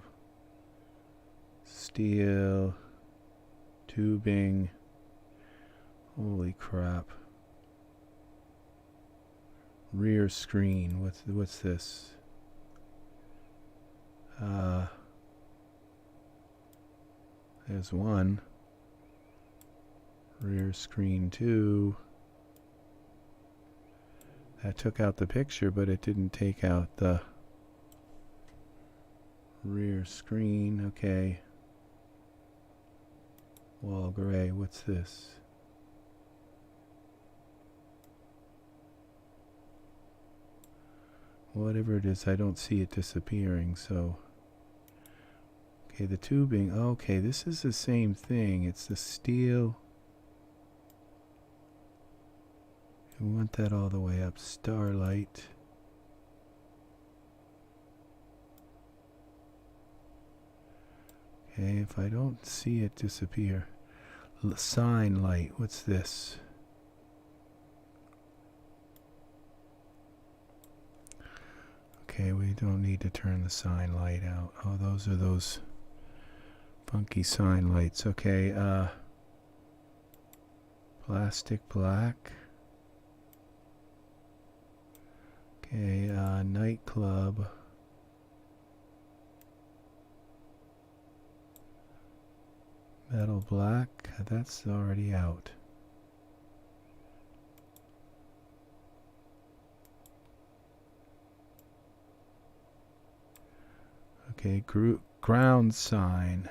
steel, tubing. Holy crap. Rear screen. What's this? There's one. Rear screen 2. That took out the picture, but it didn't take out the rear screen. Okay. Wall gray. What's this? Whatever it is, I don't see it disappearing, so. Okay, the tubing. Okay, this is the same thing. It's the steel. We want that all the way up. Starlight. Okay, if I don't see it disappear. Sign light. What's this? Okay, we don't need to turn the sign light out. Oh, those are those funky sign lights. Okay, plastic black. Okay, Nightclub. Metal black. That's already out. Okay, ground sign.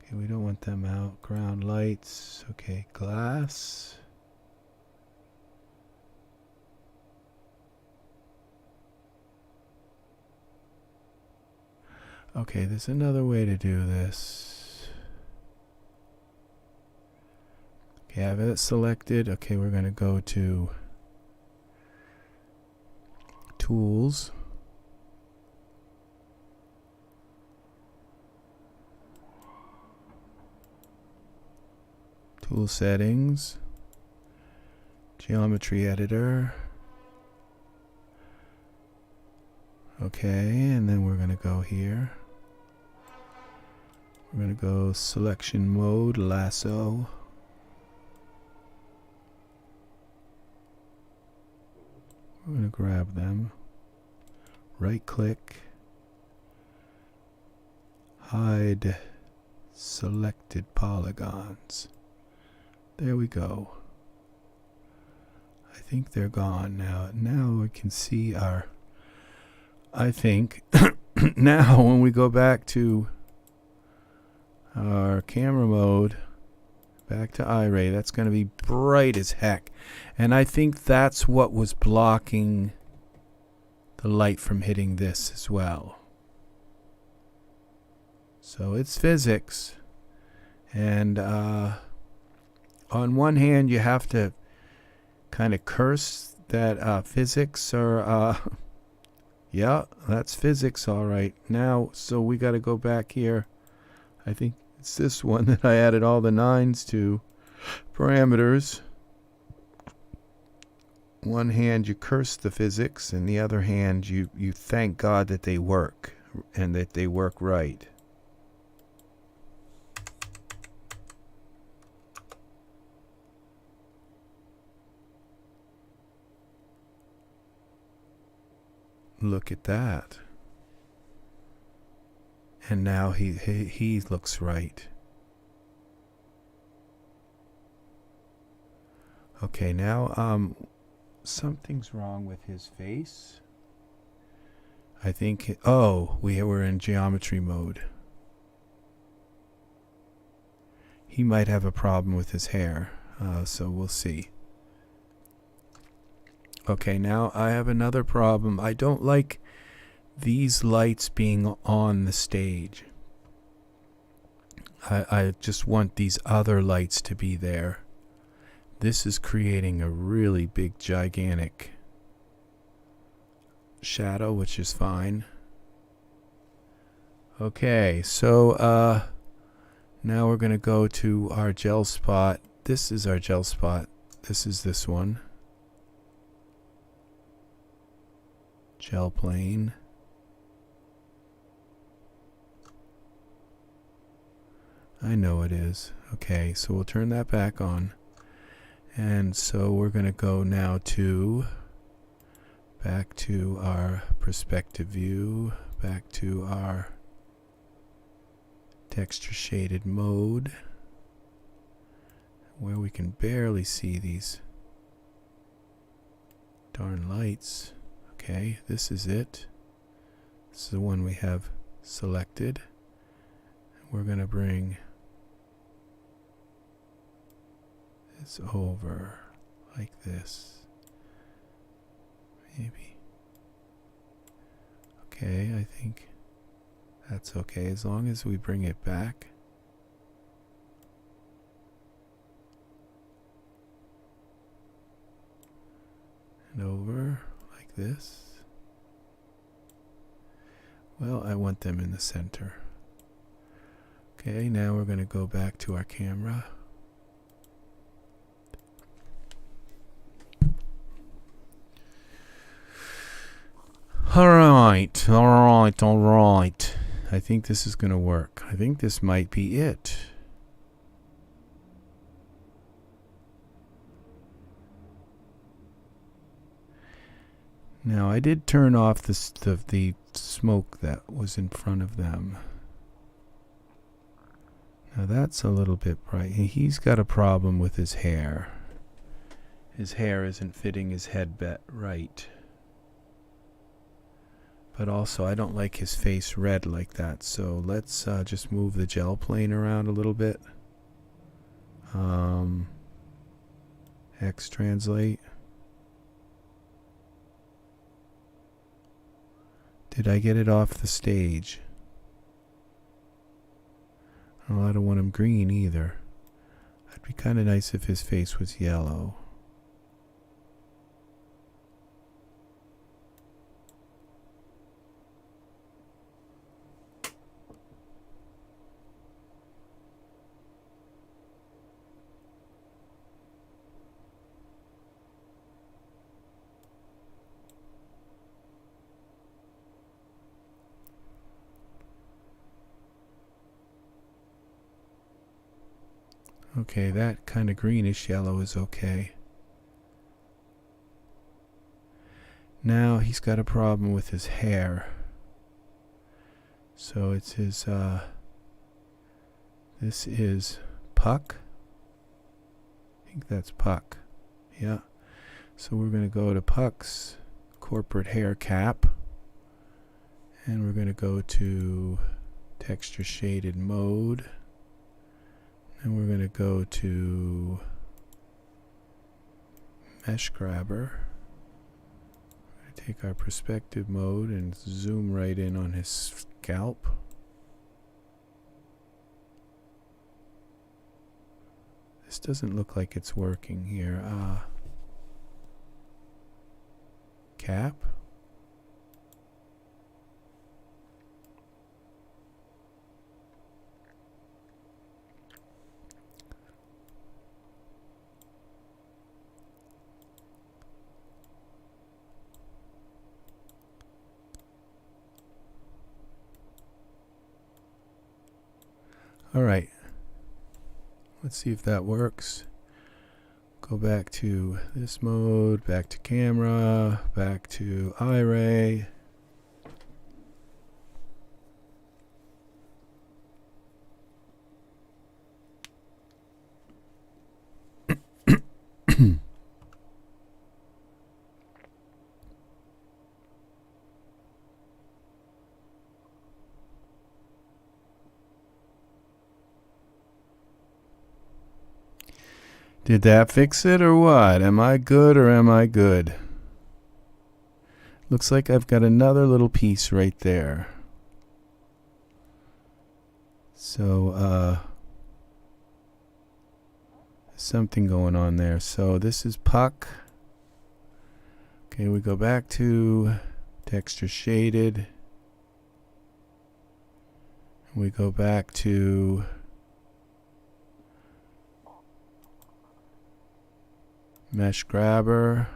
Okay, we don't want them out. Ground lights. Okay, glass. Okay, there's another way to do this. Okay, I have it selected. Okay, we're going to go to Tools. Tool settings. Geometry editor. Okay, and then we're going to go here. We're going to go selection mode, lasso. We're going to grab them. Right click. Hide selected polygons. There we go. I think they're gone now. Now we can see our, I think, now when we go back to our camera mode, back to Iray, that's going to be bright as heck. And I think that's what was blocking the light from hitting this as well. So it's physics. And on one hand, you have to kind of curse that physics or yeah, that's physics all right. Now, so we got to go back here. I think it's this one that I added all the 9s to. Parameters. One hand you curse the physics, and the other hand you thank God that they work and that they work right. Look at that. And now he looks right. Okay, now something's wrong with his face. I think, oh, we were in geometry mode. He might have a problem with his hair, so we'll see. Okay, now I have another problem. I don't like these lights being on the stage. I just want these other lights to be there. This is creating a really big, gigantic shadow, which is fine. Okay, so now we're going to go to our gel spot. This is our gel spot. This is this one. Gel plane. I know it is. Okay, so we'll turn that back on. And so we're going to go now to back to our perspective view, back to our texture shaded mode, where we can barely see these darn lights. Okay, this is it. This is the one we have selected. We're going to bring this over like this. Maybe. Okay, I think that's okay as long as we bring it back. And over like this. Well, I want them in the center. Okay, now we're going to go back to our camera. Alright. I think this is going to work. I think this might be it. Now, I did turn off the smoke that was in front of them. Now, that's a little bit bright. He's got a problem with his hair. His hair isn't fitting his head right. But also, I don't like his face red like that. So let's just move the gel plane around a little bit. X translate. Did I get it off the stage? Oh, I don't want him green either. It'd be kind of nice if his face was yellow. Okay, that kind of greenish yellow is okay. Now he's got a problem with his hair. So it's his, this is Puck. I think that's Puck. Yeah. So we're going to go to Puck's corporate hair cap. And we're going to go to texture shaded mode. And we're going to go to mesh grabber. We're going to take our perspective mode and zoom right in on his scalp. This doesn't look like it's working here. Cap. All right, let's see if that works. Go back to this mode, back to camera, back to Iray. Did that fix it or what? Am I good or am I good? Looks like I've got another little piece right there. So, something going on there. So this is Puck. Okay, we go back to texture shaded. We go back to mesh grabber.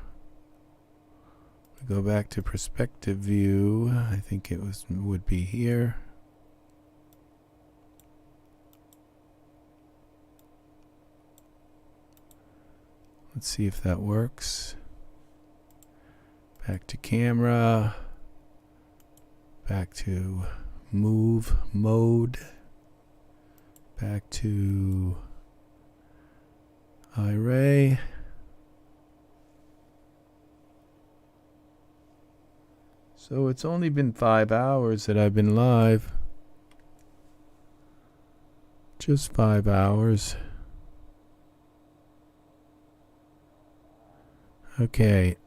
We go back to perspective view. I think it would be here. Let's see if that works. Back to camera. Back to move mode. Back to Iray. So it's only been 5 hours that I've been live. Just 5 hours. Okay.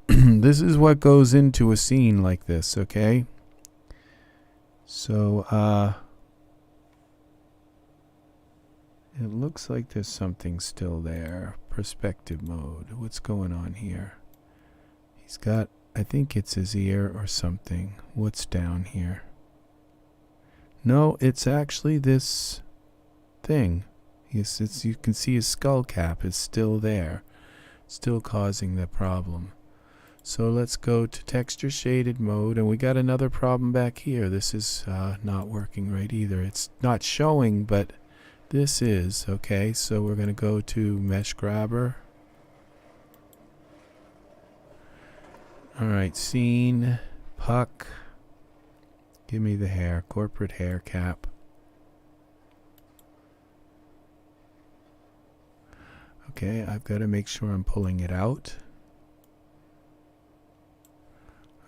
This is what goes into a scene like this, okay? So, it looks like there's something still there. Perspective mode. What's going on here? He's got, I think it's his ear or something. What's down here? No, it's actually this thing. You can see his skull cap is still there. Still causing the problem. So let's go to texture shaded mode, and we got another problem back here. This is not working right either. It's not showing, but this is. Okay, so we're going to go to mesh grabber. Alright, scene, Puck. Give me the hair, corporate hair cap. Okay, I've got to make sure I'm pulling it out.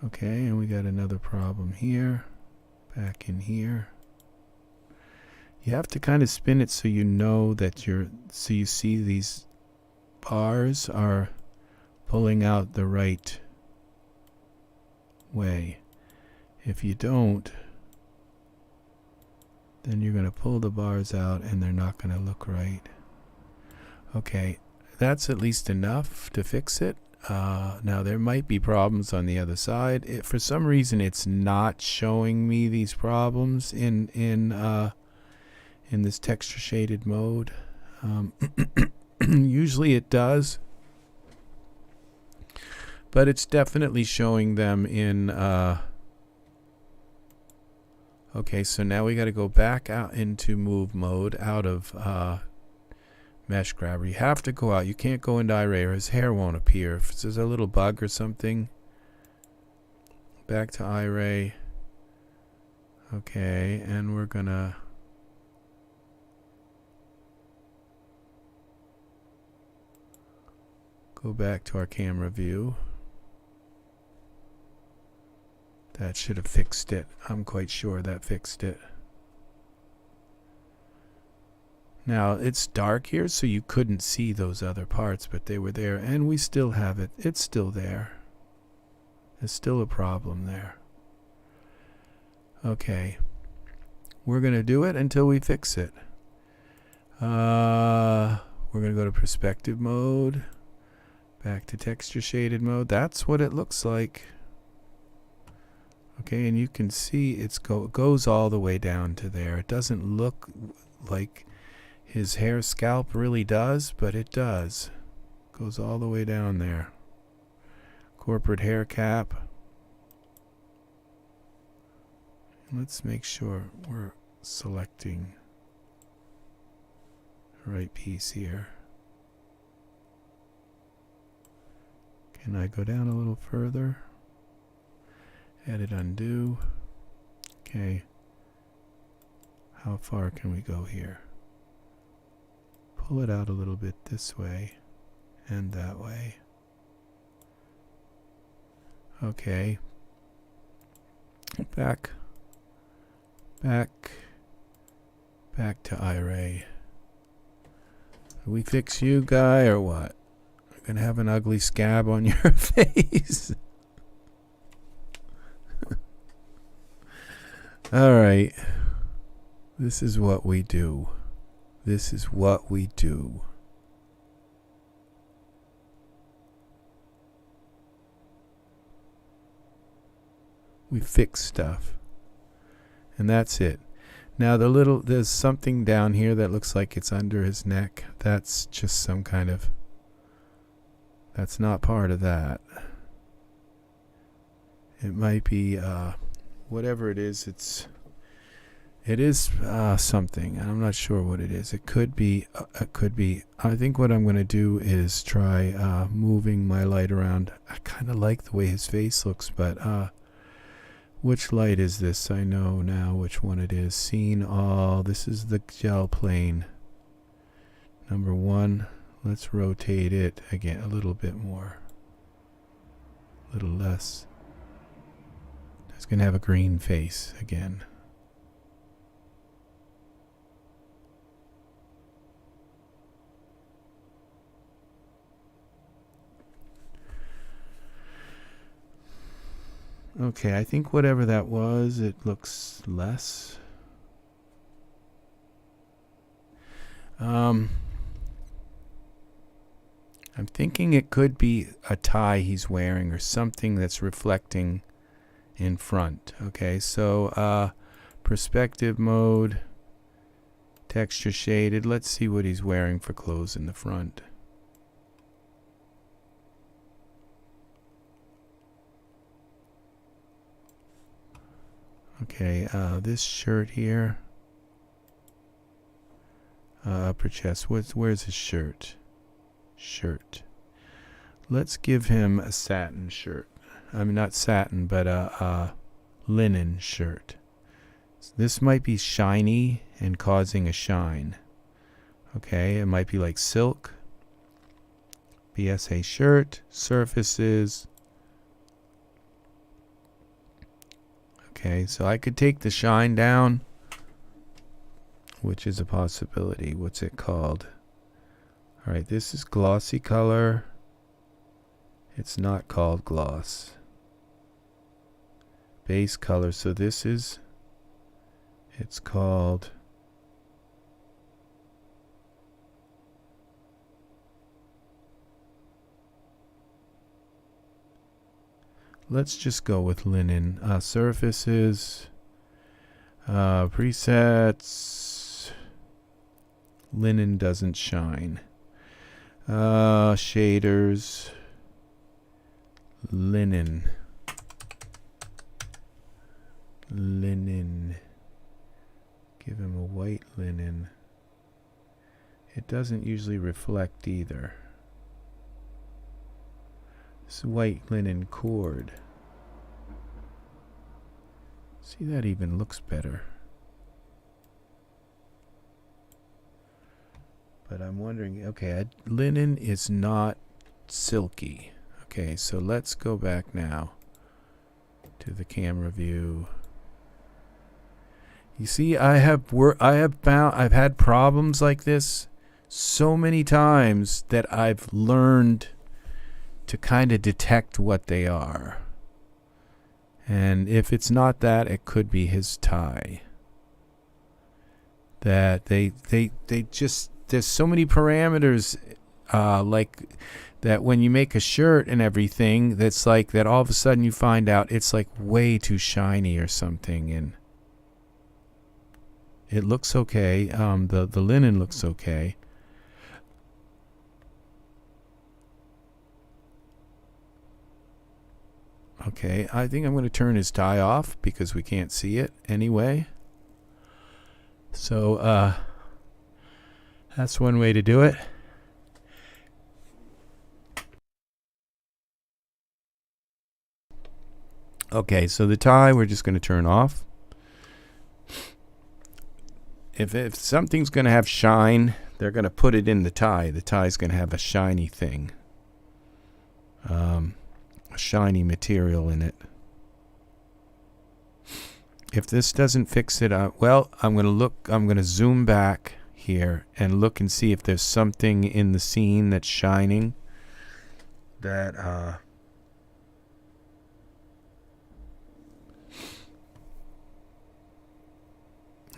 Okay, and we got another problem here. Back in here. You have to kind of spin it so you know that so you see these bars are pulling out the right way. If you don't, then you're going to pull the bars out and they're not going to look right. Okay, that's at least enough to fix it. Now there might be problems on the other side. For some reason it's not showing me these problems in this texture shaded mode. Usually it does, but it's definitely showing them in okay, so now we got to go back out into move mode, out of mesh grabber. You have to go out. You can't go into Iray or his hair won't appear. If there's a little bug or something, back to Iray. Okay, and we're gonna go back to our camera view. That should have fixed it. I'm quite sure that fixed it. Now, it's dark here, so you couldn't see those other parts, but they were there, and we still have it. It's still there. There's still a problem there. Okay. We're going to do it until we fix it. We're going to go to perspective mode. Back to texture shaded mode. That's what it looks like. Okay, and you can see it goes all the way down to there. It doesn't look like his hair scalp really does, but it does. Goes all the way down there. Corporate hair cap. Let's make sure we're selecting the right piece here. Can I go down a little further? Edit, undo. Okay. How far can we go here? Pull it out a little bit this way and that way. Okay. Back to Iray. Do we fix you, guy, or what? You're gonna have an ugly scab on your face. All right. This is what we do. This is what we do. We fix stuff. And that's it. Now there's something down here that looks like it's under his neck. That's just some kind of, that's not part of that. It might be, whatever it is, it is something. I'm not sure what it is. It could be, I think what I'm going to do is try moving my light around. I kind of like the way his face looks, but which light is this? I know now which one it is. Scene all. This is the gel plane. Number 1. Let's rotate it again a little bit more. A little less. It's going to have a green face again. Okay, I think whatever that was, it looks less. I'm thinking it could be a tie he's wearing or something that's reflecting in front. Okay, so perspective mode, texture shaded. Let's see what he's wearing for clothes in the front. Okay, this shirt here, upper chest. Where's his shirt? Let's give him a satin shirt. I mean, not satin, but a linen shirt. This might be shiny and causing a shine. Okay, it might be like silk. BSA shirt, surfaces. Okay, so I could take the shine down, which is a possibility. What's it called? All right, this is glossy color. It's not called gloss. Base color, so this is, it's called, let's just go with linen. Surfaces, presets, linen doesn't shine. Shaders, linen. Give him a white linen. It doesn't usually reflect either. This white linen cord. See, that even looks better. But I'm wondering, okay, linen is not silky. Okay, so let's go back now to the camera view. You see, I've had problems like this so many times that I've learned to kind of detect what they are. And if it's not that, it could be his tie. That they just, there's so many parameters like that when you make a shirt and everything, that's like that all of a sudden you find out it's like way too shiny or something, and it looks okay. The linen looks okay. Okay, I think I'm going to turn his tie off because we can't see it anyway. So that's one way to do it. Okay, so the tie we're just going to turn off. If something's going to have shine, they're going to put it in the tie. The tie's going to have a shiny thing. A shiny material in it. If this doesn't fix it up, well, I'm going to zoom back here and look and see if there's something in the scene that's shining that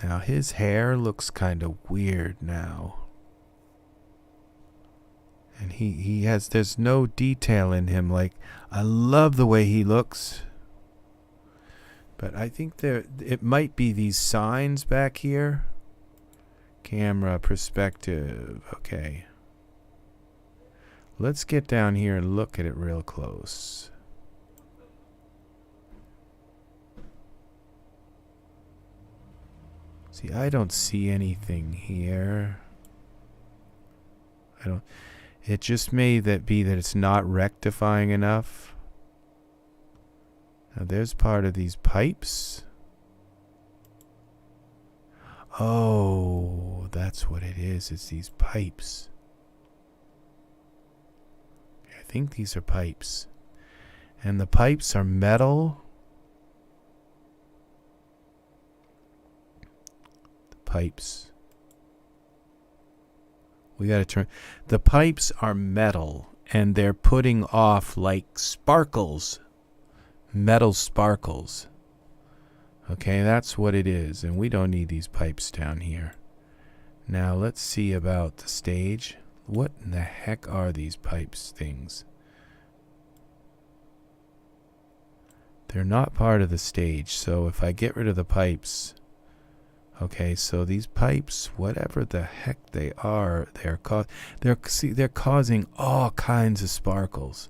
now his hair looks kind of weird now. And he has, there's no detail in him. Like, I love the way he looks. But I think it might be these signs back here. Camera, perspective. Okay. Let's get down here and look at it real close. See, I don't see anything here. It just may be that it's not rectifying enough. Now there's part of these pipes. Oh, that's what it is. It's these pipes. I think these are pipes. And the pipes are metal. The pipes. We gotta turn. The pipes are metal, and they're putting off like sparkles. Metal sparkles. Okay, that's what it is, and we don't need these pipes down here. Now let's see about the stage. What in the heck are these pipes things? They're not part of the stage, so if I get rid of the pipes, okay, so these pipes, whatever the heck they are, they're causing all kinds of sparkles.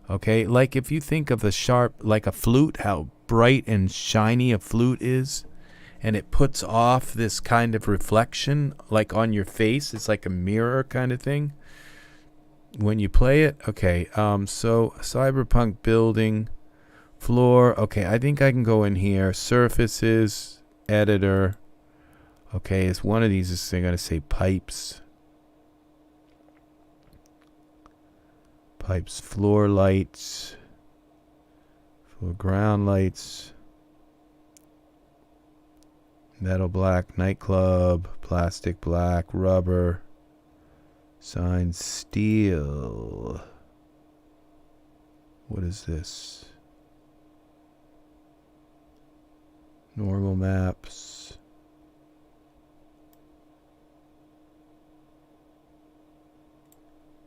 Okay, like if you think of the sharp, like a flute, how bright and shiny a flute is, and it puts off this kind of reflection, like on your face. It's like a mirror kind of thing when you play it. Okay, so Cyberpunk Building, floor. Okay, I think I can go in here. Surfaces, editor. Okay, is one of these is going to say pipes. Pipes, floor lights, floor ground lights, metal black, nightclub, plastic black, rubber, sign steel. What is this? Normal maps.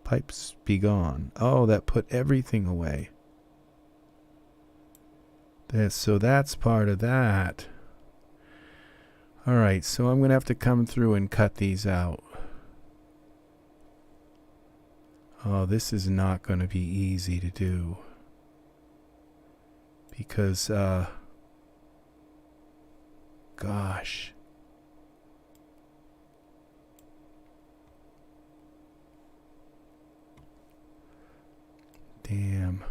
Pipes be gone. Oh, that put everything away. So that's part of that. Alright, so I'm going to have to come through and cut these out. Oh, this is not going to be easy to do. Because, gosh. Damn.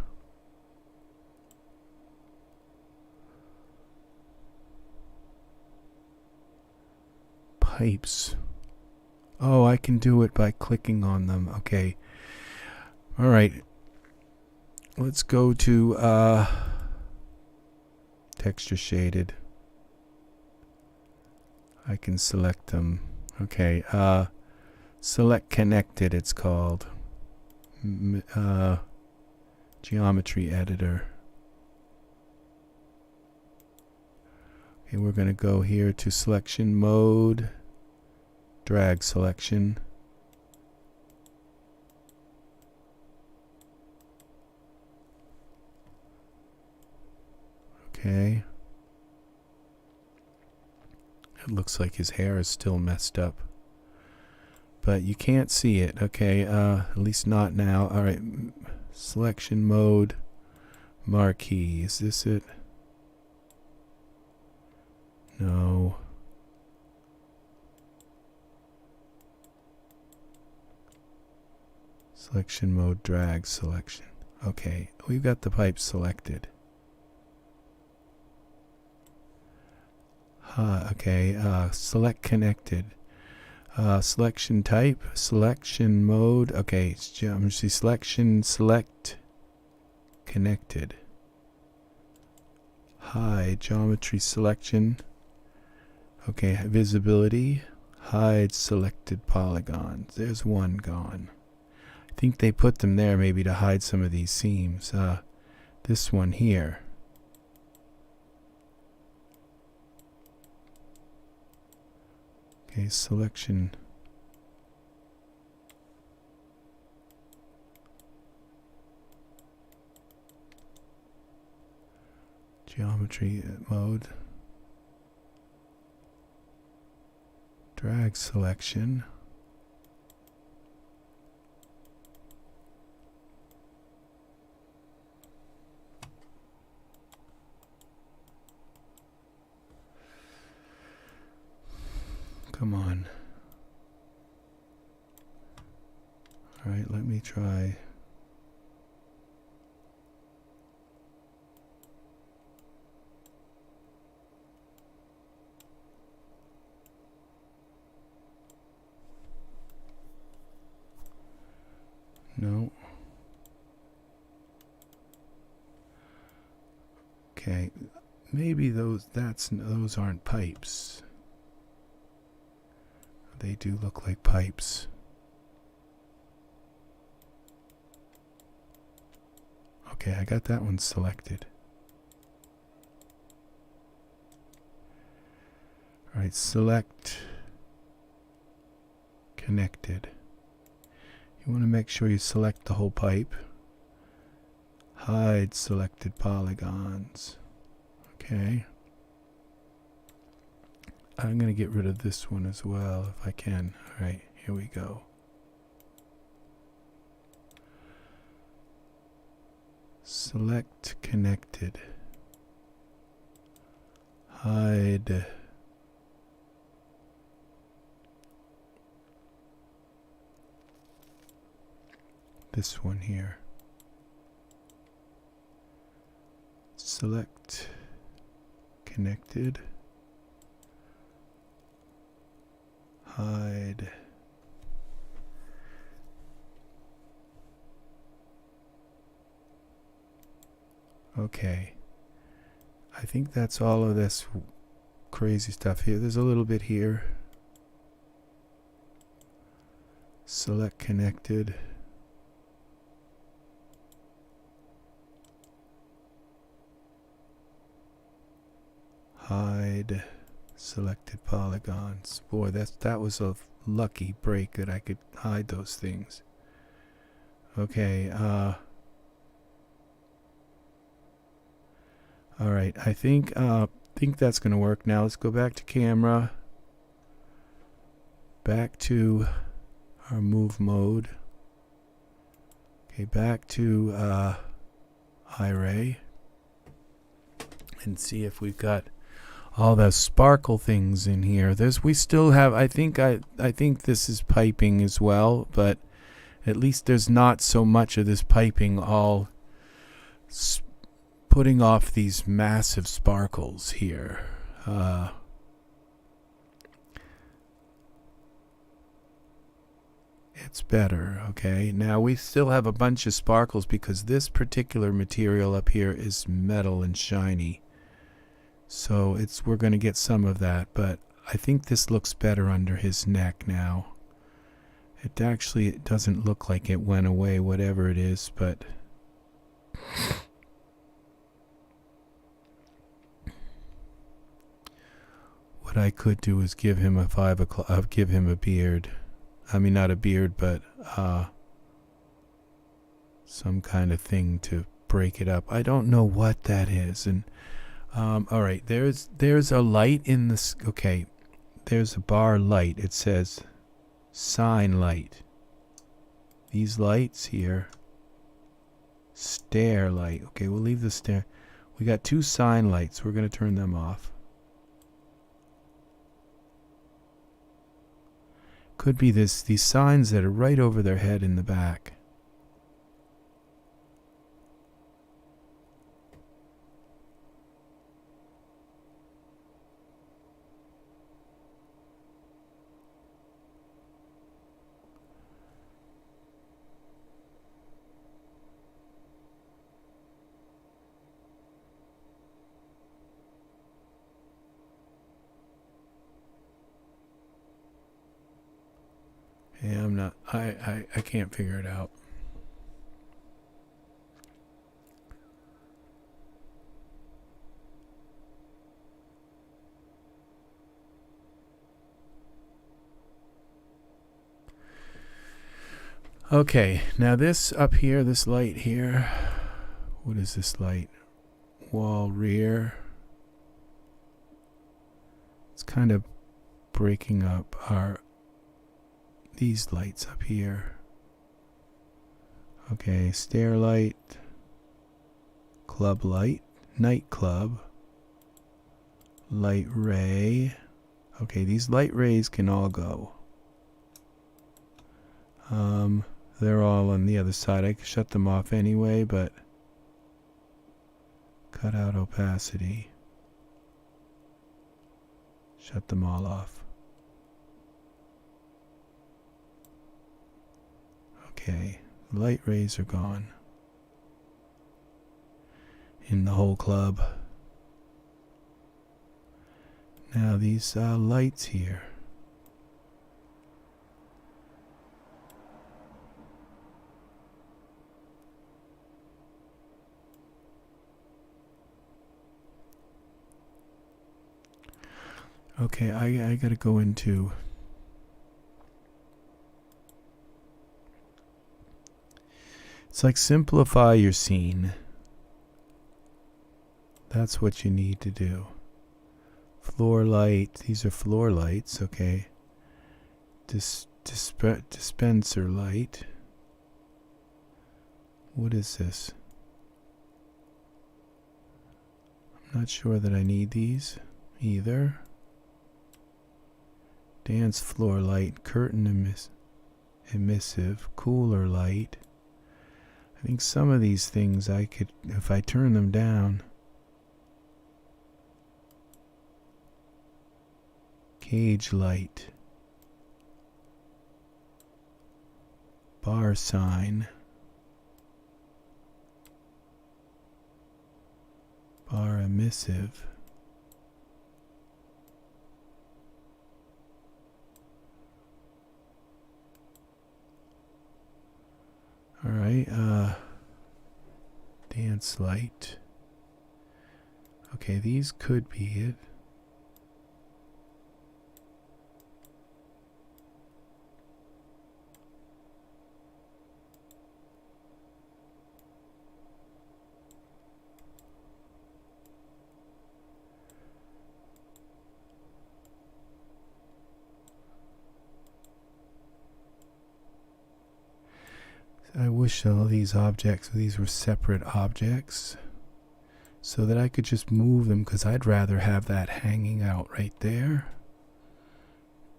Pipes. Oh, I can do it by clicking on them. Okay. All right. Let's go to texture shaded. I can select them. Okay. Select connected, it's called. Geometry editor. Okay, we're going to go here to selection mode, drag selection. Okay. It looks like his hair is still messed up, but you can't see it. Okay, at least not now. All right. Selection mode, marquee. Is this it? No. Selection mode, drag selection. Okay, we've got the pipe selected. Okay, select connected. Selection type, selection mode. Okay, it's geometry selection, select, connected. Hide, geometry selection. Okay, visibility, hide selected polygons. There's one gone. I think they put them there maybe to hide some of these seams. This one here. Okay, selection. Geometry mode. Drag selection. Come on. All right, let me try. No. Okay, maybe those aren't pipes. They do look like pipes. Okay, I got that one selected. All right, select, connected. You want to make sure you select the whole pipe. Hide selected polygons. Okay. I'm going to get rid of this one as well if I can. All right, here we go. Select connected. Hide. This one here. Select connected. Hide. Okay. I think that's all of this crazy stuff here. There's a little bit here. Select connected. Hide selected polygons. Boy, that was a lucky break that I could hide those things. Okay, all right, I think that's gonna work. Now let's go back to camera, back to our move mode. Okay, back to Iray, and see if we've got all the sparkle things in here. We still have, I think this is piping as well, but at least there's not so much of this piping all putting off these massive sparkles here. It's better. Okay, now we still have a bunch of sparkles because this particular material up here is metal and shiny. So we're going to get some of that, but I think this looks better under his neck now. It doesn't look like it went away, whatever it is, but what I could do is give him a 5 o'clock, give him a beard. I mean, not a beard, but some kind of thing to break it up. I don't know what that is, and all right, there's a light in this. Okay, there's a bar light. It says sign light. These lights here, stair light. Okay, we'll leave the stair. We got 2 sign lights. We're going to turn them off. Could be these signs that are right over their head in the back. Yeah, I can't figure it out. Okay, now this up here, this light here, what is this light? Wall rear. It's kind of breaking up these lights up here. Okay, stair light, club light, nightclub, light ray. Okay, these light rays can all go. They're all on the other side. I could shut them off anyway, but cut out opacity. Shut them all off. Okay, light rays are gone in the whole club. Now these lights here. Okay, I gotta go into it's like simplify your scene. That's what you need to do. Floor light, these are floor lights, okay. Dispenser light. What is this? I'm not sure that I need these either. Dance floor light, curtain emissive, cooler light. I think some of these things I could, if I turn them down. Cage light. Bar sign. Bar emissive. Alright, dance light. Okay, these could be it. I wish all these were separate objects so that I could just move them, because I'd rather have that hanging out right there.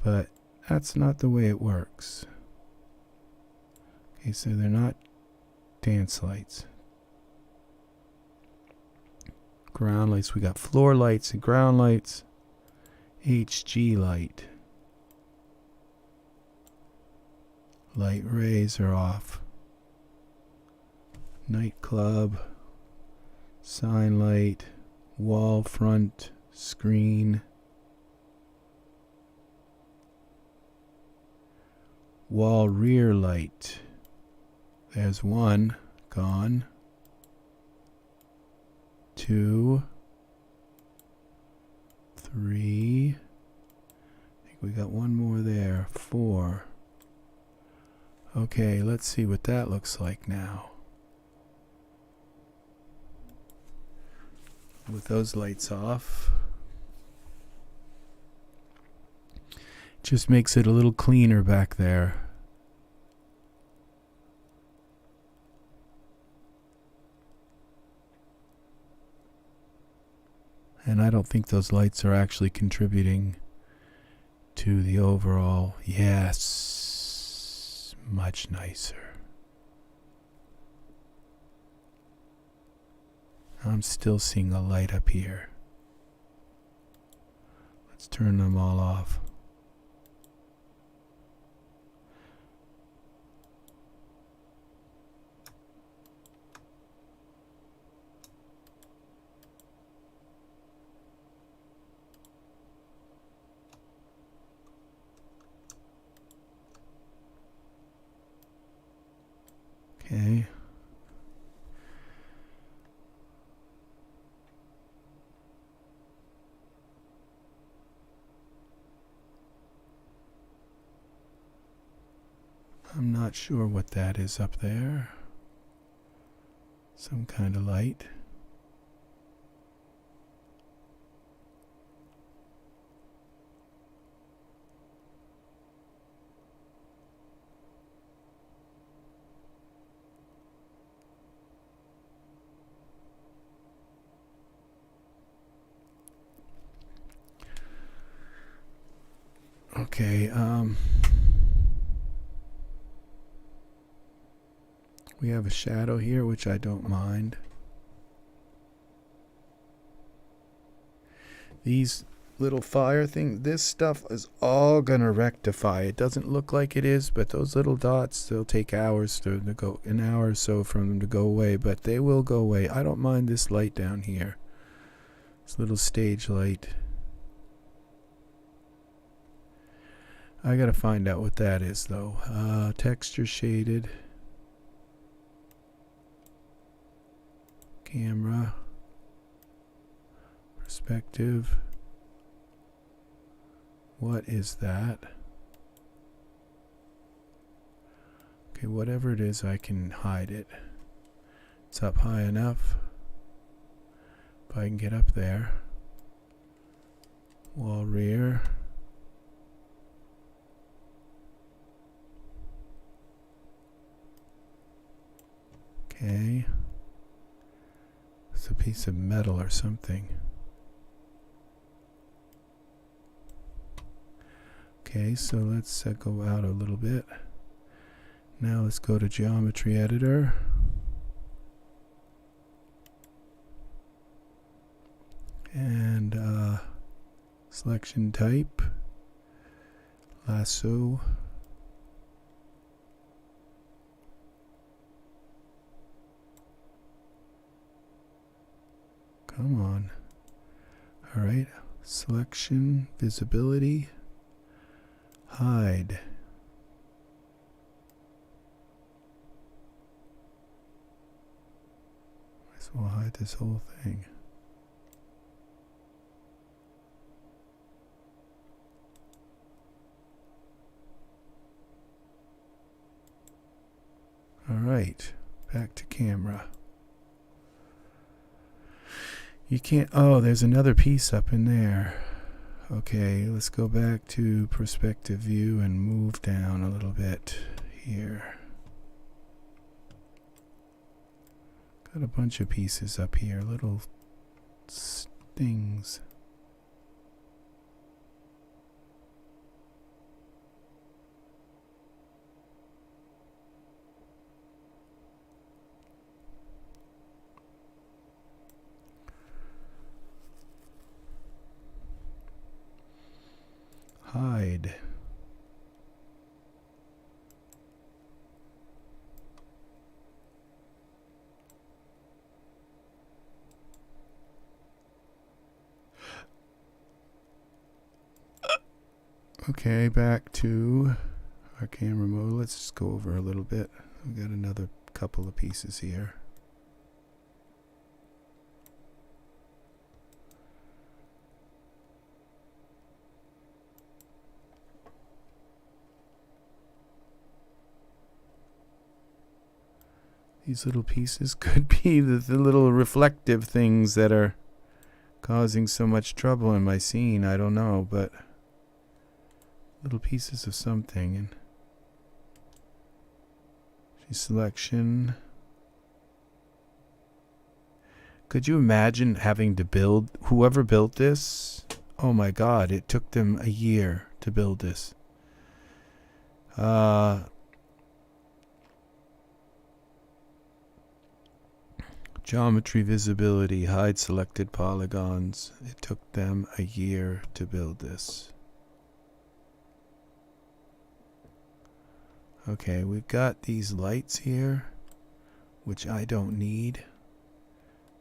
But that's not the way it works. Okay, so they're not dance lights. Ground lights, we got floor lights and ground lights. HG light. Light rays are off. Nightclub, sign light, wall front, screen, wall rear light. There's one, gone. 2, 3, I think we got one more there, 4. Okay, let's see what that looks like now. With those lights off, just makes it a little cleaner back there. And I don't think those lights are actually contributing to the overall. Yes, much nicer. I'm still seeing a light up here. Let's turn them all off. Okay. I'm not sure what that is up there. Some kind of light. Okay, we have a shadow here, which I don't mind. These little fire things, this stuff is all gonna rectify. It doesn't look like it is, but those little dots, they'll take hours to go, an hour or so for them to go away, but they will go away. I don't mind this light down here. This little stage light. I gotta find out what that is though. Texture shaded. Camera. Perspective. What is that? Okay, whatever it is, I can hide it. It's up high enough. If I can get up there. Wall rear. Okay. It's a piece of metal or something. Okay, so let's go out a little bit. Now let's go to Geometry Editor. And selection type. Lasso. Come on. All right. Selection, visibility, hide. Might as well hide this whole thing. All right. Back to camera. You can't, oh, there's another piece up in there. Okay, let's go back to perspective view and move down a little bit here. Got a bunch of pieces up here, little things. Hide. Okay, back to our camera mode. Let's just go over a little bit. We've got another couple of pieces here. These little pieces could be the little reflective things that are causing so much trouble in my scene. I don't know, but little pieces of something. And selection. Could you imagine having to build, whoever built this? Oh my God, it took them a year to build this. Geometry visibility, hide selected polygons. It took them a year to build this. Okay, we've got these lights here, which I don't need.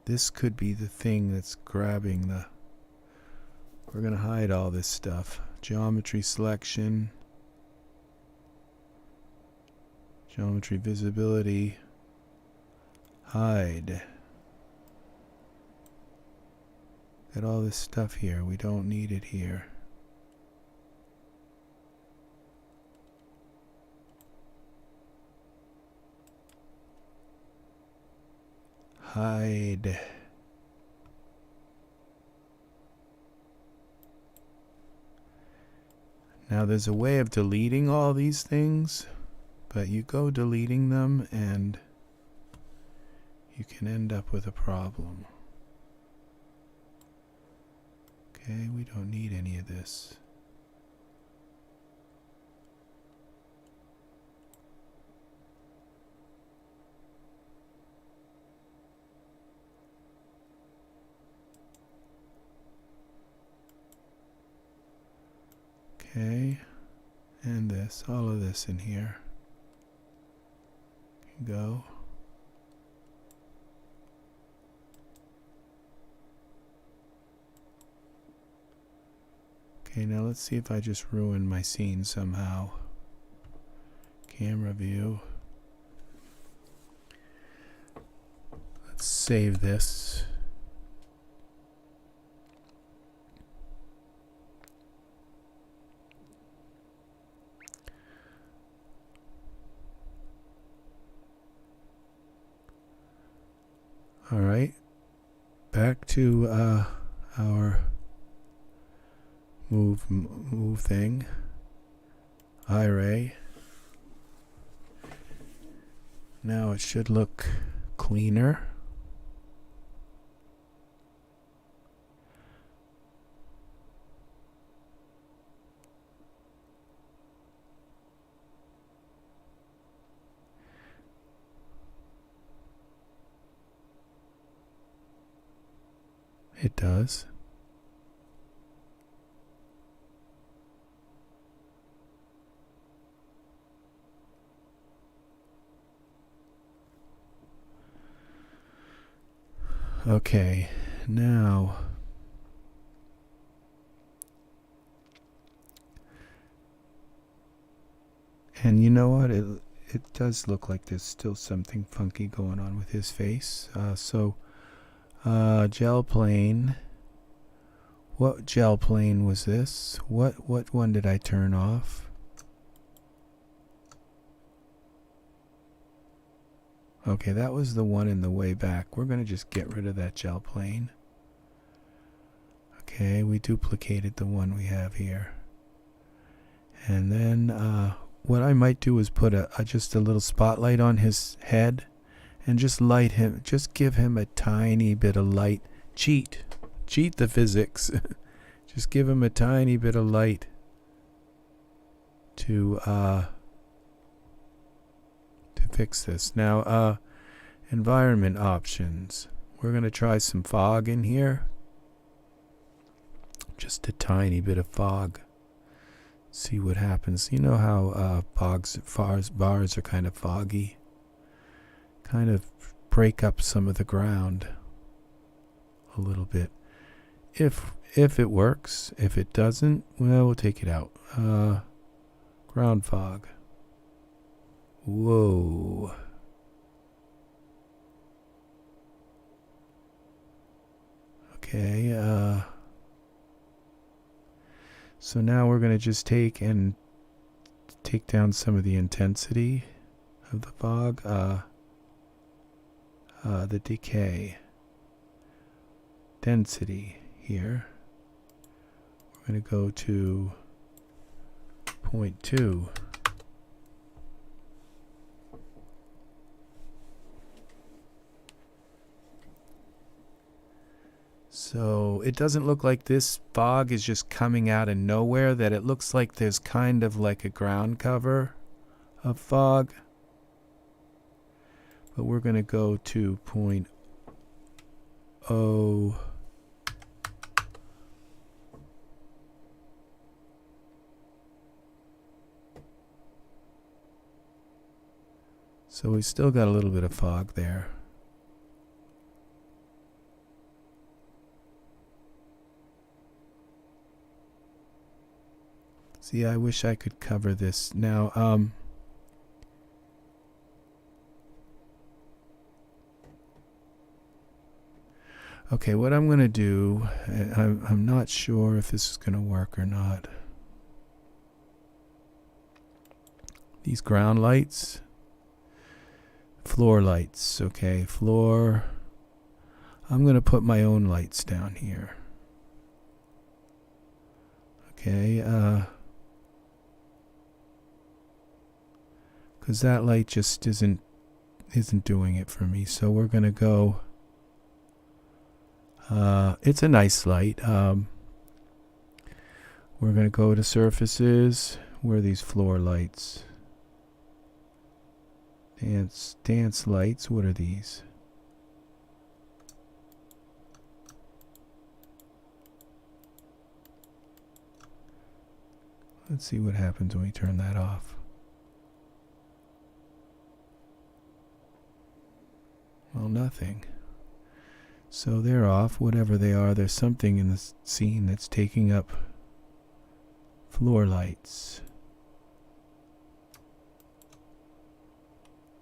This could be the thing that's grabbing the... We're going to hide all this stuff. Geometry selection. Geometry visibility. Hide. Got all this stuff here. We don't need it here. Hide. Now there's a way of deleting all these things, but you go deleting them and you can end up with a problem. Okay, we don't need any of this. Okay, and this, all of this in here can go. Okay, now let's see if I just ruin my scene somehow. Camera view. Let's save this. All right, back to our move thing. Iray. Now it should look cleaner. It does. Okay, now and you know what? It does look like there's still something funky going on with his face. Gel plane. What gel plane was this? What one did I turn off? Okay, that was the one in the way back. We're going to just get rid of that gel plane. Okay, we duplicated the one we have here. And then what I might do is put just a little spotlight on his head and just light him, just give him a tiny bit of light. Cheat the physics. Just give him a tiny bit of light to fix this. Now, environment options. We're going to try some fog in here. Just a tiny bit of fog. See what happens. You know how bars are kind of foggy. Kind of break up some of the ground a little bit. If it works. If it doesn't, well, we'll take it out. Ground fog. Whoa. Okay, so now we're going to just take down some of the intensity of the fog, the decay, density here. We're going to go to 0.2. So it doesn't look like this fog is just coming out of nowhere, that it looks like there's kind of like a ground cover of fog. But we're going to go to 0.0. So we still got a little bit of fog there. See, I wish I could cover this. Now, Okay, what I'm going to do, I'm not sure if this is going to work or not. These ground lights, floor lights, okay, floor. I'm going to put my own lights down here. Okay, because that light just isn't doing it for me. So we're going to go, it's a nice light. We're going to go to surfaces. Where are these floor lights? Dance lights. What are these? Let's see what happens when we turn that off. Well, nothing. So they're off, whatever they are. There's something in the scene that's taking up floor lights.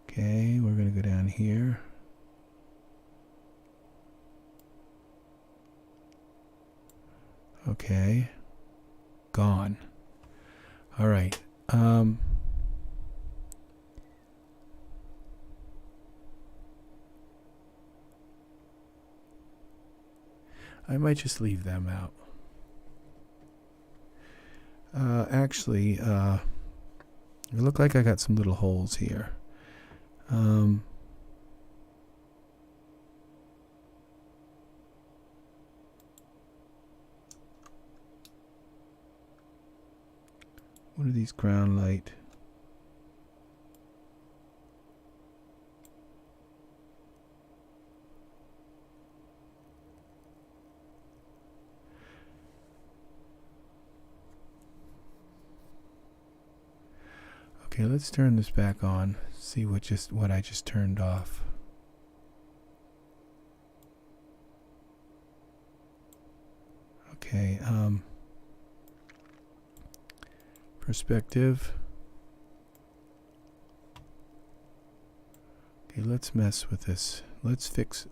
Okay, we're going to go down here. Okay. Gone. All right. I might just leave them out. Actually, it look like I got some little holes here. What are these ground light? Okay, let's turn this back on. See what I just turned off. Okay, perspective. Okay, let's mess with this. Let's fix,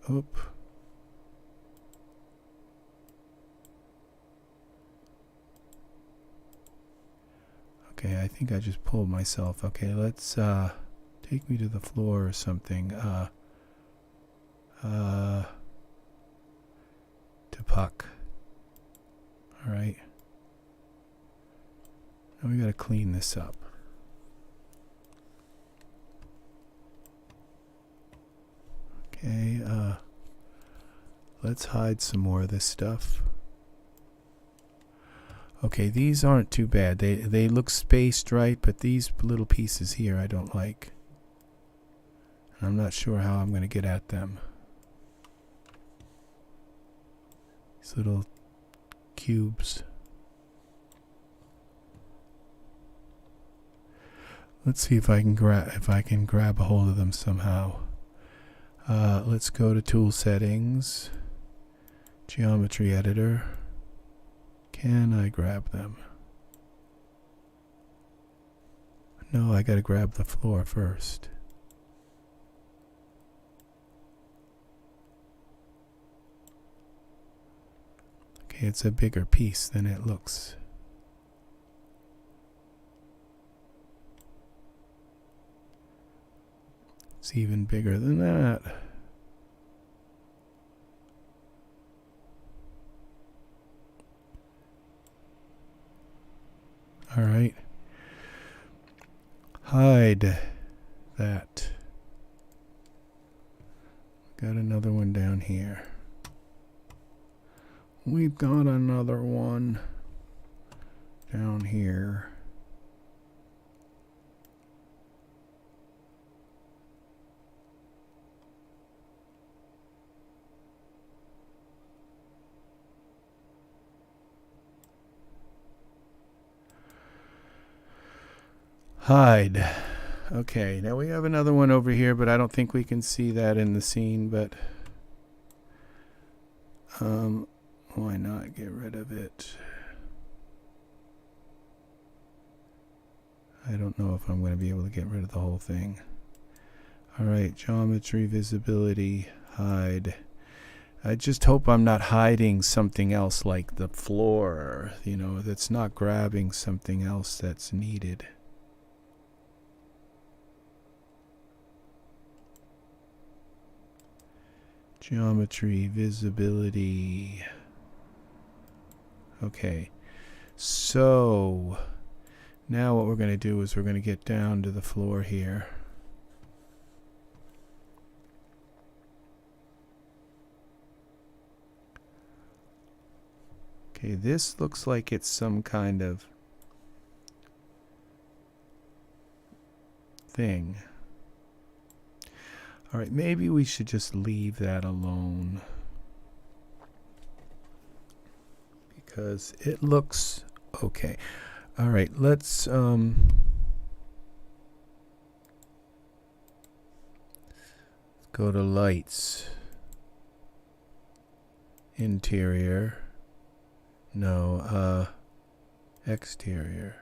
Okay, I think I just pulled myself. Okay, let's take me to the floor or something. To puck. Alright. Now we gotta clean this up. Okay, let's hide some more of this stuff. Okay, these aren't too bad. They look spaced right, but these little pieces here I don't like. I'm not sure how I'm going to get at them. These little cubes. Let's see if I can grab a hold of them somehow. Let's go to tool settings, geometry editor. Can I grab them? No, I gotta grab the floor first. Okay, it's a bigger piece than it looks. It's even bigger than that. All right. Hide that. Got another one down here. We've got another one down here. Hide. Okay, now we have another one over here, but I don't think we can see that in the scene, but why not get rid of it? I don't know if I'm going to be able to get rid of the whole thing. Alright, geometry, visibility, hide. I just hope I'm not hiding something else like the floor, you know, that's not grabbing something else that's needed. Geometry, visibility. Okay, so now what we're going to do is we're going to get down to the floor here. Okay, this looks like it's some kind of thing. All right, maybe we should just leave that alone, because it looks okay. All right, let's go to lights. Interior. No, exterior.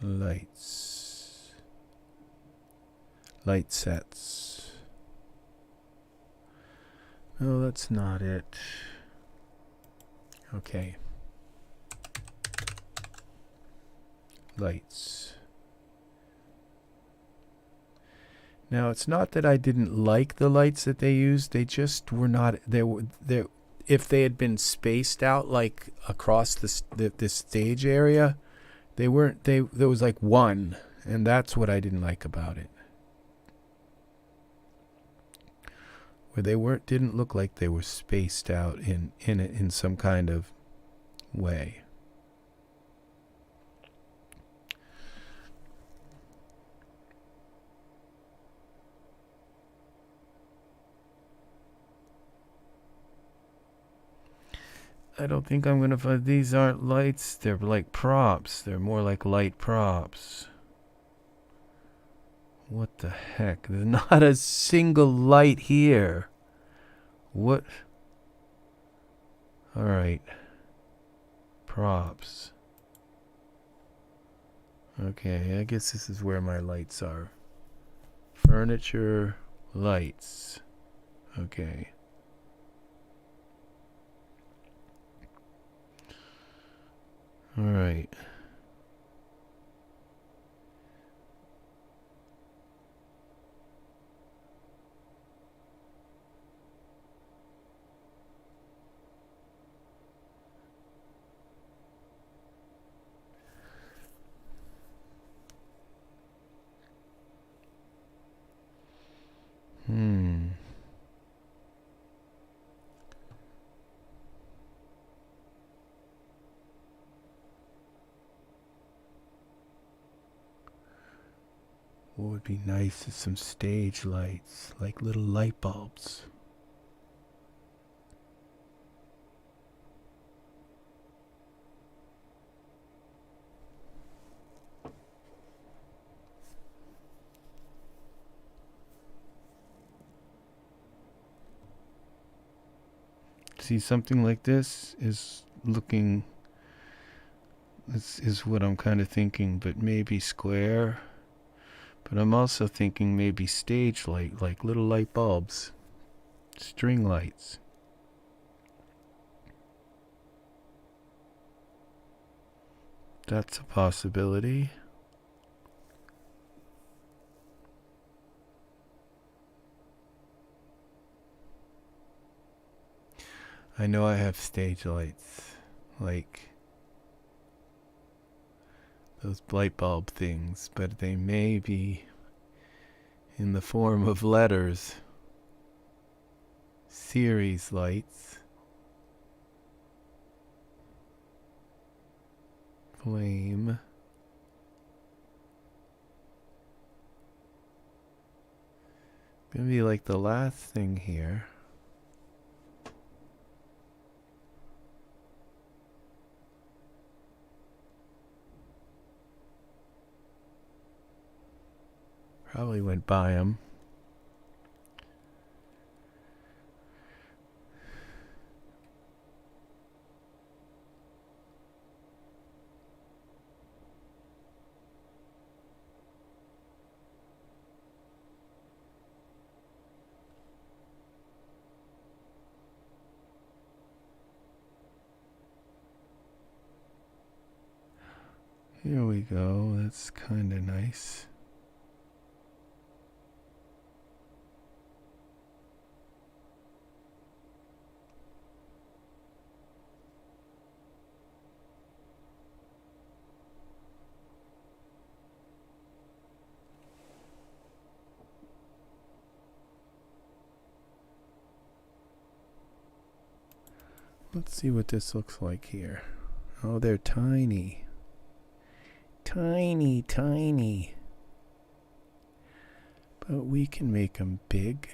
Lights. Light sets. No, that's not it. Okay. Lights. Now, it's not that I didn't like the lights that they used. They just were not. If they had been spaced out like across this stage area, they weren't. There was like one, and that's what I didn't like about it. Where they didn't look like they were spaced out in some kind of way. I don't think I'm gonna find these aren't lights. They're like props. They're more like light props. What the heck? There's not a single light here. What? All right. Props. Okay, I guess this is where my lights are. Furniture, lights. Okay. All right. What would be nice is some stage lights, like little light bulbs. See, something like this is looking, this is what I'm kind of thinking, but maybe square. But I'm also thinking maybe stage light, like little light bulbs, string lights. That's a possibility. I know I have stage lights, like those light bulb things, but they may be in the form of letters. Series lights. Flame. Gonna be like the last thing here. Probably went by him. Here we go. That's kind of nice. Let's see what this looks like here. Oh, they're tiny. Tiny, tiny. But we can make them big.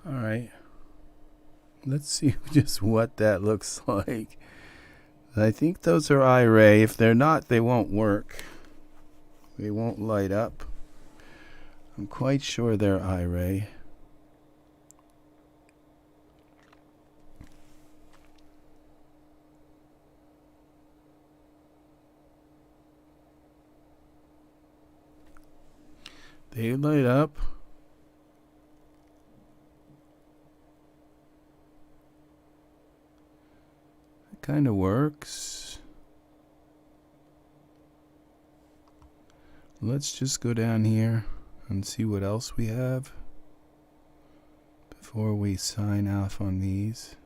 All right. Let's see just what that looks like. I think those are Iray. If they're not, they won't work. They won't light up. I'm quite sure they're Iray. They light up. It kind of works. Let's just go down here and see what else we have before we sign off on these.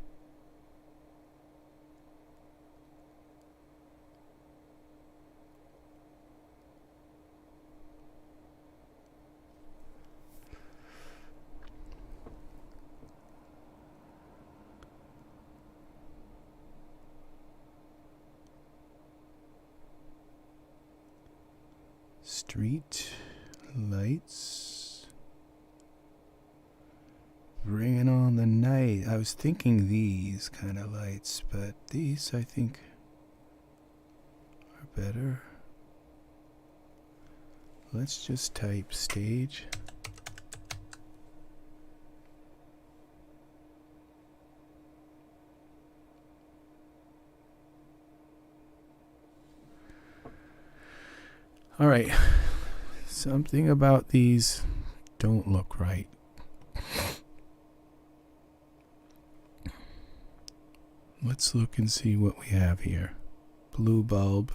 Street lights. Bringing on the night. I was thinking these kind of lights, but these I think are better. Let's just type stage. All right, something about these don't look right. Let's look and see what we have here. Blue bulb.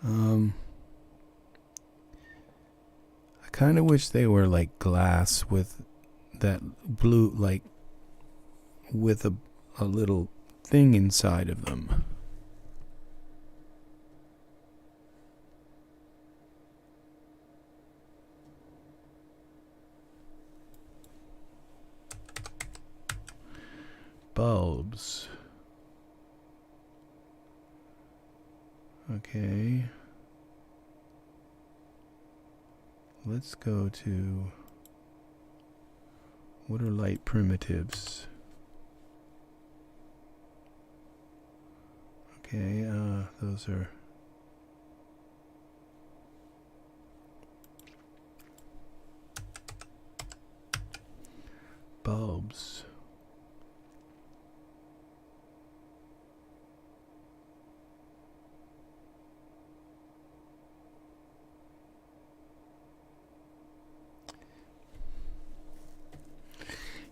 I kind of wish they were like glass with that blue, like with a little thing inside of them. Bulbs. Okay. Let's go to what are light primitives? Okay, those are bulbs.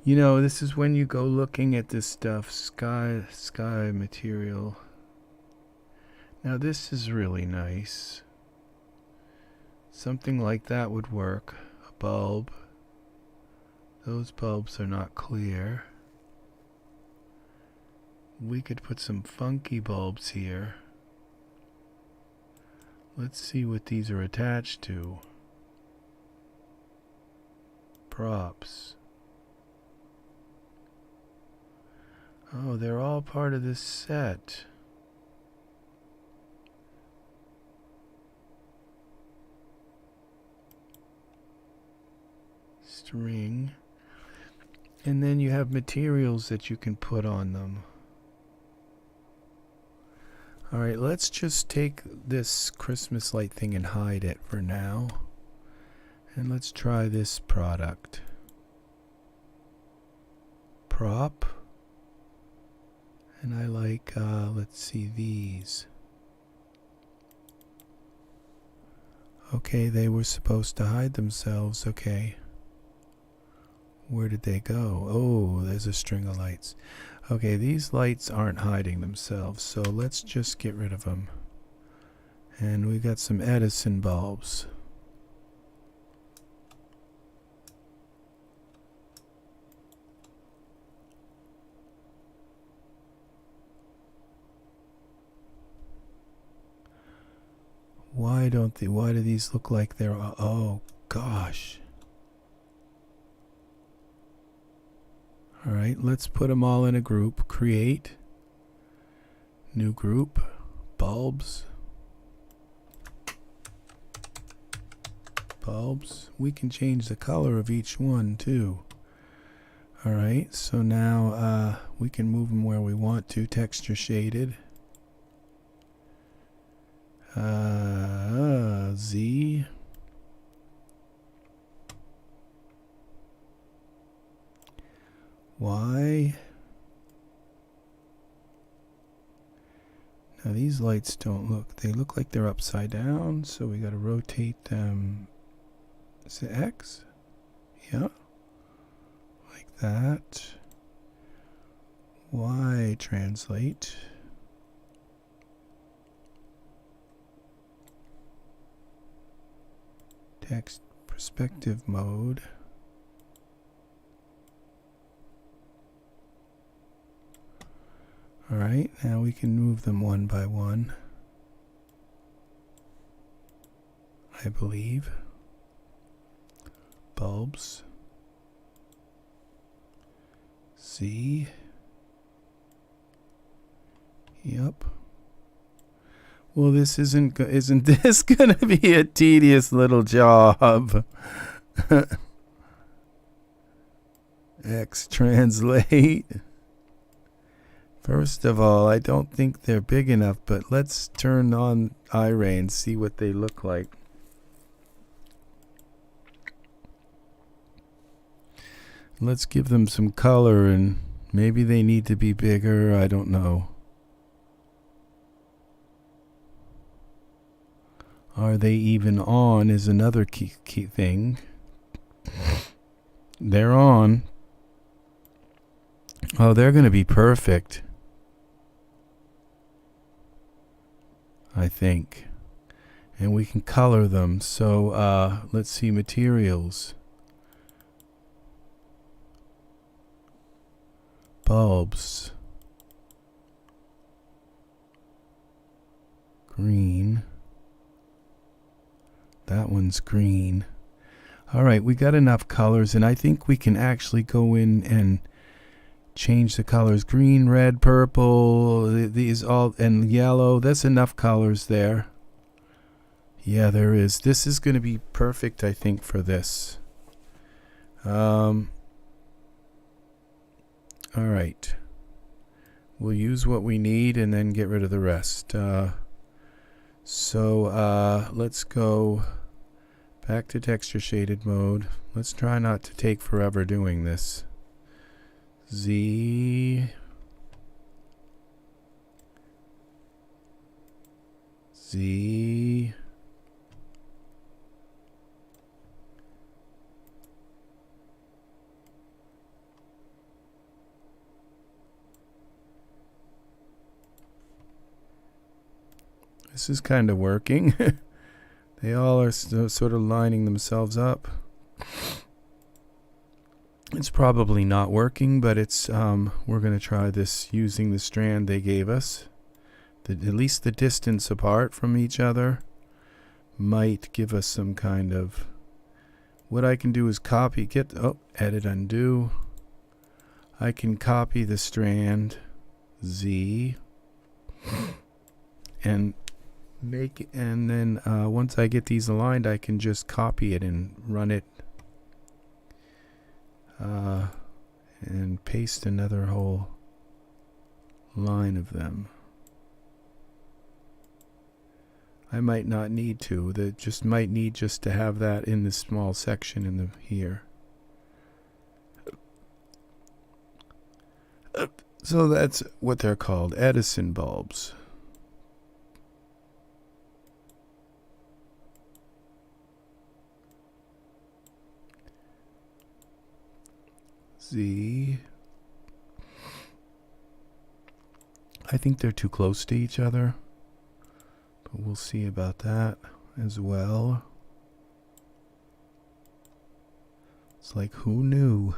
You know, this is when you go looking at this stuff. Sky material. Now this is really nice. Something like that would work. A bulb. Those bulbs are not clear. We could put some funky bulbs here. Let's see what these are attached to. Props. Oh, they're all part of this set. String. And then you have materials that you can put on them. Alright, let's just take this Christmas light thing and hide it for now. And let's try this product. Prop. And I like, let's see, these. Okay, they were supposed to hide themselves. Okay. Where did they go? Oh, there's a string of lights. Okay, these lights aren't hiding themselves, so let's just get rid of them. And we got some Edison bulbs. Why do these look like they're, oh gosh. Alright, let's put them all in a group. Create. New group. Bulbs. Bulbs. We can change the color of each one too. Alright, so now we can move them where we want to. Texture shaded. Z. Y. Now these lights don't look, they look like they're upside down, so we got to rotate them. Is it X? Yeah. Like that. Y translate. Text perspective mode. Alright, now we can move them one by one, I believe. Bulbs. Z. Yep. Well, this isn't this gonna be a tedious little job? X translate. First of all, I don't think they're big enough, but let's turn on Iray and see what they look like. Let's give them some color, and maybe they need to be bigger, I don't know. Are they even on is another key thing. They're on. Oh, they're going to be perfect, I think. And we can color them. So let's see, materials. Bulbs. Green. That one's green. Alright, we got enough colors, and I think we can actually go in and change the colors. Green, red, purple, these all, and yellow. That's enough colors there. Yeah, there is. This is going to be perfect, I think, for this. Alright. We'll use what we need and then get rid of the rest. Let's go back to texture shaded mode. Let's try not to take forever doing this. Z. Z. This is kind of working. They all are sort of lining themselves up. It's probably not working, but it's we're going to try this using the strand they gave us. At least the distance apart from each other might give us some kind of... What I can do is copy, edit, undo. I can copy the strand Z and make it, and then once I get these aligned, I can just copy it and run it and paste another whole line of them. I might not need to. That just might need just to have that in this small section in the here. So that's what they're called, Edison bulbs. Z. I think they're too close to each other, but we'll see about that as well. It's like, who knew?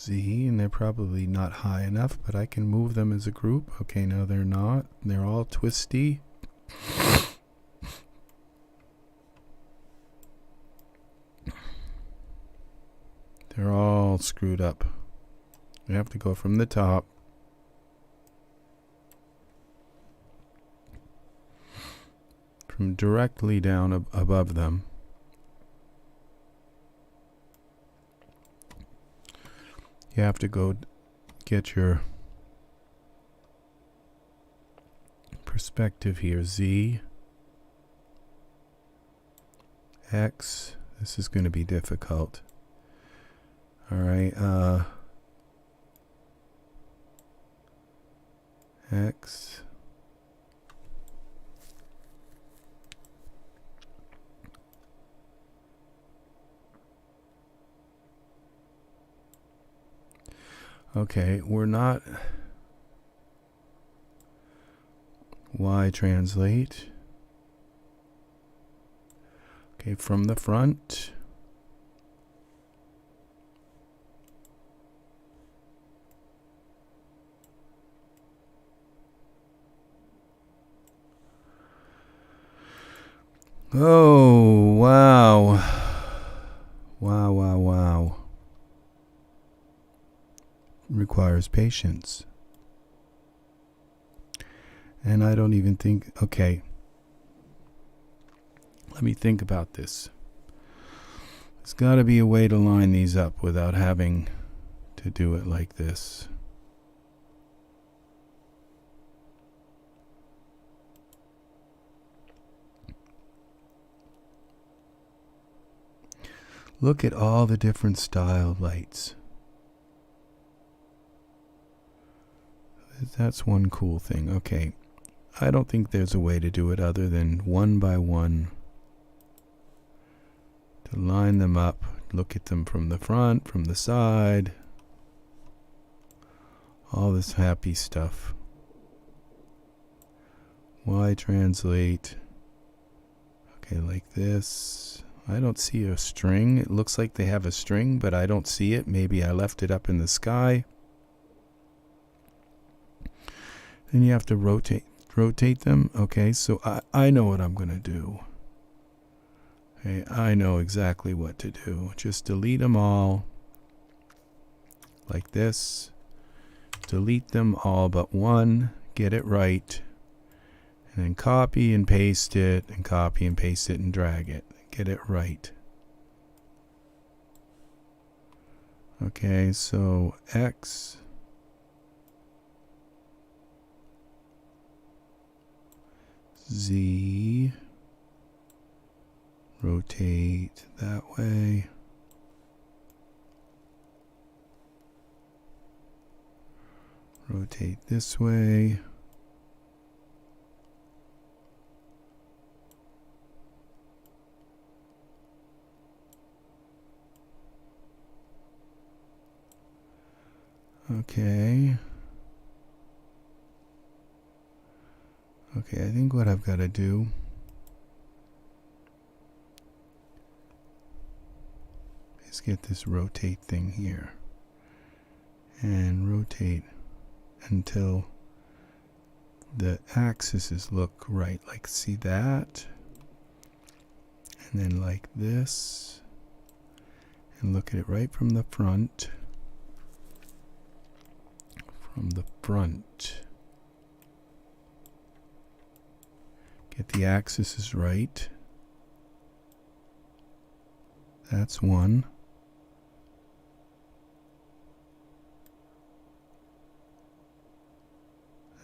Z, and they're probably not high enough, but I can move them as a group. Okay, no, they're not. They're all twisty. They're all screwed up. We have to go from the top. From directly down above them. You have to go get your perspective here. Z, X. This is going to be difficult. All right. X. Okay, we're not... Y translate. Okay, from the front. Oh, wow. Wow, wow, wow. Requires patience. And I don't even think... Okay. Let me think about this. There's got to be a way to line these up without having to do it like this. Look at all the different style lights. That's one cool thing. Okay. I don't think there's a way to do it other than one by one. To line them up. Look at them from the front, from the side. All this happy stuff. Y translate. Okay, like this. I don't see a string. It looks like they have a string, but I don't see it. Maybe I left it up in the sky. Then you have to rotate them. Okay, so I know what I'm going to do. Okay, I know exactly what to do. Just delete them all. Like this. Delete them all but one. Get it right. And then copy and paste it, and copy and paste it and drag it. Get it right. Okay, so X. Z. Rotate that way. Rotate this way. Okay. Okay, I think what I've got to do is get this rotate thing here. And rotate until the axes look right. Like, see that? And then like this. And look at it right from the front. From the front. Get the axis right. That's one.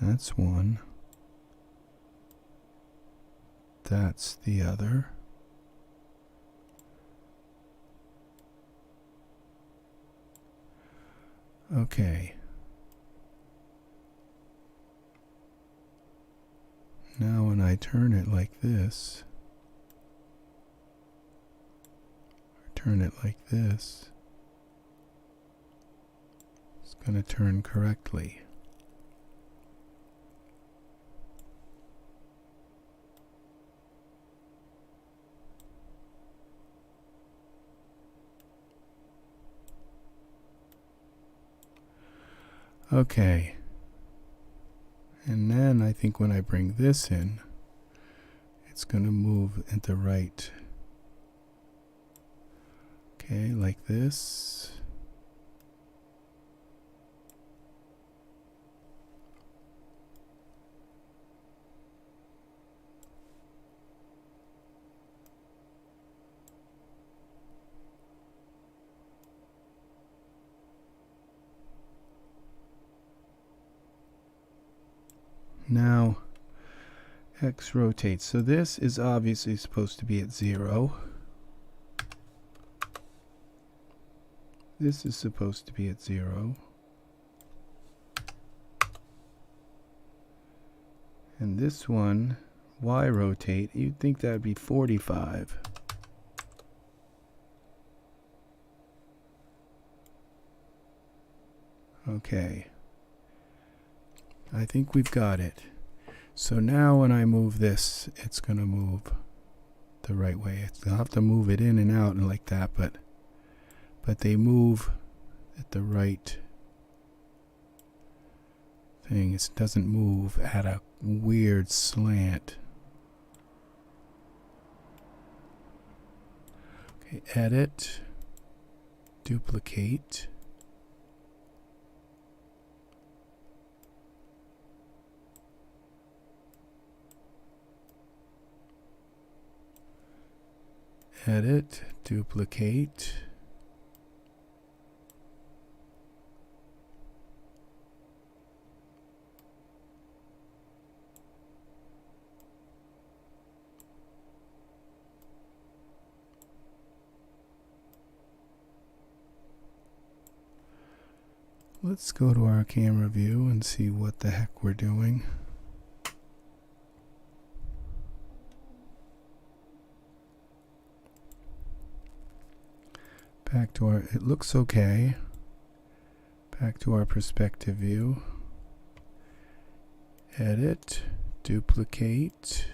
That's one. That's the other. Okay. Now when I turn it like this, or turn it like this, it's going to turn correctly. Okay. And then I think when I bring this in, it's going to move at the right. Okay, like this. Now, X rotates. So this is obviously supposed to be at 0. This is supposed to be at 0. And this one, Y rotate, you'd think that would be 45. Okay. I think we've got it. So now when I move this, it's going to move the right way. I'll have to move it in and out and like that, but they move at the right thing. It doesn't move at a weird slant. Okay, edit, duplicate. Edit, duplicate. Let's go to our camera view and see what the heck we're doing. Back to our, it looks okay. Back to our perspective view. Edit, duplicate.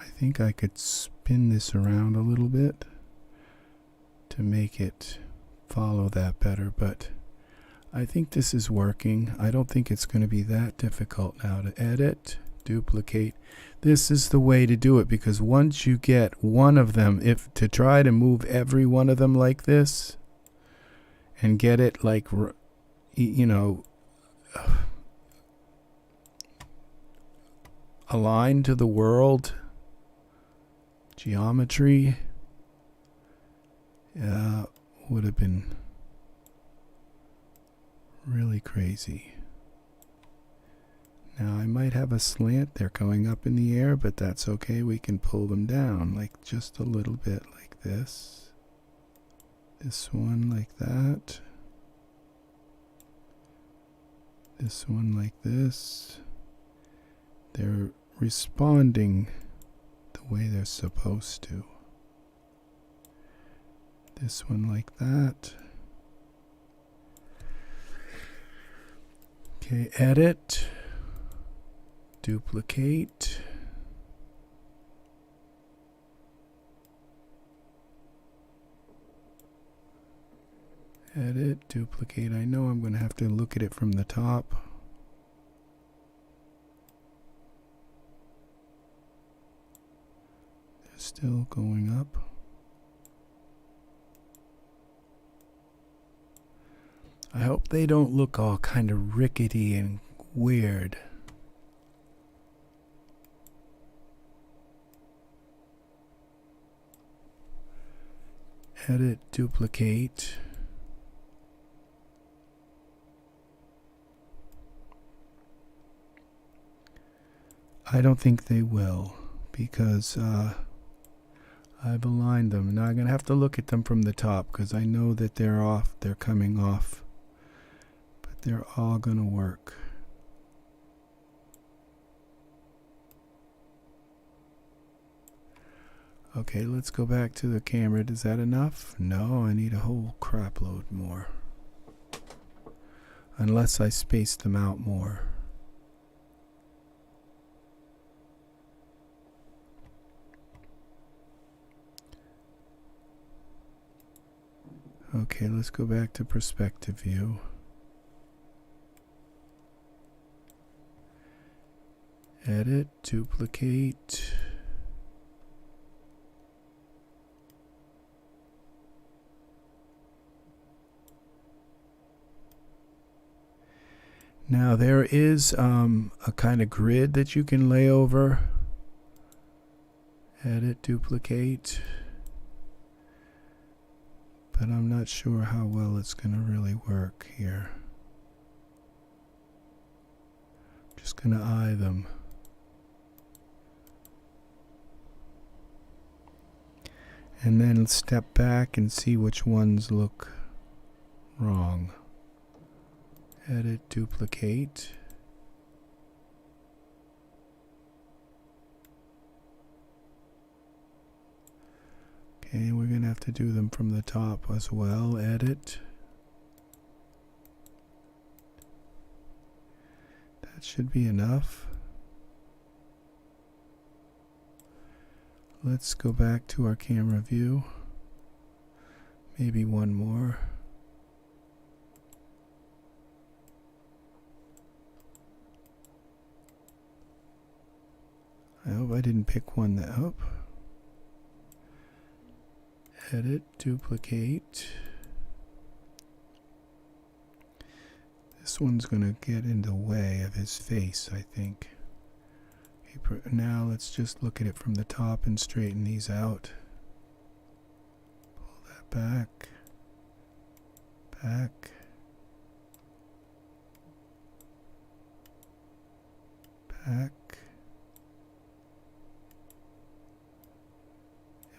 I think I could spin this around a little bit to make it follow that better, but I think this is working. I don't think it's going to be that difficult now to edit, duplicate. This is the way to do it, because once you get one of them, if to try to move every one of them like this and get it like, you know, aligned to the world geometry, would have been really crazy. Now I might have a slant. They're going up in the air, but that's okay. We can pull them down like just a little bit like this. This one like that. This one like this. They're responding the way they're supposed to. This one like that. Okay, edit, duplicate. Edit, duplicate. I know I'm going to have to look at it from the top. They're still going up. I hope they don't look all kind of rickety and weird. Edit, duplicate. I don't think they will, because I've aligned them. Now I'm going to have to look at them from the top, because I know that they're off, they're coming off. But they're all going to work. Okay, let's go back to the camera. Is that enough? No, I need a whole crap load more. Unless I space them out more. Okay, let's go back to perspective view. Edit, duplicate. Now there is a kind of grid that you can lay over. Edit, duplicate. But I'm not sure how well it's going to really work here. Just going to eye them. And then step back and see which ones look wrong. Edit, duplicate. Okay, we're going to have to do them from the top as well. Edit. That should be enough. Let's go back to our camera view. Maybe one more. I hope I didn't pick one that up. Edit, duplicate. This one's going to get in the way of his face, I think. Okay, now let's just look at it from the top and straighten these out. Pull that back. Back. Back.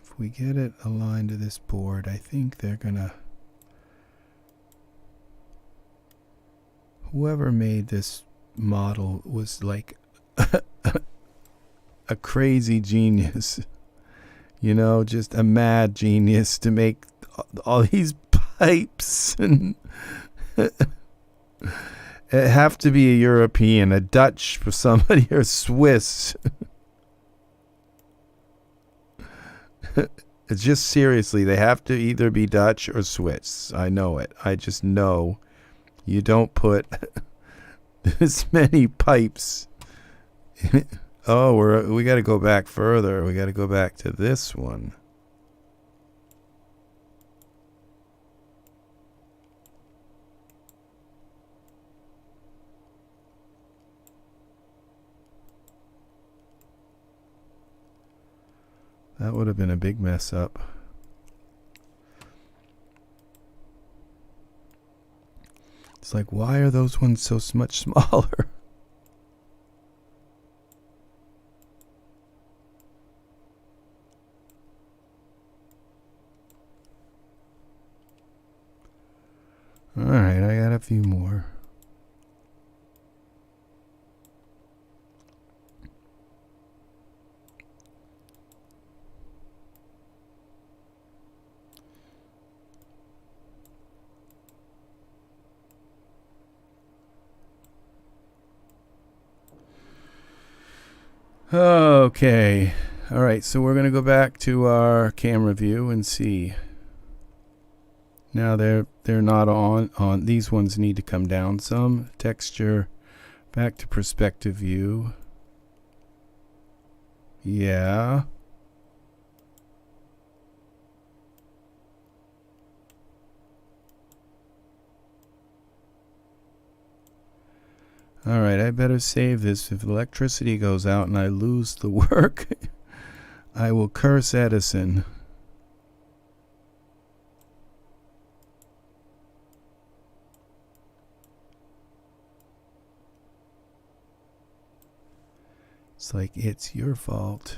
If we get it aligned to this board, I think they're gonna... Whoever made this model was like a crazy genius. You know, just a mad genius to make all these pipes. And it have to be a European, a Dutch for somebody, or Swiss. It's just seriously, they have to either be Dutch or Swiss. I know it. I just know you don't put this many pipes in it. Oh, we got to go back further. We got to go back to this one. That would have been a big mess up. It's like, why are those ones so much smaller? Alright, I got a few more. Okay. All right, so we're going to go back to our camera view and see. Now they're not on. These ones need to come down some. Texture, back to perspective view. Yeah. All right, I better save this. If electricity goes out and I lose the work, I will curse Edison. It's like, it's your fault.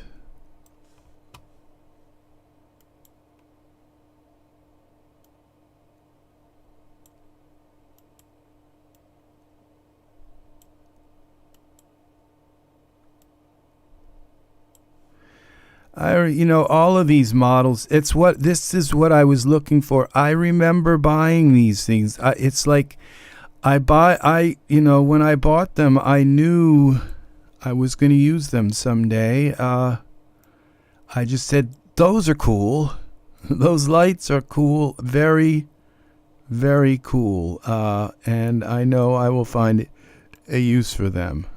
All of these models, this is what I was looking for. I remember buying these things. It's like when I bought them, I knew I was going to use them someday. I just said, those are cool. Those lights are cool. Very, very cool. And I know I will find a use for them.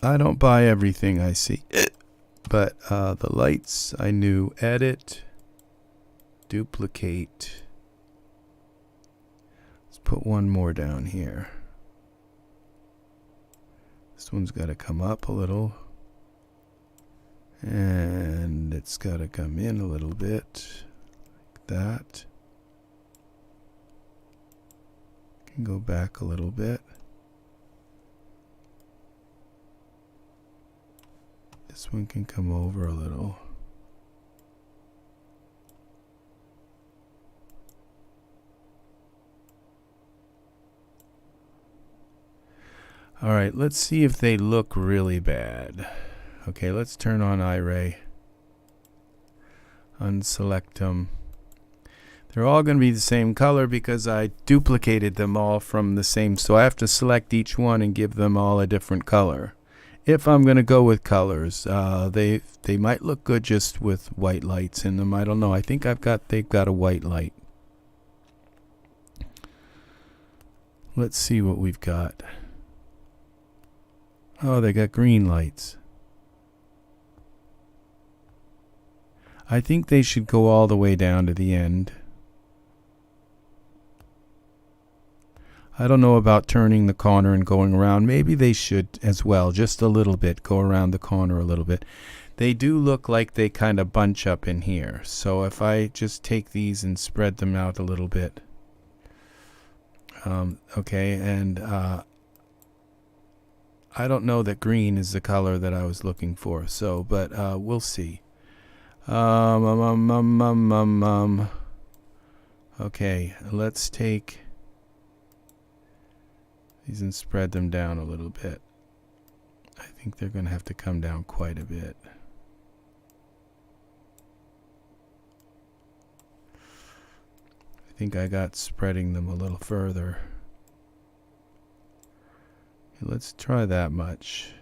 I don't buy everything I see, but the lights I knew. Edit, duplicate. Let's put one more down here. This one's got to come up a little, and it's got to come in a little bit, like that. Can go back a little bit. This one can come over a little. All right, let's see if they look really bad. Okay, let's turn on Iray. Unselect them. They're all going to be the same color because I duplicated them all from the same. So I have to select each one and give them all a different color. If I'm going to go with colors, they might look good just with white lights in them. I don't know. I think they've got a white light. Let's see what we've got. Oh, they got green lights. I think they should go all the way down to the end. I don't know about turning the corner and going around. Maybe they should as well, just a little bit, go around the corner a little bit. They do look like they kind of bunch up in here. So if I just take these and spread them out a little bit. Okay, and I don't know that green is the color that I was looking for. So, but we'll see. Okay, let's take these and spread them down a little bit. I think they're going to have to come down quite a bit. I think I got spreading them a little further. Let's try that much.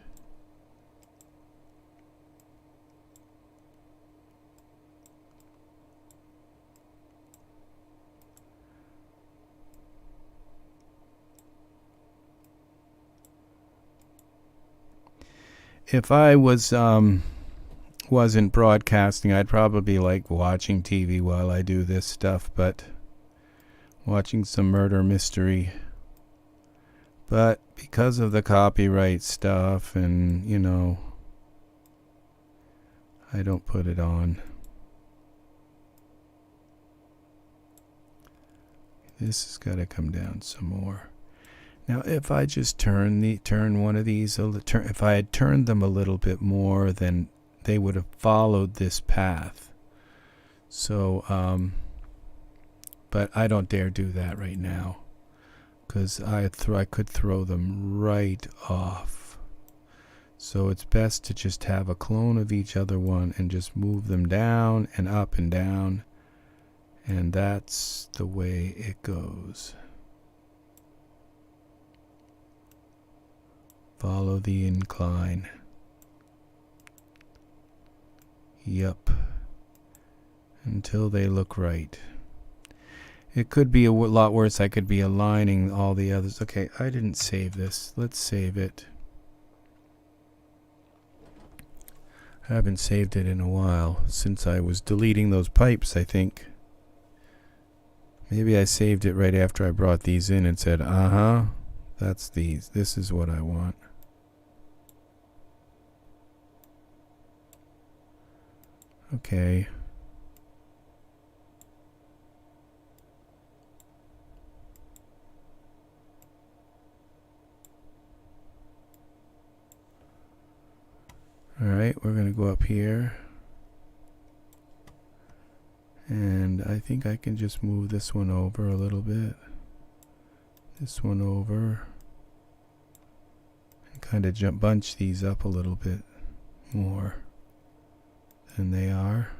If I wasn't broadcasting, I'd probably be like watching TV while I do this stuff, but watching some murder mystery. But because of the copyright stuff and, I don't put it on. This has got to come down some more. Now, if I just turn one of these, if I had turned them a little bit more, then they would have followed this path. So, but I don't dare do that right now, because I could throw them right off. So it's best to just have a clone of each other one and just move them down and up and down, and that's the way it goes. Follow the incline. Yup. Until they look right. It could be a lot worse. I could be aligning all the others. Okay, I didn't save this. Let's save it. I haven't saved it in a while, since I was deleting those pipes, I think. Maybe I saved it right after I brought these in and said, that's these. This is what I want. Okay. Alright, we're going to go up here. And I think I can just move this one over a little bit. This one over. And kind of bunch these up a little bit more than they are.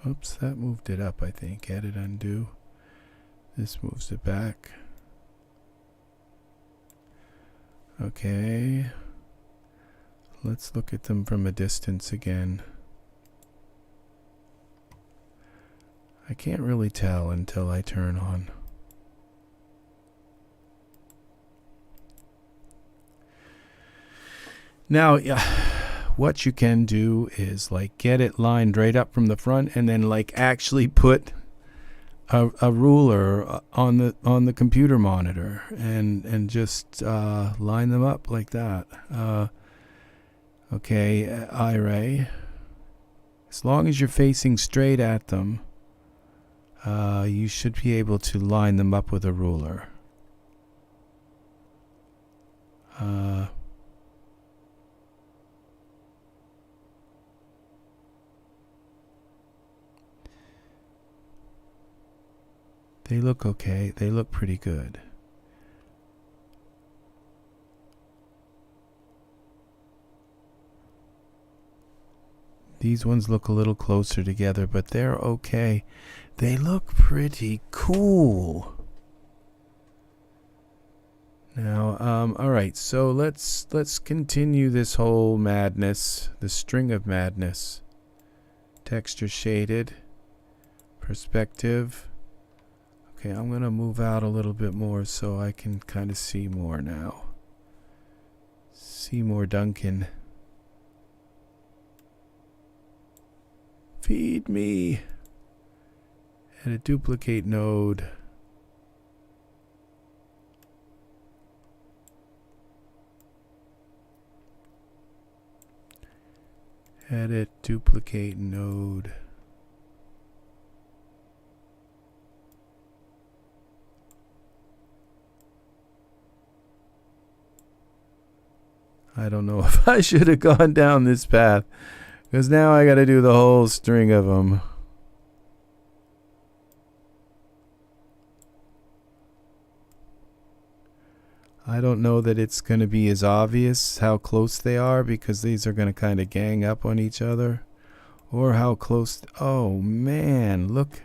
Oops, that moved it up, I think. Edit, undo. This moves it back. Okay. Let's look at them from a distance again. I can't really tell until I turn on. Now, what you can do is like get it lined right up from the front and then like actually put a ruler on the computer monitor and just line them up like that. Okay, Iray. As long as you're facing straight at them, you should be able to line them up with a ruler. They look okay. They look pretty good. These ones look a little closer together, but they're okay. They look pretty cool. Now, all right, so let's continue this whole madness, the string of madness. Texture shaded, perspective. Okay, I'm going to move out a little bit more so I can kind of see more now. See more Duncan. Feed me. And a duplicate node. Edit, duplicate node. I don't know if I should have gone down this path, because now I got to do the whole string of them. I don't know that it's going to be as obvious how close they are, because these are going to kind of gang up on each other. Or how close... Oh, man, look.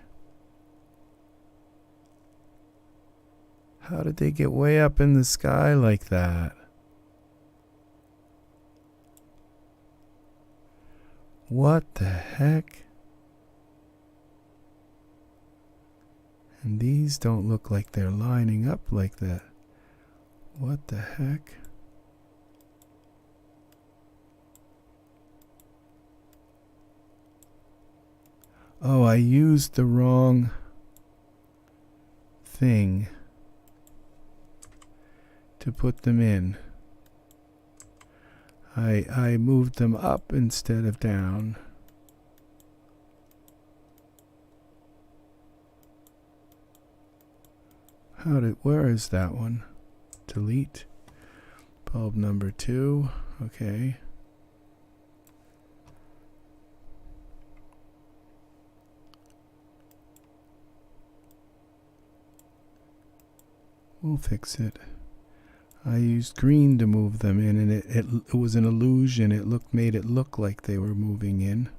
How did they get way up in the sky like that? What the heck? And these don't look like they're lining up like that. What the heck? Oh, I used the wrong thing to put them in. I moved them up instead of down. Where is that one? Delete. Bulb number 2. Okay. We'll fix it. I used green to move them in, and it was an illusion. It made it look like they were moving in,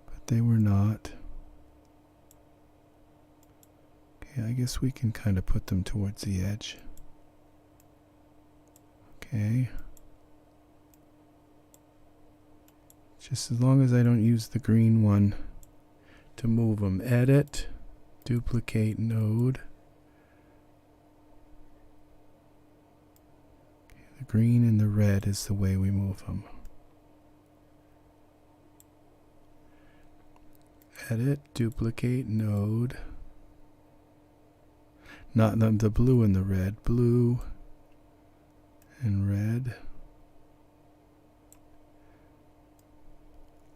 but they were not. Okay, I guess we can kind of put them towards the edge. Okay. Just as long as I don't use the green one to move them. Edit, duplicate node. Okay, the green and the red is the way we move them. Edit, duplicate node. Not the blue and the red. Blue and red.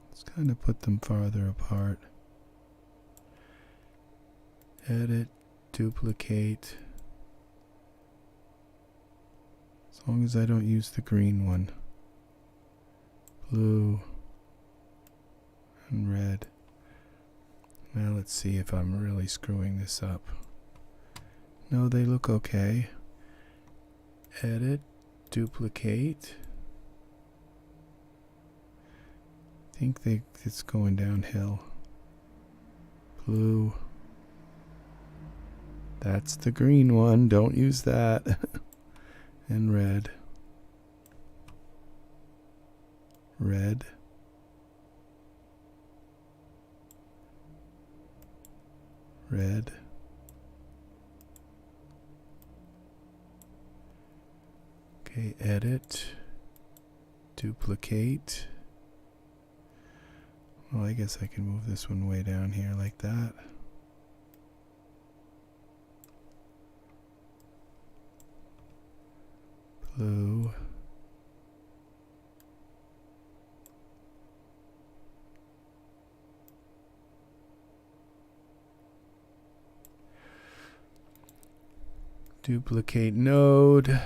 Let's kind of put them farther apart. Edit, duplicate. As long as I don't use the green one. Blue and red. Now let's see if I'm really screwing this up. No, they look okay. Edit, duplicate. I think it's going downhill. Blue. That's the green one. Don't use that. And red. Red. Red. Okay, edit. Duplicate. Well, I guess I can move this one way down here like that. Blue. Duplicate node.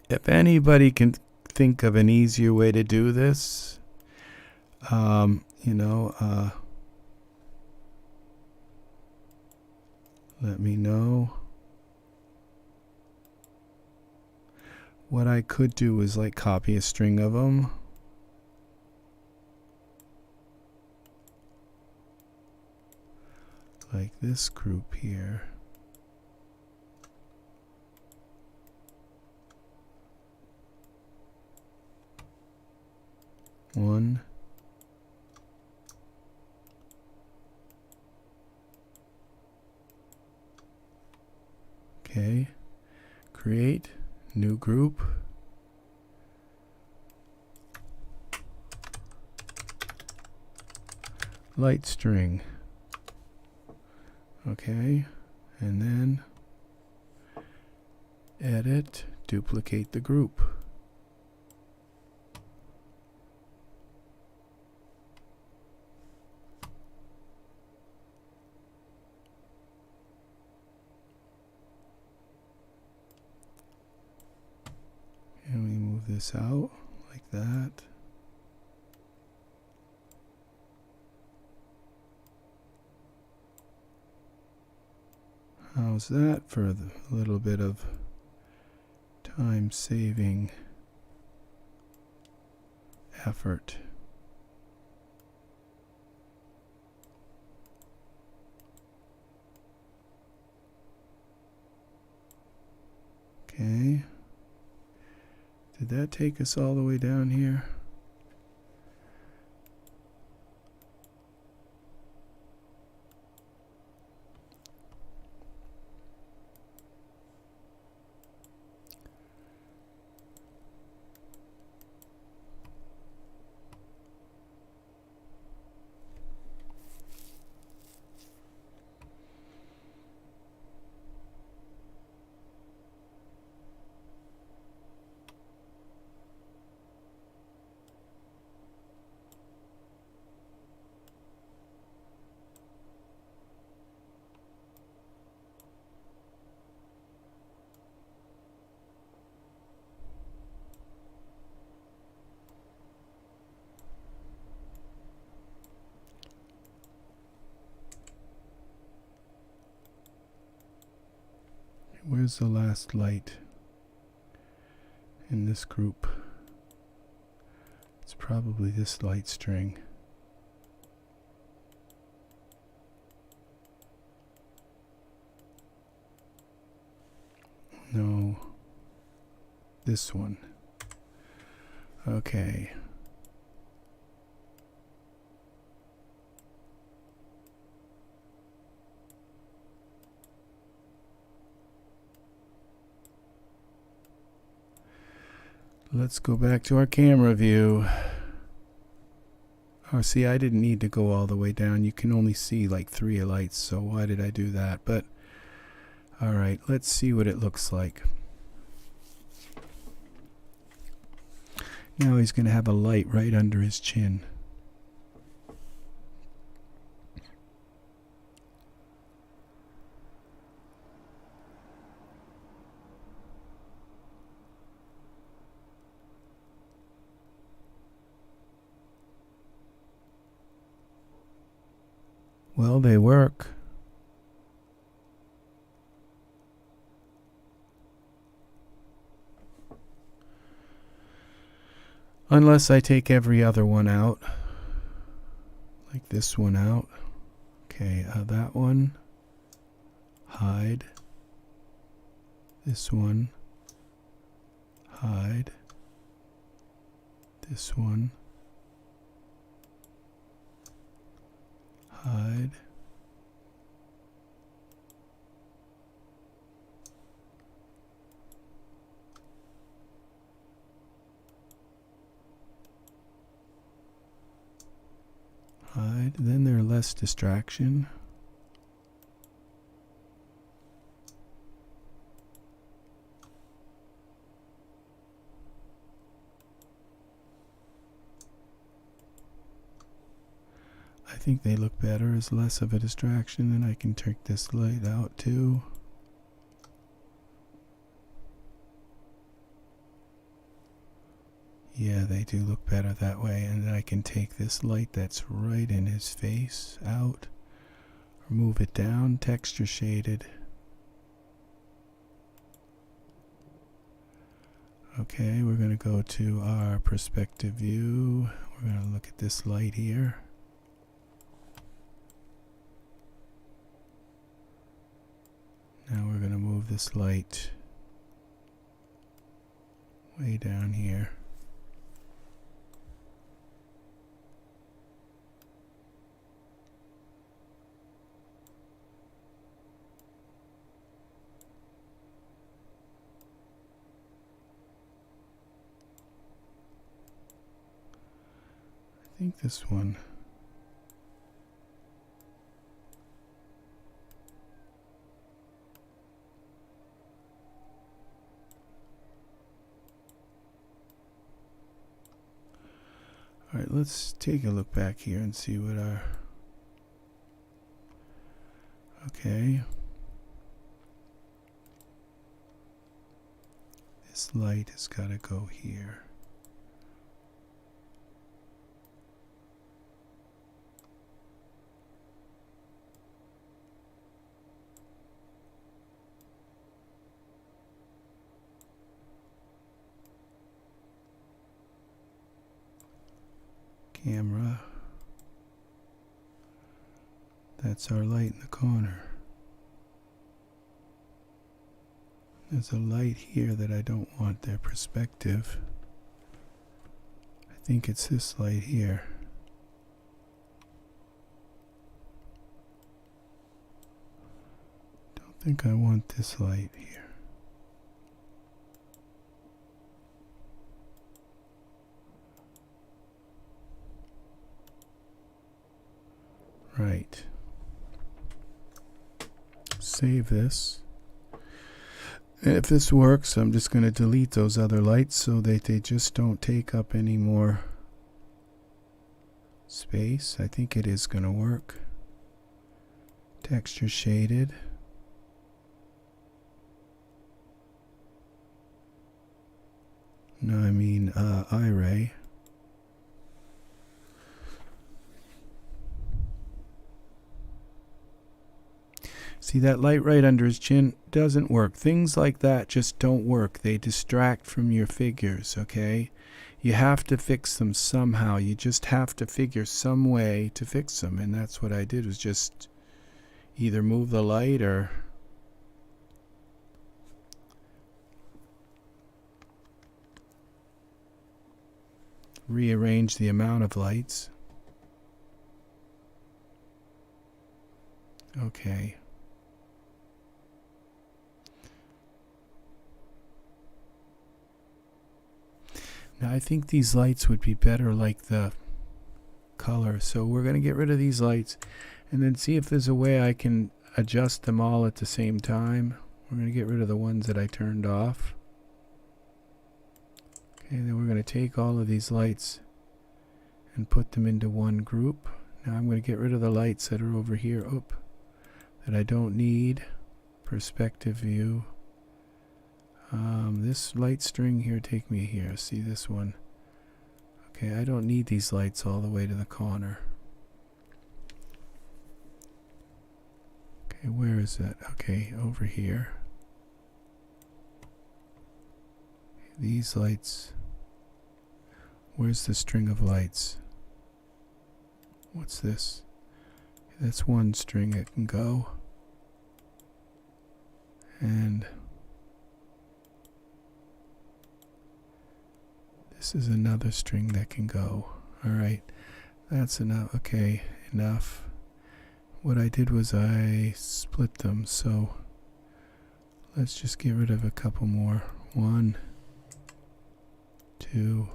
If anybody can think of an easier way to do this, let me know. What I could do is like copy a string of them. Like this group here. One. Okay. Create new group. Light string. Okay. And then edit, duplicate the group. And we move this out like that. How's that for a little bit of time saving effort? Okay. Did that take us all the way down here? Where's the last light in this group? It's probably this light string. No. This one. Okay. Let's go back to our camera view. Oh, see, I didn't need to go all the way down. You can only see like 3 lights, so why did I do that? But, alright, let's see what it looks like. Now he's going to have a light right under his chin. Well, they work. Unless I take every other one out. Like this one out. Okay, that one. Hide. This one. Hide. This one. Hide. Hide. Then there's less distraction. I think they look better as less of a distraction, and I can take this light out too. Yeah, they do look better that way, and then I can take this light that's right in his face out, or move it down, texture shaded. Okay, we're going to go to our perspective view. We're going to look at this light here. Now we're going to move this light way down here. I think this one. All right, let's take a look back here and see what our... Okay. This light has got to go here. Camera. That's our light in the corner. There's a light here that I don't want their perspective. I think it's this light here. Don't think I want this light here. Right. Save this. And if this works, I'm just going to delete those other lights so that they just don't take up any more space. I think it is going to work. Texture shaded. No, I mean Iray. See, that light right under his chin doesn't work. Things like that just don't work. They distract from your figures, okay? You have to fix them somehow. You just have to figure some way to fix them. And that's what I did, was just either move the light or rearrange the amount of lights. Okay. Now I think these lights would be better like the color, so we're going to get rid of these lights and then see if there's a way I can adjust them all at the same time. We're going to get rid of the ones that I turned off. Okay, then we're going to take all of these lights and put them into one group. Now I'm going to get rid of the lights that are over here, that I don't need. Perspective view. This light string here, take me here. See this one? Okay, I don't need these lights all the way to the corner. Okay, where is that? Okay, over here. These lights. Where's the string of lights? What's this? That's one string that can go. And this is another string that can go. Alright, that's enough. Okay, enough. What I did was I split them, so let's just get rid of a couple more. 1, 2.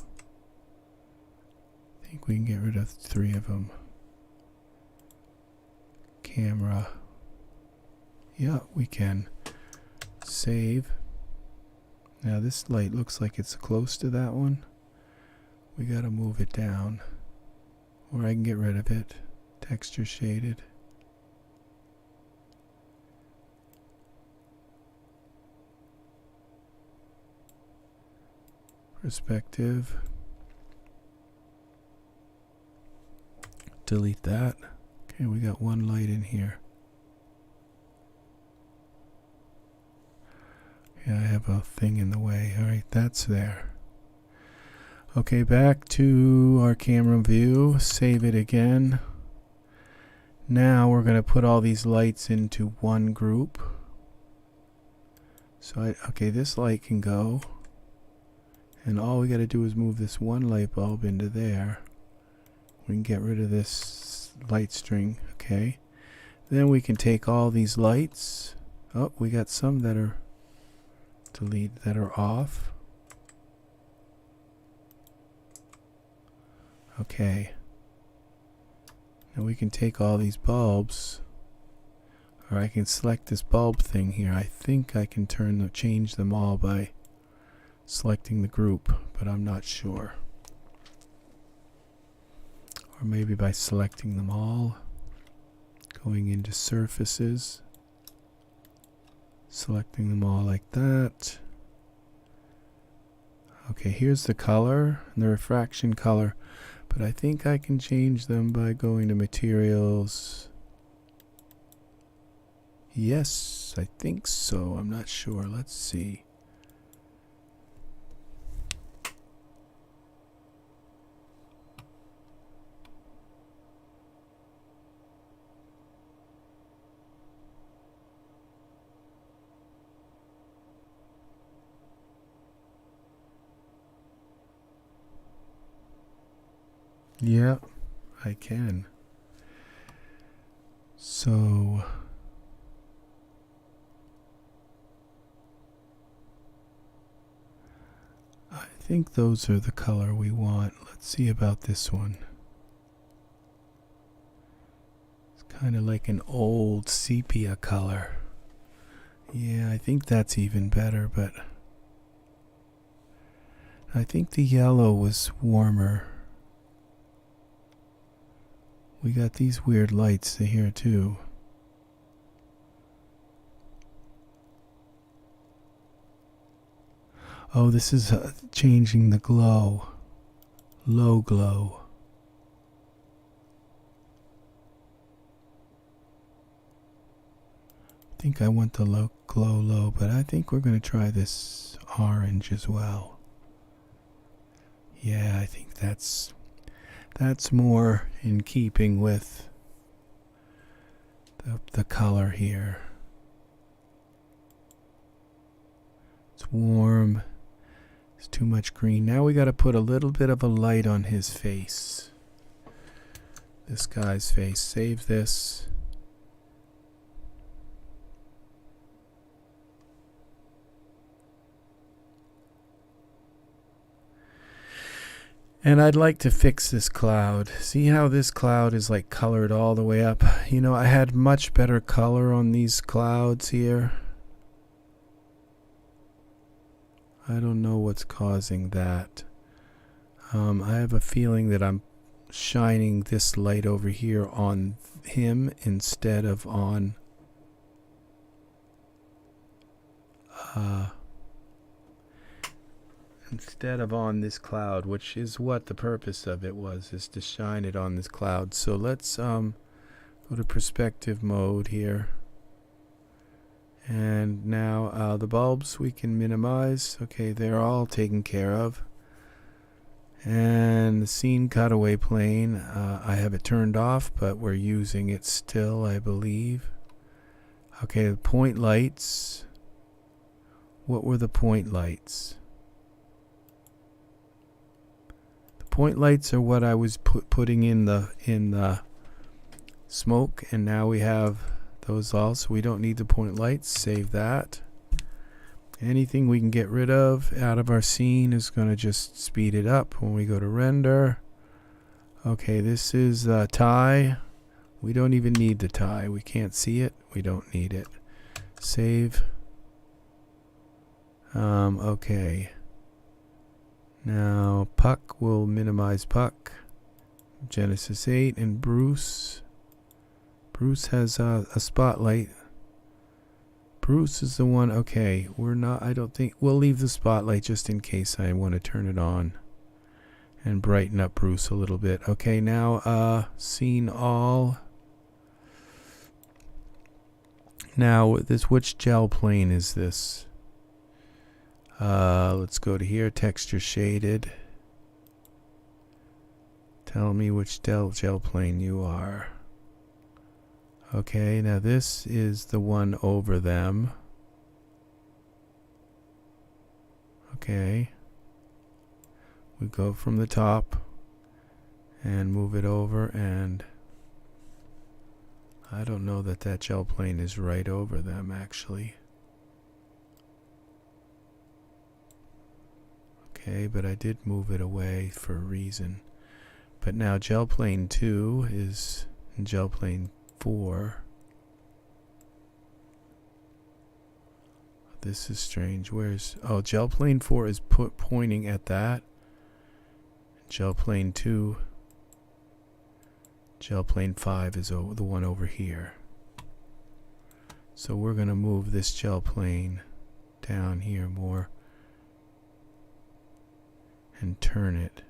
I think we can get rid of 3 of them. Camera. Yeah, we can. Save. Now this light looks like it's close to that one. We gotta move it down. Or I can get rid of it. Texture shaded. Perspective. Delete that. Okay, we got one light in here. Yeah, I have a thing in the way. Alright, that's there. Okay, back to our camera view. Save it again. Now we're going to put all these lights into one group. So, okay, this light can go. And all we got to do is move this one light bulb into there. We can get rid of this light string. Okay. Then we can take all these lights. Oh, we got some that are delete that are off. Okay. Now we can take all these bulbs, or I can select this bulb thing here. I think I can change them all by selecting the group, but I'm not sure. Or maybe by selecting them all, going into surfaces, selecting them all like that. Okay, here's the color and the refraction color, but I think I can change them by going to materials. Yes, I think so. I'm not sure. Let's see. Yeah, I can. So I think those are the color we want. Let's see about this one. It's kind of like an old sepia color. Yeah, I think that's even better, but I think the yellow was warmer. We got these weird lights here too. Oh, this is changing the glow. Low glow. I think I want the low glow low, but I think we're going to try this orange as well. Yeah, I think that's more in keeping with the color here. It's warm, too much green. Now we got to put a little bit of a light on his face. This guy's face. Save this. And I'd like to fix this cloud. See how this cloud is like colored all the way up? You know, I had much better color on these clouds here. I don't know what's causing that. I have a feeling that I'm shining this light over here on him instead of on this cloud, which is what the purpose of it was, is to shine it on this cloud. So let's go to perspective mode here. And now the bulbs we can minimize. Okay, they're all taken care of. And the scene cutaway plane, I have it turned off, but we're using it still, I believe. Okay, the point lights. What were the point lights? The point lights are what I was putting in the smoke, and now we have those also. We don't need the point lights. Save that. Anything we can get rid of out of our scene is going to just speed it up when we go to render. Okay, this is tie. We don't even need the tie. We can't see it. We don't need it. Save. Okay. Now Puck, will minimize Puck. Genesis 8 and Bruce. Bruce has a spotlight. Bruce is the one. Okay, we're not. I don't think we'll leave the spotlight just in case I want to turn it on and brighten up Bruce a little bit. Okay, now scene all. Now this, which gel plane is this? Let's go to here, texture shaded. Tell me which gel plane you are. Okay, now this is the one over them. Okay. We go from the top and move it over, and I don't know that that gel plane is right over them actually. Okay, but I did move it away for a reason. But now gel plane 2 is in gel plane 4. This is strange. Where's, oh, gel plane 4 is pointing at that. Gel plane 2, gel plane 5 is the one over here. So we're going to move this gel plane down here more and turn it.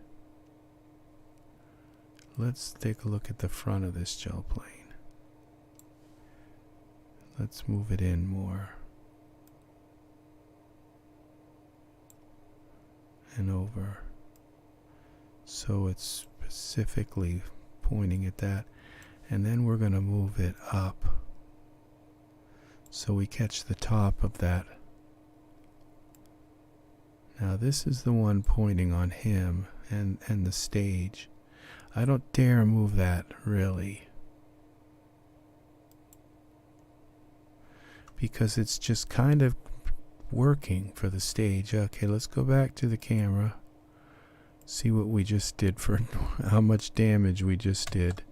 Let's take a look at the front of this gel plane. Let's move it in more. And over. So it's specifically pointing at that. And then we're going to move it up so we catch the top of that. Now this is the one pointing on him and the stage. I don't dare move that really, because it's just kind of working for the stage. Okay, let's go back to the camera, see what we just did, for how much damage we just did.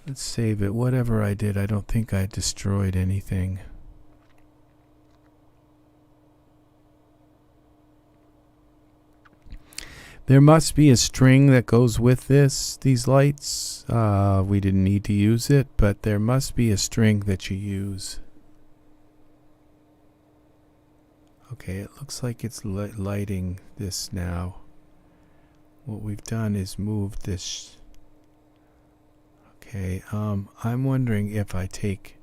Let's save it. Whatever I did, I don't think I destroyed anything. There must be a string that goes with these lights. We didn't need to use it, but there must be a string that you use. Okay, it looks like it's lighting this now. What we've done is moved this. Okay, I'm wondering if I take,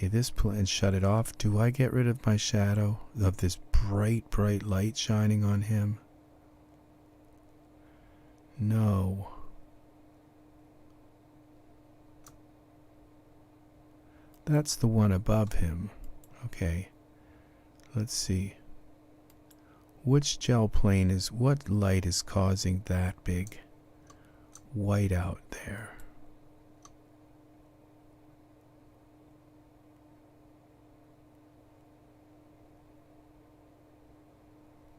this and shut it off. Do I get rid of my shadow of this bright light shining on him? No. That's the one above him. Okay. Let's see. which gel plane is, what light is causing that big white out there?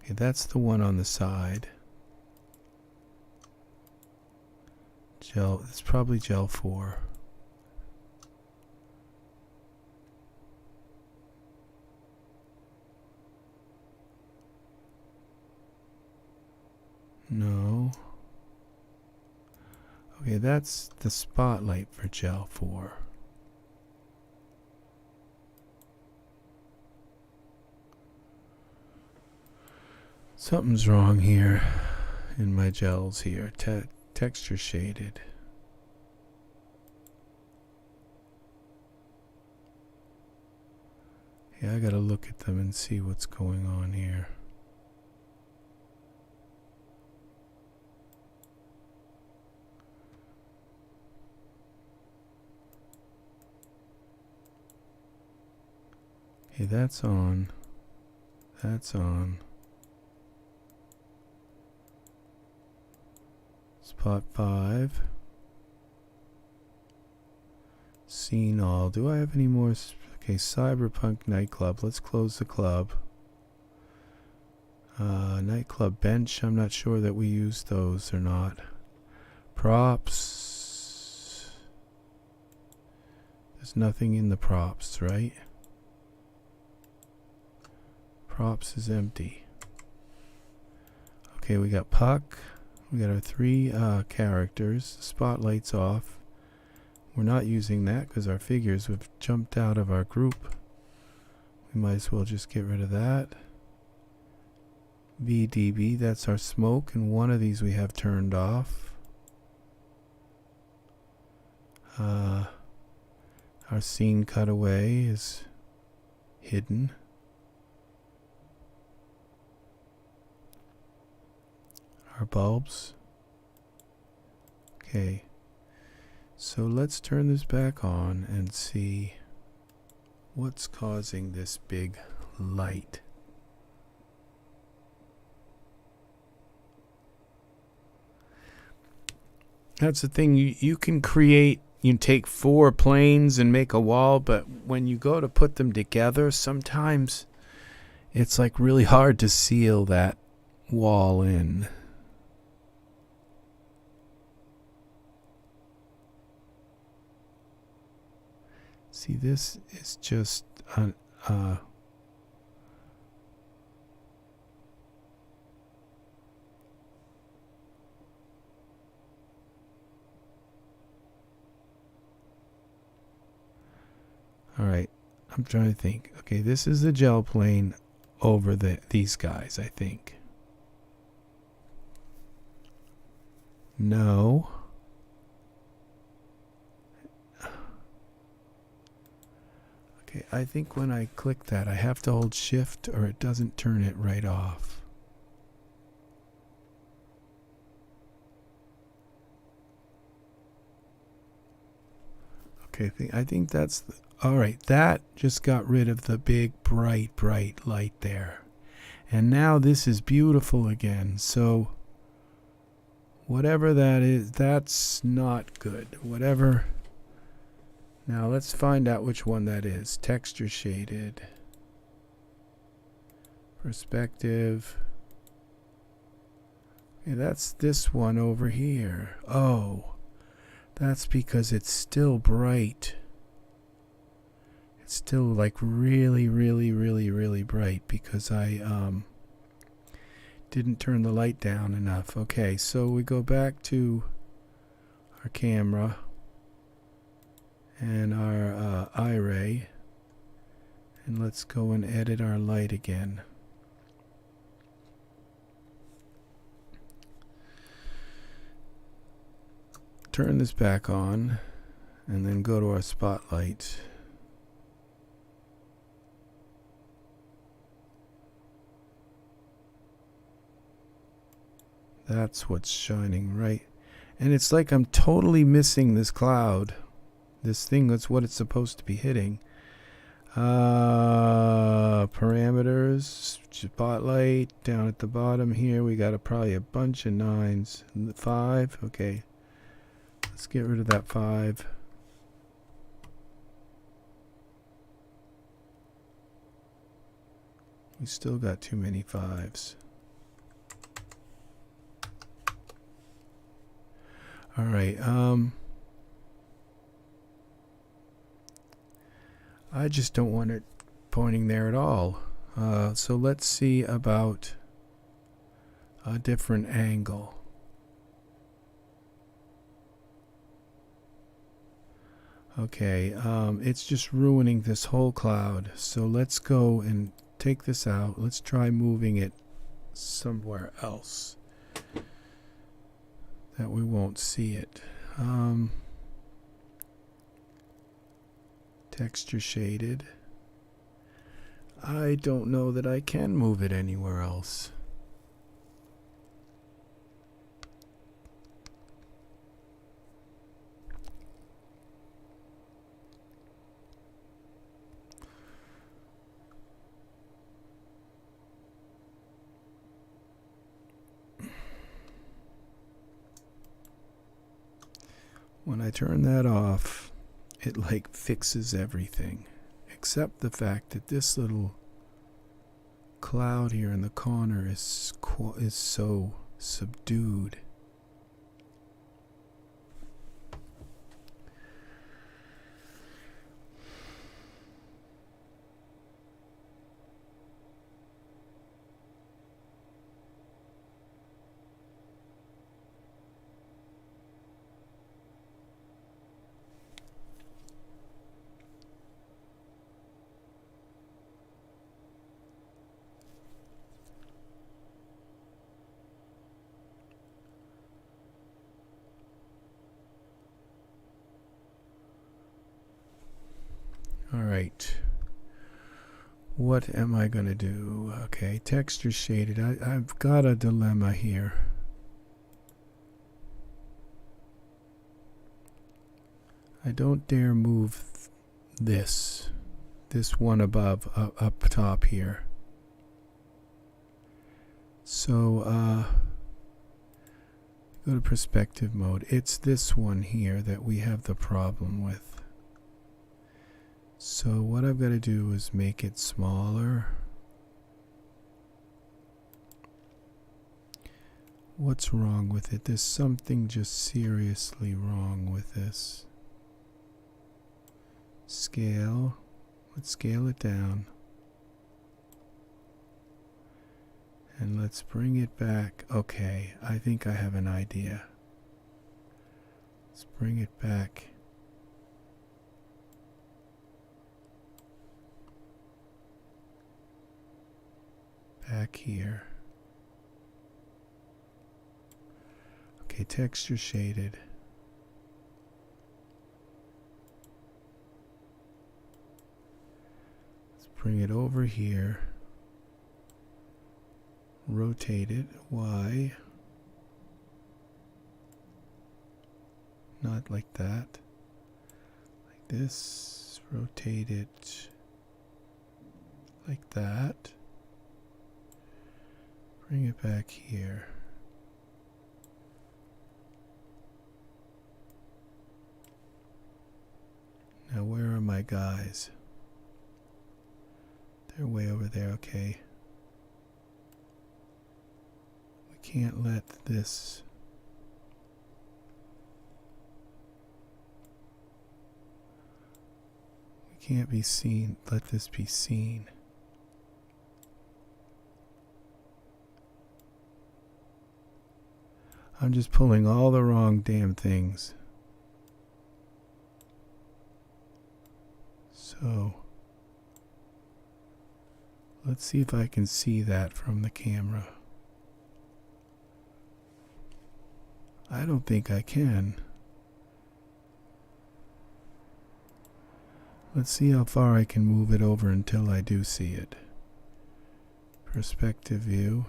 Okay, that's the one on the side. Gel, it's probably gel 4. No. Okay, that's the spotlight for gel 4. Something's wrong here in my gels here. Texture shaded. Yeah, I gotta look at them and see what's going on here. Okay, that's on. That's on. Spot 5. Scene all. Do I have any more? Okay, Cyberpunk Nightclub. Let's close the club. Nightclub bench. I'm not sure that we use those or not. Props. There's nothing in the props, right? Props is empty. Okay, we got Puck. We got our 3 characters. Spotlight's off. We're not using that because our figures have jumped out of our group. We might as well just get rid of that. VDB, that's our smoke, and one of these we have turned off. Our scene cutaway is hidden. Our bulbs. Okay, so let's turn this back on and see what's causing this big light. That's the thing, you can create, you take 4 planes and make a wall, but when you go to put them together, sometimes it's like really hard to seal that wall in. See, this is just all right, I'm trying to think. Okay, this is the gel plane over these guys, I think. No. Okay, I think when I click that, I have to hold shift or it doesn't turn it right off. Okay, I think that's all right. That just got rid of the big bright light there. And now this is beautiful again. So whatever that is, that's not good. Whatever. Now let's find out which one that is. Texture shaded. Perspective. Okay, that's this one over here. Oh, that's because it's still bright. It's still like really bright because I didn't turn the light down enough. Okay, so we go back to our camera and our Iray, and let's go and edit our light again. Turn this back on and then go to our spotlight. That's what's shining, right? And it's like I'm totally missing this cloud. This thing, that's what it's supposed to be hitting. Parameters, spotlight. Down at the bottom here, we got probably a bunch of 9s. 5, okay. Let's get rid of that 5. We still got too many 5s. All right, I just don't want it pointing there at all. So let's see about a different angle. Okay, it's just ruining this whole cloud. So let's go and take this out. Let's try moving it somewhere else that we won't see it. Texture shaded. I don't know that I can move it anywhere else. When I turn that off, it like fixes everything, except the fact that this little cloud here in the corner is so subdued. All right. What am I going to do? Okay, texture shaded. I've got a dilemma here. I don't dare move this one above, up top here. So, go to perspective mode. It's this one here that we have the problem with. So what I've got to do is make it smaller. What's wrong with it? There's something just seriously wrong with this. Scale. Let's scale it down. And let's bring it back. Okay, I think I have an idea. Let's bring it back. Back here. Okay, texture shaded. Let's bring it over here. Rotate it. Y. Not like that. Like this. Rotate it like that. Bring it back here. Now where are my guys? They're way over there, okay. We can't let this... We can't be seen. Let this be seen. I'm just pulling all the wrong damn things. So, let's see if I can see that from the camera. I don't think I can. Let's see how far I can move it over until I do see it. Perspective view.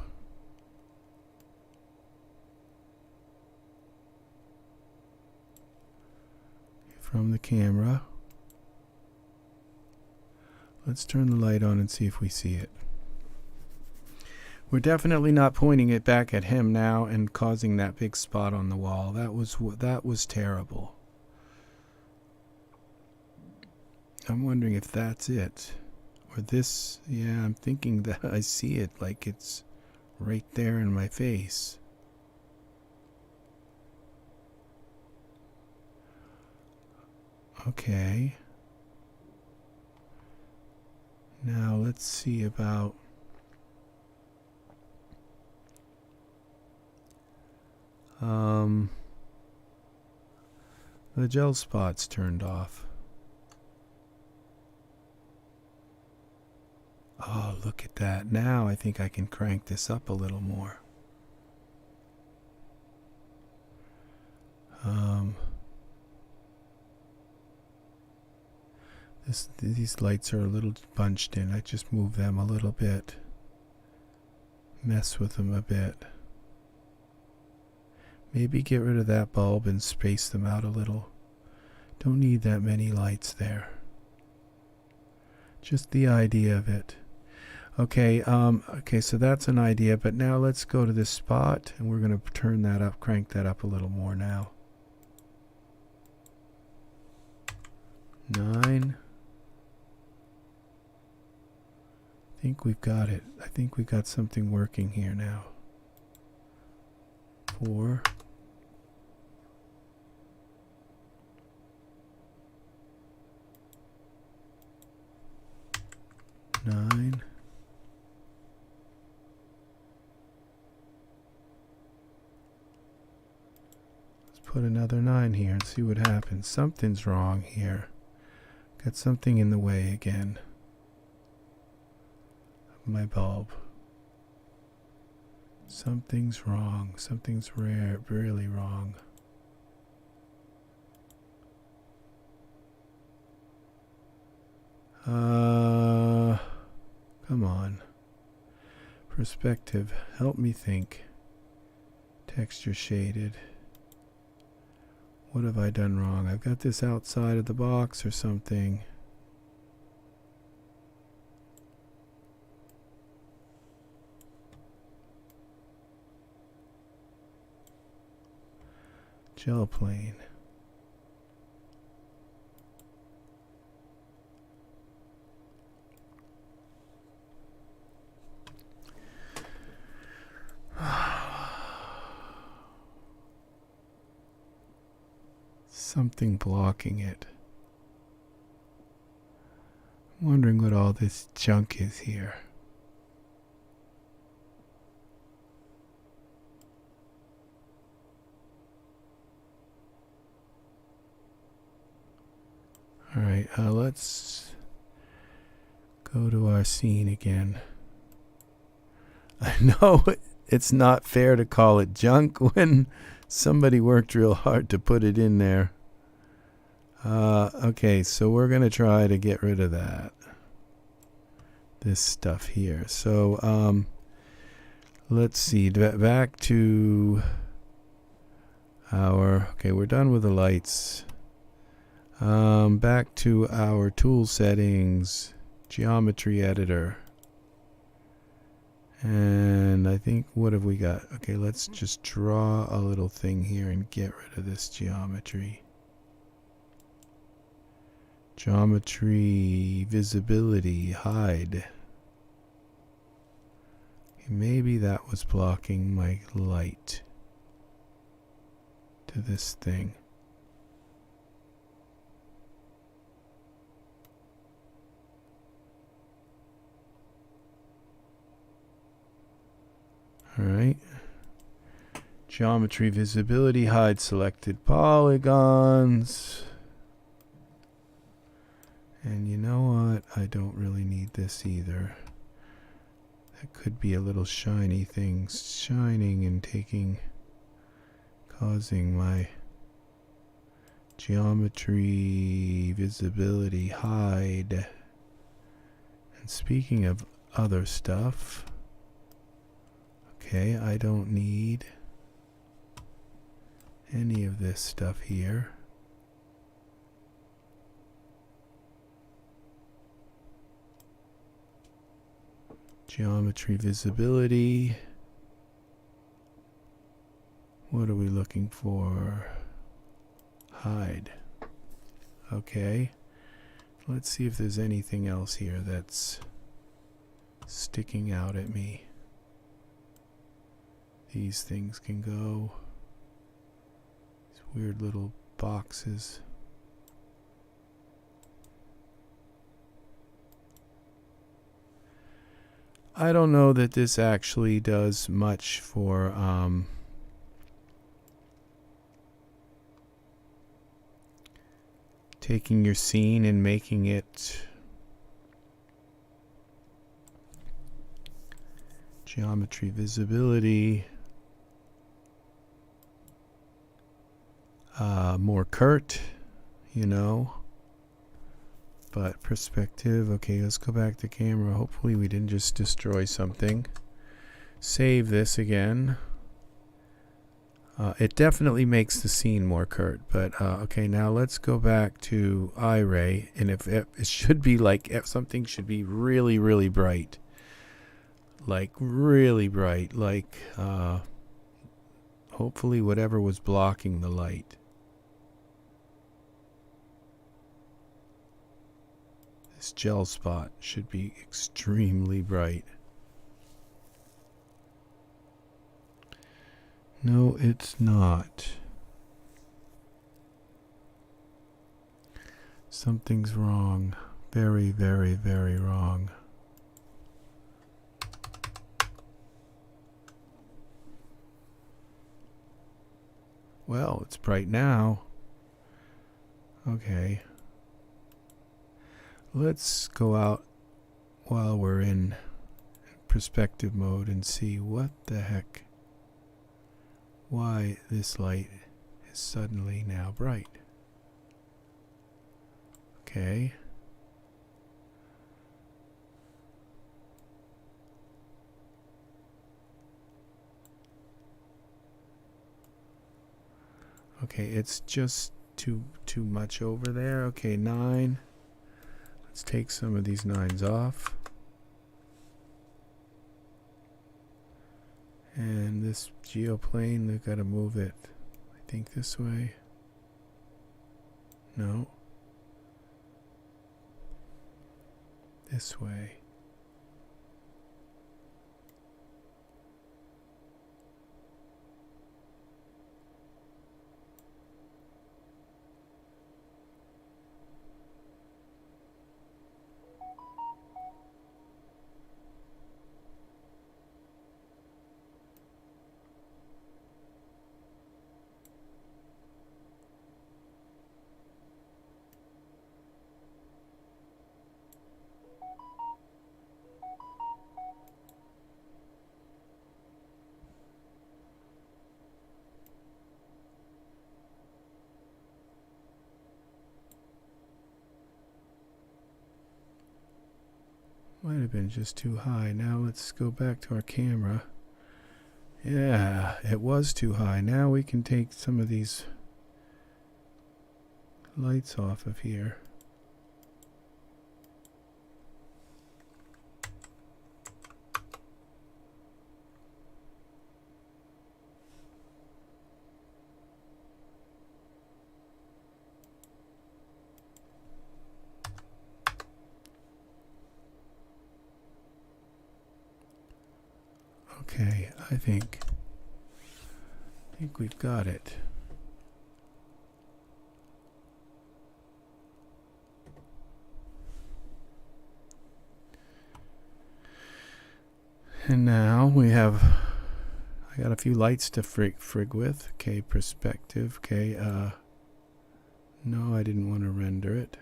From the camera. Let's turn the light on and see if we see it. We're definitely not pointing it back at him now and causing that big spot on the wall. That was terrible. I'm wondering if that's it. Or this, yeah, I'm thinking that I see it like it's right there in my face. Okay. Now let's see about the gel spot's turned off. Oh, look at that. Now I think I can crank this up a little more. These lights are a little bunched in. I just move them a little bit. Mess with them a bit. Maybe get rid of that bulb and space them out a little. Don't need that many lights there. Just the idea of it. Okay, okay, so that's an idea, but now let's go to this spot and we're going to turn that up, crank that up a little more now. 9. I think we've got it. I think we got something working here now. 4. 9. Let's put another 9 here and see what happens. Something's wrong here. Got something in the way again. My bulb. Something's wrong. Something's really wrong. Come on. Perspective. Help me think. Texture shaded. What have I done wrong? I've got this outside of the box or something. Gel plane. Something blocking it. I'm wondering what all this junk is here. Alright, let's go to our scene again. I know it's not fair to call it junk when somebody worked real hard to put it in there. Okay, so we're going to try to get rid of that. This stuff here. So, let's see. Back to our... Okay, we're done with the lights. Back to our tool settings. Geometry editor. And I think, what have we got? Okay, let's just draw a little thing here and get rid of this geometry. Geometry, visibility, hide. Okay, maybe that was blocking my light to this thing. Alright. Geometry, visibility, hide selected polygons. And you know what? I don't really need this either. That could be a little shiny thing shining and causing my geometry, visibility, hide. And speaking of other stuff, okay, I don't need any of this stuff here. Geometry visibility. What are we looking for? Hide. Okay. Let's see if there's anything else here that's sticking out at me. These things can go. These weird little boxes. I don't know that this actually does much for taking your scene and making it geometry visibility more curt, you know. But perspective, okay, let's go back to camera. Hopefully we didn't just destroy something. Save this again. It definitely makes the scene more curt, but okay, now let's go back to Iray, and if it should be like, if something should be really, really bright. Like really bright, like hopefully whatever was blocking the light. This gel spot should be extremely bright. No, it's not. Something's wrong. Very, very, very wrong. Well, it's bright now. Okay. Let's go out while we're in perspective mode and see what the heck, why this light is suddenly now bright. Okay. Okay, it's just too much over there. Okay, 9. Let's take some of these 9s off. And this geoplane, they've got to move it, I think, this way. No. This way. Might have been just too high. Now let's go back to our camera. Yeah, it was too high. Now we can take some of these lights off of here. Okay, I think we've got it. And now we have, I got a few lights to frig with. Okay, perspective. Okay, no, I didn't want to render it.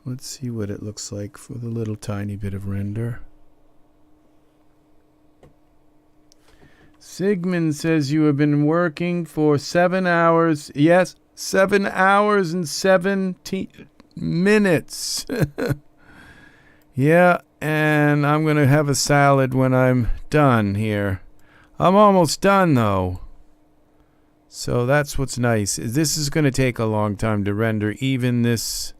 Let's see what it looks like for the little tiny bit of render. Sigmund says you have been working for 7 hours. Yes, 7 hours and 17 minutes. Yeah, and I'm going to have a salad when I'm done here. I'm almost done, though. So that's what's nice. This is going to take a long time to render, even this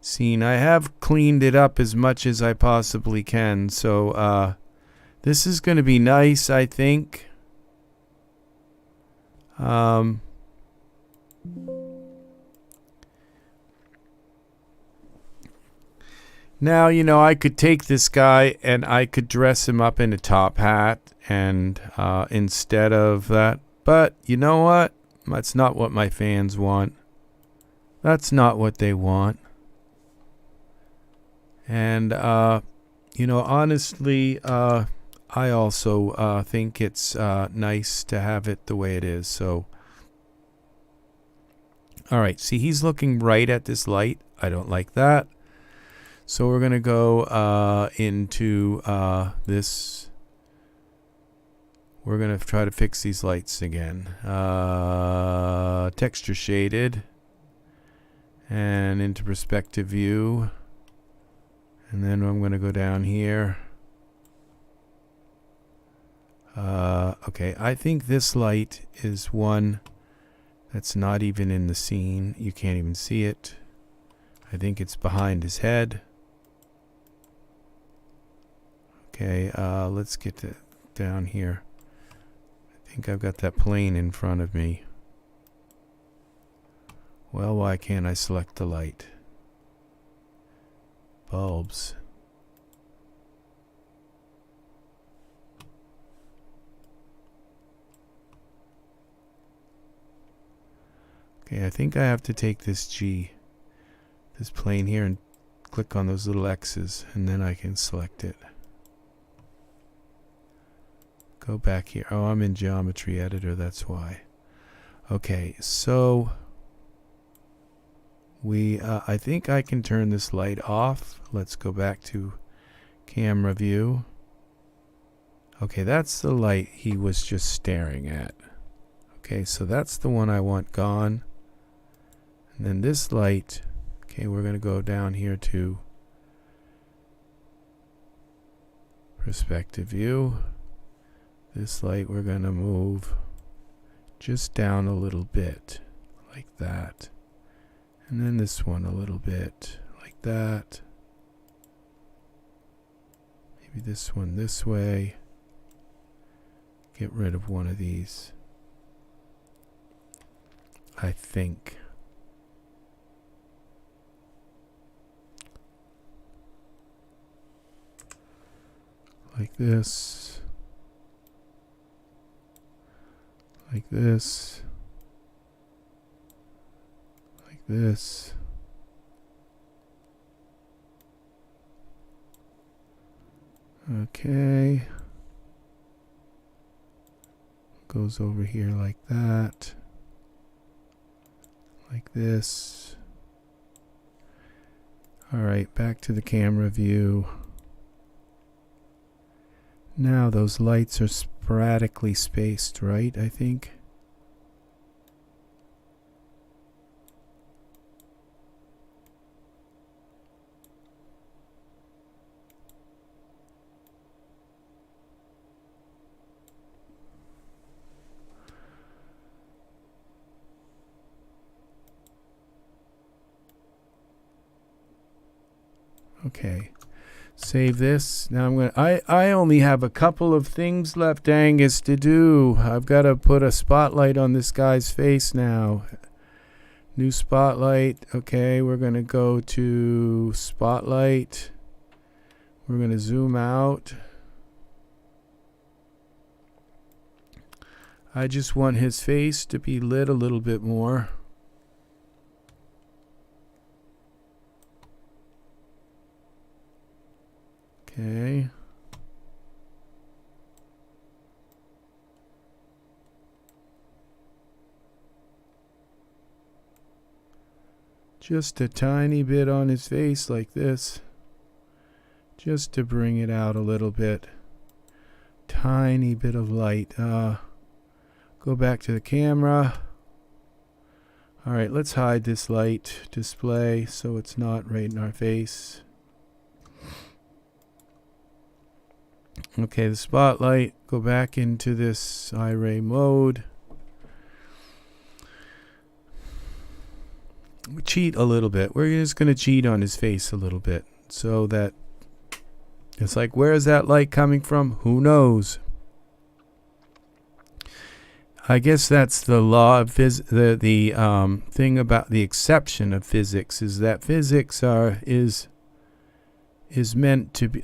scene. I have cleaned it up as much as I possibly can, so this is going to be nice, I think. Now, you know, I could take this guy and I could dress him up in a top hat and instead of that. But you know what? That's not what my fans want. That's not what they want. And, you know, honestly, I also think it's nice to have it the way it is. So, all right. See, he's looking right at this light. I don't like that. So we're going to go into this. We're going to try to fix these lights again. Texture shaded. And into perspective view. And then I'm going to go down here. Okay, I think this light is one that's not even in the scene. You can't even see it. I think it's behind his head. Okay, let's get down here. I think I've got that plane in front of me. Well, why can't I select the light? Bulbs. Okay, I think I have to take this plane here and click on those little X's, and then I can select it. Go back here. Oh, I'm in Geometry Editor, that's why. Okay, so I think I can turn this light off. Let's go back to camera view. Okay, that's the light he was just staring at. Okay, so that's the one I want gone. And then this light, okay, we're going to go down here to perspective view. This light we're going to move just down a little bit, like that. And then this one a little bit, like that. Maybe this one this way. Get rid of one of these. I think. Like this. Like this. Like this. Okay. Goes over here like that. Like this. All right, back to the camera view. Now those lights are sporadically spaced, right? I think. Okay. Save this. Now I'm gonna. I only have a couple of things left, Angus, to do. I've got to put a spotlight on this guy's face now. New spotlight. Okay, we're gonna go to spotlight. We're gonna zoom out. I just want his face to be lit a little bit more. Okay. Just a tiny bit on his face like this. Just to bring it out a little bit. Tiny bit of light. Go back to the camera. Alright, let's hide this light display so it's not right in our face. Okay, the spotlight, go back into this Iray mode. cheat a little bit. We're just going to cheat on his face a little bit. So that it's like, where is that light coming from? Who knows? I guess that's the law of the thing about the exception of physics is that physics is meant to be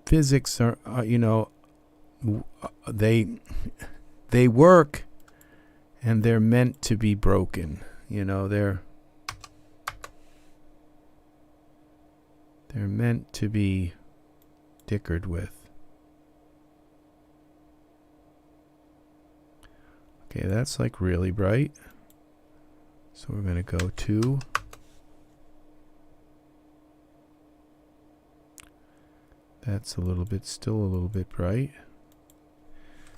physics are you know, they work and they're meant to be broken. You know, they're meant to be dickered with. Okay, that's like really bright. So we're going to go 2. That's still a little bit bright.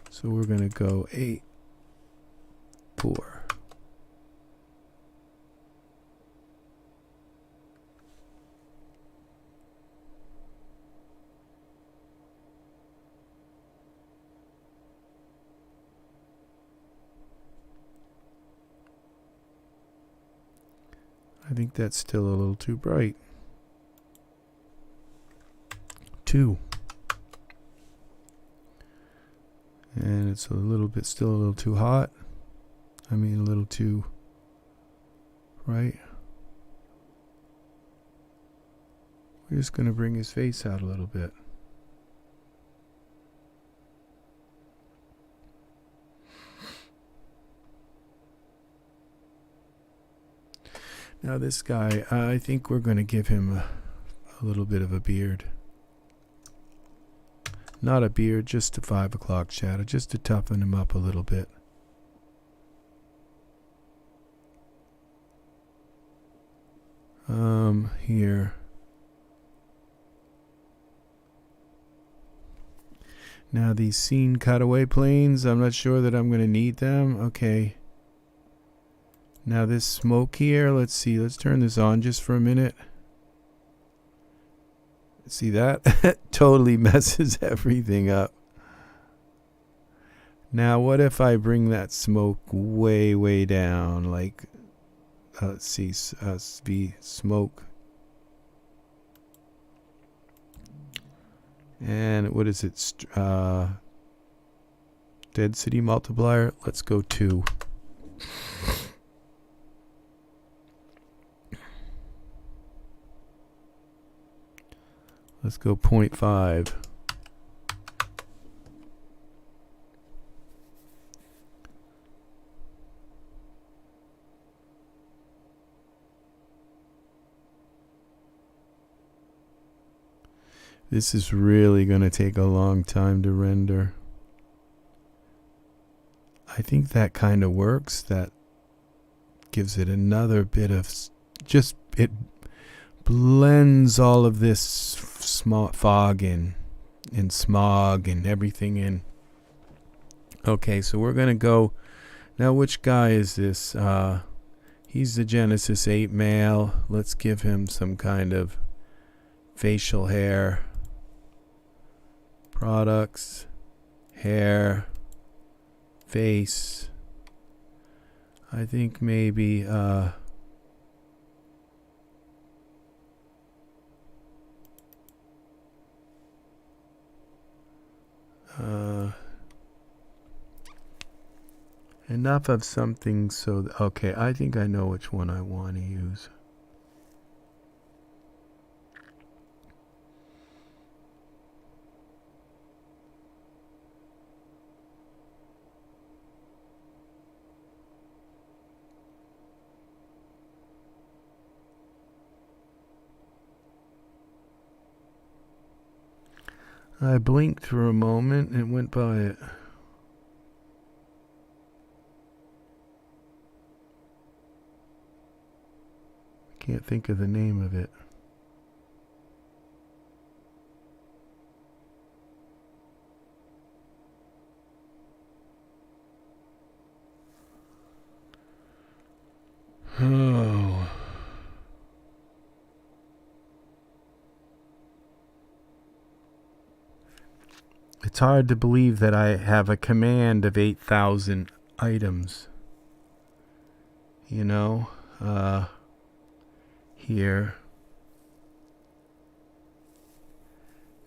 So we're going to go 8, 4. I think that's still a little too bright. 2. And it's still a little too hot. I mean, a little too bright. We're just going to bring his face out a little bit. Now this guy, I think we're going to give him a little bit of a beard. Not a beard, just a 5 o'clock shadow, just to toughen him up a little bit. Here. Now these scene cutaway planes, I'm not sure that I'm going to need them. Okay. Now this smoke here, let's see, let's turn this on just for a minute. See that? Totally messes everything up. Now what if I bring that smoke way, way down? Like, let's see, smoke. And what is it? Density multiplier, let's go 2. Let's go 0.5. This is really going to take a long time to render. I think that kind of works. That gives it another bit of just it blends all of this fog in and smog and everything in. Okay, so we're going to go now. Which guy is this? He's the Genesis 8 male. Let's give him some kind of facial hair. Products, hair, face. I think maybe enough of something so okay, I think I know which one I want to use. I blinked for a moment and went by it. Can't think of the name of it. Oh. It's hard to believe that I have a command of 8,000 items. You know? here.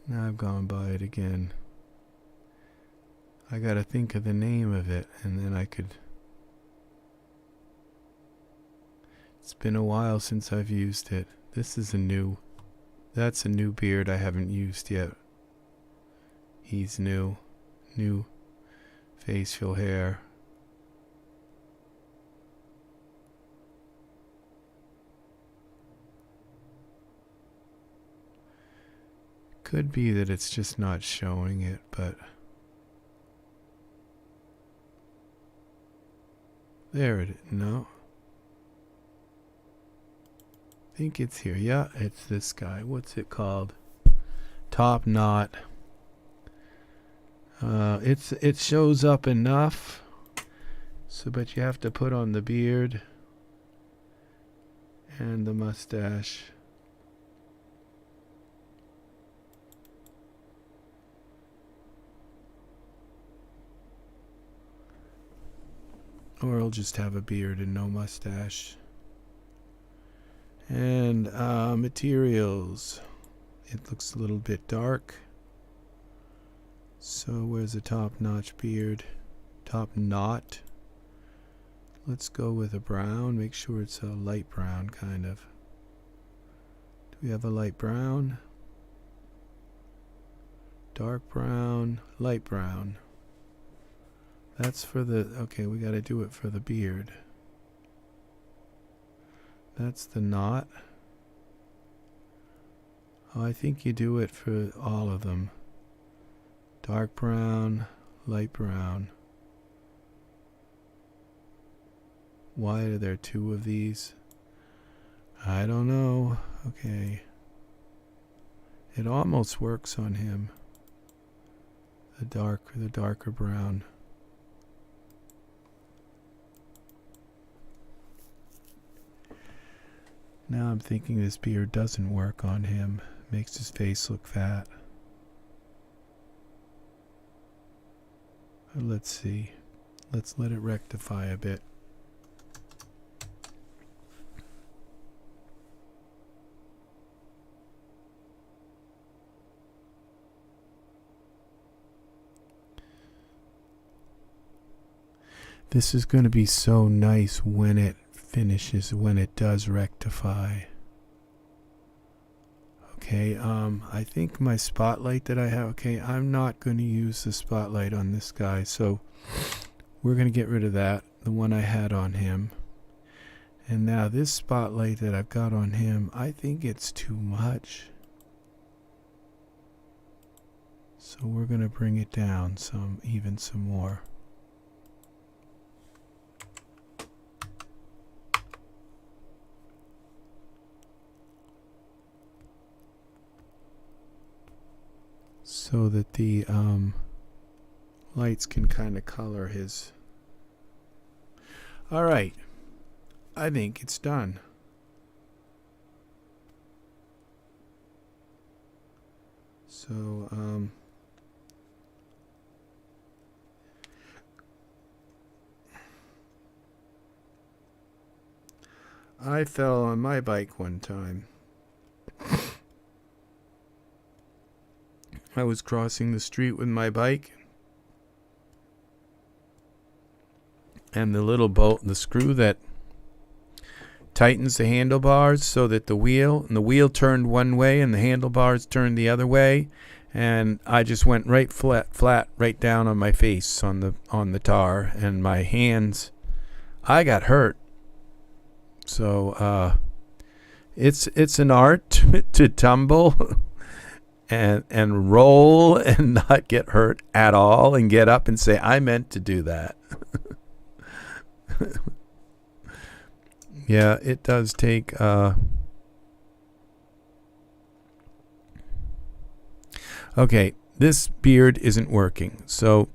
Now I've gone by it again. I gotta think of the name of it, and then I could... It's been a while since I've used it. This is a new... That's a new beard I haven't used yet. He's new. New facial hair. Could be that it's just not showing it, but... There it is. No. I think it's here. Yeah, it's this guy. What's it called? Top knot. It shows up enough. So, but you have to put on the beard and the mustache. Or I'll just have a beard and no mustache. And materials. It looks a little bit dark. So where's the top notch beard? Top knot. Let's go with a brown. Make sure it's a light brown kind of. Do we have a light brown? Dark brown, light brown. That's for the, okay, we got to do it for the beard. That's the knot. Oh, I think you do it for all of them. Dark brown, light brown. Why are there two of these? I don't know. Okay. It almost works on him. The darker brown. Now I'm thinking this beard doesn't work on him. Makes his face look fat. Let's see. Let's let it rectify a bit. This is going to be so nice when it finishes, when it does rectify. Okay, I think my spotlight that I have, okay, I'm not going to use the spotlight on this guy, so we're going to get rid of that, the one I had on him. And now this spotlight that I've got on him, I think it's too much. So we're going to bring it down even some more. So that the lights can kind of color his... Alright, I think it's done. So, I fell on my bike one time. I was crossing the street with my bike, and the little bolt, the screw that tightens the handlebars so that the wheel turned one way and the handlebars turned the other way, and I just went right flat right down on my face on the tar, and my hands, I got hurt. So it's an art to tumble and roll and not get hurt at all, and get up and say, I meant to do that. Yeah, it does take okay, this beard isn't working, so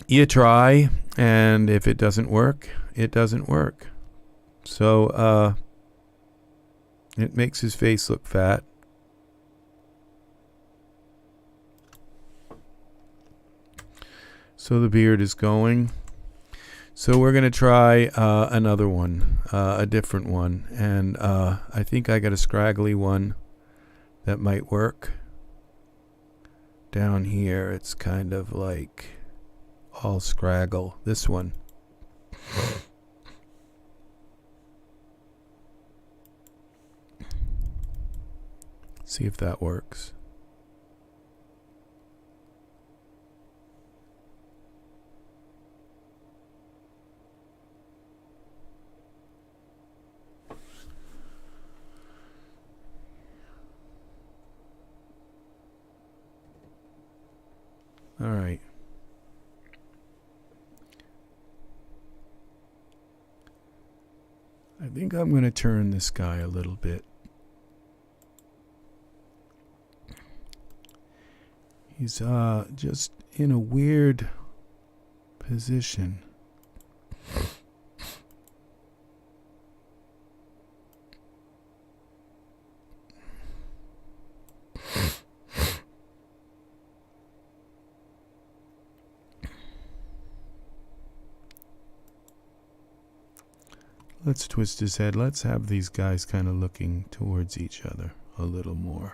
you try, and if it doesn't work, it doesn't work. So it makes his face look fat. So the beard is going. So we're going to try another one, a different one. And I think I got a scraggly one that might work. Down here, it's kind of like all scraggle. This one. See if that works. All right. I think I'm going to turn this guy a little bit. He's just in a weird position. Let's twist his head. Let's have these guys kind of looking towards each other a little more.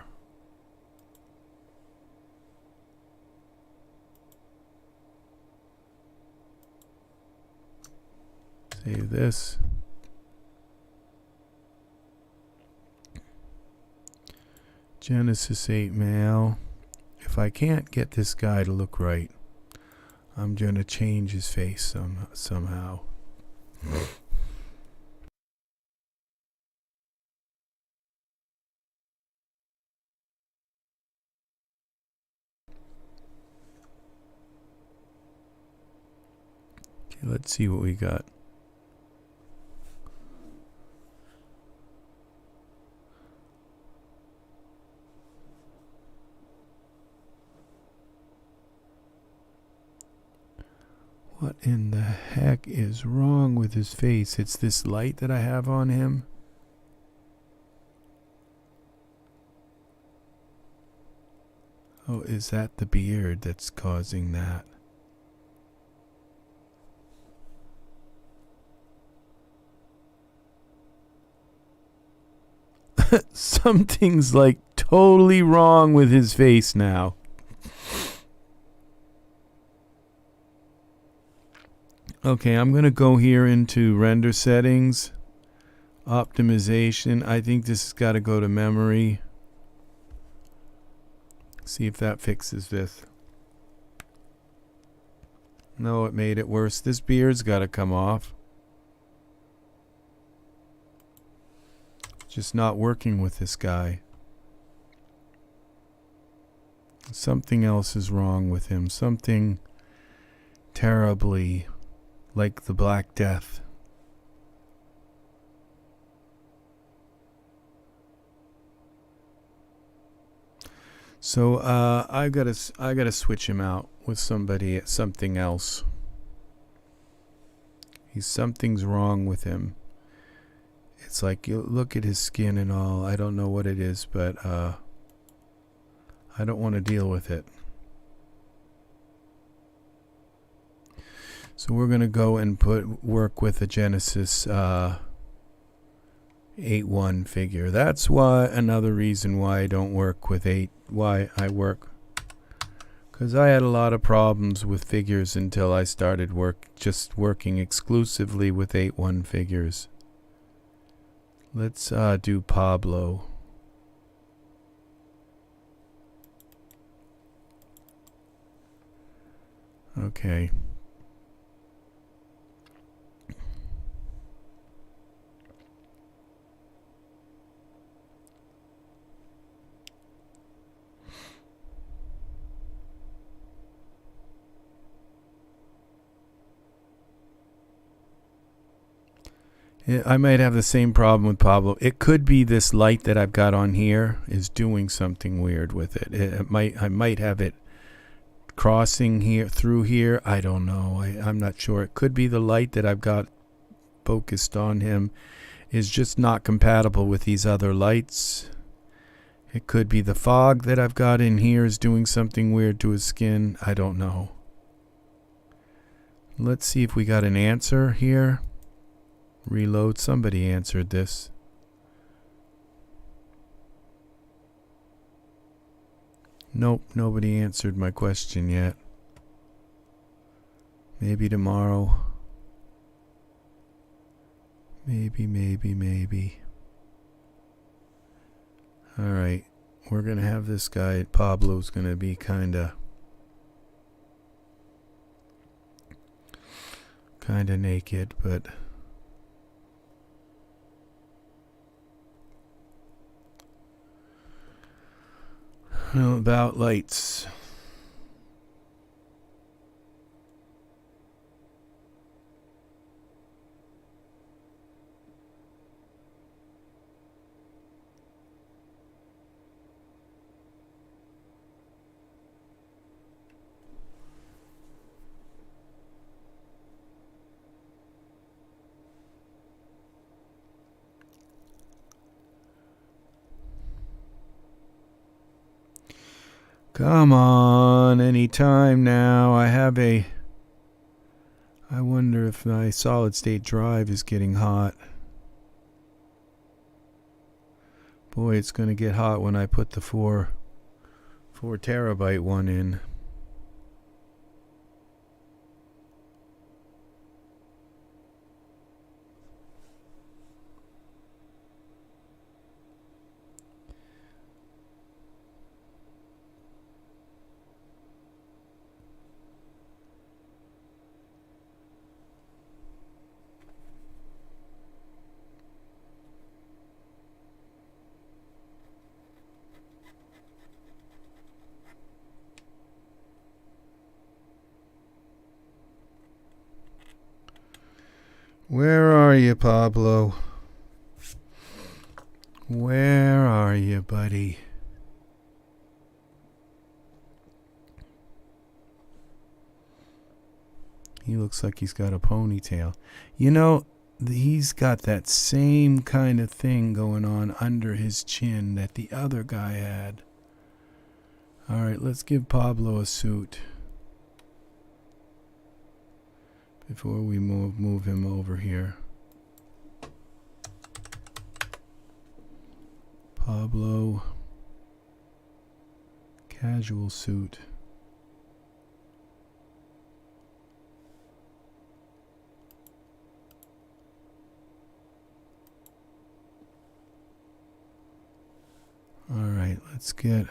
Save this. Genesis 8 male. If I can't get this guy to look right, I'm going to change his face somehow. Okay, let's see what we got. What in the heck is wrong with his face? It's this light that I have on him. Oh, is that the beard that's causing that? Something's like totally wrong with his face now. Okay, I'm going to go here into render settings, optimization. I think this has got to go to memory. See if that fixes this. No, it made it worse. This beard's got to come off. Just not working with this guy. Something else is wrong with him. Something terribly like the Black Death. So I gotta switch him out with something else. Something's wrong with him. It's like, you look at his skin and all. I don't know what it is, but I don't want to deal with it. So we're going to go and work with a Genesis 8.1 figure. That's why another reason why I don't work with 8. Why I work, because I had a lot of problems with figures until I started just working exclusively with 8.1 figures. Let's do Pablo. Okay. I might have the same problem with Pablo. It could be this light that I've got on here is doing something weird with it. I might have it crossing here through here. I don't know. I'm not sure. It could be the light that I've got focused on him is just not compatible with these other lights. It could be the fog that I've got in here is doing something weird to his skin. I don't know. Let's see if we got an answer here. Reload. Somebody answered this. Nope, nobody answered my question yet. Maybe tomorrow. Maybe. Alright, we're going to have this guy, Pablo's going to be kind of naked, but about lights. Come on, any time now. I wonder if my solid state drive is getting hot. Boy, it's going to get hot when I put the 4 terabyte one in. Where are you, Pablo? Where are you, buddy? He looks like he's got a ponytail. You know, he's got that same kind of thing going on under his chin that the other guy had. Alright, let's give Pablo a suit before we move him over here. Pablo, casual suit. All right, let's get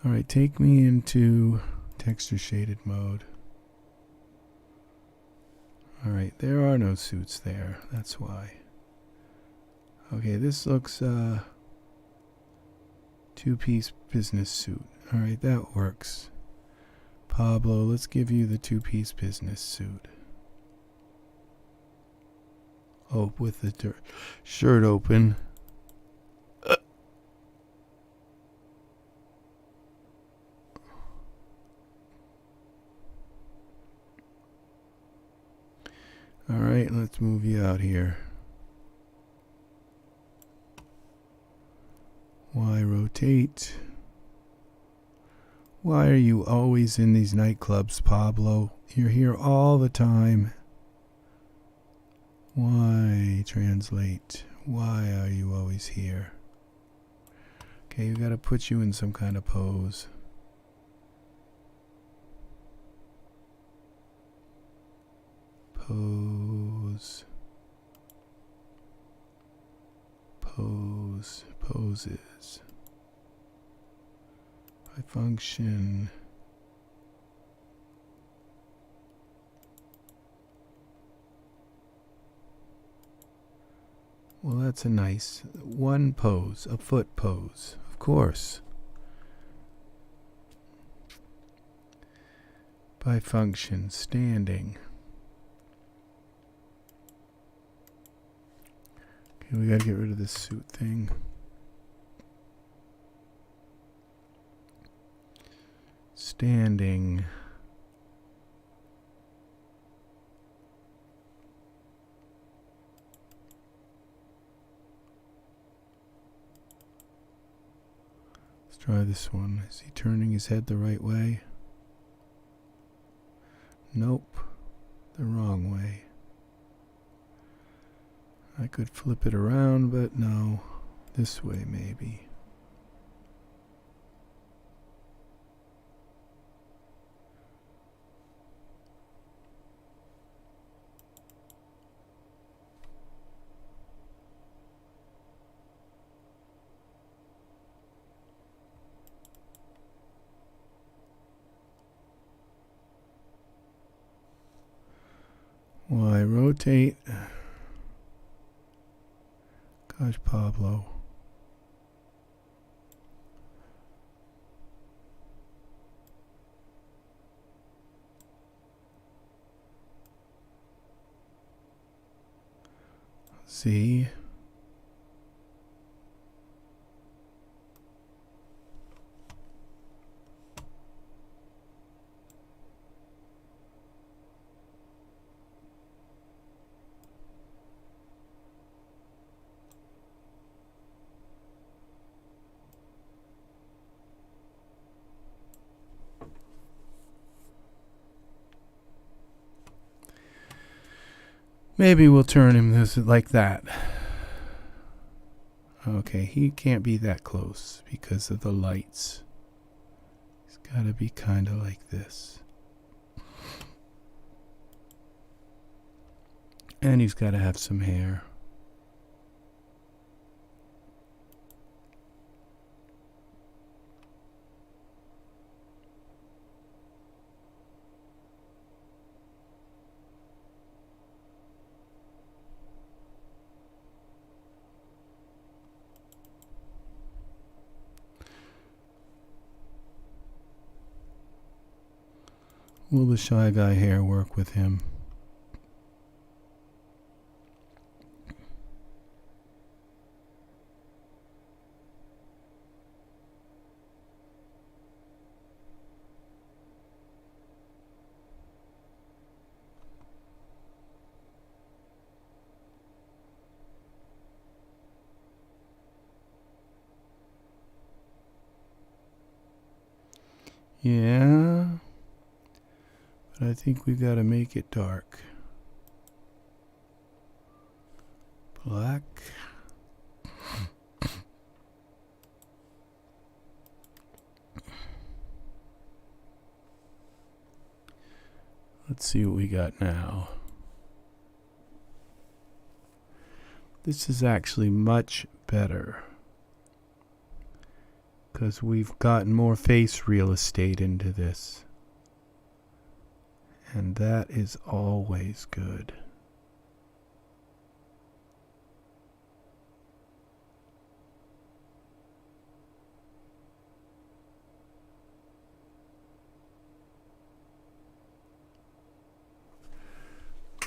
all right, take me into texture shaded mode. All right, there are no suits there. That's why. Okay, this looks two-piece business suit. All right, that works. Pablo, let's give you the two-piece business suit. Oh, with the shirt open. All right, let's move you out here. Why rotate? Why are you always in these nightclubs, Pablo? You're here all the time. Why translate? Why are you always here? Okay, we gotta put you in some kind of pose. Poses. By function. Well, that's a nice one pose, a foot pose, of course. By function, standing. Okay, we gotta get rid of this suit thing. Standing. try this one. Is he turning his head the right way? Nope, the wrong way. I could flip it around, but no, this way maybe. Why rotate? Gosh, Pablo. See? Maybe we'll turn him this like that. Okay, he can't be that close because of the lights. He's got to be kind of like this. And he's got to have some hair. Will the Shy Guy hair work with him? Yeah. But I think we've got to make it dark. Black. Let's see what we got now. This is actually much better because we've gotten more face real estate into this. And that is always good.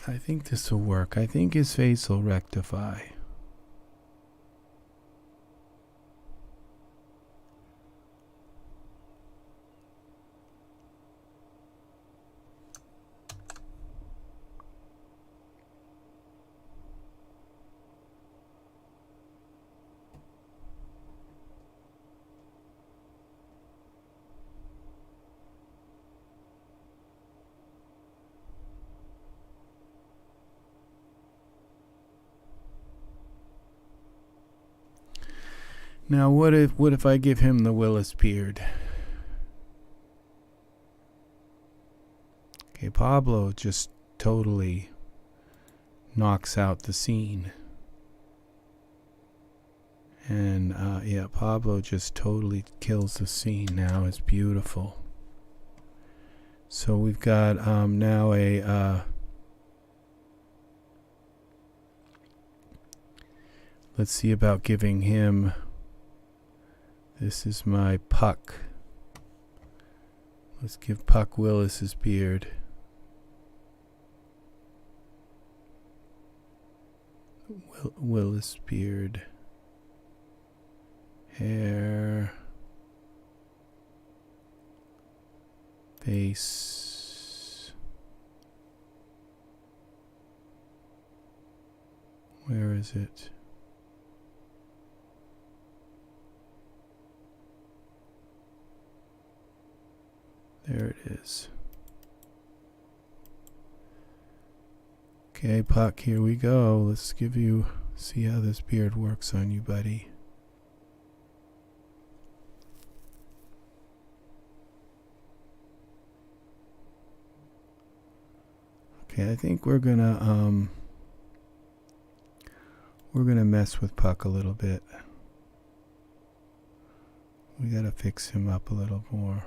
I think this will work. I think his face will rectify. Now what if I give him the Willis Beard? Okay, Pablo just totally knocks out the scene. And yeah, Pablo just totally kills the scene now. It's beautiful. So we've got now a let's see about giving him. This is my Puck. Let's give Puck Willis his beard. Willis Beard. Hair. Face. Where is it? There it is. Okay, Puck, here we go. Let's see how this beard works on you, buddy. Okay, I think we're gonna mess with Puck a little bit. We gotta fix him up a little more.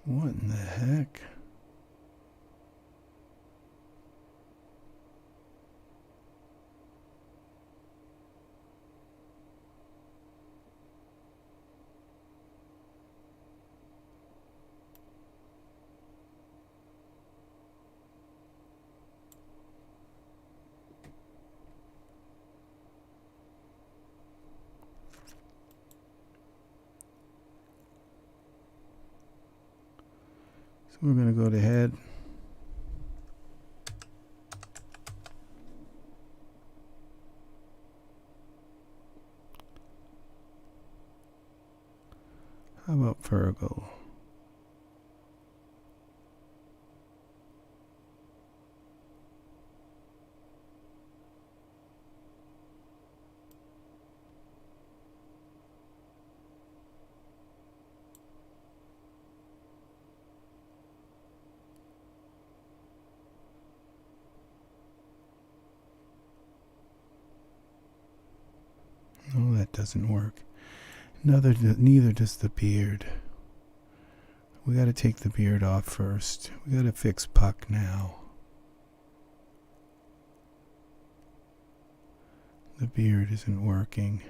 What in the heck? So we're going to go to head. How about Virgo? Oh, that doesn't work. Neither does the beard. We got to take the beard off first. We got to fix Puck now. The beard isn't working.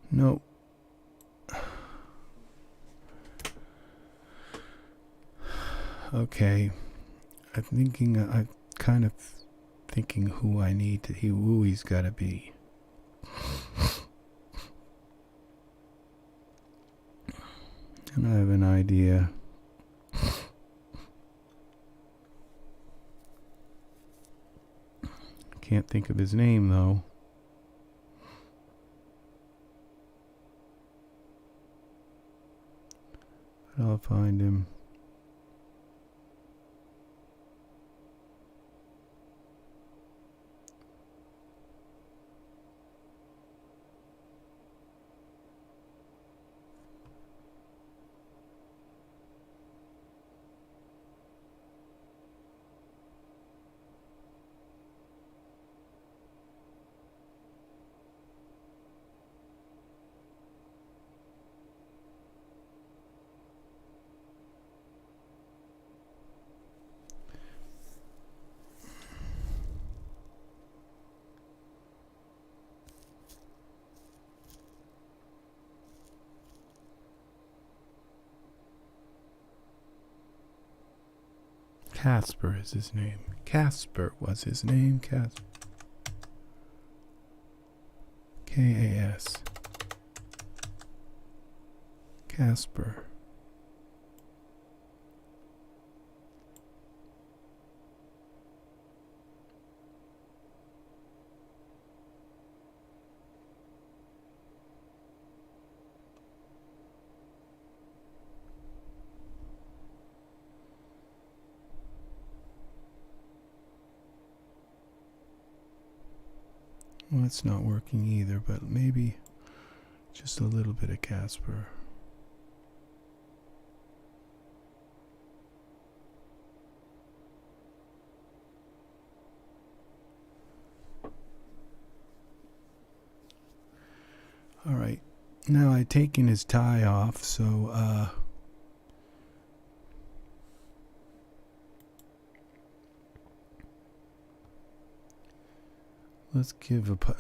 No. Okay. I'm kind of thinking who he's got to be. And I have an idea. Can't think of his name though. I'll find him. Casper is his name. Casper was his name. Casper. K-A-S. Casper. Well, it's not working either, but maybe just a little bit of Casper. All right, now I've taken his tie off, so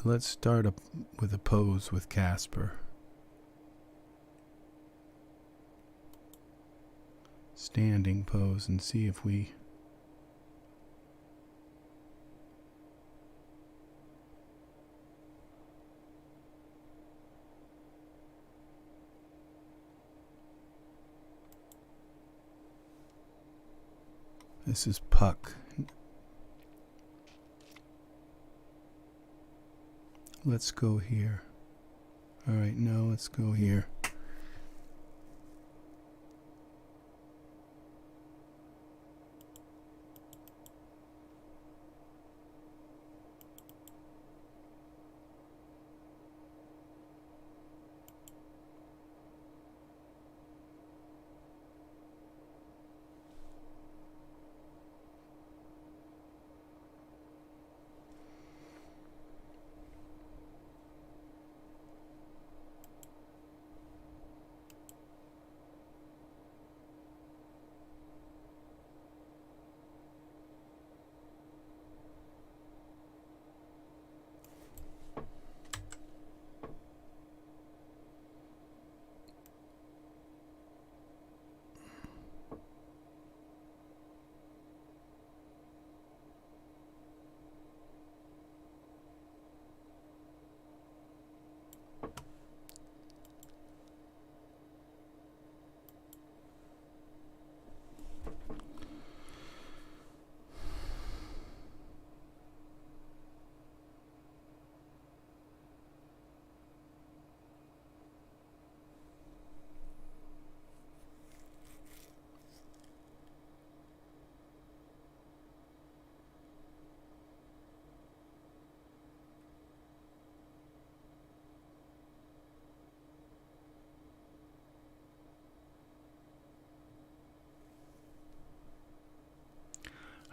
let's start with a pose with Casper. Standing pose, and see if we This is Puck. Let's go here. All right, no, let's go here.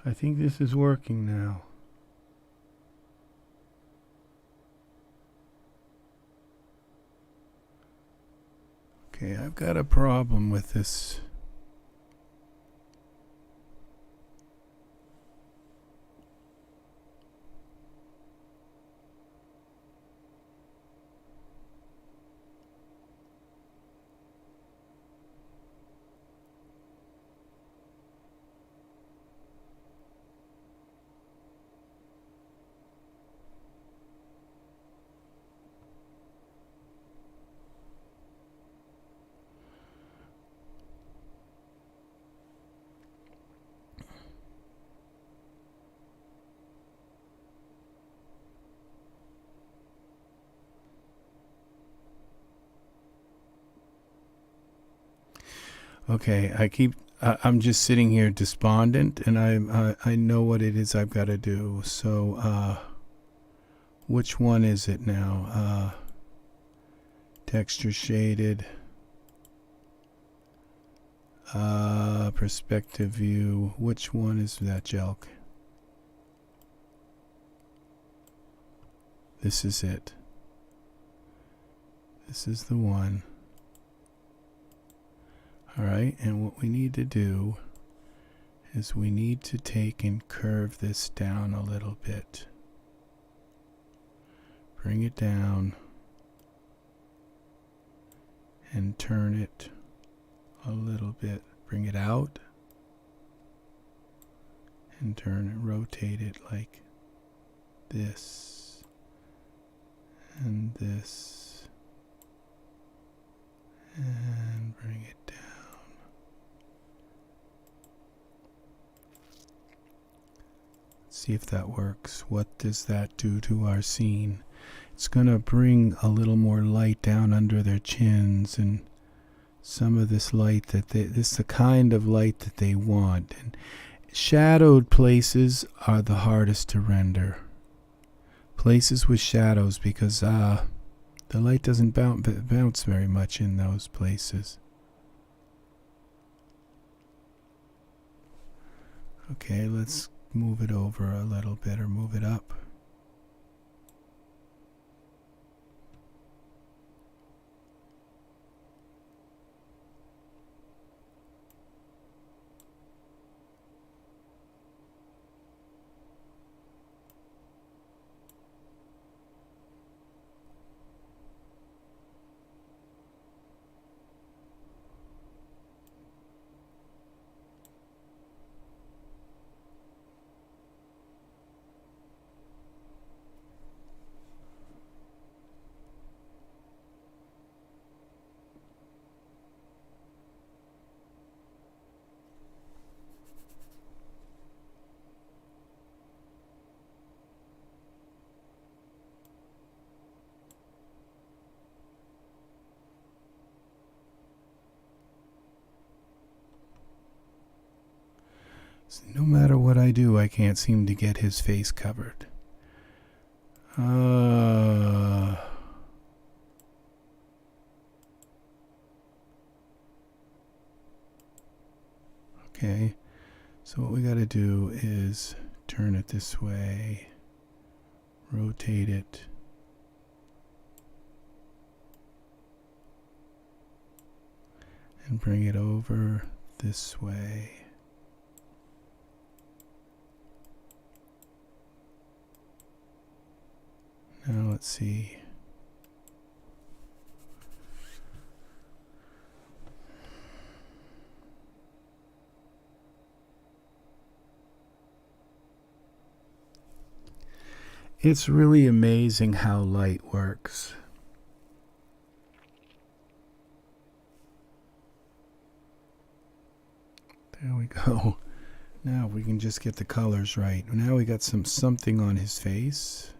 I think this is working now. Okay, I've got a problem with this. Okay, I'm just sitting here despondent, and I know what it is I've got to do. So, which one is it now? Texture shaded, perspective view. Which one is that, Jelk? This is it. This is the one. Alright, and what we need to do is we need to take and curve this down a little bit. Bring it down and turn it a little bit. Bring it out and turn it, rotate it like this and this, and bring it down. See if that works. What does that do to our scene? It's going to bring a little more light down under their chins, and some of this light that this is the kind of light that they want. And shadowed places are the hardest to render. places with shadows because the light doesn't bounce very much in those places. Okay, let's move it over a little bit or move it up. No matter what I do, I can't seem to get his face covered. Okay, so what we got to do is turn it this way, rotate it, and bring it over this way. Now let's see. It's really amazing how light works. There we go. Now we can just get the colors right. Now we got something on his face.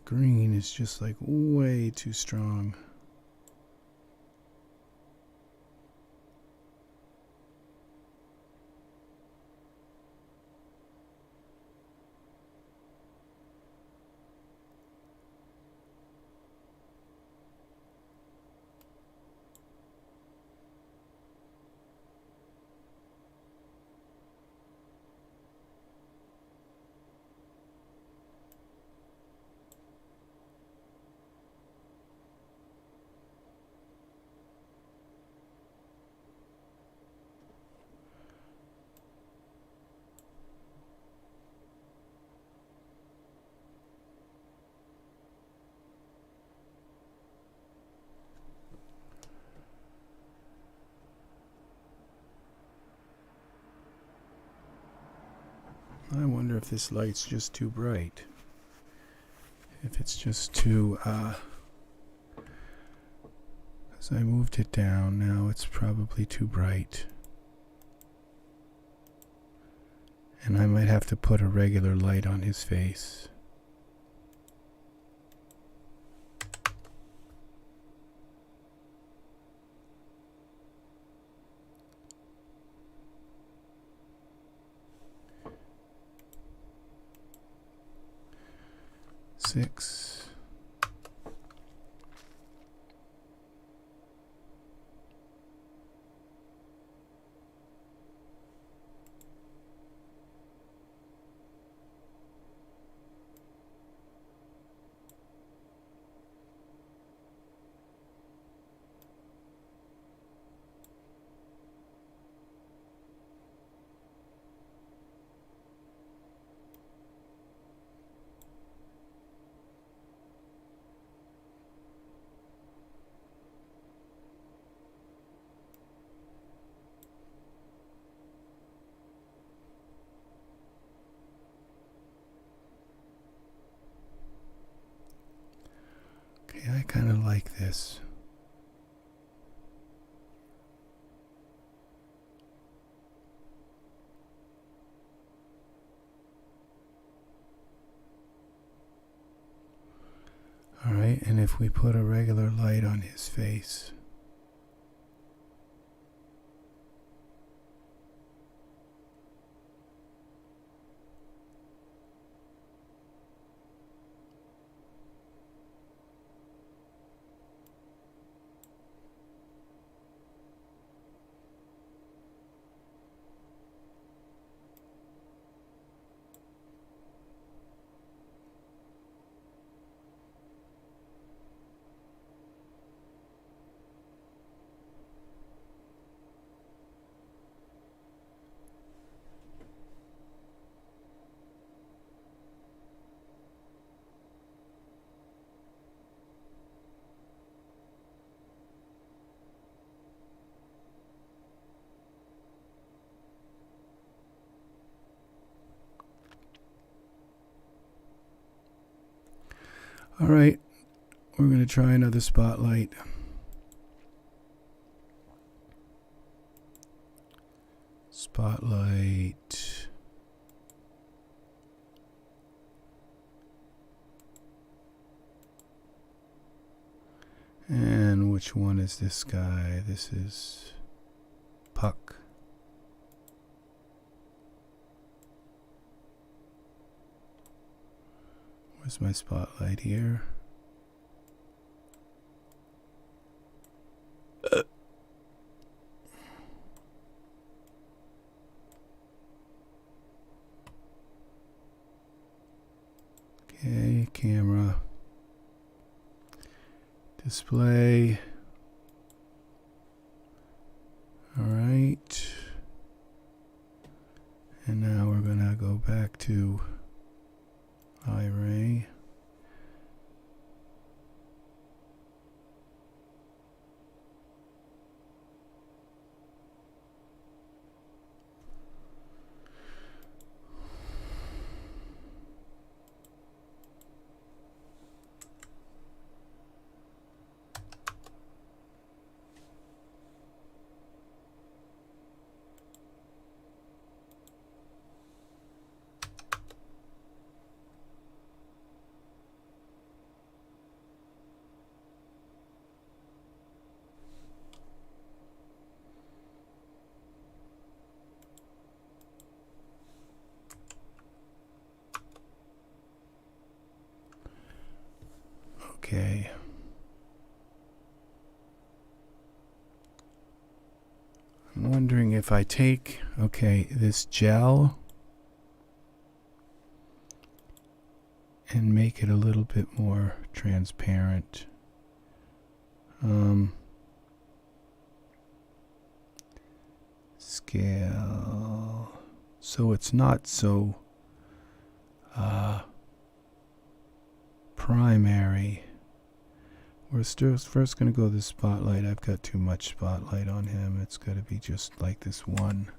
Green is just like way too strong. I wonder if this light's just too bright. If it's just too, as I moved it down, now it's probably too bright. And I might have to put a regular light on his face. Six. Okay, I kind of like this. Alright, and if we put a regular light on his face. Alright, we're going to try another spotlight. Spotlight. And which one is this guy? This is Puck. Where's my spotlight here? Okay, camera. Display. All right. And now we're going to go back to Iray. Okay. I'm wondering if I take, this gel and make it a little bit more transparent. Scale. So it's not so primary. We're still first going to go the spotlight. I've got too much spotlight on him. It's got to be just like this one.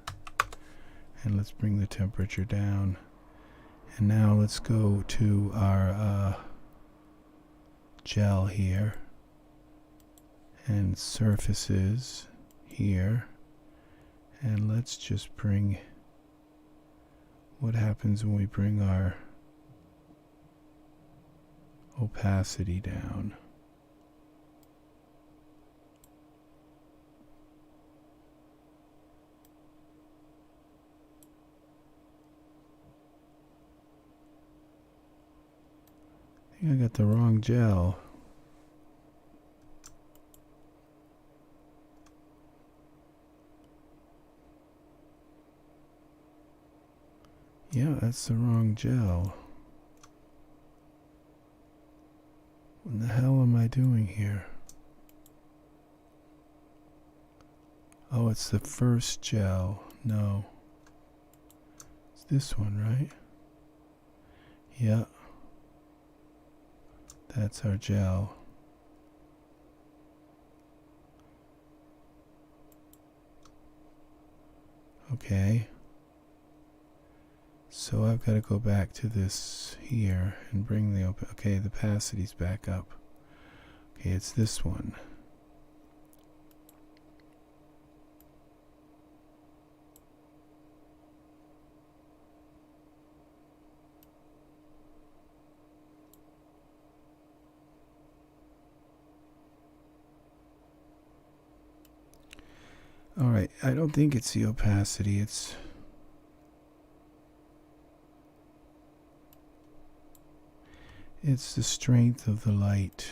And let's bring the temperature down. And now let's go to our gel here. And surfaces here. And let's just bring what happens when we bring our opacity down. I think I got the wrong gel. Yeah, that's the wrong gel. What the hell am I doing here? Oh, it's the first gel. No. It's this one, right? Yeah. That's our gel. Okay. So I've got to go back to this here and bring the opacity's back up. Okay, it's this one. Alright, I don't think it's the opacity, it's the strength of the light.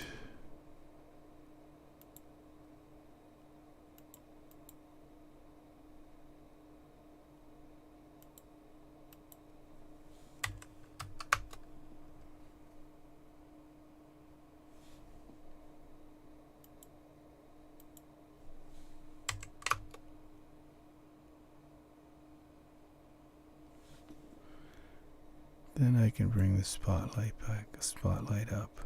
Then I can bring the spotlight up.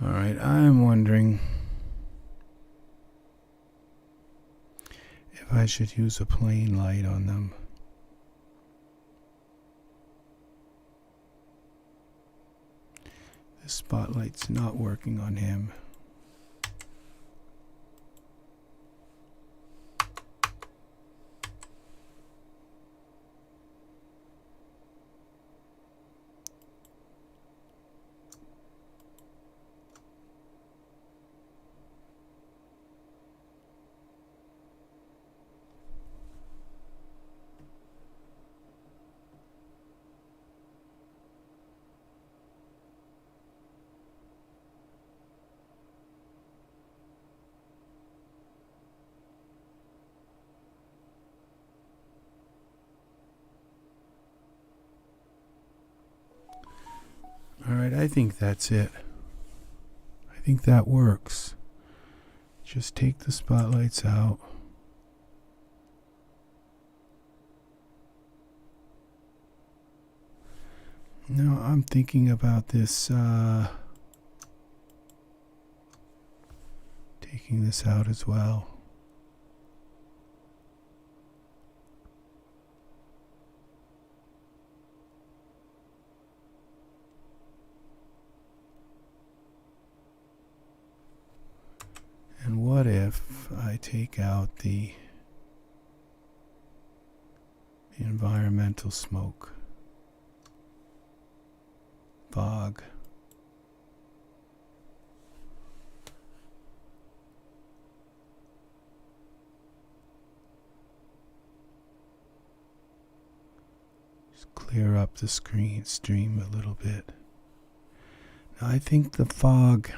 Alright, I'm wondering if I should use a plain light on them. The spotlight's not working on him. Alright, I think that's it. I think that works. Just take the spotlights out. No, I'm thinking about this, taking this out as well. And what if I take out the environmental smoke? Fog. Just clear up the stream a little bit. Now I think the fog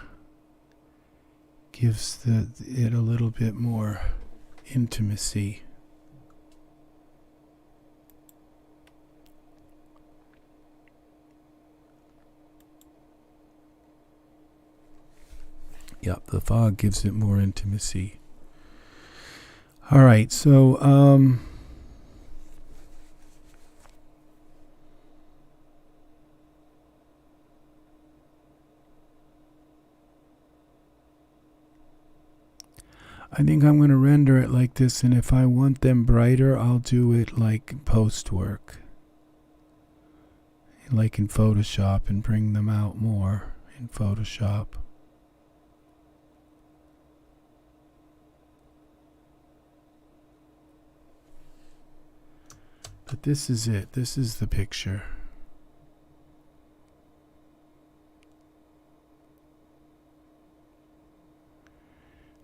gives it a little bit more intimacy. Yep, the fog gives it more intimacy. All right, so I think I'm going to render it like this, and if I want them brighter, I'll do it like post work. Like in Photoshop, and bring them out more in Photoshop. But this is it. This is the picture.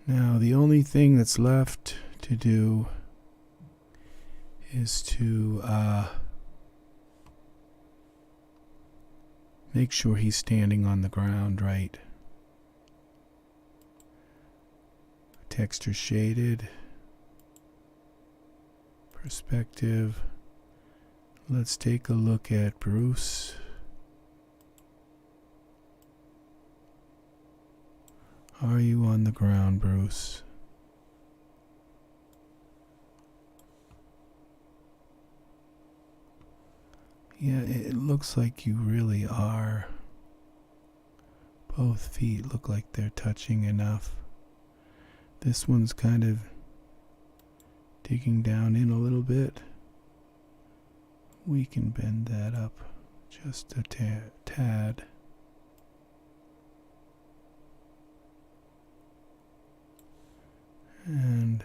Now, the only thing that's left to do is to make sure he's standing on the ground right. Texture shaded. Perspective. Let's take a look at Bruce. Are you on the ground, Bruce? Yeah, it looks like you really are. Both feet look like they're touching enough. This one's kind of digging down in a little bit. We can bend that up just a tad. And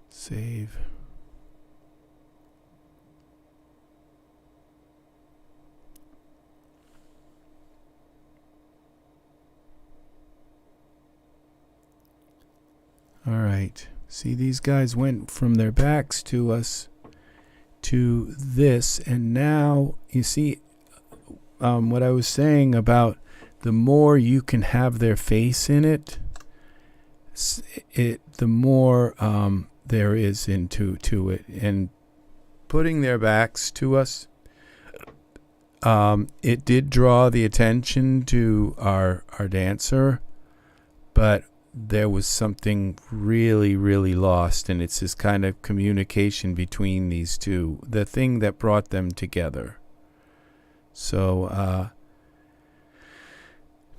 save. All right. See, these guys went from their backs to us to this, and now you see what I was saying about the more you can have their face in it, the more there is to it. And putting their backs to us, it did draw the attention to our dancer, but there was something really, really lost, and it's this kind of communication between these two, the thing that brought them together. So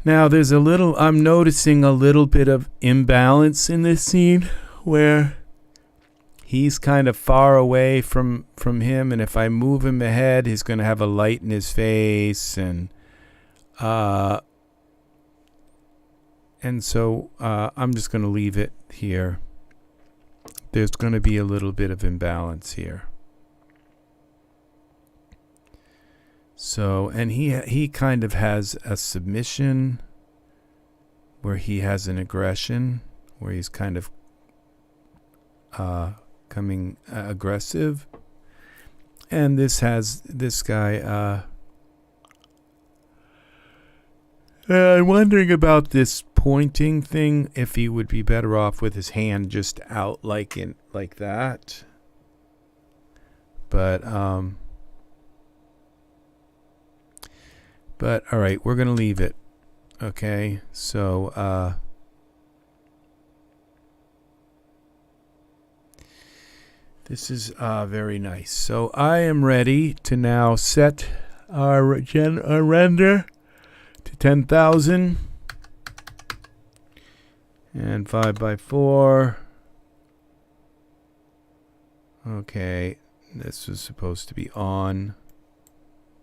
now there's I'm noticing a little bit of imbalance in this scene where he's kind of far away from him, and if I move him ahead, he's going to have a light in his face, and so I'm just going to leave it here. There's going to be a little bit of imbalance here. So, and he kind of has a submission where he has an aggression, where he's kind of coming aggressive. And this guy, I'm wondering about this pointing thing, if he would be better off with his hand just out like that. But all right, we're gonna leave it. Okay, so this is very nice. So I am ready to now set our render to 10,000 and 5x4. Okay, this was supposed to be on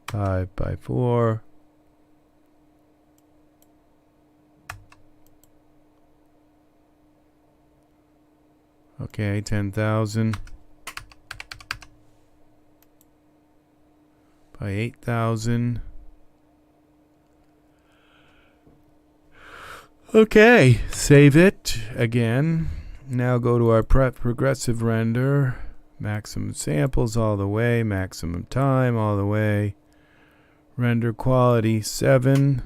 5x4. Okay, 10,000 by 8,000. Okay, save it again. Now go to our progressive render. Maximum samples all the way. Maximum time all the way. Render quality 7.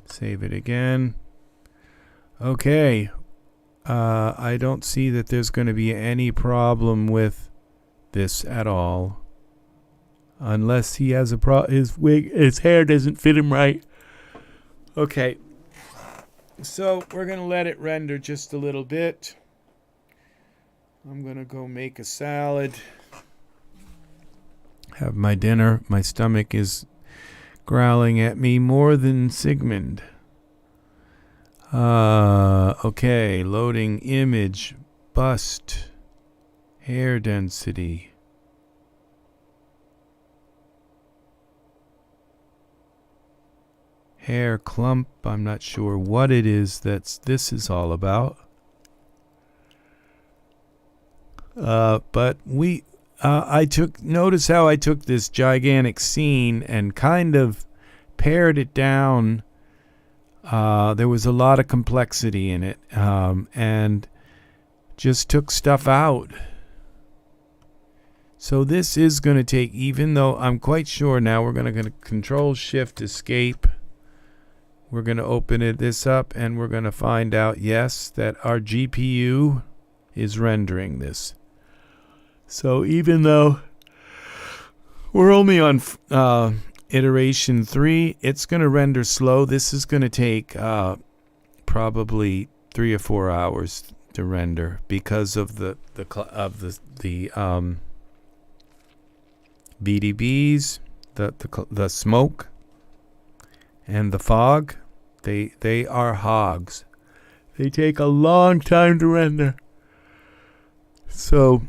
Save it again. Okay. I don't see that there's going to be any problem with this at all. unless he has his hair doesn't fit him right. Okay, so we're gonna let it render just a little bit. I'm gonna go make a salad, have my dinner. My stomach is growling at me more than Sigmund. Okay, loading image, bust, hair density. Hair clump, I'm not sure what it is this is all about. But notice how I took this gigantic scene and kind of pared it down. There was a lot of complexity in it, and just took stuff out. So this is going to take, even though I'm quite sure now we're going to Control Shift Escape. We're going to open this up and we're going to find out, yes, that our GPU is rendering this. So even though we're only on iteration 3, it's going to render slow. This is going to take probably 3 or 4 hours to render because of the VDBs, the smoke, and the fog. They are hogs. They take a long time to render. So,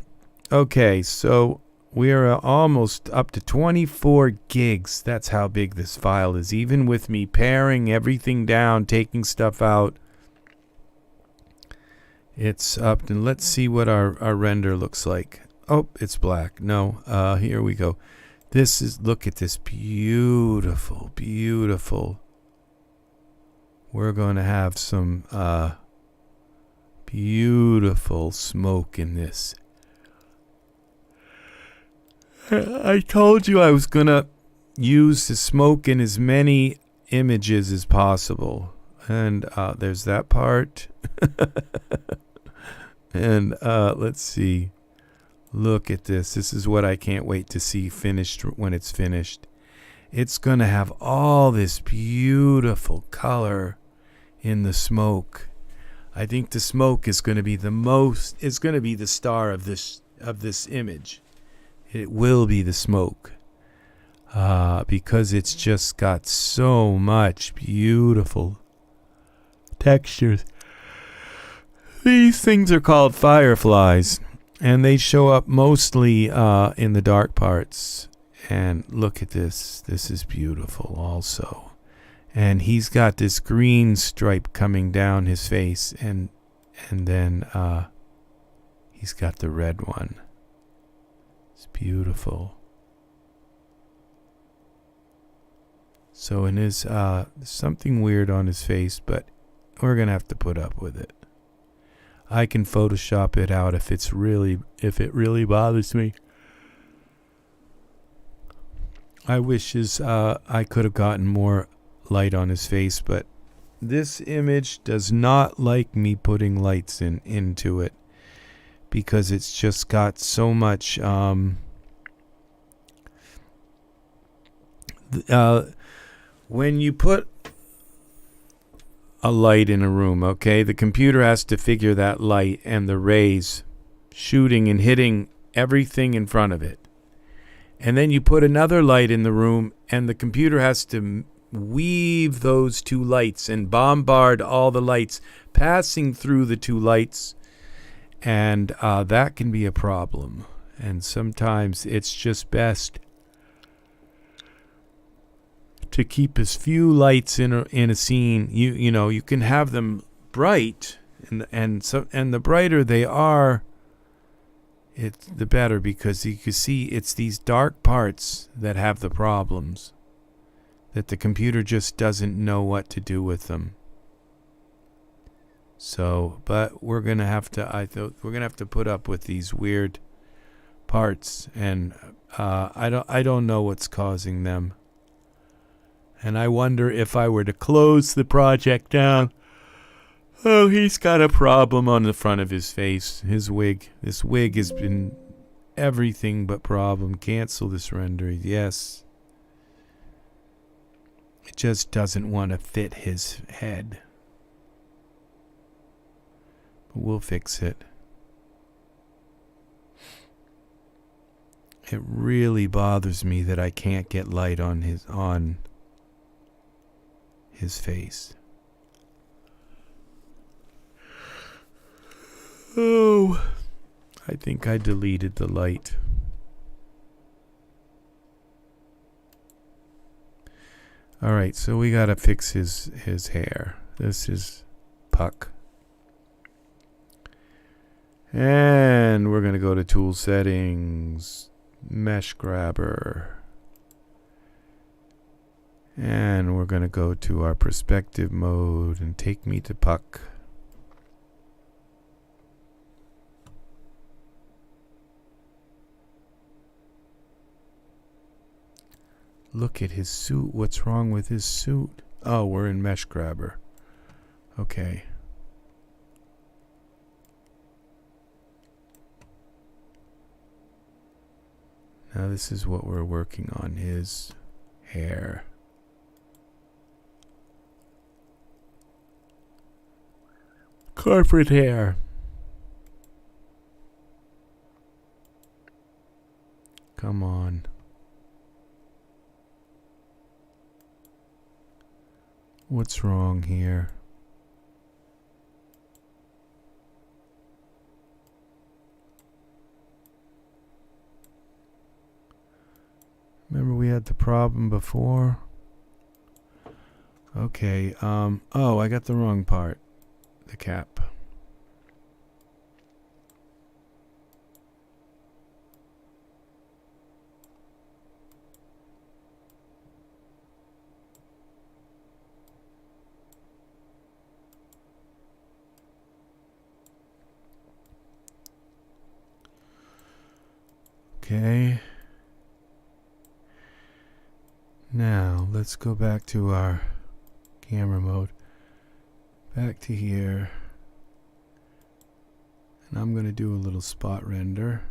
okay, so we are almost up to 24 gigs. That's how big this file is. Even with me paring everything down, taking stuff out, it's up. And let's see what our render looks like. Oh, it's black. No, here we go. Look at this beautiful, beautiful. We're going to have some beautiful smoke in this. I told you I was going to use the smoke in as many images as possible. And there's that part. And let's see. Look at this. This is what I can't wait to see finished when it's finished. It's going to have all this beautiful color in the smoke. I think the smoke is going to be it's going to be the star of this image. It will be the smoke. Because it's just got so much beautiful textures. These things are called fireflies, and they show up mostly in the dark parts. And look at this. This is beautiful also. And he's got this green stripe coming down his face, and then he's got the red one. It's beautiful. So in his something weird on his face, but we're gonna have to put up with it. I can Photoshop it out if it really bothers me. I wish I could have gotten more light on his face, but this image does not like me putting lights into it because it's just got so much when you put a light in a room, okay, the computer has to figure that light and the rays shooting and hitting everything in front of it. And then you put another light in the room and the computer has to weave those two lights and bombard all the lights passing through the two lights, and that can be a problem. And sometimes it's just best to keep as few lights in a scene. You know, you can have them bright, and the brighter they are, the better, because you can see it's these dark parts that have the problems, that the computer just doesn't know what to do with them. So, but we're gonna have to put up with these weird parts, and I don't know what's causing them. And I wonder if I were to close the project down. Oh, he's got a problem on the front of his face. His wig. This wig has been everything but problem. Cancel this render. Yes. It just doesn't want to fit his head. But we'll fix it. It really bothers me that I can't get light on his face. Oh, I think I deleted the light. All right, so we gotta fix his hair. This is Puck. And we're gonna go to Tool Settings, Mesh Grabber. And we're gonna go to our perspective mode and take me to Puck. Look at his suit. What's wrong with his suit? Oh, we're in Mesh Grabber. Okay. Now this is what we're working on, his hair. Corporate hair. Come on. What's wrong here? Remember we had the problem before? Okay, oh, I got the wrong part. The cap. Okay. Now, let's go back to our camera mode. Back to here. And I'm going to do a little spot render.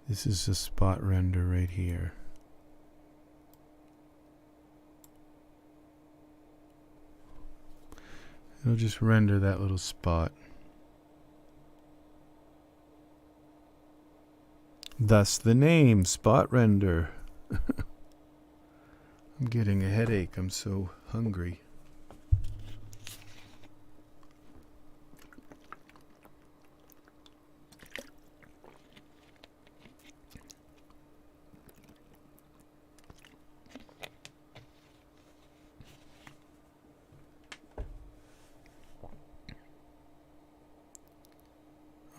This is a spot render right here. It'll just render that little spot. Thus the name, Spot Render. I'm getting a headache. I'm so hungry.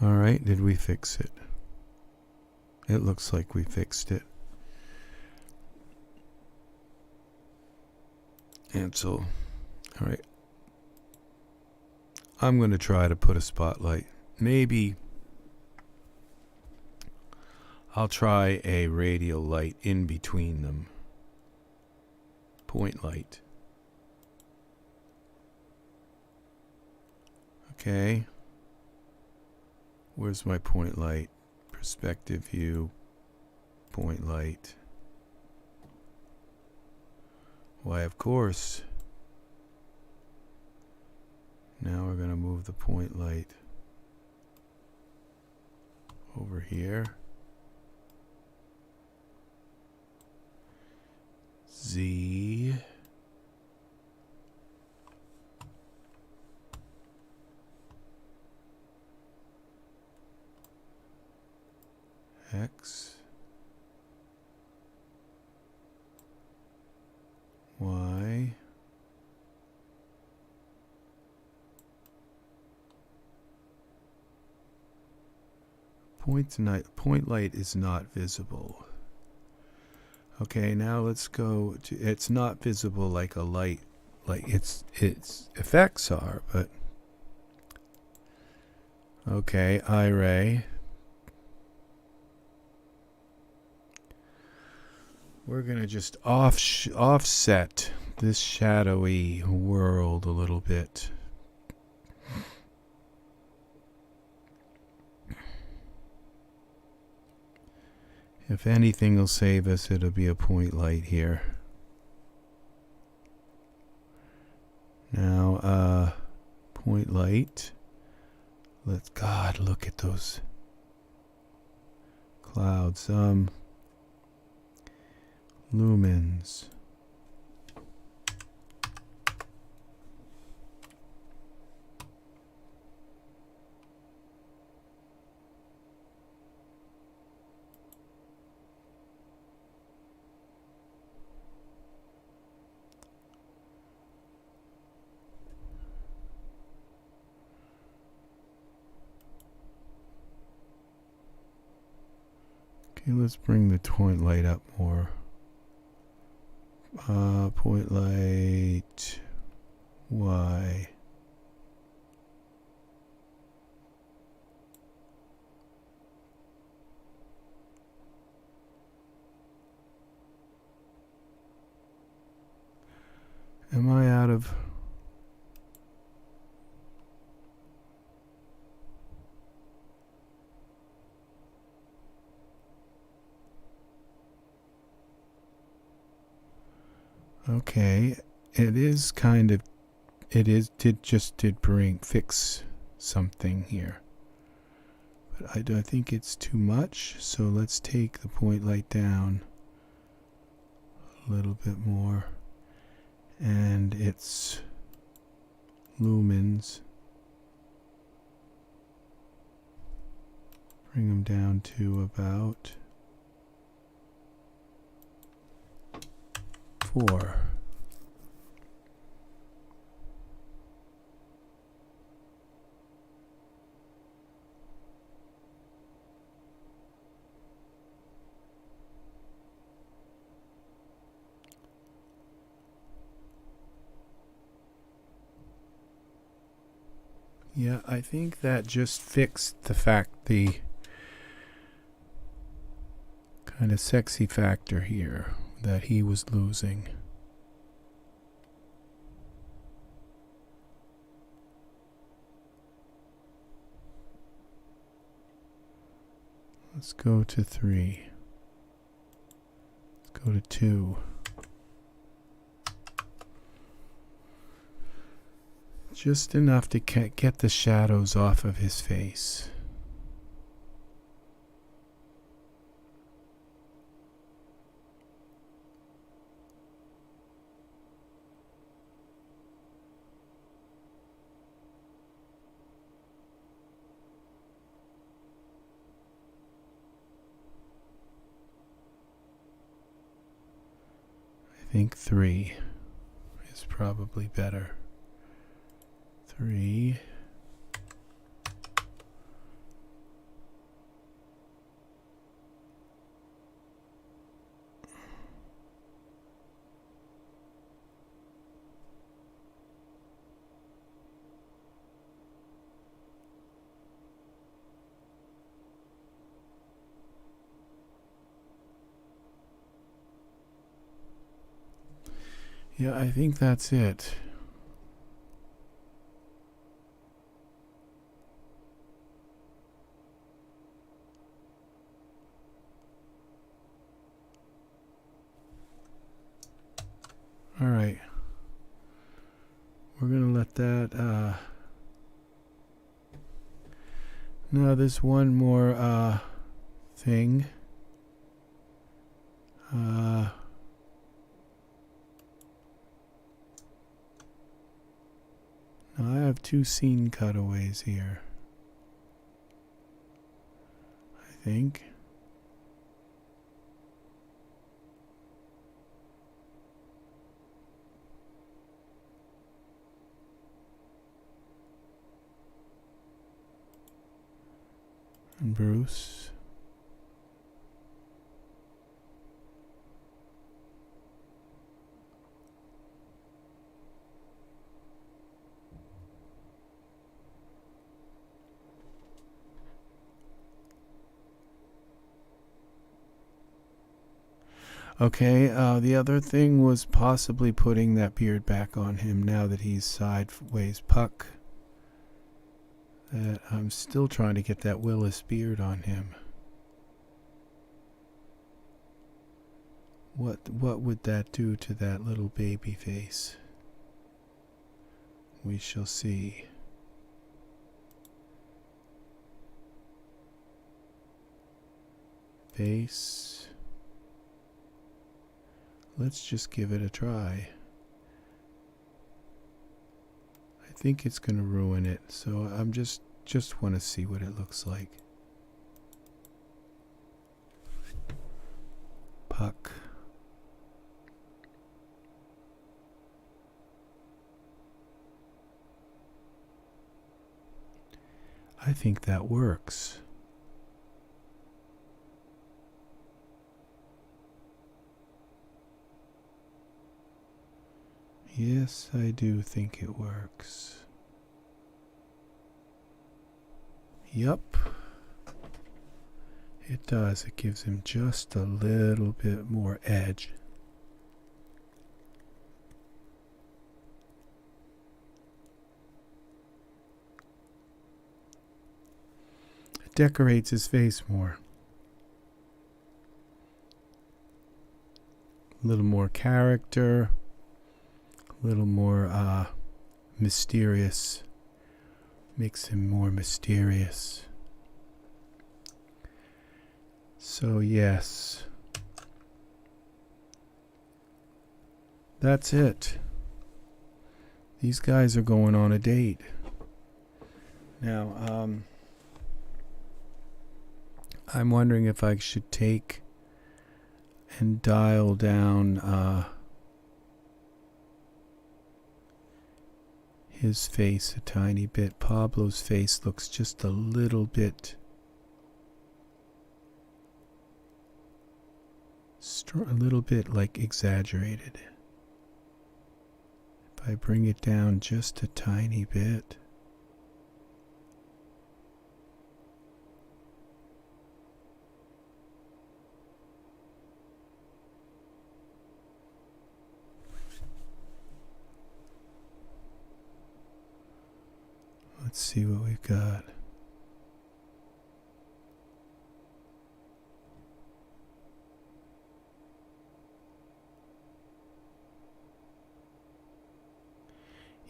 All right, did we fix it? It looks like we fixed it. And so, all right. I'm going to try to put a spotlight. Maybe I'll try a radial light in between them. Point light. Okay. Where's my point light? Perspective view. Point light. Why, of course. Now we're going to move the point light over here. Z. X. Y. Point light is not visible. Okay, now let's go to, it's not visible like a light, like its effects are, but okay, Iray. we're going to just offset this shadowy world a little bit. If anything will save us, it'll be a point light here. Now, point light. God, look at those clouds. Lumens. Okay, let's bring the point light up more. Point light Y. Am I out of... Okay, it is kind of, did fix something here. But I think it's too much, so let's take the point light down a little bit more. And its lumens, bring them down to about 4. Yeah, I think that just fixed the kind of sexy factor here that he was losing. Let's go to 3. Let's go to 2. Just enough to get the shadows off of his face. I think 3 is probably better. 3. Yeah, I think that's it. All right. We're going to let that... Now there's one more thing. Now I have 2 scene cutaways here. I think. And Bruce. Okay, the other thing was possibly putting that beard back on him now that he's sideways puck. I'm still trying to get that Willis Beard on him. What would that do to that little baby face? We shall see. Face. Let's just give it a try. I think it's going to ruin it, so I'm just want to see what it looks like. Puck. I think that works. Yes, I do think it works. Yup. It does. It gives him just a little bit more edge. It decorates his face more. A little more character. A little more mysterious. Makes him more mysterious. So yes, that's it. These guys are going on a date. Now, I'm wondering if I should take and dial down his face a tiny bit. Pablo's face looks just a little bit like exaggerated. If I bring it down just a tiny bit. Let's see what we've got.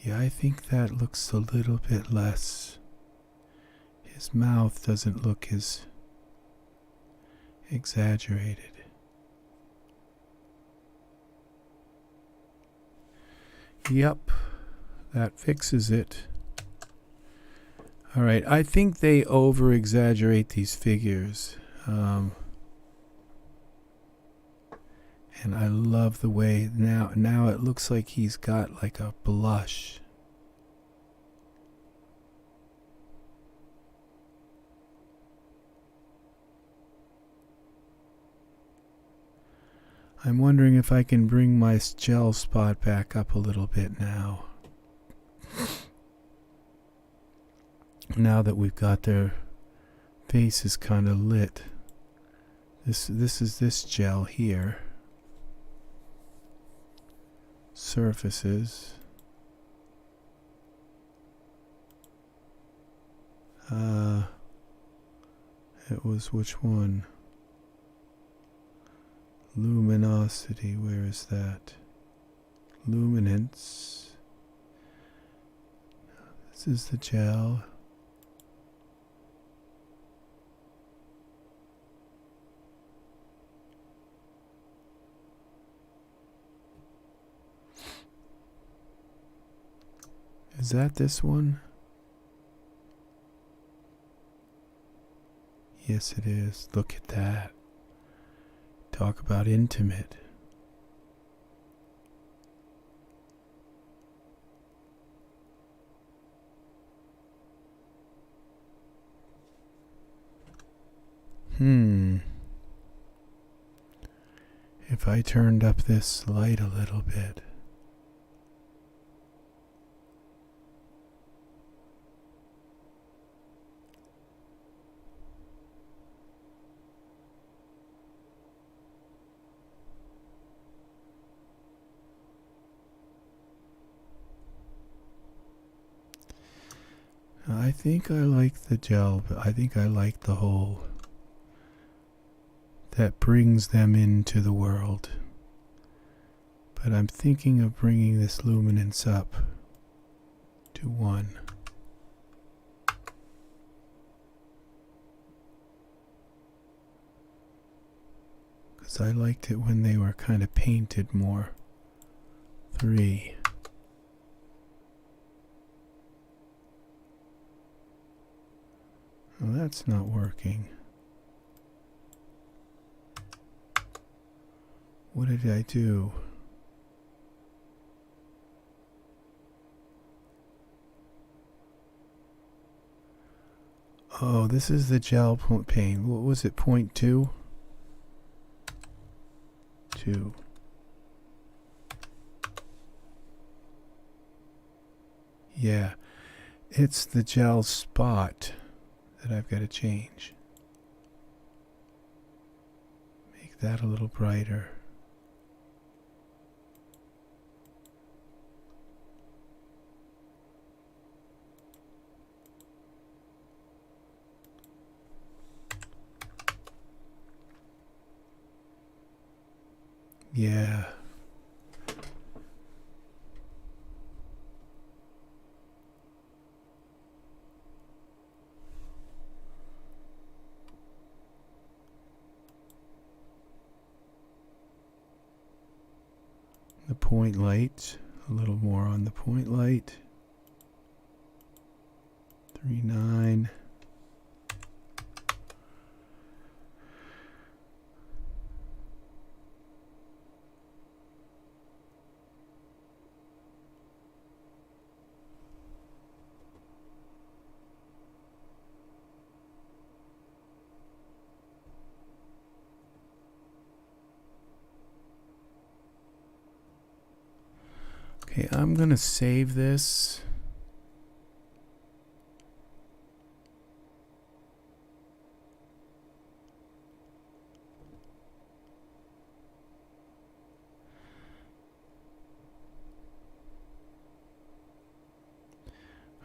Yeah, I think that looks a little bit less. His mouth doesn't look as exaggerated. Yep, that fixes it. All right, I think they over-exaggerate these figures. And I love the way now it looks like he's got like a blush. I'm wondering if I can bring my gel spot back up a little bit now. Now that we've got their faces kind of lit. This is this gel here. Surfaces. It was which one? Luminosity, where is that? Luminance. This is the gel. Is that this one? Yes, it is. Look at that. Talk about intimate. If I turned up this light a little bit. I think I like the gel, but I think I like the hole that brings them into the world. But I'm thinking of bringing this luminance up to 1. Because I liked it when they were kind of painted more. 3. Well, that's not working. What did I do? Oh, this is the gel paint. What was it, 0.2? 2. Yeah, it's the gel spot that I've got to change. Make that a little brighter. Yeah. The point light, a little more on the point light. 3.9. Okay, I'm going to save this.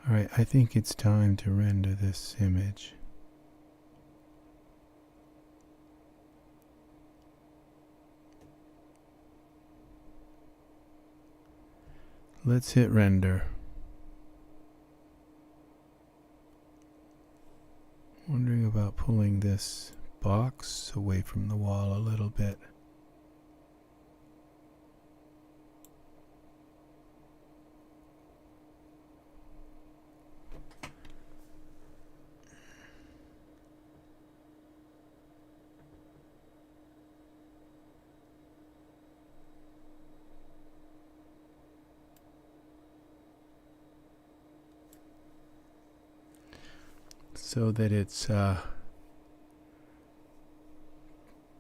All right, I think it's time to render this image. Let's hit render. Wondering about pulling this box away from the wall a little bit. So that it's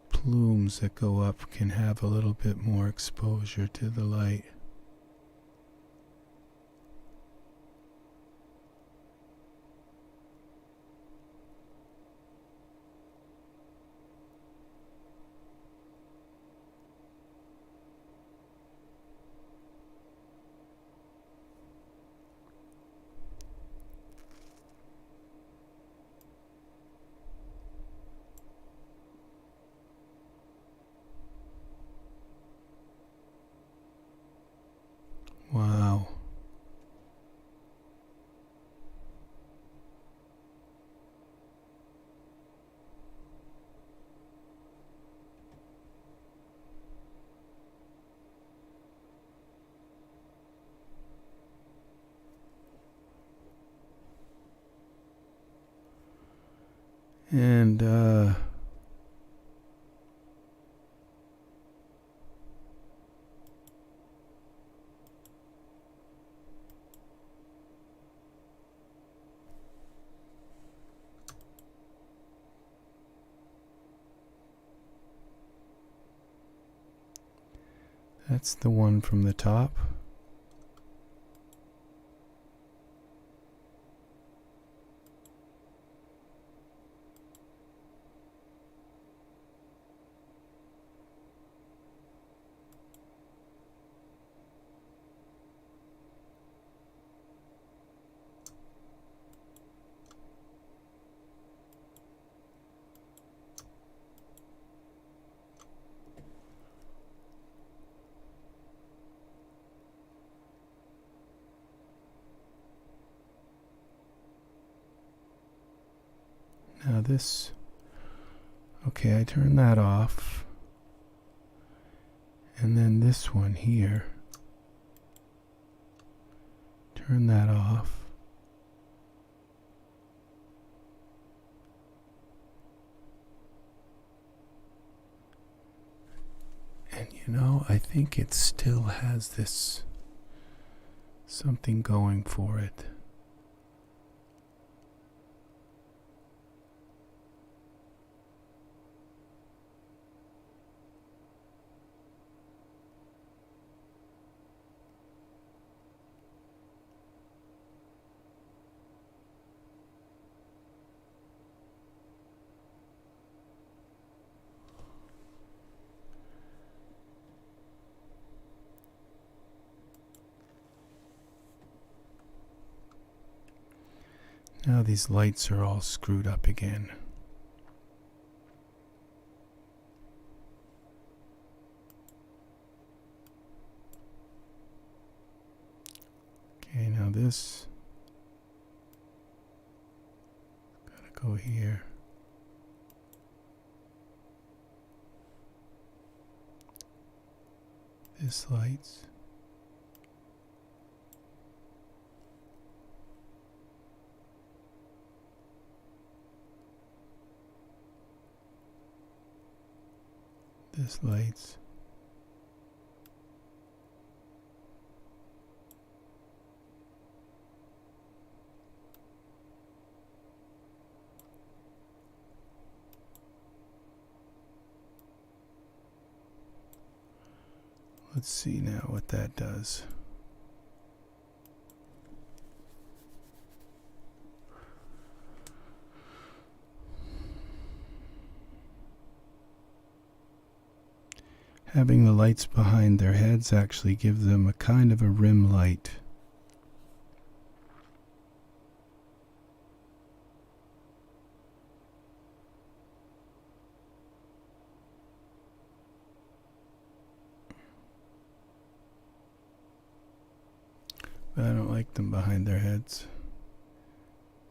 plumes that go up can have a little bit more exposure to the light. Wow. And that's the one from the top. now this, okay, I turn that off. And then this one here, turn that off. And you know, I think it still has this something going for it. Now these lights are all screwed up again. Okay, now this gotta go here. This lights. This lights. Let's see now what that does. Having the lights behind their heads actually gives them a kind of a rim light. But I don't like them behind their heads.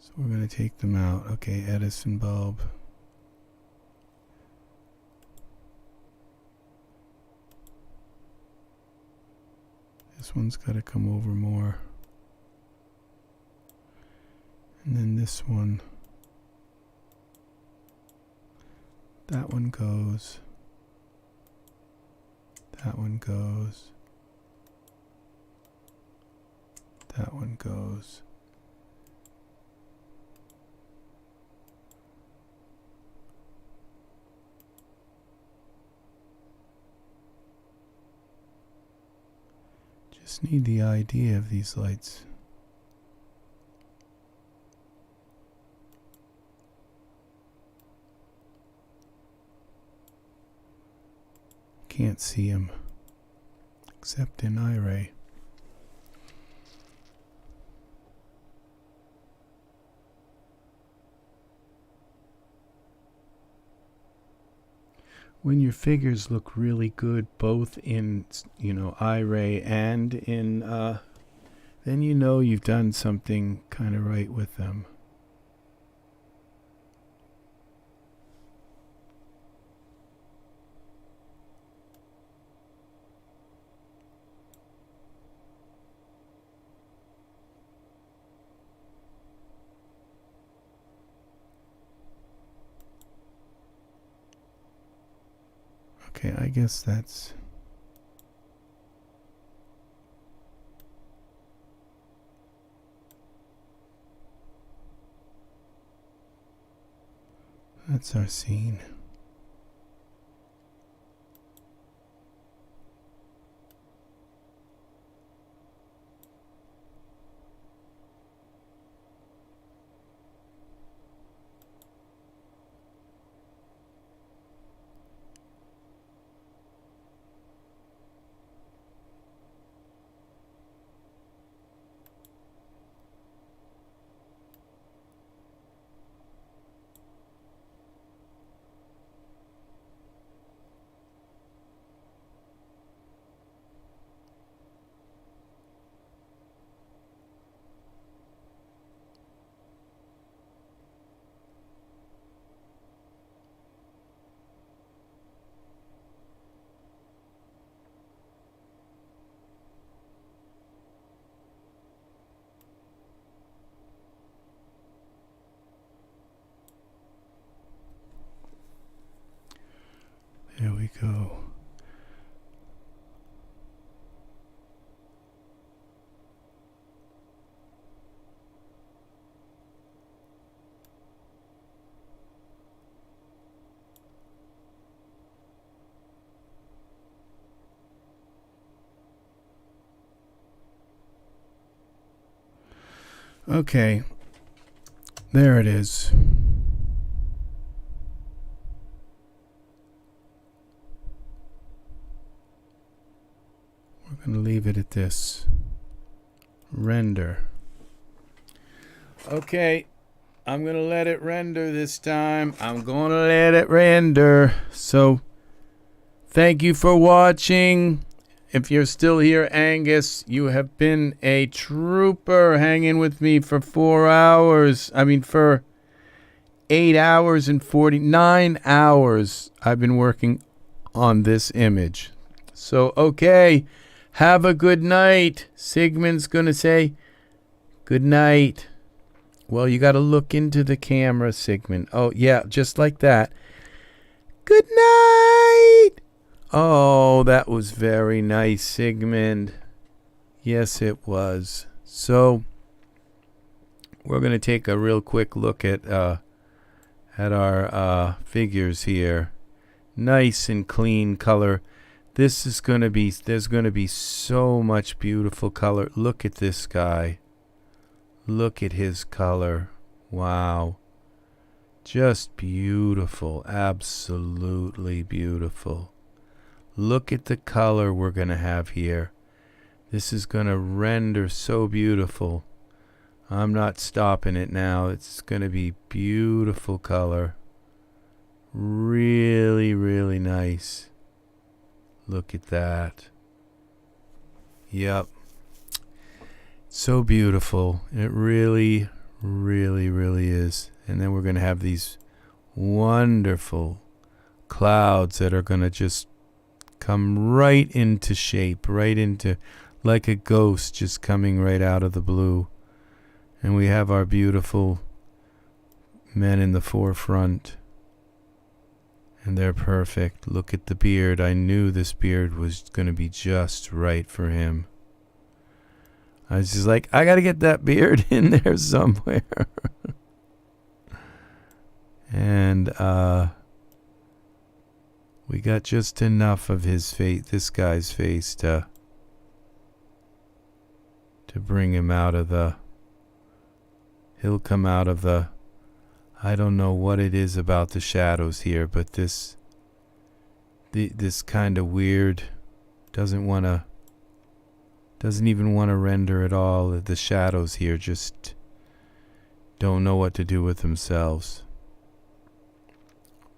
So we're going to take them out. Okay, Edison bulb. This one's got to come over more. And then this one. That one goes. That one goes. That one goes. Just need the idea of these lights. Can't see them except in Iray. When your figures look really good, both in, Iray and in, then you know you've done something kind of right with them. Okay, I guess that's... that's our scene. go. Okay, there it is. We're going to leave it at this. Render. Okay, I'm going to let it render this time. I'm going to let it render. So, thank you for watching. If you're still here, Angus, you have been a trooper hanging with me for 4 hours. For 8 hours and 49 hours I've been working on this image. So, okay, have a good night. Sigmund's going to say good night. Well, you got to look into the camera, Sigmund. Oh, yeah, just like that. Good night. Oh, that was very nice, Sigmund. Yes, it was. So, we're going to take a real quick look at our figures here. Nice and clean color. This is going to be, there's going to be so much beautiful color. Look at this guy. Look at his color. Wow. Just beautiful. Absolutely beautiful. Look at the color we're going to have here. This is going to render so beautiful. I'm not stopping it now. It's going to be beautiful color. Really, really nice. Look at that. Yep. So beautiful. It really, really, really is. And then we're going to have these wonderful clouds that are going to just come right into shape, right into, like a ghost just coming right out of the blue. And we have our beautiful men in the forefront. And they're perfect. Look at the beard. I knew this beard was going to be just right for him. I was just like, I got to get that beard in there somewhere. And we got just enough of his face, this guy's face, to bring him out of the, he'll come out of the, I don't know what it is about the shadows here, but this kind of weird, doesn't even want to render at all. The shadows here just don't know what to do with themselves.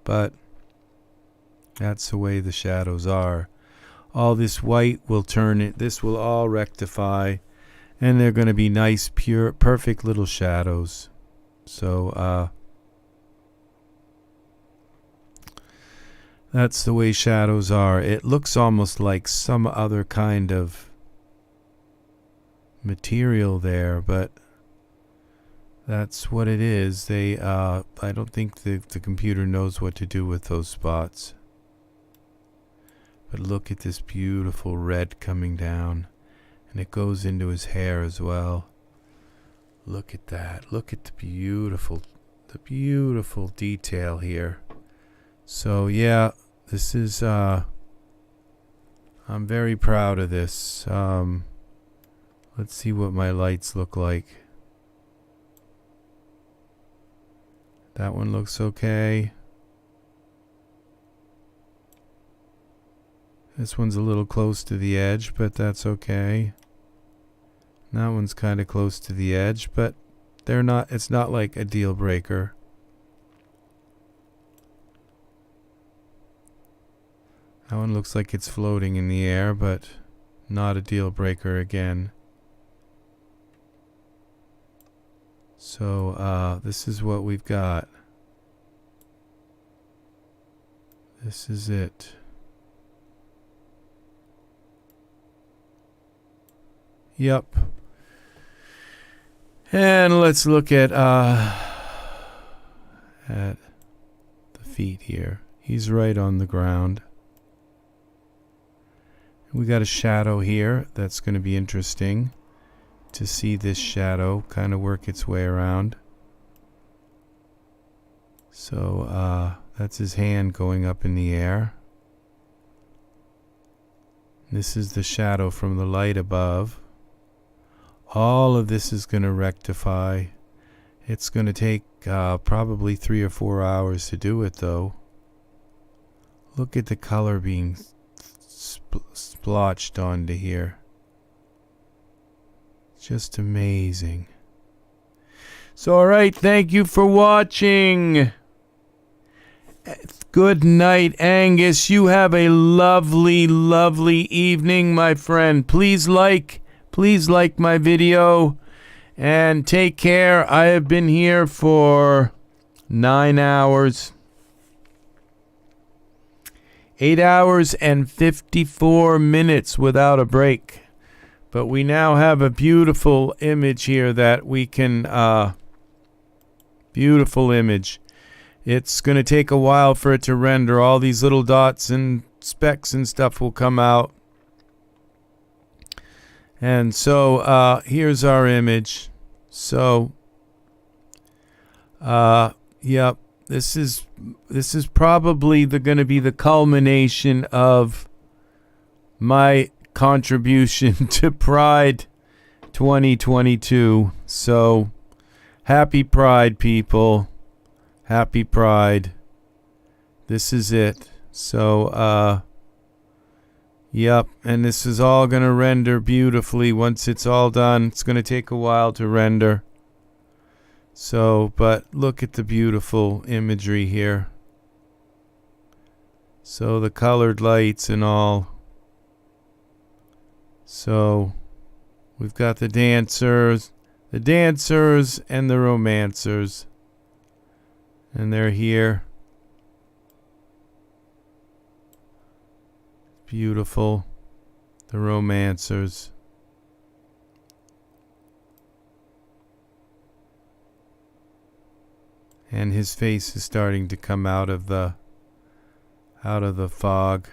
But that's the way the shadows are. All this white will turn it, this will all rectify, and they're going to be nice, pure, perfect little shadows. So, that's the way shadows are. It looks almost like some other kind of material there, but that's what it is. I don't think the computer knows what to do with those spots. But look at this beautiful red coming down, and it goes into his hair as well. Look at that. Look at the beautiful detail here. So yeah, this is I'm very proud of this. Let's see what my lights look like. That one looks okay. This one's a little close to the edge, but that's okay. That one's kind of close to the edge, but it's not like a deal breaker. That one looks like it's floating in the air, but not a deal breaker again. So this is what we've got. This is it. Yep. And let's look at the feet here. He's right on the ground. We got a shadow here. That's going to be interesting to see this shadow kind of work its way around. So that's his hand going up in the air. This is the shadow from the light above. All of this is going to rectify. It's going to take probably 3 or 4 hours to do it, though. Look at the color being splotched onto here. Just amazing. So, all right, thank you for watching. Good night, Angus. You have a lovely, lovely evening, my friend. Please like my video and take care. I have been here for 9 hours. 8 hours and 54 minutes without a break. But we now have a beautiful image here that we can, beautiful image. It's going to take a while for it to render. All these little dots and specks and stuff will come out. And so here's our image. So, yep, this is probably going to be the culmination of my contribution to Pride 2022. So, happy Pride, people. Happy Pride. This is it. So, yep, and this is all going to render beautifully once it's all done. It's going to take a while to render. So, but look at the beautiful imagery here. So, the colored lights and all. So, we've got the dancers and the romancers. And they're here. Beautiful. The romancers. And his face is starting to come out of the fog.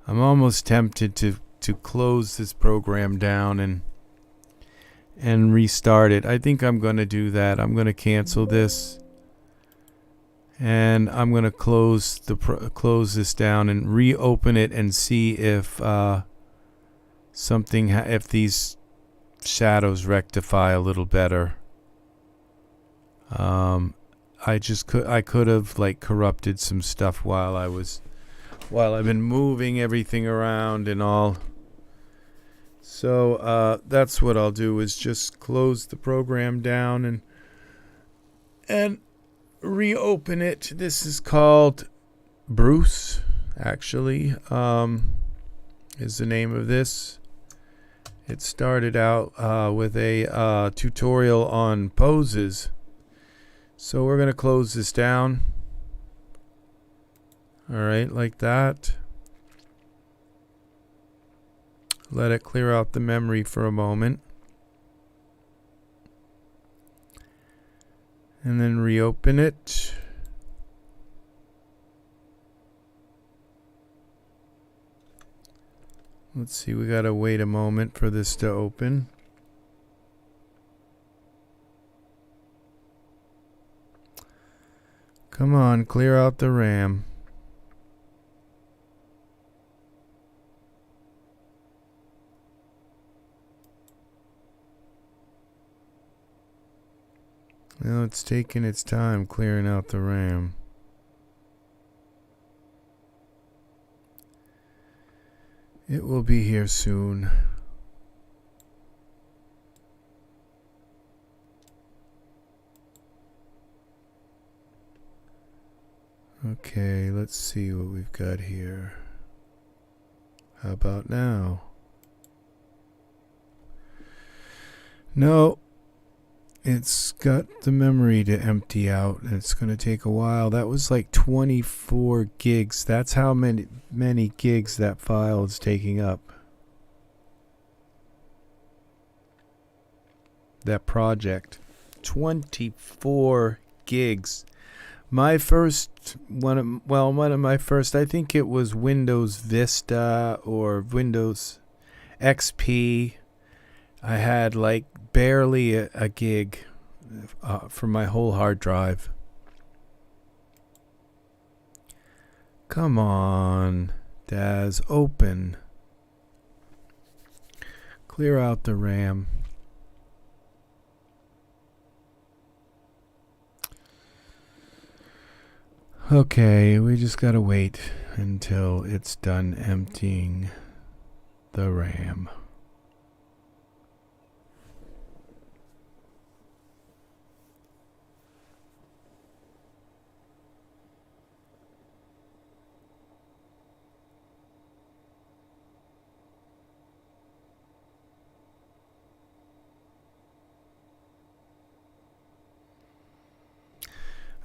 I'm almost tempted to close this program down and restart it. I think I'm going to do that. I'm going to cancel this, and I'm going to close this down and reopen it and see if if these shadows rectify a little better. I could have like corrupted some stuff while I've been moving everything around and all. So that's what I'll do, is just close the program down and reopen it. This is called Bruce, actually, is the name of this. It started out with a tutorial on poses. So we're going to close this down. All right, like that. Let it clear out the memory for a moment. And then reopen it. Let's see, we gotta wait a moment for this to open. Come on, clear out the RAM. Well, it's taking its time clearing out the RAM. It will be here soon. Okay, let's see what we've got here. How about now? No. It's got the memory to empty out. It's going to take a while. That was like 24 gigs. That's how many gigs that file is taking up. That project. 24 gigs. My first one of my first, I think it was Windows Vista or Windows XP. I had like barely a gig for my whole hard drive. Come on, Daz, open. Clear out the RAM. Okay, we just gotta wait until it's done emptying the RAM.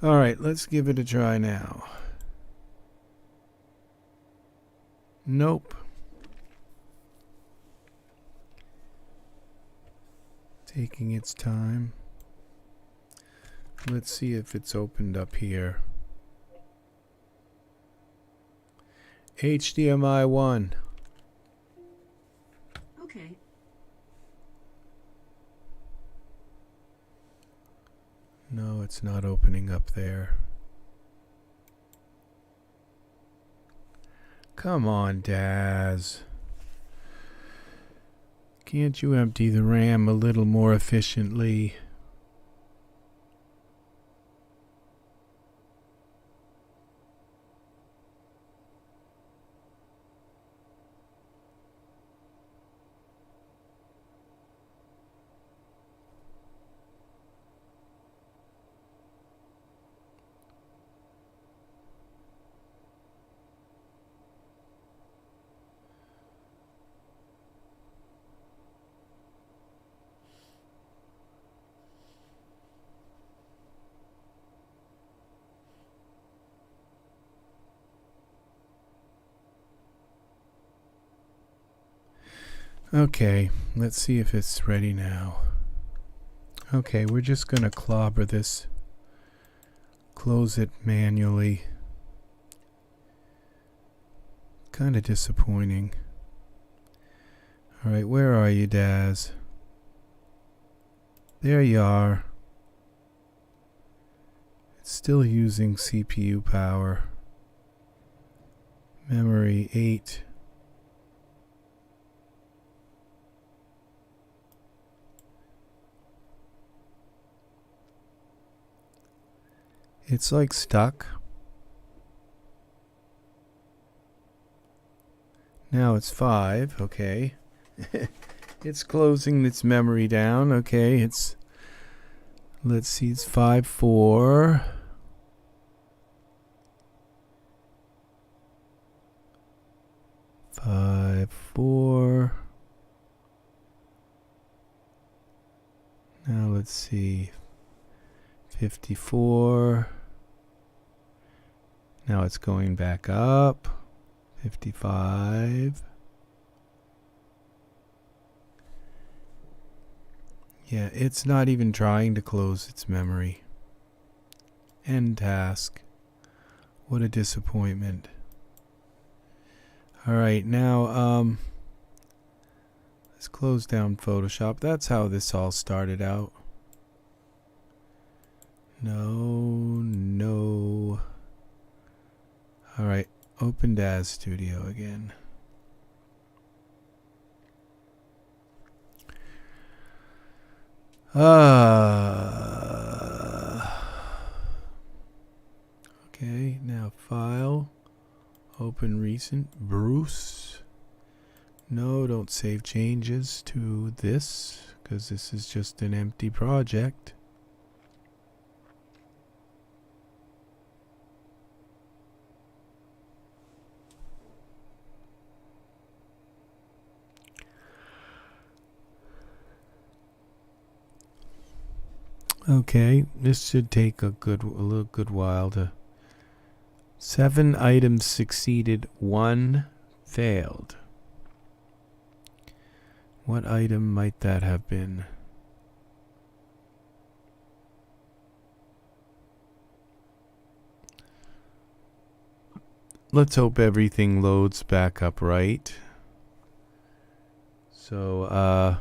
All right, let's give it a try now. Nope. Taking its time. Let's see if it's opened up here. HDMI 1. Okay. No, it's not opening up there. Come on, Daz. Can't you empty the RAM a little more efficiently? Okay, let's see if it's ready now. Okay, we're just gonna clobber this. Close it manually. Kind of disappointing. Alright, where are you, Daz? There you are. It's still using CPU power. Memory 8. It's like stuck. Now it's 5, okay. It's closing its memory down, okay. It's, let's see, it's 5, 4. Five, 4. Now let's see. 54. Now it's going back up. 55. Yeah, it's not even trying to close its memory. End task. What a disappointment. Alright, now, let's close down Photoshop. That's how this all started out. No. Alright, open Daz Studio again. Okay, now File, Open Recent, Bruce. No, don't save changes to this, because this is just an empty project. Okay, this should take a little good while to. 7 items succeeded, 1 failed. What item might that have been? let's hope everything loads back up right. So,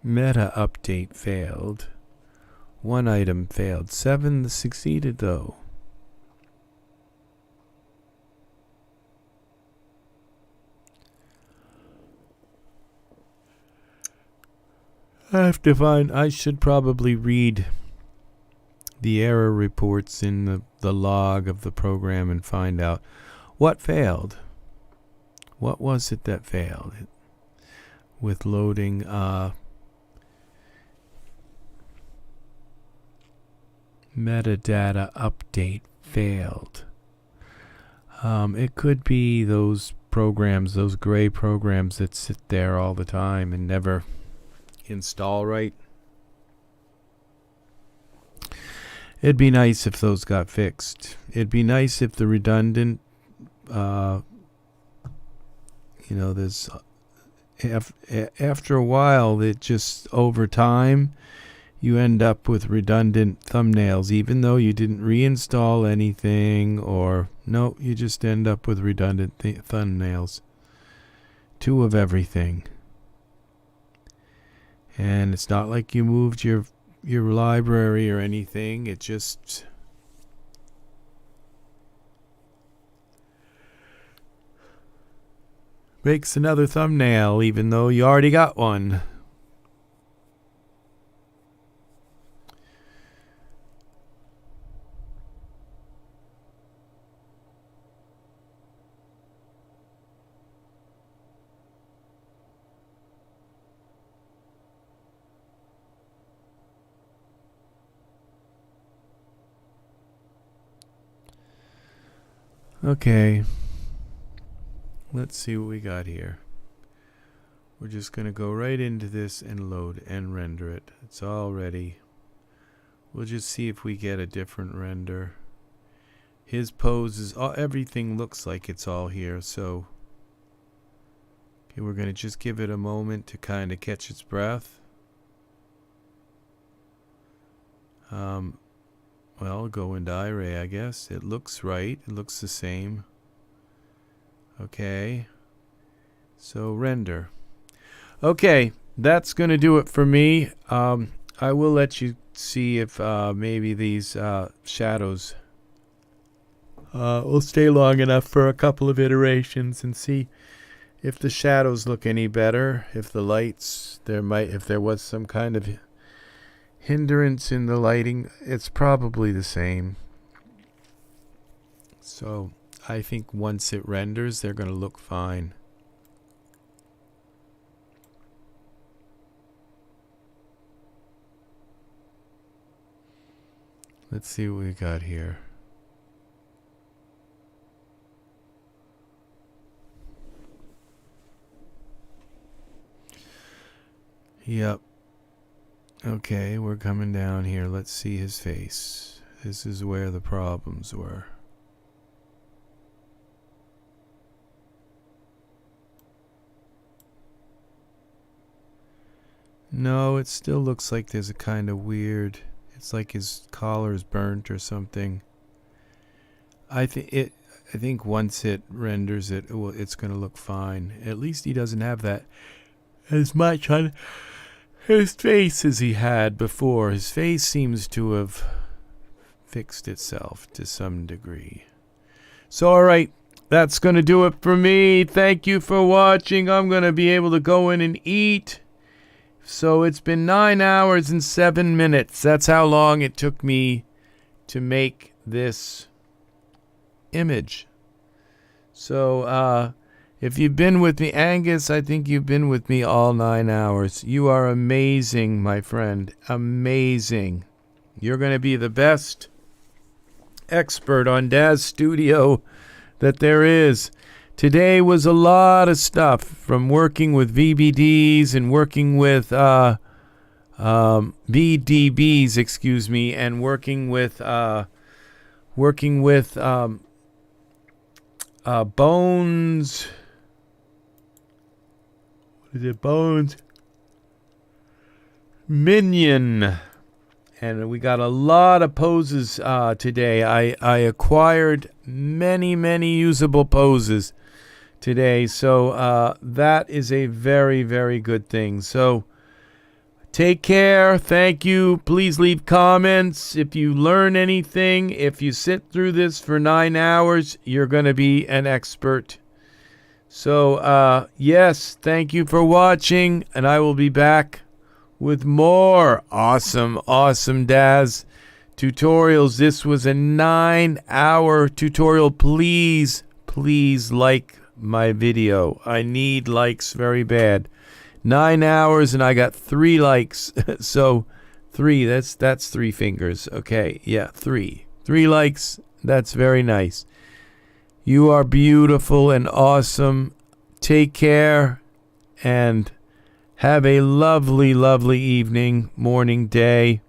meta update failed. One item failed. 7 succeeded though. I have to find, I should probably read the error reports in the log of the program and find out what failed. What was it that failed? With loading, metadata update failed. It could be those programs, those gray programs that sit there all the time and never install right. It'd be nice if those got fixed. It'd be nice if the redundant, there's after a while, it just over time, you end up with redundant thumbnails, even though you didn't reinstall anything, or no, you just end up with redundant thumbnails. 2 of everything. And it's not like you moved your library or anything. It just makes another thumbnail even though you already got one. Okay, let's see what we got here. We're just going to go right into this and load and render it. It's all ready. We'll just see if we get a different render. His poses, everything looks like it's all here. So, okay, we're going to just give it a moment to kind of catch its breath. Well, go into Iray, I guess. It looks right. It looks the same. Okay. So, render. Okay, that's going to do it for me. I will let you see if maybe these shadows will stay long enough for a couple of iterations and see if the shadows look any better. If the lights, if there was some kind of hindrance in the lighting, it's probably the same. So I think once it renders, they're going to look fine. Let's see what we got here. Yep. Okay, we're coming down here. Let's see his face. This is where the problems were. No, it still looks like there's a kind of weird... It's like his collar's burnt or something. I think once it renders it, it's going to look fine. At least he doesn't have that as much on his face as he had before. His face seems to have fixed itself to some degree. So, all right, that's going to do it for me. Thank you for watching. I'm going to be able to go in and eat. So it's been 9 hours and 7 minutes. That's how long it took me to make this image. So if you've been with me, Angus, I think you've been with me all 9 hours. You are amazing, my friend. Amazing. You're going to be the best expert on Daz Studio that there is. Today was a lot of stuff, from working with VBDs and working with VDBs, and working with bones. What is it? Bones. Minion. And we got a lot of poses today. I acquired many usable poses today. So that is a very, very good thing. So take care. Thank you. Please leave comments. If you learn anything, if you sit through this for 9 hours, you're going to be an expert. So, yes, thank you for watching, and I will be back with more awesome Daz tutorials. This was a 9-hour tutorial. Please like my video. I need likes very bad. 9 hours, and I got 3 likes. So, 3, that's 3 fingers. Okay, yeah, 3 likes. That's very nice. You are beautiful and awesome. Take care and have a lovely evening, morning, day,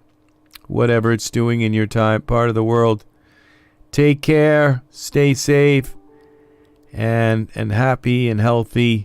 whatever it's doing in your part of the world. Take care, stay safe, and happy and healthy.